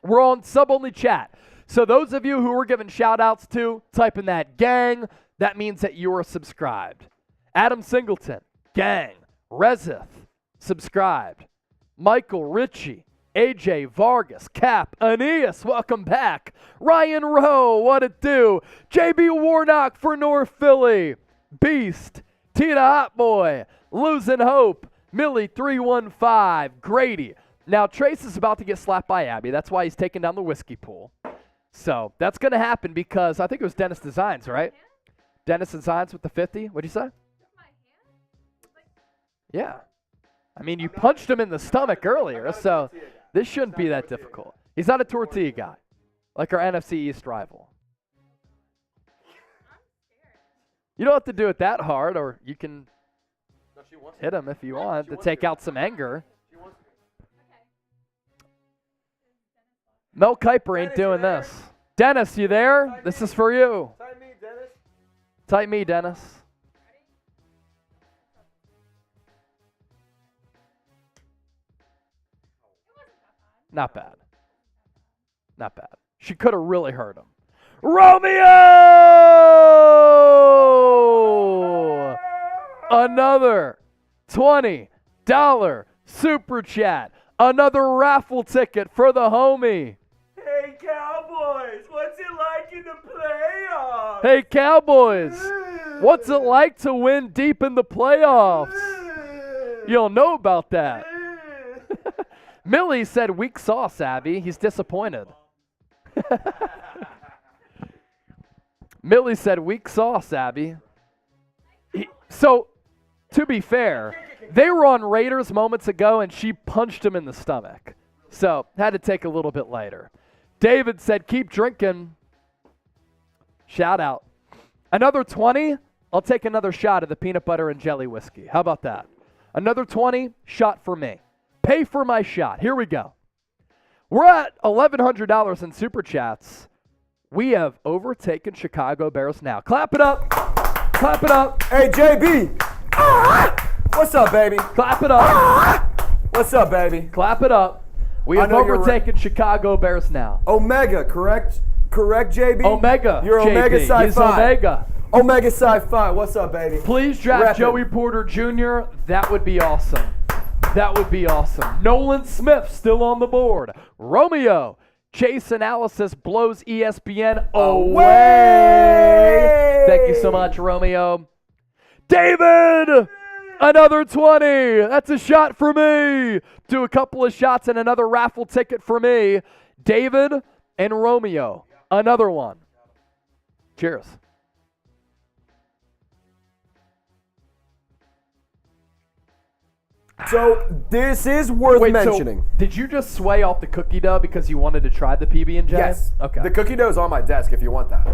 We're on sub-only chat. So those of you who we're giving shout-outs to, type in that gang. That means that you are subscribed. Adam Singleton, gang. Rezith, subscribed. Michael Ritchie, AJ Vargas, Cap, Aeneas, welcome back. Ryan Rowe, what it do? JB Warnock for North Philly. Beast, Tina Hotboy, Losing Hope, Millie 315, Grady. Now Trace is about to get slapped by Abby. That's why he's taking down the whiskey pool. So that's going to happen because I think it was Dennis Designs, right? Dennis Designs with the 50. What'd you say? Yeah. I mean, you punched him in the stomach earlier, so this shouldn't be that difficult. He's not a tortilla guy, like our NFC East rival. You don't have to do it that hard, or you can hit him if you want to take out some anger. Mel Kiper ain't doing this. Dennis, you there? This is for you. Type me, Dennis. Type me, Dennis. Not bad. Not bad. She could have really hurt him. Romeo! Another $20 super chat. Another raffle ticket for the homie. Hey, Cowboys, what's it like in the playoffs? Hey, Cowboys, what's it like to win deep in the playoffs? You don't know about that. Millie said weak sauce, Abby. He's disappointed. Millie said weak sauce, Abby. So, to be fair, they were on Raiders moments ago, and she punched him in the stomach. So, had to take a little bit later. David said, keep drinking. Shout out. Another 20, I'll take another shot of the peanut butter and jelly whiskey. How about that? Another 20, shot for me. Pay for my shot. Here we go. We're at $1,100 in super chats. We have overtaken Chicago Bears now. Clap it up. Clap it up. Hey, JB. What's up, baby? Clap it up. What's up, baby? Clap it up. We have overtaken Chicago Bears now. Omega, correct? Correct, JB? Omega. You're JB. Omega Sci-Fi. He's Omega. Omega Sci-Fi. What's up, baby? Please draft Reppin'. Joey Porter Jr. That would be awesome. That would be awesome. Nolan Smith still on the board. Romeo. Chase Analysis blows ESPN away. Thank you so much, Romeo. David, another 20. That's a shot for me. Do a couple of shots and another raffle ticket for me. David and Romeo, another one. Cheers. So this is worth mentioning. So did you just sway off the cookie dough because you wanted to try the PB&J? Yes. Okay. The cookie dough is on my desk if you want that. You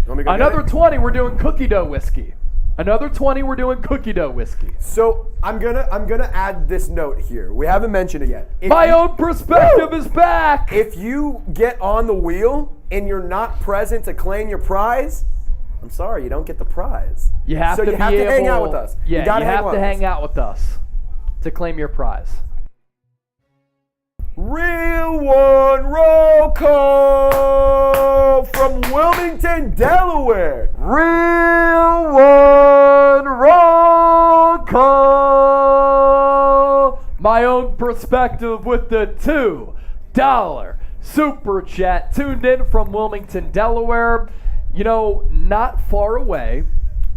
want me to go Another get it? 20, we're doing cookie dough whiskey. Another 20, we're doing cookie dough whiskey. So I'm gonna add this note here. We haven't mentioned it yet. My own perspective is back. If you get on the wheel and you're not present to claim your prize, I'm sorry, you don't get the prize. You have so to you have to hang out with us. Yeah, you gotta have to hang out with us to claim your prize. Real one roll call from Wilmington, Delaware. Real one roll call. My own perspective with the $2 super chat. Tuned in from Wilmington, Delaware. You know, not far away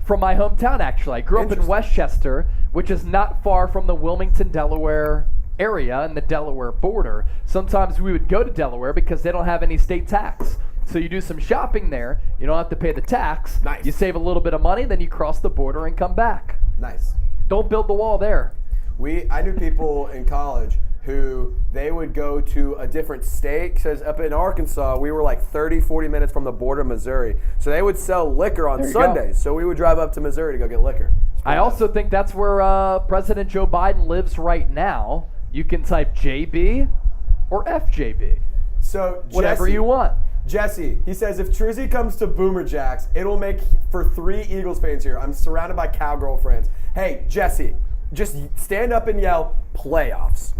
from my hometown, actually. I grew up in Westchester, which is not far from the Wilmington, Delaware area and the Delaware border. Sometimes we would go to Delaware because they don't have any state tax. So you do some shopping there. You don't have to pay the tax. Nice. You save a little bit of money, then you cross the border and come back. Nice. Don't build the wall there. I knew people in college who they would go to a different state, because up in Arkansas, we were like 30, 40 minutes from the border of Missouri. So they would sell liquor on Sundays. So we would drive up to Missouri to go get liquor. I also think that's where President Joe Biden lives right now. You can type JB or FJB. So Whatever Jesse, you want. Jesse, he says, if Trizzy comes to Boomer Jacks, it'll make for 3 Eagles fans here. I'm surrounded by cowgirl friends. Hey, Jesse, just stand up and yell, playoffs.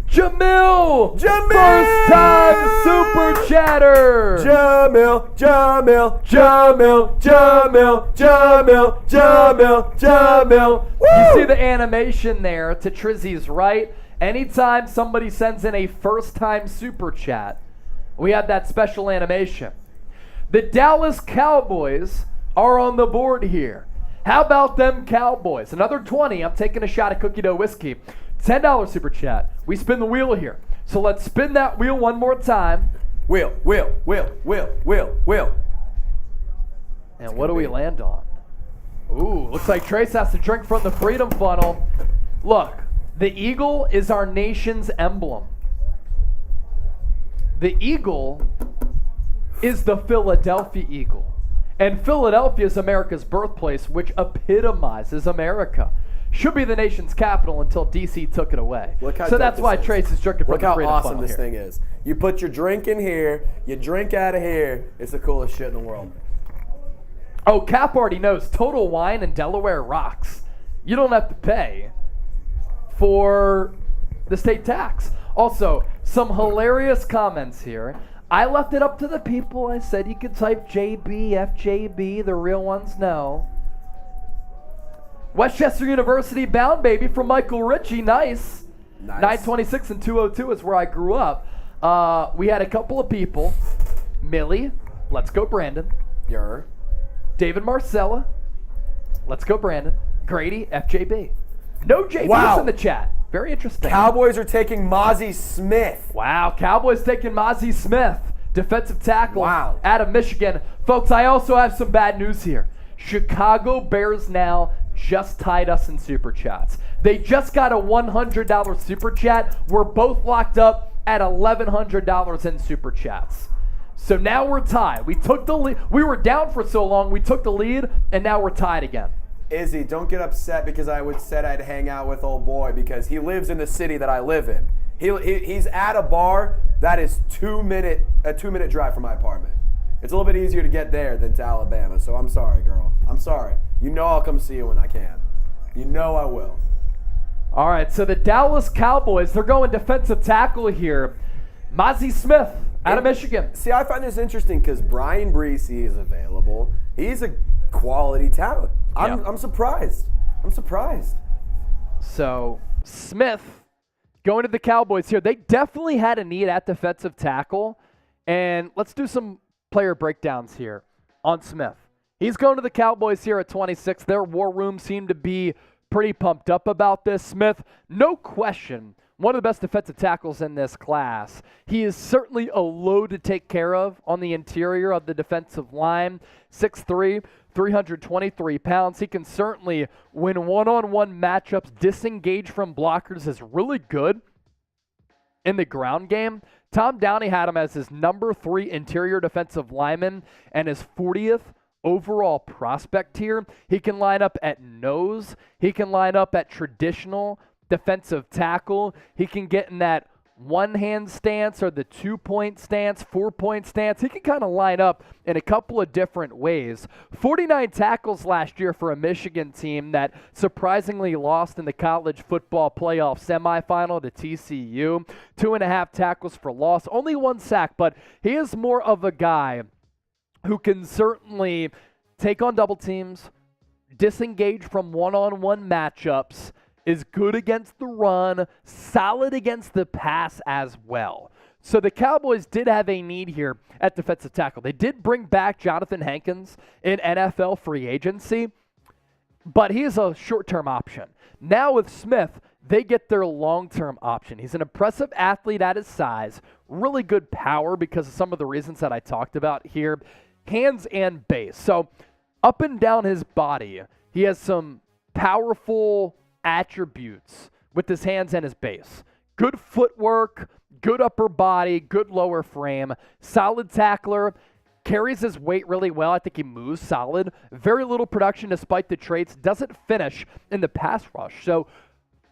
Jamil! Jamil! First time Super Chatter! Jamil, Jamil, Jamil, Jamil, Jamil, Jamil, Jamil. You see the animation there to Trizzy's right. Anytime somebody sends in a first-time Super Chat, we have that special animation. The Dallas Cowboys are on the board here. How about them Cowboys? Another 20. I'm taking a shot of cookie dough whiskey. $10 Super Chat. We spin the wheel here. So let's spin that wheel one more time. Wheel. And what do we land on? Ooh, looks like Trace has to drink from the Freedom Funnel. Look, the eagle is our nation's emblem. The eagle is the Philadelphia Eagle. And Philadelphia is America's birthplace, which epitomizes America. Should be the nation's capital until DC took it away. So that's why Trace is drinking from the Freedom Look how Funnel awesome this here. thing is. You put your drink in here, you drink out of here. It's the coolest shit in the world. Oh, Cap already knows Total Wine in Delaware rocks. You don't have to pay for the state tax. Also, some hilarious comments here. I left it up to the people. I said you could type JB, FJB. The real ones know. Westchester University bound, baby, from Michael Ritchie. Nice. 926 and 202 is where I grew up. We had a couple of people. Millie, let's go Brandon. David Marcella, let's go Brandon. Grady, FJB. No JBs in the chat. Very interesting. Cowboys are taking Mozzie Smith. Wow, Cowboys taking Mozzie Smith, defensive tackle Wow. out of Michigan. Folks, I also have some bad news here. Chicago Bears now just tied us in Super Chats. They just got a $100 Super Chat. We're both locked up at $1,100 in Super Chats. So now we're tied. We took the lead. We were down for so long, we took the lead, and now we're tied again. Izzy, don't get upset because I said I'd hang out with old boy because he lives in the city that I live in. He's at a bar that is a 2-minute drive from my apartment. It's a little bit easier to get there than to Alabama, so I'm sorry, girl. I'm sorry. You know I'll come see you when I can. You know I will. All right, so the Dallas Cowboys, they're going defensive tackle here. Mozzie Smith out of Michigan. See, I find this interesting because Brian Breesy is available. He's a quality talent. I'm surprised. I'm surprised. So Smith going to the Cowboys here. They definitely had a need at defensive tackle. And let's do some player breakdowns here on Smith. He's going to the Cowboys here at 26. Their war room seemed to be pretty pumped up about this. Smith, no question, one of the best defensive tackles in this class. He is certainly a load to take care of on the interior of the defensive line. 6'3", 323 pounds. He can certainly win one-on-one matchups. Disengage from blockers is really good in the ground game. Tom Downey had him as his number 3 interior defensive lineman and his 40th overall prospect here. He can line up at nose. He can line up at traditional defensive tackle. He can get in that one-hand stance or the 2-point stance, 4-point stance. He can kind of line up in a couple of different ways. 49 tackles last year for a Michigan team that surprisingly lost in the college football playoff semifinal to TCU. 2.5 tackles for loss. Only 1 sack, but he is more of a guy who can certainly take on double teams, disengage from one-on-one matchups, is good against the run, solid against the pass as well. So the Cowboys did have a need here at defensive tackle. They did bring back Jonathan Hankins in NFL free agency, but he is a short-term option. Now with Smith, they get their long-term option. He's an impressive athlete at his size, really good power because of some of the reasons that I talked about here, hands and base. So up and down his body, he has some powerful attributes with his hands and his base. Good footwork, good upper body, good lower frame, solid tackler, carries his weight really well. I think he moves solid. Very little production despite the traits. Doesn't finish in the pass rush. So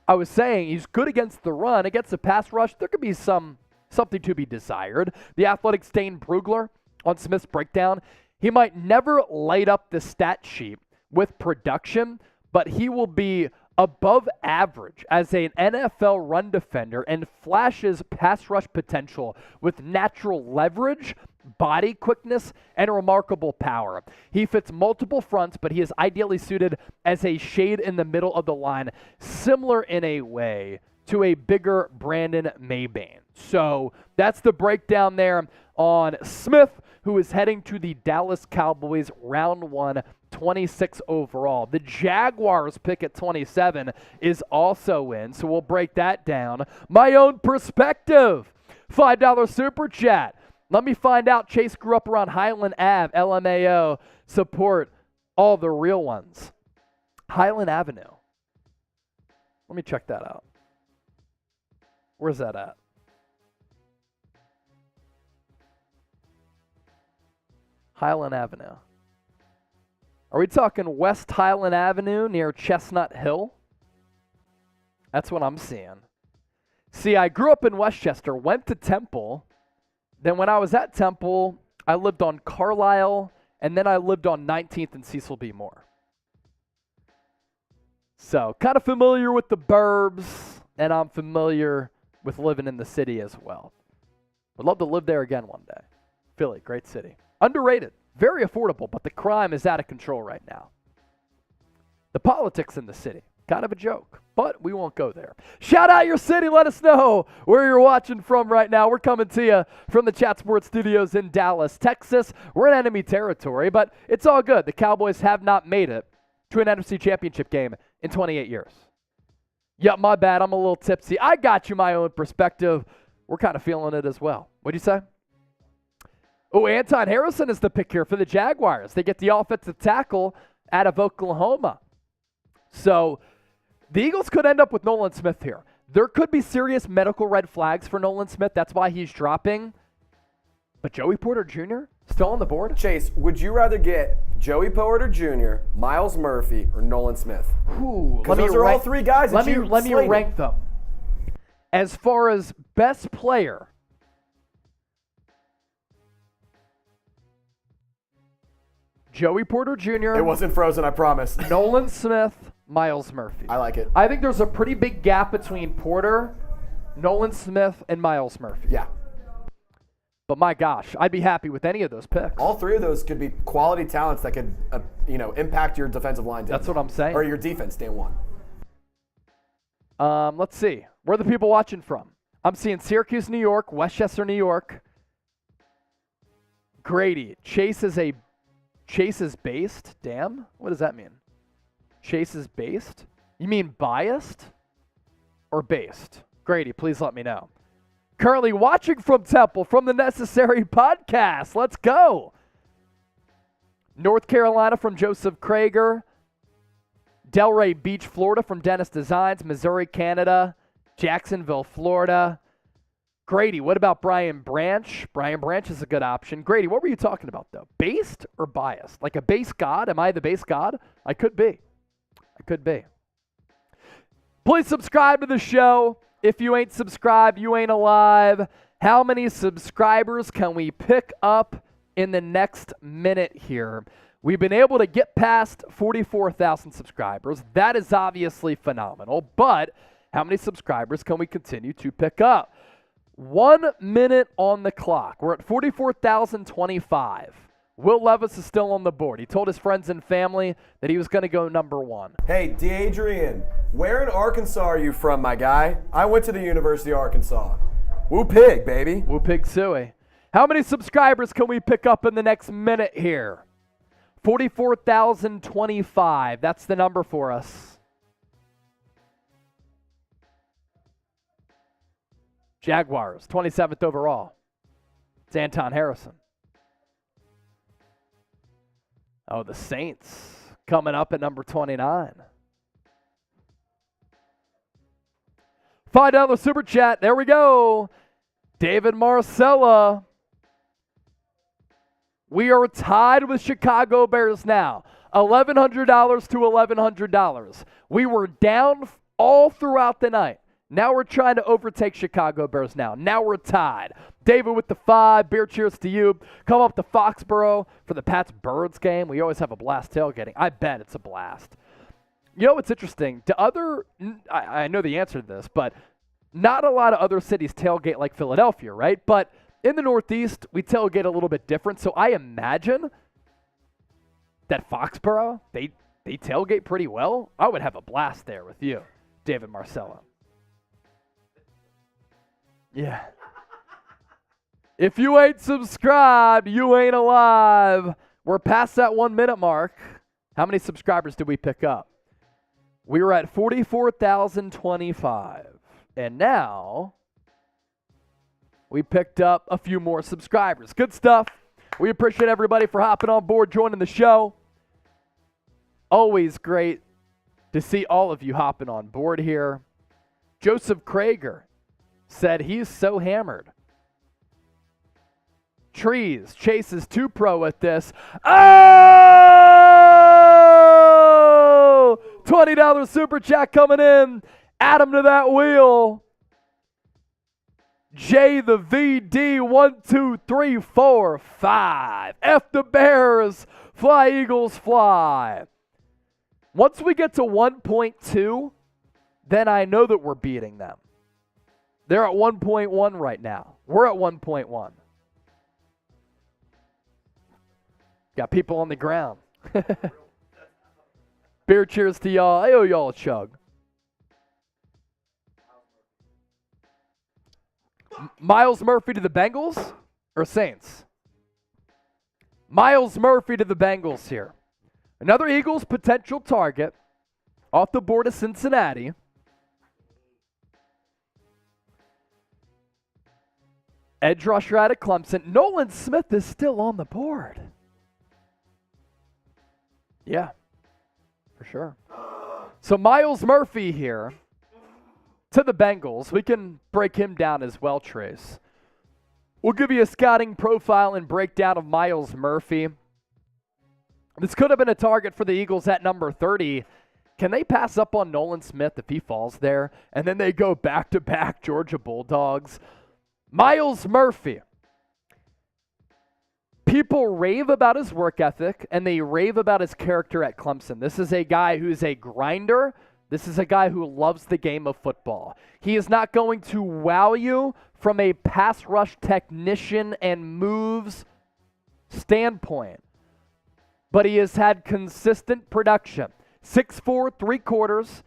I was saying he's good against the run. Against the pass rush, there could be something to be desired. The athletic Stain Brugler on Smith's breakdown, he might never light up the stat sheet with production, but he will be above average as an NFL run defender and flashes pass rush potential with natural leverage, body quickness, and remarkable power. He fits multiple fronts, but he is ideally suited as a shade in the middle of the line, similar in a way to a bigger Brandon Maybank. So that's the breakdown there on Smith, who is heading to the Dallas Cowboys round 1, 26 overall. The Jaguars pick at 27 is also in, so we'll break that down. My own perspective, $5 super chat. Let me find out. Chase grew up around Highland Ave, LMAO. Support all the real ones. Highland Avenue. Let me check that out. Where's that at? Highland Avenue. Are we talking West Highland Avenue near Chestnut Hill? That's what I'm seeing. See, I grew up in Westchester, went to Temple. Then when I was at Temple, I lived on Carlisle, and then I lived on 19th and Cecil B. Moore. So, kind of familiar with the burbs, and I'm familiar with living in the city as well. Would love to live there again one day. Philly, great city. Underrated, very affordable, but the crime is out of control right now. The politics in the city, kind of a joke, but we won't go there. Shout out your city. Let us know where you're watching from right now. We're coming to you from the Chat Sports Studios in Dallas, Texas. We're in enemy territory, but it's all good. The Cowboys have not made it to an NFC Championship game in 28 years. Yep, my bad. I'm a little tipsy. I got you my own perspective. We're kind of feeling it as well. What'd you say? Oh, Anton Harrison is the pick here for the Jaguars. They get the offensive tackle out of Oklahoma. So the Eagles could end up with Nolan Smith here. There could be serious medical red flags for Nolan Smith. That's why he's dropping. But Joey Porter Jr. still on the board? Chase, would you rather get Joey Porter Jr., Myles Murphy, or Nolan Smith? Because those are all three guys that Let me rank them. As far as best player, Joey Porter Jr. It wasn't frozen, I promise. Nolan Smith, Myles Murphy. I like it. I think there's a pretty big gap between Porter, Nolan Smith, and Myles Murphy. Yeah. But my gosh, I'd be happy with any of those picks. All three of those could be quality talents that could, impact your defensive line. That's what I'm saying. Or your defense, day one. Let's see. Where are the people watching from? I'm seeing Syracuse, New York, Westchester, New York. Grady. Chase is based? Damn. What does that mean? Chase is based? You mean biased or based? Grady, please let me know. Currently watching from Temple from the Necessary Podcast. Let's go. North Carolina from Joseph Krager. Delray Beach, Florida from Dennis Designs. Missouri, Canada. Jacksonville, Florida. Grady, what about Brian Branch? Brian Branch is a good option. Grady, what were you talking about, though? Based or biased? Like a base god? Am I the base god? I could be. Please subscribe to the show. If you ain't subscribed, you ain't alive. How many subscribers can we pick up in the next minute here? We've been able to get past 44,000 subscribers. That is obviously phenomenal. But how many subscribers can we continue to pick up? 1 minute on the clock. We're at 44,025. Will Levis is still on the board. He told his friends and family that he was going to go number 1. Hey, DeAdrian, where in Arkansas are you from, my guy? I went to the University of Arkansas. Woo pig, baby. Woo pig suey. How many subscribers can we pick up in the next minute here? 44,025. That's the number for us. Jaguars, 27th overall. It's Anton Harrison. Oh, the Saints coming up at number 29. $5 super chat. There we go. David Marcella. We are tied with Chicago Bears now. $1,100 to $1,100. We were down all throughout the night. Now we're trying to overtake Chicago Bears now. Now we're tied. David with the 5. Beer cheers to you. Come up to Foxborough for the Pats-Birds game. We always have a blast tailgating. I bet it's a blast. You know what's interesting? I know the answer to this, but not a lot of other cities tailgate like Philadelphia, right? But in the Northeast, we tailgate a little bit different. So I imagine that Foxborough, they tailgate pretty well. I would have a blast there with you, David Marcella. Yeah. If you ain't subscribed, you ain't alive. We're past that 1 minute mark. How many subscribers did we pick up? We were at 44,025. And now we picked up a few more subscribers. Good stuff. We appreciate everybody for hopping on board, joining the show. Always great to see all of you hopping on board here. Joseph Krager said he's so hammered. Trees chases 2 pro at this. Oh! $20 super chat coming in. Add him to that wheel. J the VD 1, 2, 3, 4, 5. F the Bears. Fly Eagles fly. Once we get to 1.2, then I know that we're beating them. They're at 1.1 right now. We're at 1.1. Got people on the ground. Beer cheers to y'all. I owe y'all a chug. Miles Murphy to the Bengals or Saints? Miles Murphy to the Bengals here. Another Eagles potential target off the board of Cincinnati. Edge rusher out of Clemson. Nolan Smith is still on the board. Yeah, for sure. So Miles Murphy here to the Bengals. We can break him down as well, Trace. We'll give you a scouting profile and breakdown of Miles Murphy. This could have been a target for the Eagles at number 30. Can they pass up on Nolan Smith if he falls there? And then they go back-to-back Georgia Bulldogs. Miles Murphy. People rave about his work ethic, and they rave about his character at Clemson. This is a guy who's a grinder. This is a guy who loves the game of football. He is not going to wow you from a pass rush technician and moves standpoint, but he has had consistent production. 6'4", 3/4,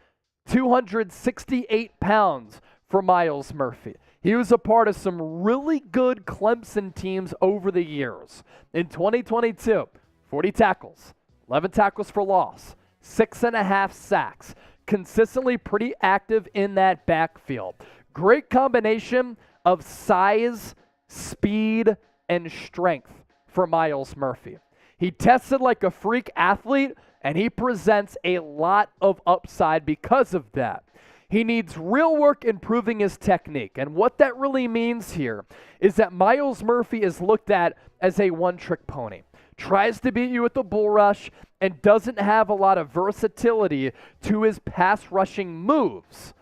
268 pounds for Miles Murphy. He was a part of some really good Clemson teams over the years. In 2022, 40 tackles, 11 tackles for loss, 6.5 sacks. Consistently pretty active in that backfield. Great combination of size, speed, and strength for Miles Murphy. He tested like a freak athlete, and he presents a lot of upside because of that. He needs real work improving his technique. And what that really means here is that Miles Murphy is looked at as a one-trick pony. Tries to beat you with the bull rush and doesn't have a lot of versatility to his pass rushing moves.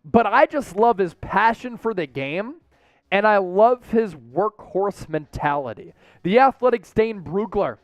But I just love his passion for the game, and I love his workhorse mentality. The Athletic's Dane Brugler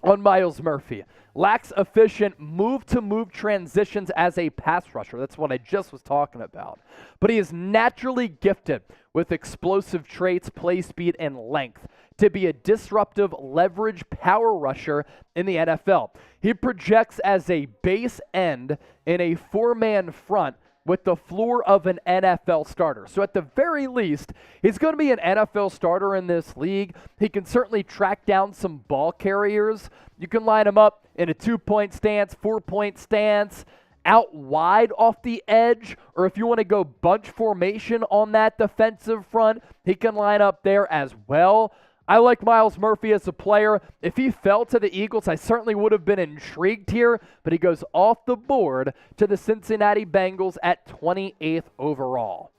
on Miles Murphy. Lacks efficient move-to-move transitions as a pass rusher. That's what I just was talking about. But he is naturally gifted with explosive traits, play speed, and length to be a disruptive leverage power rusher in the NFL. He projects as a base end in a 4-man front with the floor of an NFL starter. So at the very least, he's going to be an NFL starter in this league. He can certainly track down some ball carriers. You can line him up in a 2-point stance, 4-point stance, out wide off the edge, or if you want to go bunch formation on that defensive front, he can line up there as well. I like Myles Murphy as a player. If he fell to the Eagles, I certainly would have been intrigued here, but he goes off the board to the Cincinnati Bengals at 28th overall.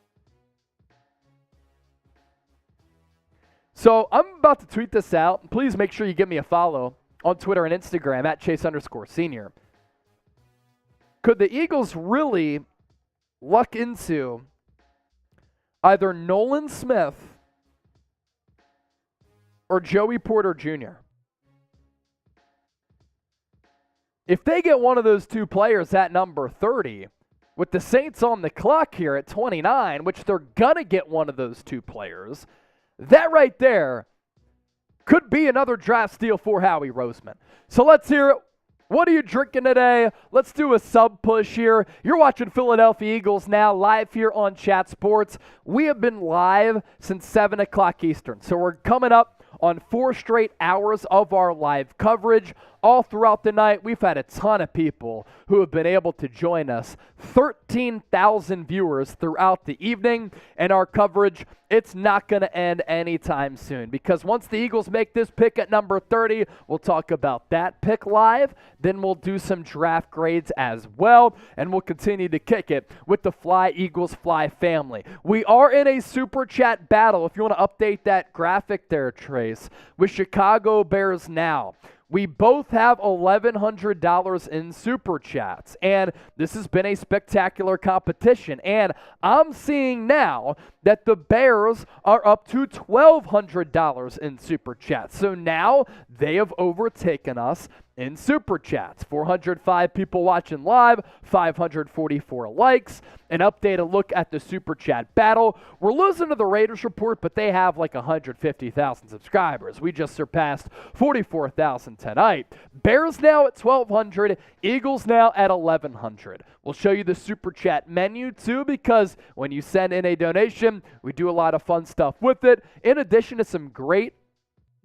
So I'm about to tweet this out. Please make sure you give me a follow on Twitter and Instagram at Chase_Senior. Could the Eagles really luck into either Nolan Smith or Joey Porter Jr.? If they get one of those two players at number 30, with the Saints on the clock here at 29, which they're going to get one of those two players, that right there could be another draft steal for Howie Roseman. So let's hear it. What are you drinking today? Let's do a sub push here. You're watching Philadelphia Eagles Now live here on Chat Sports. We have been live since 7 o'clock Eastern. So we're coming up on 4 straight hours of our live coverage. All throughout the night, we've had a ton of people who have been able to join us. 13,000 viewers throughout the evening, and our coverage, it's not going to end anytime soon, because once the Eagles make this pick at number 30, we'll talk about that pick live. Then we'll do some draft grades as well, and we'll continue to kick it with the Fly Eagles Fly family. We are in a Super Chat battle, if you want to update that graphic there, Trace, with Chicago Bears Now. We both have $1,100 in Super Chats, and this has been a spectacular competition. And I'm seeing now that the Bears are up to $1,200 in Super Chats. So now they have overtaken us in Super Chats. 405 people watching live, 544 likes. An updated look at the Super Chat battle. We're losing to the Raiders report, but they have like 150,000 subscribers. We just surpassed 44,000 tonight. Bears now at 1,200, Eagles now at 1,100. We'll show you the Super Chat menu too, because when you send in a donation, we do a lot of fun stuff with it. In addition to some great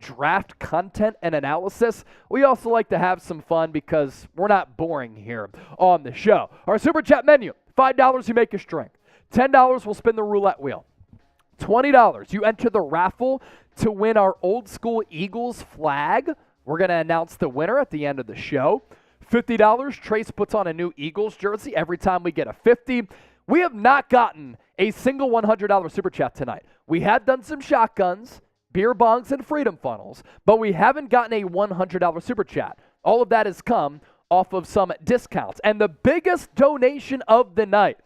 draft content and analysis, we also like to have some fun because we're not boring here on the show. Our Super Chat menu, $5 you make a string, $10 we'll spin the roulette wheel, $20 you enter the raffle to win our old school Eagles flag. We're going to announce the winner at the end of the show. $50, Trace puts on a new Eagles jersey every time we get a 50. We have not gotten a single $100 Super Chat tonight. We had done some shotguns, beer bongs, and freedom funnels, but we haven't gotten a $100 Super Chat. All of that has come off of some discounts. And the biggest donation of the night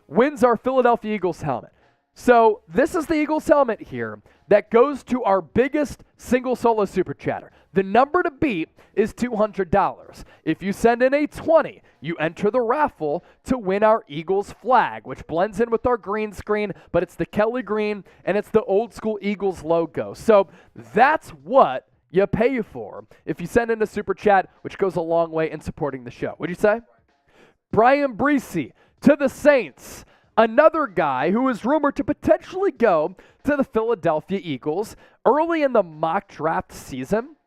wins our Philadelphia Eagles helmet. So this is the Eagles helmet here that goes to our biggest single solo Super Chatter. The number to beat is $200. If you send in a 20, you enter the raffle to win our Eagles flag, which blends in with our green screen, but it's the Kelly green and it's the old school Eagles logo. So that's what you pay for if you send in a Super Chat, which goes a long way in supporting the show. What'd you say? Brian Breesy to the Saints. Another guy who is rumored to potentially go to the Philadelphia Eagles early in the mock draft season.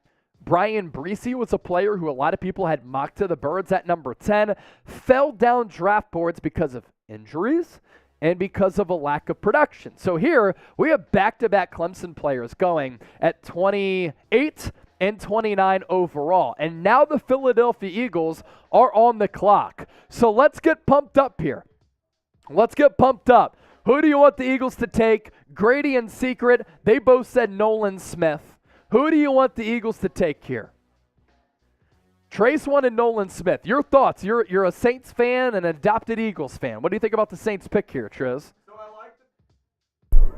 Brian Breesy was a player who a lot of people had mocked to the Birds at number 10, fell down draft boards because of injuries and because of a lack of production. So here we have back-to-back Clemson players going at 28 and 29 overall. And now the Philadelphia Eagles are on the clock. So let's get pumped up here. Let's get pumped up. Who do you want the Eagles to take? Grady and Secret, they both said Nolan Smith. Who do you want the Eagles to take here? Trace wanted Nolan Smith. Your thoughts? You're a Saints fan and an adopted Eagles fan. What do you think about the Saints pick here, Triz?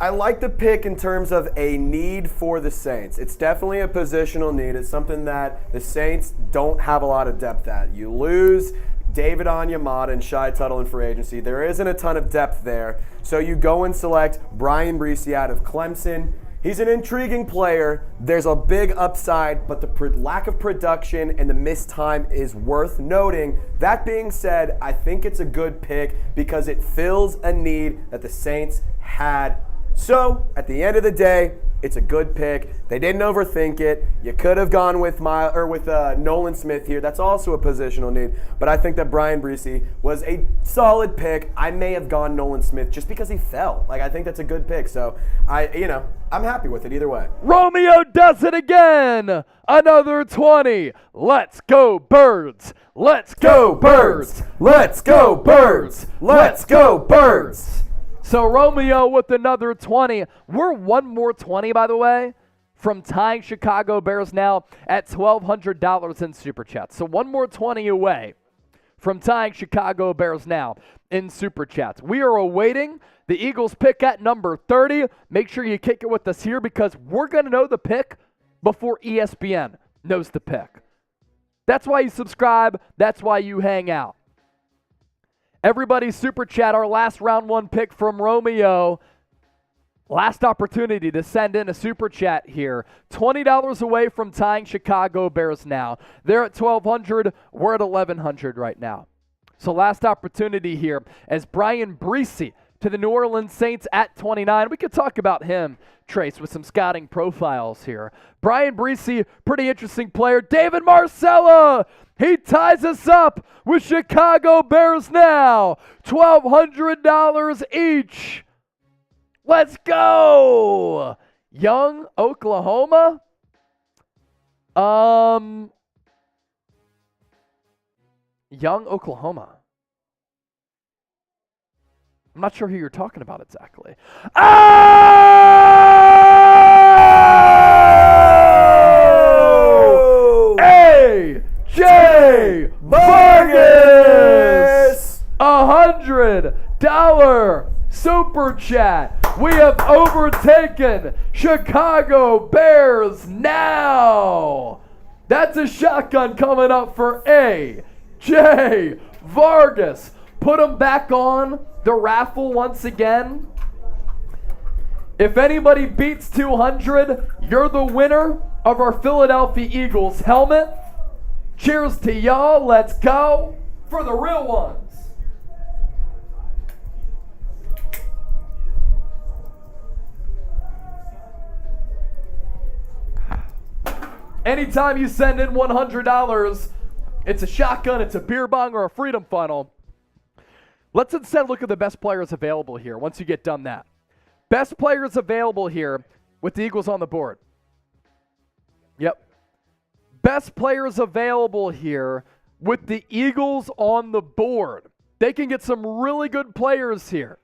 I like the pick in terms of a need for the Saints. It's definitely a positional need. It's something that the Saints don't have a lot of depth at. You lose David Onyemata and Shai Tuttle in free agency. There isn't a ton of depth there. So you go and select Brian Breesy out of Clemson. He's an intriguing player. There's a big upside, but the lack of production and the missed time is worth noting. That being said, I think it's a good pick because it fills a need that the Saints had. So, at the end of the day, It's a good pick. They didn't overthink it. You could have gone with Nolan Smith here. That's also a positional need. But I think that Brian Bresee was a solid pick. I may have gone Nolan Smith just because he fell. Like, I think that's a good pick. So I'm happy with it either way. Romeo does it again. Another 20. Let's go Birds. Let's go Birds. Let's go Birds. Let's go Birds. So Romeo with another 20. We're one more 20, by the way, from tying Chicago Bears now at $1,200 in Super Chats. So one more 20 away from tying Chicago Bears now in Super Chats. We are awaiting the Eagles pick at number 30. Make sure you kick it with us here because we're going to know the pick before ESPN knows the pick. That's why you subscribe. That's why you hang out. Everybody Super Chat, our last round one pick from Romeo. Last opportunity to send in a Super Chat here. $20 away from tying Chicago Bears now. They're at $1,200. We're at $1,100 right now. So last opportunity here as Brian Bresee to the New Orleans Saints at 29. We could talk about him, Trace, with some scouting profiles here. Brian Bresee, pretty interesting player. David Marcella, he ties us up with Chicago Bears now. $1,200 each. Let's go. Young, Oklahoma. Young, Oklahoma. I'm not sure who you're talking about exactly. Oh! A.J. Vargas! $100 Super Chat. We have overtaken Chicago Bears now. That's a shotgun coming up for A.J. Vargas. Put him back on the raffle once again. If anybody beats 200, you're the winner of our Philadelphia Eagles helmet. Cheers to y'all. Let's go for the real ones. Anytime you send in $100, it's a shotgun, it's a beer bong, or a freedom funnel. Let's instead look at the best players available here once you get done that. Best players available here with the Eagles on the board. Yep. Best players available here with the Eagles on the board. They can get some really good players here.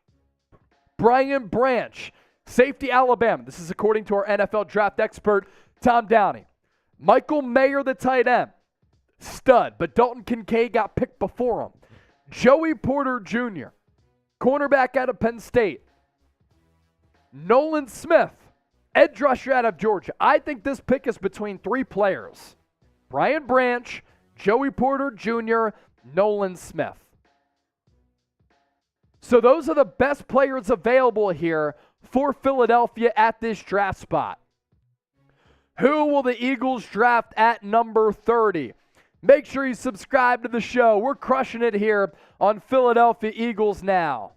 Brian Branch, safety Alabama. This is according to our NFL draft expert, Tom Downey. Michael Mayer, the tight end. Stud, but Dalton Kincaid got picked before him. Joey Porter Jr., cornerback out of Penn State. Nolan Smith, edge rusher out of Georgia. I think this pick is between three players. Brian Branch, Joey Porter Jr., Nolan Smith. So those are the best players available here for Philadelphia at this draft spot. Who will the Eagles draft at number 30? Make sure you subscribe to the show. We're crushing it here on Philadelphia Eagles Now.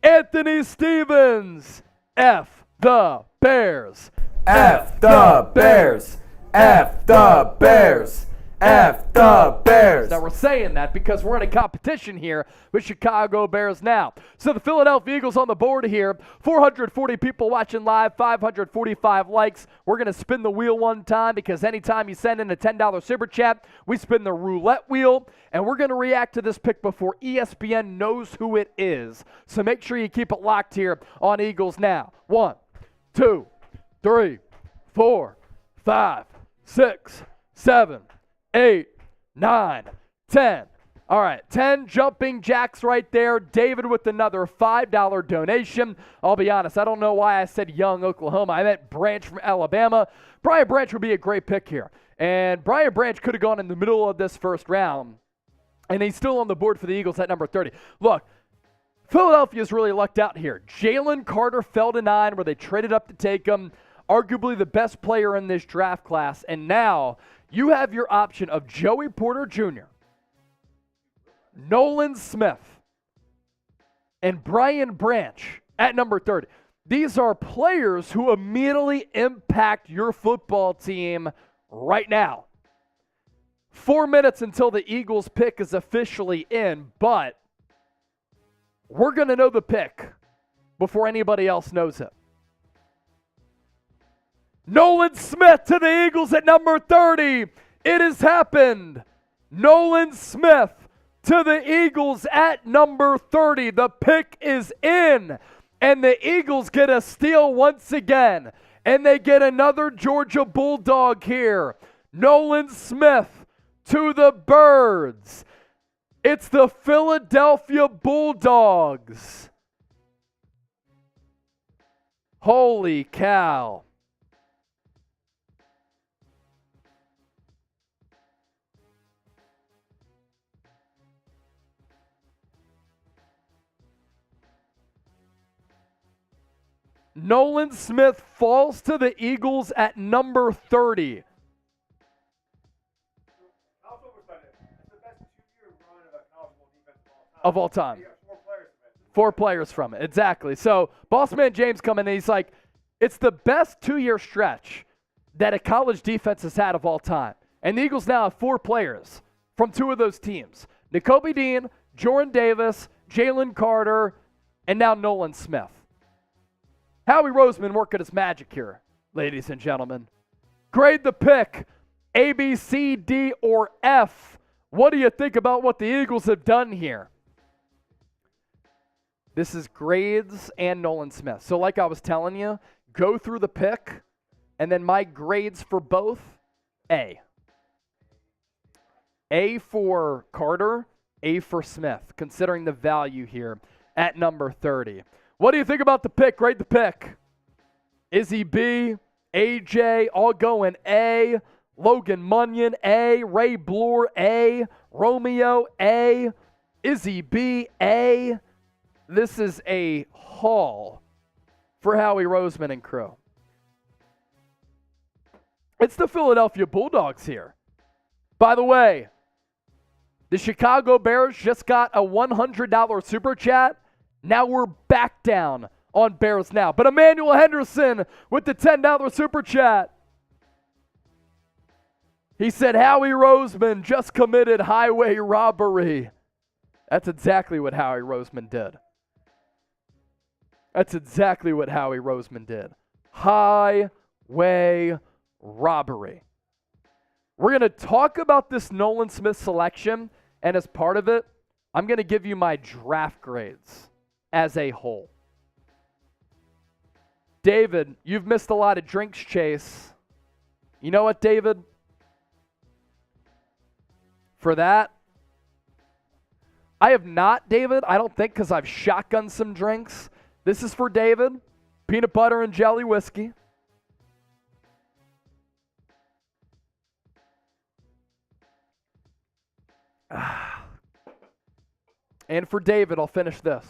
Anthony Stevens, F the Bears. F the Bears. F the Bears. F the Bears. Now we're saying that because we're in a competition here with Chicago Bears now. So the Philadelphia Eagles on the board here. 440 people watching live, 545 likes. We're going to spin the wheel one time because anytime you send in a $10 Super Chat, we spin the roulette wheel. And we're going to react to this pick before ESPN knows who it is. So make sure you keep it locked here on Eagles Now. 1, 2, 3, 4, 5, 6, 7, 8, 9, 10. All right, 10 jumping jacks right there. David with another $5 donation. I'll be honest, I don't know why I said young Oklahoma. I meant Branch from Alabama. Brian Branch would be a great pick here. And Brian Branch could have gone in the middle of this first round. And he's still on the board for the Eagles at number 30. Look, Philadelphia's really lucked out here. Jalen Carter fell to 9 where they traded up to take him. Arguably the best player in this draft class. And now you have your option of Joey Porter Jr., Nolan Smith, and Brian Branch at number 30. These are players who immediately impact your football team right now. 4 minutes until the Eagles pick is officially in, but we're going to know the pick before anybody else knows it. Nolan Smith to the Eagles at number 30. It has happened. Nolan Smith to the Eagles at number 30. The pick is in, and the Eagles get a steal once again, and they get another Georgia Bulldog here. Nolan Smith to the Birds. It's the Philadelphia Bulldogs. Holy cow. Nolan Smith falls to the Eagles at number 30. Of all time. 4 players from it. Exactly. So, Bossman James coming in, he's like, it's the best 2-year stretch that a college defense has had of all time. And the Eagles now have 4 players from 2 of those teams. Nakobe Dean, Jordan Davis, Jalen Carter, and now Nolan Smith. Howie Roseman working his magic here, ladies and gentlemen. Grade the pick, A, B, C, D, or F. What do you think about what the Eagles have done here? This is grades and Nolan Smith. So like I was telling you, go through the pick, and then my grades for both, A. A for Carter, A for Smith, considering the value here at number 30. What do you think about the pick? Grade the pick. Izzy B, AJ, all going A. Logan Munyon, A. Ray Bloor, A. Romeo, A. Izzy B, A. This is a haul for Howie Roseman and crew. It's the Philadelphia Bulldogs here. By the way, the Chicago Bears just got a $100 super chat. Now we're back down on Bears Now. But Emmanuel Henderson with the $10 super chat. He said, Howie Roseman just committed highway robbery. That's exactly what Howie Roseman did. That's exactly what Howie Roseman did. Highway robbery. We're going to talk about this Nolan Smith selection, and as part of it, I'm going to give you my draft grades as a whole. David, you've missed a lot of drinks, Chase. You know what, David? For that, I have not, David. I don't think, because I've shotgunned some drinks. This is for David. Peanut butter and jelly whiskey. And for David, I'll finish this.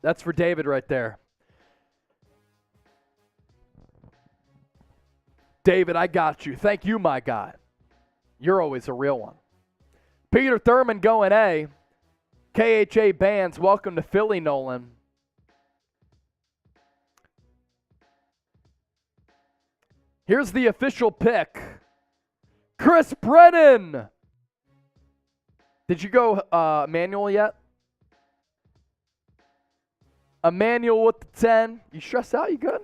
That's for David right there. David, I got you. Thank you, my guy. You're always a real one. Peter Thurman going A. KHA Bands, welcome to Philly, Nolan. Here's the official pick. Chris Brennan. Did you go Emmanuel yet? Emmanuel with the 10. You stressed out? You good?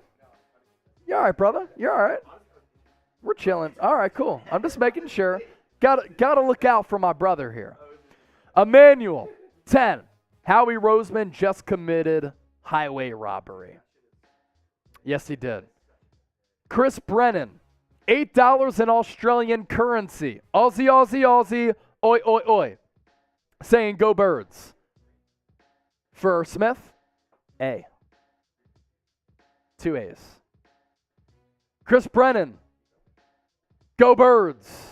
You all right, brother? You all right? We're chilling. All right, cool. I'm just making sure. Gotta look out for my brother here. Emmanuel, 10. Howie Roseman just committed highway robbery. Yes, he did. Chris Brennan, $8 in Australian currency. Aussie, Aussie, Aussie, oi, oi, oi. Saying go Birds. For Smith, A. 2 A's. Chris Brennan, go Birds.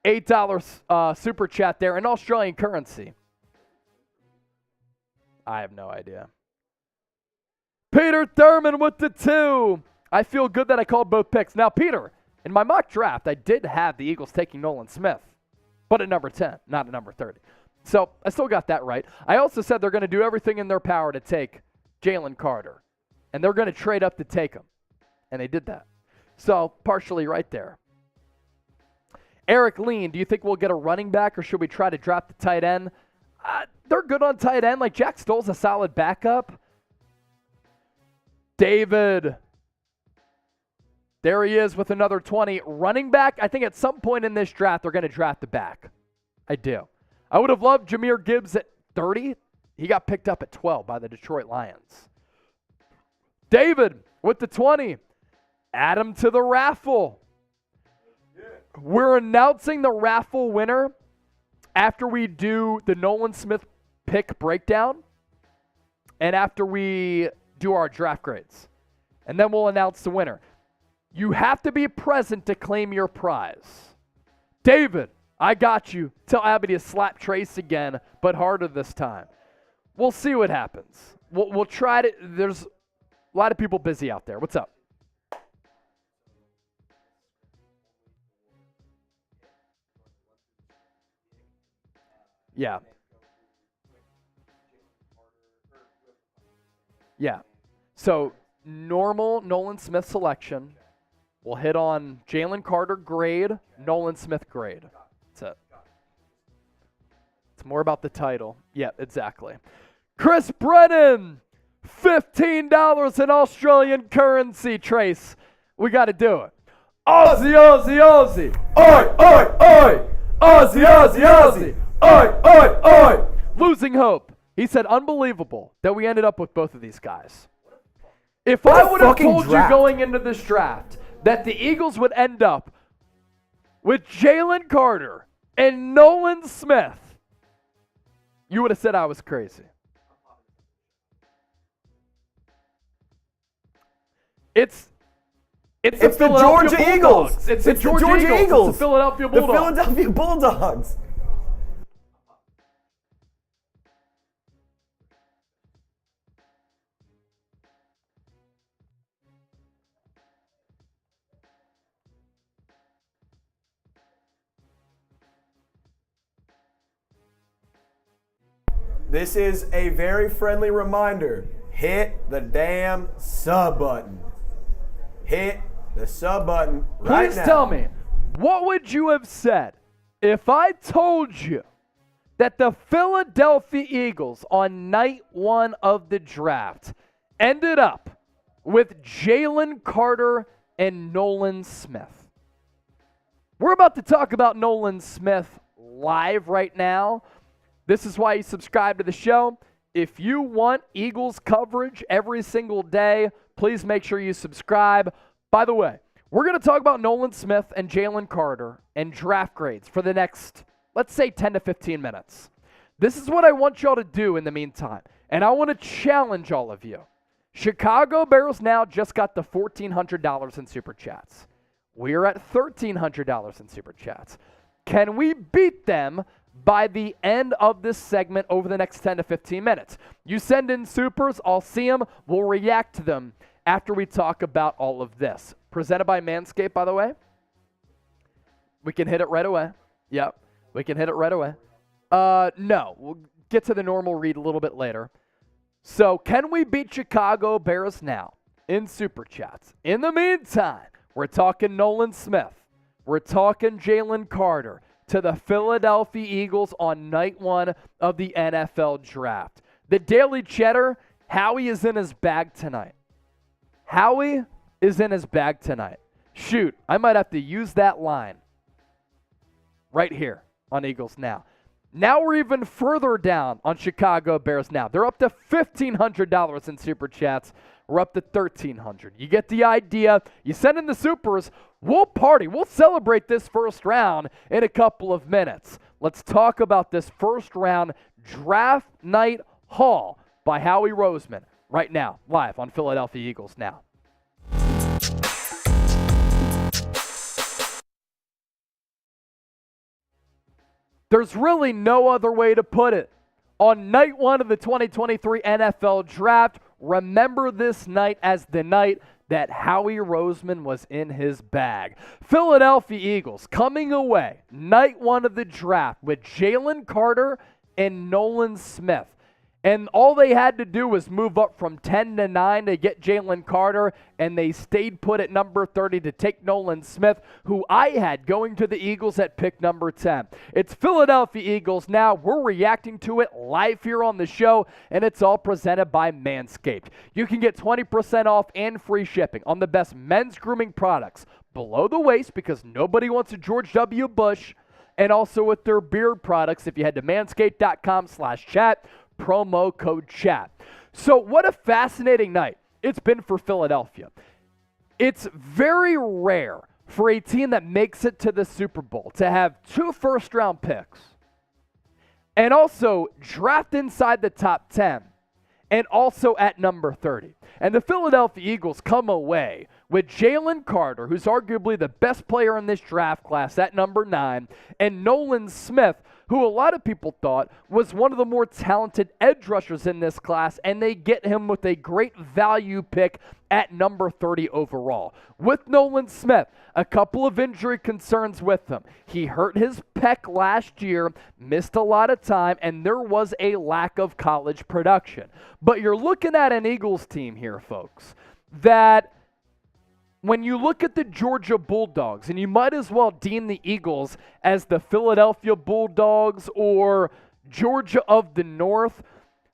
$8 super chat there in Australian currency. I have no idea. Peter Thurman with the 2. I feel good that I called both picks. Now, Peter, In my mock draft, I did have the Eagles taking Nolan Smith, but at number 10, not at number 30. So I still got that right. I also said they're going to do everything in their power to take Jalen Carter, and they're going to trade up to take him, and they did that. So partially right there. Eric Lean, do you think we'll get a running back, or should we try to drop the tight end? They're good on tight end. Like, Jack Stoll's a solid backup. David. There he is with another 20. Running back, I think at some point in this draft, they're going to draft the back. I do. I would have loved Jahmyr Gibbs at 30. He got picked up at 12 by the Detroit Lions. David with the 20. Add him to the raffle. We're announcing the raffle winner after we do the Nolan Smith pick breakdown and after we do our draft grades. And then we'll announce the winner. You have to be present to claim your prize. David, I got you. Tell Abby to slap Trace again, but harder this time. We'll see what happens. We'll try to. There's a lot of people busy out there. What's up? Yeah. Yeah. So, normal Nolan Smith selection. We'll hit on Jalen Carter grade, Nolan Smith grade. That's it. It's more about the title. Yeah, exactly. Chris Brennan, $15 in Australian currency, Trace. We got to do it. Aussie, Aussie, Aussie. Oi, oi, oi. Aussie, Aussie, Aussie. Oi, oi, oi. Losing hope. He said, unbelievable that we ended up with both of these guys. If I would have told you going into this draft that the Eagles would end up with Jalen Carter and Nolan Smith, you would have said I was crazy. It's the Georgia Eagles. It's the Georgia Eagles. It's the Philadelphia Bulldogs. The Philadelphia Bulldogs. This is a very friendly reminder. Hit the damn sub button. Hit the sub button right now. Please tell me, what would you have said if I told you that the Philadelphia Eagles on night one of the draft ended up with Jalen Carter and Nolan Smith? We're about to talk about Nolan Smith live right now. This is why you subscribe to the show. If you want Eagles coverage every single day, please make sure you subscribe. By the way, we're going to talk about Nolan Smith and Jalen Carter and draft grades for the next, let's say, 10 to 15 minutes. This is what I want y'all to do in the meantime, and I want to challenge all of you. Chicago Bears now just got the $1,400 in Super Chats. We're at $1,300 in Super Chats. Can we beat them by the end of this segment over the next 10 to 15 minutes? You send in supers, I'll see them, we'll react to them after we talk about all of this. Presented by Manscaped, by the way. We can hit it right away. Yep, we can hit it right away. No, we'll get to the normal read a little bit later. So, can we beat Chicago Bears now in Super Chats? In the meantime, we're talking Nolan Smith. We're talking Jalen Carter to the Philadelphia Eagles on night one of the NFL Draft. The Daily Cheddar, Howie is in his bag tonight. Howie is in his bag tonight. Shoot, I might have to use that line right here on Eagles Now. Now we're even further down on Chicago Bears now. They're up to $1,500 in Super Chats. We're up to $1,300. You get the idea. You send in the supers. We'll party. We'll celebrate this first round in a couple of minutes. Let's talk about this first round draft night haul by Howie Roseman right now, live on Philadelphia Eagles Now. There's really no other way to put it. On night one of the 2023 NFL Draft, remember this night as the night that Howie Roseman was in his bag. Philadelphia Eagles coming away night one of the draft with Jalen Carter and Nolan Smith. And all they had to do was move up from 10 to 9 to get Jalen Carter, and they stayed put at number 30 to take Nolan Smith, who I had going to the Eagles at pick number 10. It's Philadelphia Eagles now. We're reacting to it live here on the show, and it's all presented by Manscaped. You can get 20% off and free shipping on the best men's grooming products below the waist, because nobody wants a George W. Bush, and also with their beard products if you head to manscaped.com/chat. Promo code chat. So what a fascinating night it's been for Philadelphia. It's very rare for a team that makes it to the Super Bowl to have 2 first-round picks and also draft inside the top 10 and also at number 30. And the Philadelphia Eagles come away with Jalen Carter, who's arguably the best player in this draft class at number 9, and Nolan Smith, who a lot of people thought was one of the more talented edge rushers in this class, and they get him with a great value pick at number 30 overall. With Nolan Smith, a couple of injury concerns with him. He hurt his pec last year, missed a lot of time, and there was a lack of college production. But you're looking at an Eagles team here, folks, that when you look at the Georgia Bulldogs, and you might as well deem the Eagles as the Philadelphia Bulldogs or Georgia of the North,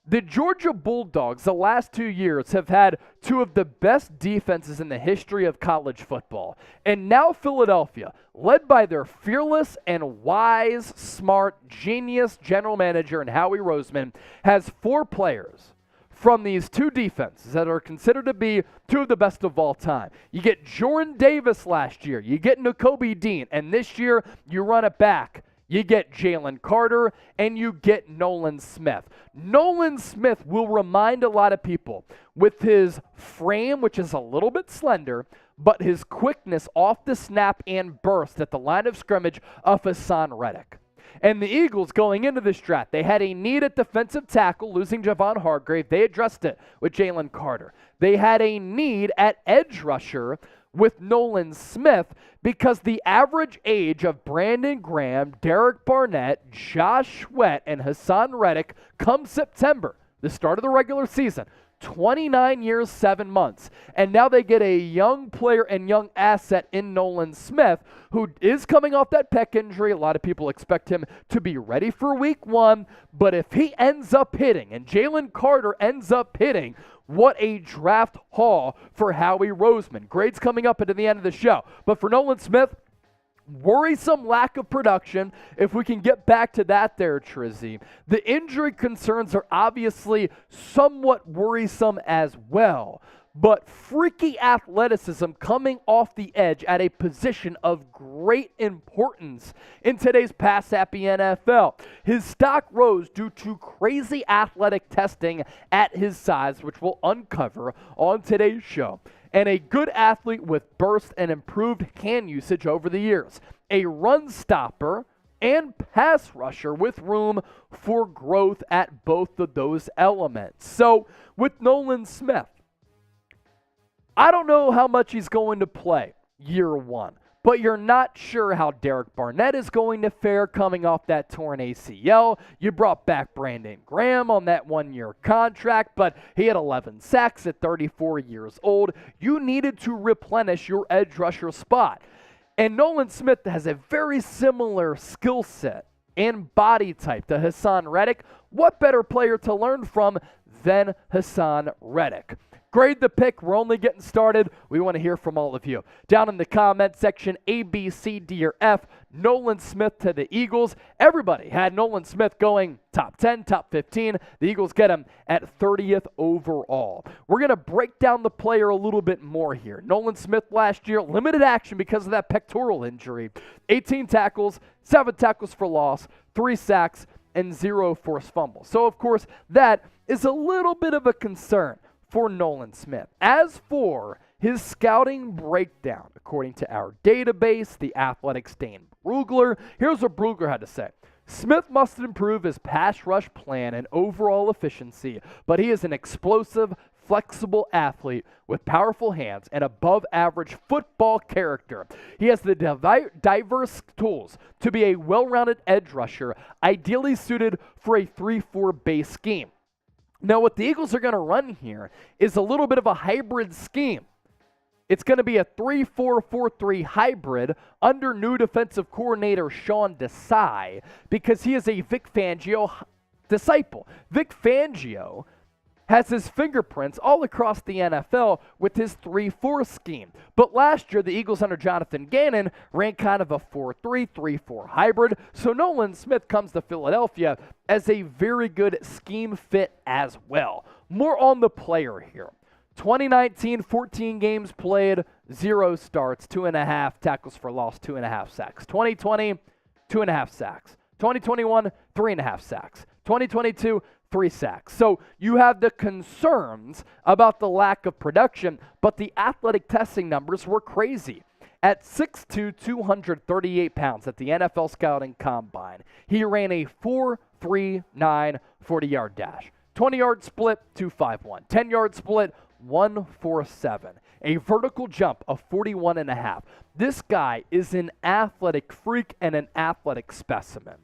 the Georgia Bulldogs the last 2 years have had 2 of the best defenses in the history of college football. And now Philadelphia, led by their fearless and wise, smart, genius general manager in Howie Roseman, has 4 players from these 2 defenses that are considered to be 2 of the best of all time. You get Jordan Davis last year. You get Nakobe Dean. And this year, you run it back. You get Jalen Carter, and you get Nolan Smith. Nolan Smith will remind a lot of people with his frame, which is a little bit slender, but his quickness off the snap and burst at the line of scrimmage of Hassan Reddick. And the Eagles going into this draft, they had a need at defensive tackle, losing Javon Hargrave. They addressed it with Jalen Carter. They had a need at edge rusher with Nolan Smith because the average age of Brandon Graham, Derek Barnett, Josh Sweat, and Hassan Reddick come September, the start of the regular season, 29 years, 7 months. And now they get a young player and young asset in Nolan Smith, who is coming off that pec injury. A lot of people expect him to be ready for week 1. But if he ends up hitting, and Jalen Carter ends up hitting, what a draft haul for Howie Roseman. Grades coming up at the end of the show. But for Nolan Smith, worrisome lack of production, if we can get back to that there, Trizzy. The injury concerns are obviously somewhat worrisome as well, but freaky athleticism coming off the edge at a position of great importance in today's pass-happy NFL. His stock rose due to crazy athletic testing at his size, which we'll uncover on today's show, and a good athlete with burst and improved hand usage over the years. A run stopper and pass rusher with room for growth at both of those elements. So with Nolan Smith, I don't know how much he's going to play year 1, but you're not sure how Derek Barnett is going to fare coming off that torn ACL. You brought back Brandon Graham on that 1-year contract, but he had 11 sacks at 34 years old. You needed to replenish your edge rusher spot. And Nolan Smith has a very similar skill set and body type to Hassan Reddick. What better player to learn from than Hassan Reddick? Grade the pick. We're only getting started. We want to hear from all of you. Down in the comment section, A, B, C, D, or F, Nolan Smith to the Eagles. Everybody had Nolan Smith going top 10, top 15. The Eagles get him at 30th overall. We're going to break down the player a little bit more here. Nolan Smith last year, limited action because of that pectoral injury. 18 tackles, 7 tackles for loss, 3 sacks, and 0 forced fumbles. So, of course, that is a little bit of a concern for Nolan Smith. As for his scouting breakdown, according to our database, the Athletic's Dane Brugler, here's what Brugler had to say. Smith must improve his pass rush plan and overall efficiency, but he is an explosive, flexible athlete with powerful hands and above-average football character. He has the diverse tools to be a well-rounded edge rusher, ideally suited for a 3-4 base scheme. Now, what the Eagles are going to run here is a little bit of a hybrid scheme. It's going to be a 3-4-4-3 hybrid under new defensive coordinator Sean Desai because he is a Vic Fangio disciple. Vic Fangio has his fingerprints all across the NFL with his 3-4 scheme. But last year, the Eagles under Jonathan Gannon ran kind of a 4-3, 3-4 hybrid, so Nolan Smith comes to Philadelphia as a very good scheme fit as well. More on the player here. 2019, 14 games played, 0 starts, 2.5 tackles for loss, 2.5 sacks. 2020, 2.5 sacks. 2021, 3.5 sacks. 2022, 3 sacks. So you have the concerns about the lack of production, but the athletic testing numbers were crazy. At 6'2", 238 pounds at the NFL Scouting Combine, he ran a 4.39 40-yard dash. 20-yard split, 2.51. 10-yard split, 1.47. A vertical jump of 41.5. This guy is an athletic freak and an athletic specimen.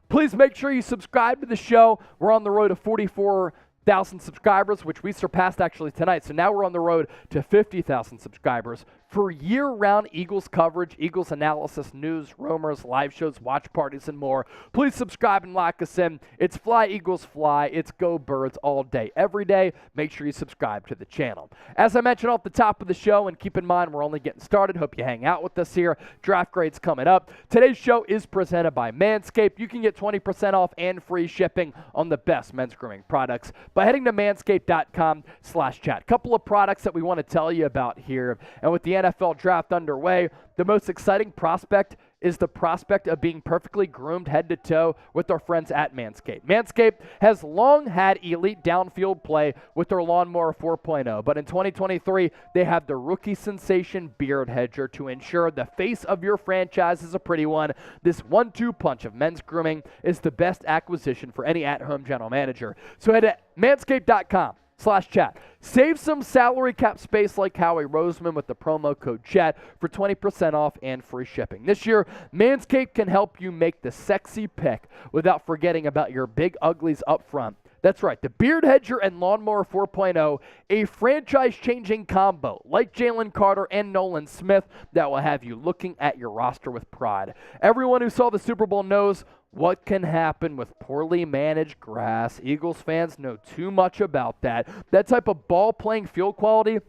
Please make sure you subscribe to the show. We're on the road to 44,000 subscribers, which we surpassed actually tonight. So now we're on the road to 50,000 subscribers for year-round Eagles coverage, Eagles analysis, news, rumors, live shows, watch parties, and more. Please subscribe and lock us in. It's Fly Eagles Fly. It's Go Birds all day, every day. Make sure you subscribe to the channel. As I mentioned off the top of the show, and keep in mind we're only getting started. Hope you hang out with us here. Draft grades coming up. Today's show is presented by Manscaped. You can get 20% off and free shipping on the best men's grooming products by heading to manscaped.com/chat. Couple of products that we want to tell you about here. And with the NFL draft underway, the most exciting prospect is the prospect of being perfectly groomed head to toe with our friends at Manscaped. Manscaped has long had elite downfield play with their Lawnmower 4.0, but in 2023, they have the rookie sensation beard hedger to ensure the face of your franchise is a pretty one. This 1-2 punch of men's grooming is the best acquisition for any at-home general manager. So head to manscaped.com/chat. Save some salary cap space like Howie Roseman with the promo code CHAT for 20% off and free shipping. This year, Manscaped can help you make the sexy pick without forgetting about your big uglies up front. That's right, the Beard Hedger and Lawnmower 4.0, a franchise-changing combo like Jalen Carter and Nolan Smith that will have you looking at your roster with pride. Everyone who saw the Super Bowl knows what can happen with poorly managed grass. Eagles fans know too much about that. That type of ball-playing field quality,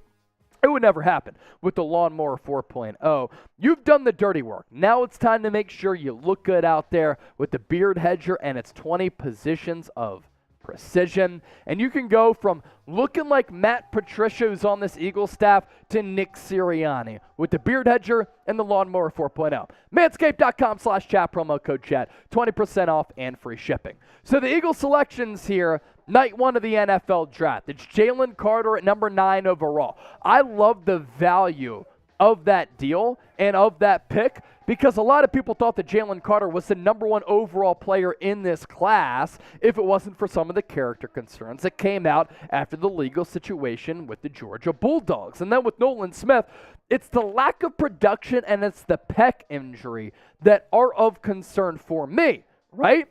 it would never happen with the Lawnmower 4.0. You've done the dirty work. Now it's time to make sure you look good out there with the Beard Hedger and its 20 positions of precision. And you can go from looking like Matt Patricia, who's on this Eagles staff, to Nick Sirianni with the Beard Hedger and the Lawnmower 4.0. Manscaped.com/chat, promo code CHAT, 20% off and free shipping. So the Eagles selections here, night one of the NFL draft. It's Jalen Carter at number 9 overall. I love the value of that deal and of that pick because a lot of people thought that Jalen Carter was the number 1 overall player in this class if it wasn't for some of the character concerns that came out after the legal situation with the Georgia Bulldogs. And then with Nolan Smith, it's the lack of production and it's the pec injury that are of concern for me, right?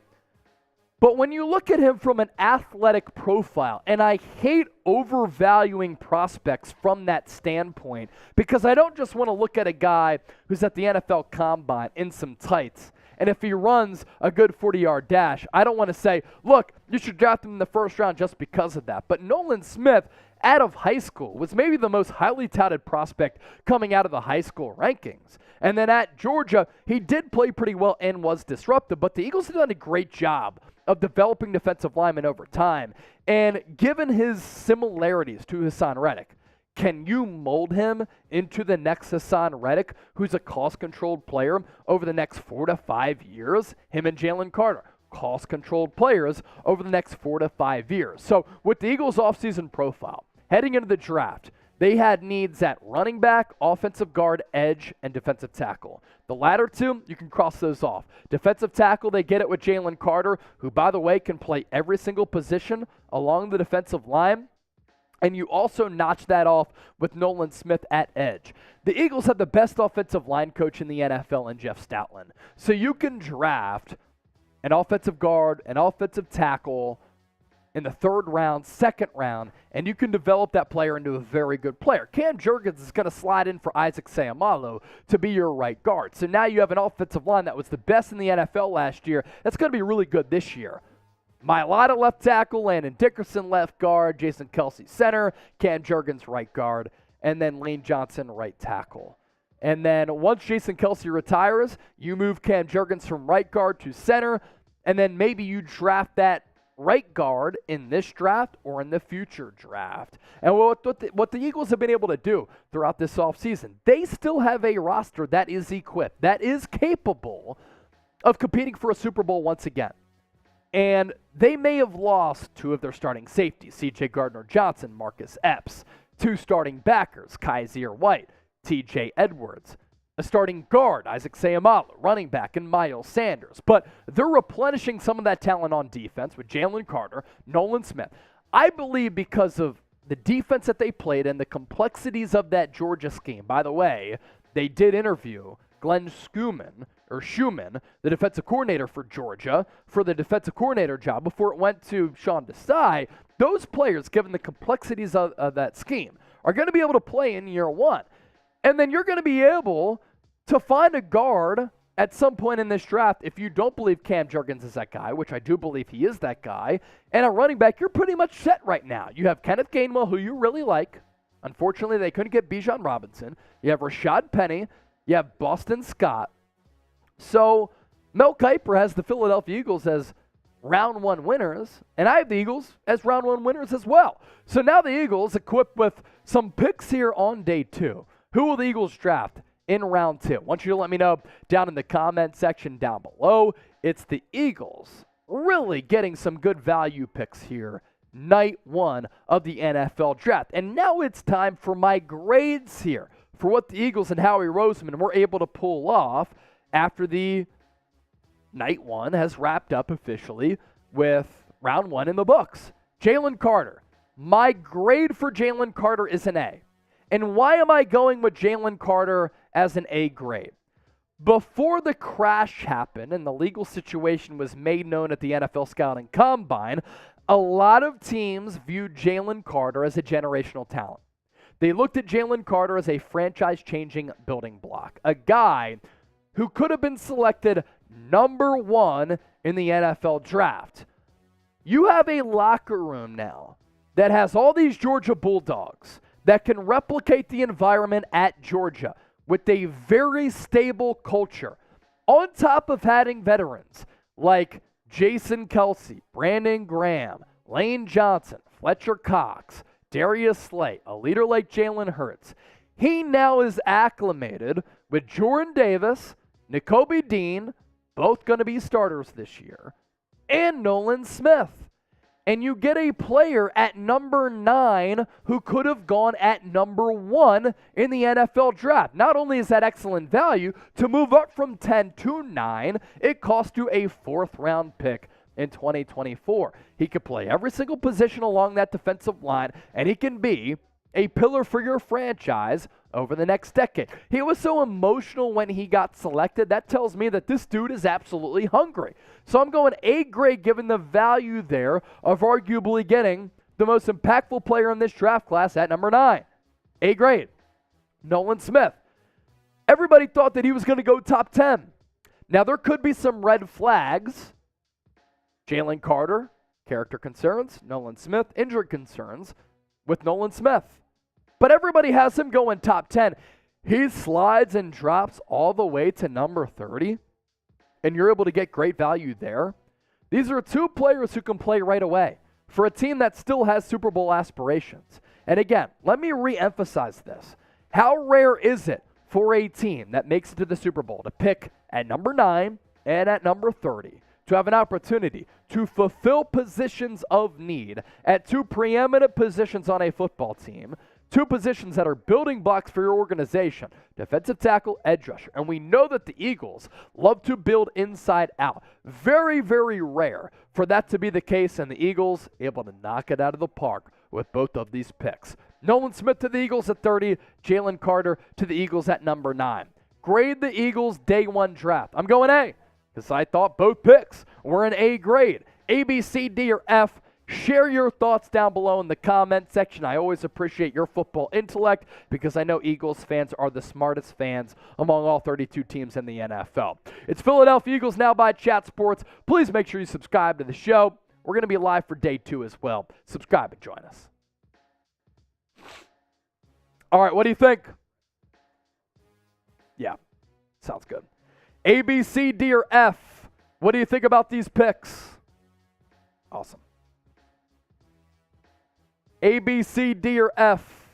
But when you look at him from an athletic profile, and I hate overvaluing prospects from that standpoint because I don't just want to look at a guy who's at the NFL Combine in some tights, and if he runs a good 40-yard dash, I don't want to say, look, you should draft him in the first round just because of that. But Nolan Smith, out of high school, was maybe the most highly touted prospect coming out of the high school rankings. And then at Georgia, he did play pretty well and was disruptive, but the Eagles have done a great job of developing defensive linemen over time. And given his similarities to Hassan Reddick, can you mold him into the next Hassan Reddick, who's a cost-controlled player over the next 4 to 5 years? Him and Jalen Carter, cost-controlled players over the next 4 to 5 years. So with the Eagles' offseason profile, heading into the draft, they had needs at running back, offensive guard, edge, and defensive tackle. The latter two, you can cross those off. Defensive tackle, they get it with Jalen Carter, who, by the way, can play every single position along the defensive line. And you also notch that off with Nolan Smith at edge. The Eagles have the best offensive line coach in the NFL in Jeff Stoutland. So you can draft an offensive guard, an offensive tackle in the 3rd round, 2nd round, and you can develop that player into a very good player. Cam Jurgens is going to slide in for Isaac Seumalo to be your right guard. So now you have an offensive line that was the best in the NFL last year. That's going to be really good this year. Mailata left tackle, Landon Dickerson left guard, Jason Kelce center, Cam Jurgens right guard, and then Lane Johnson right tackle. And then once Jason Kelce retires, you move Cam Jurgens from right guard to center, and then maybe you draft that right guard in this draft or in the future draft. And what the Eagles have been able to do throughout this offseason, they still have a roster that is equipped, that is capable of competing for a Super Bowl once again. And they may have lost 2 of their starting safeties, C.J. Gardner-Johnson, Marcus Epps, 2 starting backers, Kaiser White, T.J. Edwards, a starting guard, Isaac Seumalo, running back, and Miles Sanders. But they're replenishing some of that talent on defense with Jalen Carter, Nolan Smith. I believe because of the defense that they played and the complexities of that Georgia scheme. By the way, they did interview Glenn Schumann, the defensive coordinator for Georgia, for the defensive coordinator job before it went to Sean Desai. Those players, given the complexities of that scheme, are going to be able to play in year 1. And then you're going to be able to find a guard at some point in this draft if you don't believe Cam Jurgens is that guy, which I do believe he is that guy, and a running back, you're pretty much set right now. You have Kenneth Gainwell, who you really like. Unfortunately, they couldn't get Bijan Robinson. You have Rashad Penny. You have Boston Scott. So Mel Kiper has the Philadelphia Eagles as round 1 winners, and I have the Eagles as round 1 winners as well. So now the Eagles, equipped with some picks here on day 2. Who will the Eagles draft in round 2? I want you to let me know down in the comment section down below. It's the Eagles really getting some good value picks here, night 1 of the NFL draft. And now it's time for my grades here for what the Eagles and Howie Roseman were able to pull off after the night 1 has wrapped up officially with round 1 in the books. Jalen Carter. My grade for Jalen Carter is an A. And why am I going with Jalen Carter as an A grade? Before the crash happened and the legal situation was made known at the NFL Scouting Combine, a lot of teams viewed Jalen Carter as a generational talent. They looked at Jalen Carter as a franchise-changing building block, a guy who could have been selected number 1 in the NFL draft. You have a locker room now that has all these Georgia Bulldogs that can replicate the environment at Georgia with a very stable culture, on top of having veterans like Jason Kelce, Brandon Graham, Lane Johnson, Fletcher Cox, Darius Slay, a leader like Jalen Hurts. He now is acclimated with Jordan Davis, Nakobe Dean, both going to be starters this year, and Nolan Smith. And you get a player at number 9 who could have gone at number 1 in the NFL draft. Not only is that excellent value, to move up from 10 to 9, it cost you a 4th round pick in 2024. He could play every single position along that defensive line, and he can be a pillar for your franchise over the next decade. He was so emotional when he got selected. That tells me that this dude is absolutely hungry. So I'm going A grade given the value there of arguably getting the most impactful player in this draft class at number 9. A grade. Nolan Smith. Everybody thought that he was going to go top 10. Now there could be some red flags. Jalen Carter, character concerns. Nolan Smith, injury concerns with Nolan Smith. But everybody has him going top 10. He slides and drops all the way to number 30, and you're able to get great value there. These are 2 players who can play right away for a team that still has Super Bowl aspirations. And again, let me re-emphasize this. How rare is it for a team that makes it to the Super Bowl to pick at number 9 and at number 30 to have an opportunity to fulfill positions of need at 2 preeminent positions on a football team, 2 positions that are building blocks for your organization, defensive tackle, edge rusher. And we know that the Eagles love to build inside out. Very, very rare for that to be the case, and the Eagles able to knock it out of the park with both of these picks. Nolan Smith to the Eagles at 30, Jalen Carter to the Eagles at number 9. Grade the Eagles day 1 draft. I'm going A because I thought both picks were an A grade. A, B, C, D, or F. Share your thoughts down below in the comment section. I always appreciate your football intellect because I know Eagles fans are the smartest fans among all 32 teams in the NFL. It's Philadelphia Eagles Now by Chat Sports. Please make sure you subscribe to the show. We're going to be live for day 2 as well. Subscribe and join us. All right, what do you think? Yeah, sounds good. A, B, C, D, or F. What do you think about these picks? Awesome. A, B, C, D, or F.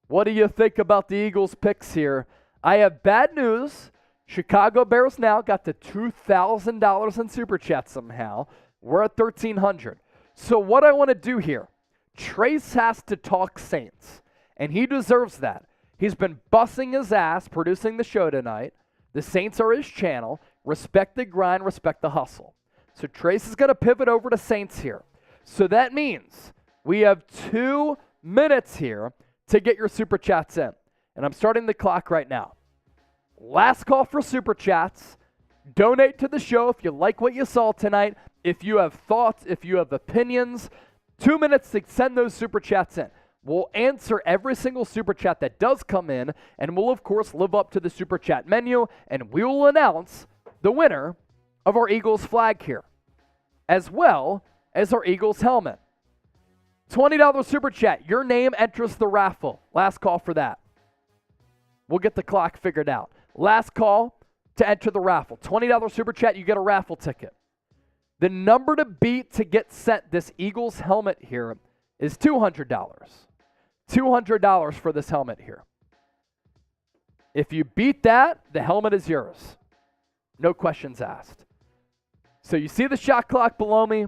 What do you think about the Eagles picks here? I have bad news. Chicago Bears now got to $2,000 in Super Chat somehow. We're at $1,300. So what I want to do here, Trace has to talk Saints, and he deserves that. He's been busting his ass producing the show tonight. The Saints are his channel. Respect the grind, respect the hustle. So Trace is going to pivot over to Saints here. So that means we have 2 minutes here to get your Super Chats in. And I'm starting the clock right now. Last call for Super Chats. Donate to the show if you like what you saw tonight. If you have thoughts, if you have opinions, 2 minutes to send those Super Chats in. We'll answer every single Super Chat that does come in, and we'll, of course, live up to the Super Chat menu, and we will announce the winner of our Eagles flag here, as well as our Eagles helmet. $20 Super Chat. Your name enters the raffle. Last call for that. We'll get the clock figured out. Last call to enter the raffle. $20 Super Chat, you get a raffle ticket. The number to beat to get sent this Eagles helmet here is $200. $200 for this helmet here. If you beat that, the helmet is yours. No questions asked. So you see the shot clock below me.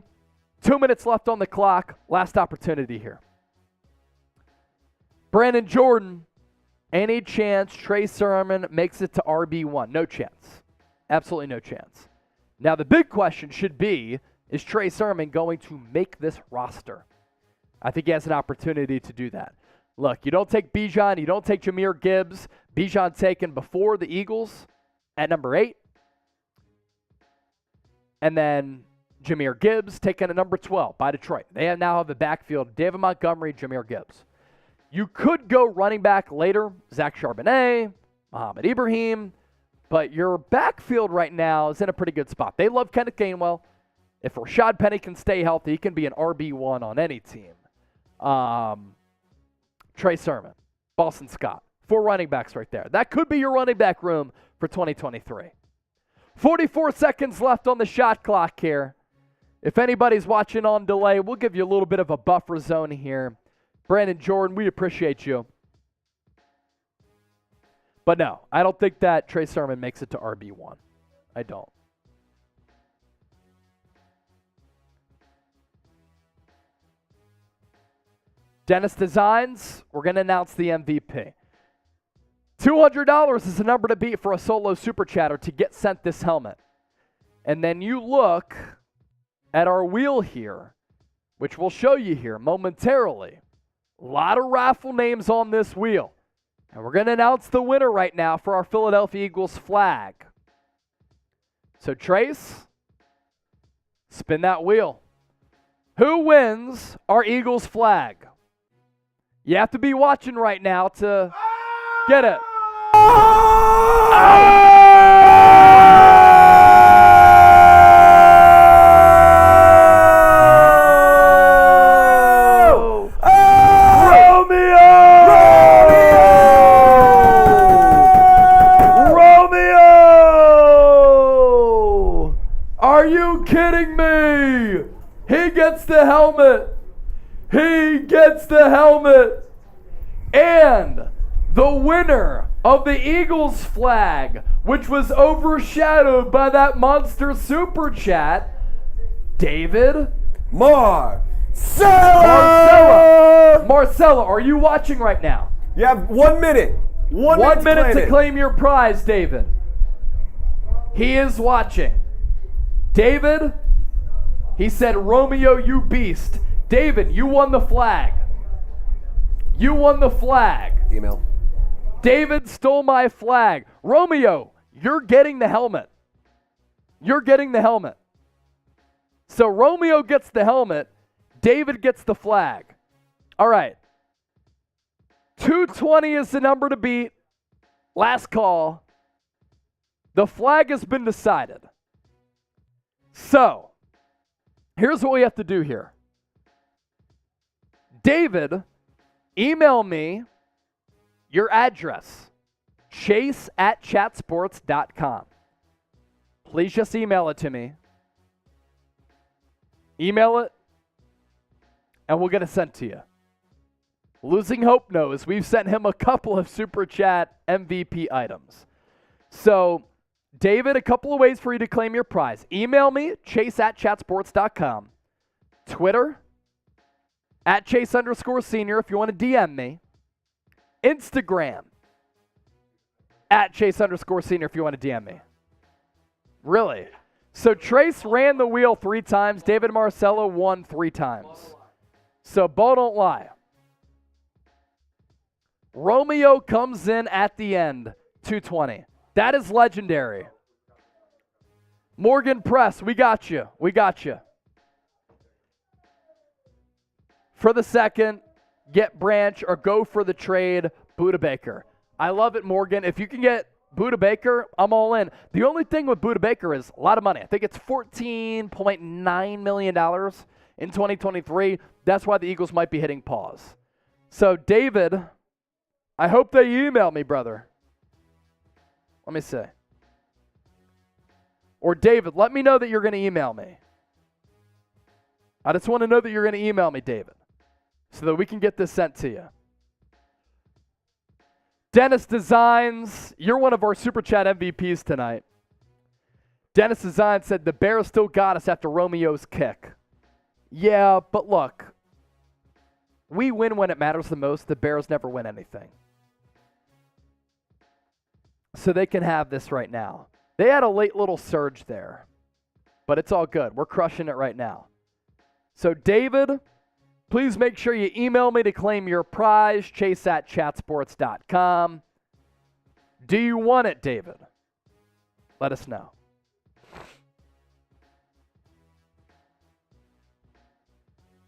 2 minutes left on the clock. Last opportunity here. Brandon Jordan, any chance Trey Sermon makes it to RB1? No chance. Absolutely no chance. Now the big question should be, is Trey Sermon going to make this roster? I think he has an opportunity to do that. Look, you don't take Bijan, you don't take Jahmyr Gibbs. Bijan taken before the Eagles at number 8. And then Jahmyr Gibbs taken at number 12 by Detroit. They now have the backfield, David Montgomery, Jahmyr Gibbs. You could go running back later, Zach Charbonnet, Mohamed Ibrahim, but your backfield right now is in a pretty good spot. They love Kenneth Gainwell. If Rashad Penny can stay healthy, he can be an RB1 on any team. Trey Sermon, Boston Scott, 4 running backs right there. That could be your running back room for 2023. 44 seconds left on the shot clock here. If anybody's watching on delay, we'll give you a little bit of a buffer zone here. Brandon Jordan, we appreciate you. But no, I don't think that Trey Sermon makes it to RB1. I don't. Dennis Designs, we're going to announce the MVP. $200 is the number to beat for a solo super chatter to get sent this helmet. And then you look at our wheel here, which we'll show you here momentarily. A lot of raffle names on this wheel. And we're going to announce the winner right now for our Philadelphia Eagles flag. So Trace, spin that wheel. Who wins our Eagles flag? You have to be watching right now to get it. Are you kidding me? He gets the helmet. He gets the helmet. And the winner of the Eagles flag, which was overshadowed by that monster super chat, David Marcella, are you watching right now? You have 1 minute. 1 minute to claim your prize, David. He is watching. David, he said, Romeo, you beast. David, you won the flag. You won the flag. Email. David stole my flag. Romeo, you're getting the helmet. You're getting the helmet. So Romeo gets the helmet. David gets the flag. All right. 220 is the number to beat. Last call. The flag has been decided. So, here's what we have to do here. David, email me your address, chase@chatsports.com. Please just email it to me. Email it, and we'll get it sent to you. Losing Hope knows we've sent him a couple of Super Chat MVP items. So, David, a couple of ways for you to claim your prize. Email me, chase@chatsports.com. Twitter, @Chase_senior if you want to DM me. Instagram, @Chase_senior if you want to DM me. Really? So Trace ran the wheel 3 times. David Marcello won 3 times. So ball don't lie. Romeo comes in at the end, 220. That is legendary. Morgan Press, we got you. We got you. For the second, get Branch or go for the trade, Budda Baker. I love it, Morgan. If you can get Budda Baker, I'm all in. The only thing with Budda Baker is a lot of money. I think it's $14.9 million in 2023. That's why the Eagles might be hitting pause. So, David, I hope that you email me, brother. Let me see. Or David, let me know that you're going to email me. I just want to know that you're going to email me, David, so that we can get this sent to you. Dennis Designs, you're one of our Super Chat MVPs tonight. Dennis Designs said, the Bears still got us after Romeo's kick. Yeah, but look, we win when it matters the most. The Bears never win anything. So they can have this right now. They had a late little surge there, but it's all good. We're crushing it right now. So David, please make sure you email me to claim your prize, chase@chatsports.com. Do you want it, David? Let us know.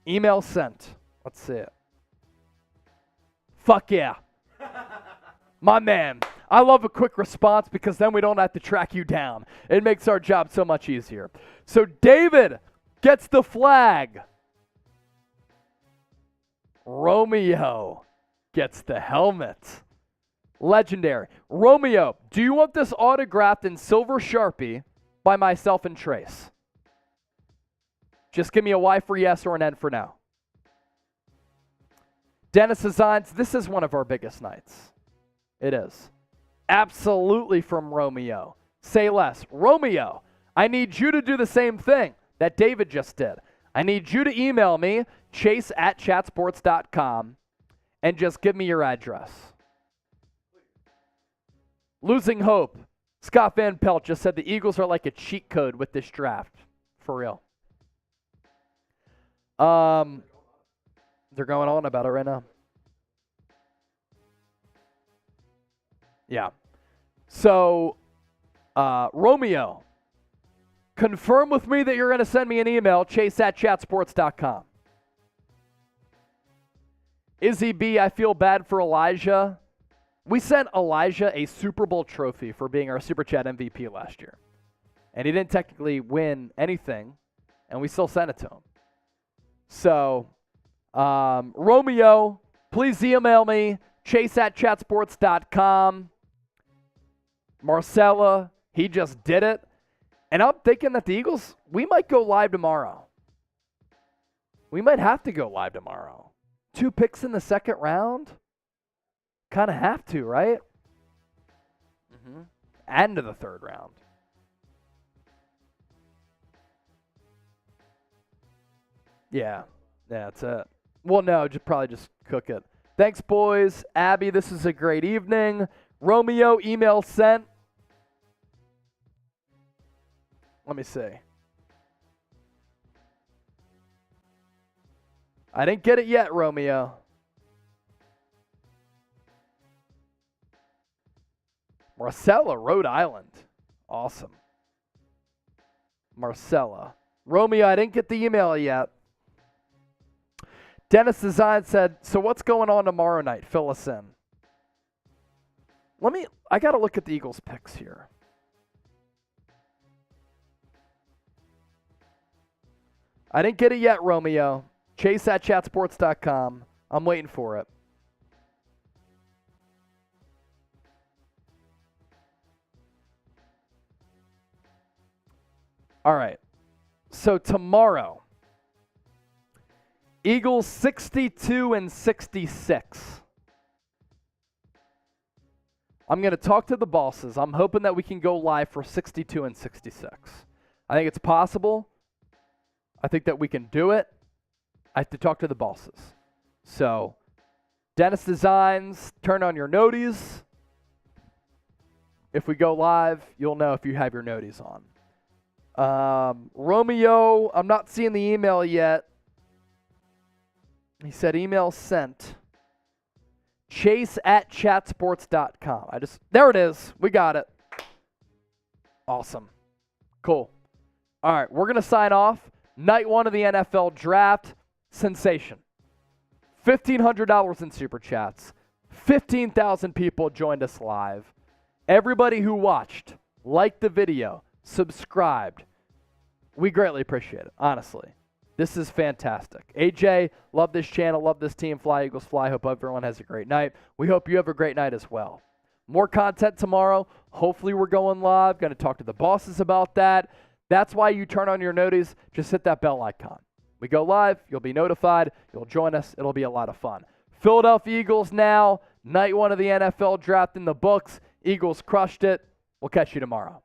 Email sent. Let's see it. Fuck yeah. My man. I love a quick response because then we don't have to track you down. It makes our job so much easier. So David gets the flag. Romeo gets the helmet. Legendary. Romeo, do you want this autographed in silver Sharpie by myself and Trace? Just give me a Y for yes or an N for no. Dennis Designs, this is one of our biggest nights. It is. Absolutely from Romeo. Say less. Romeo, I need you to do the same thing that David just did. I need you to email me, chase@chatsports.com, and just give me your address. Losing Hope. Scott Van Pelt just said the Eagles are like a cheat code with this draft. For real. They're going on about it right now. Yeah. So, Romeo, confirm with me that you're going to send me an email, chase@chatsports.com. Izzy B, I feel bad for Elijah. We sent Elijah a Super Bowl trophy for being our Super Chat MVP last year. And he didn't technically win anything, and we still sent it to him. So, Romeo, please email me, chase@chatsports.com. Marcella, he just did it. And I'm thinking that the Eagles, we might go live tomorrow. We might have to go live tomorrow. 2 picks in the second round? Kind of have to, right? Mm-hmm. And to the third round. Yeah, that's it. Well, no, probably just cook it. Thanks, boys. Abby, this is a great evening. Romeo, email sent. Let me see. I didn't get it yet, Romeo. Marcella, Rhode Island. Awesome. Marcella. Romeo, I didn't get the email yet. Dennis Design said, so what's going on tomorrow night? Fill us in. I got to look at the Eagles picks here. I didn't get it yet, Romeo. Chase at chatsports.com. I'm waiting for it. All right. So tomorrow, Eagles 62 and 66. I'm going to talk to the bosses. I'm hoping that we can go live for 62 and 66. I think it's possible. I think that we can do it. I have to talk to the bosses. So, Dennis Designs, turn on your noties. If we go live, you'll know if you have your noties on. Romeo, I'm not seeing the email yet. He said email sent. Chase at chatsports.com. There it is. We got it. Awesome. Cool. All right, we're going to sign off. Night 1 of the NFL draft. Sensation. $1,500 in super chats. 15,000 people joined us live. Everybody who watched, liked the video, subscribed. We greatly appreciate it, honestly. This is fantastic. AJ, love this channel, love this team. Fly, Eagles, fly. Hope everyone has a great night. We hope you have a great night as well. More content tomorrow. Hopefully we're going live. Going to talk to the bosses about that. That's why you turn on your notice. Just hit that bell icon. We go live. You'll be notified. You'll join us. It'll be a lot of fun. Philadelphia Eagles now. Night 1 of the NFL draft in the books. Eagles crushed it. We'll catch you tomorrow.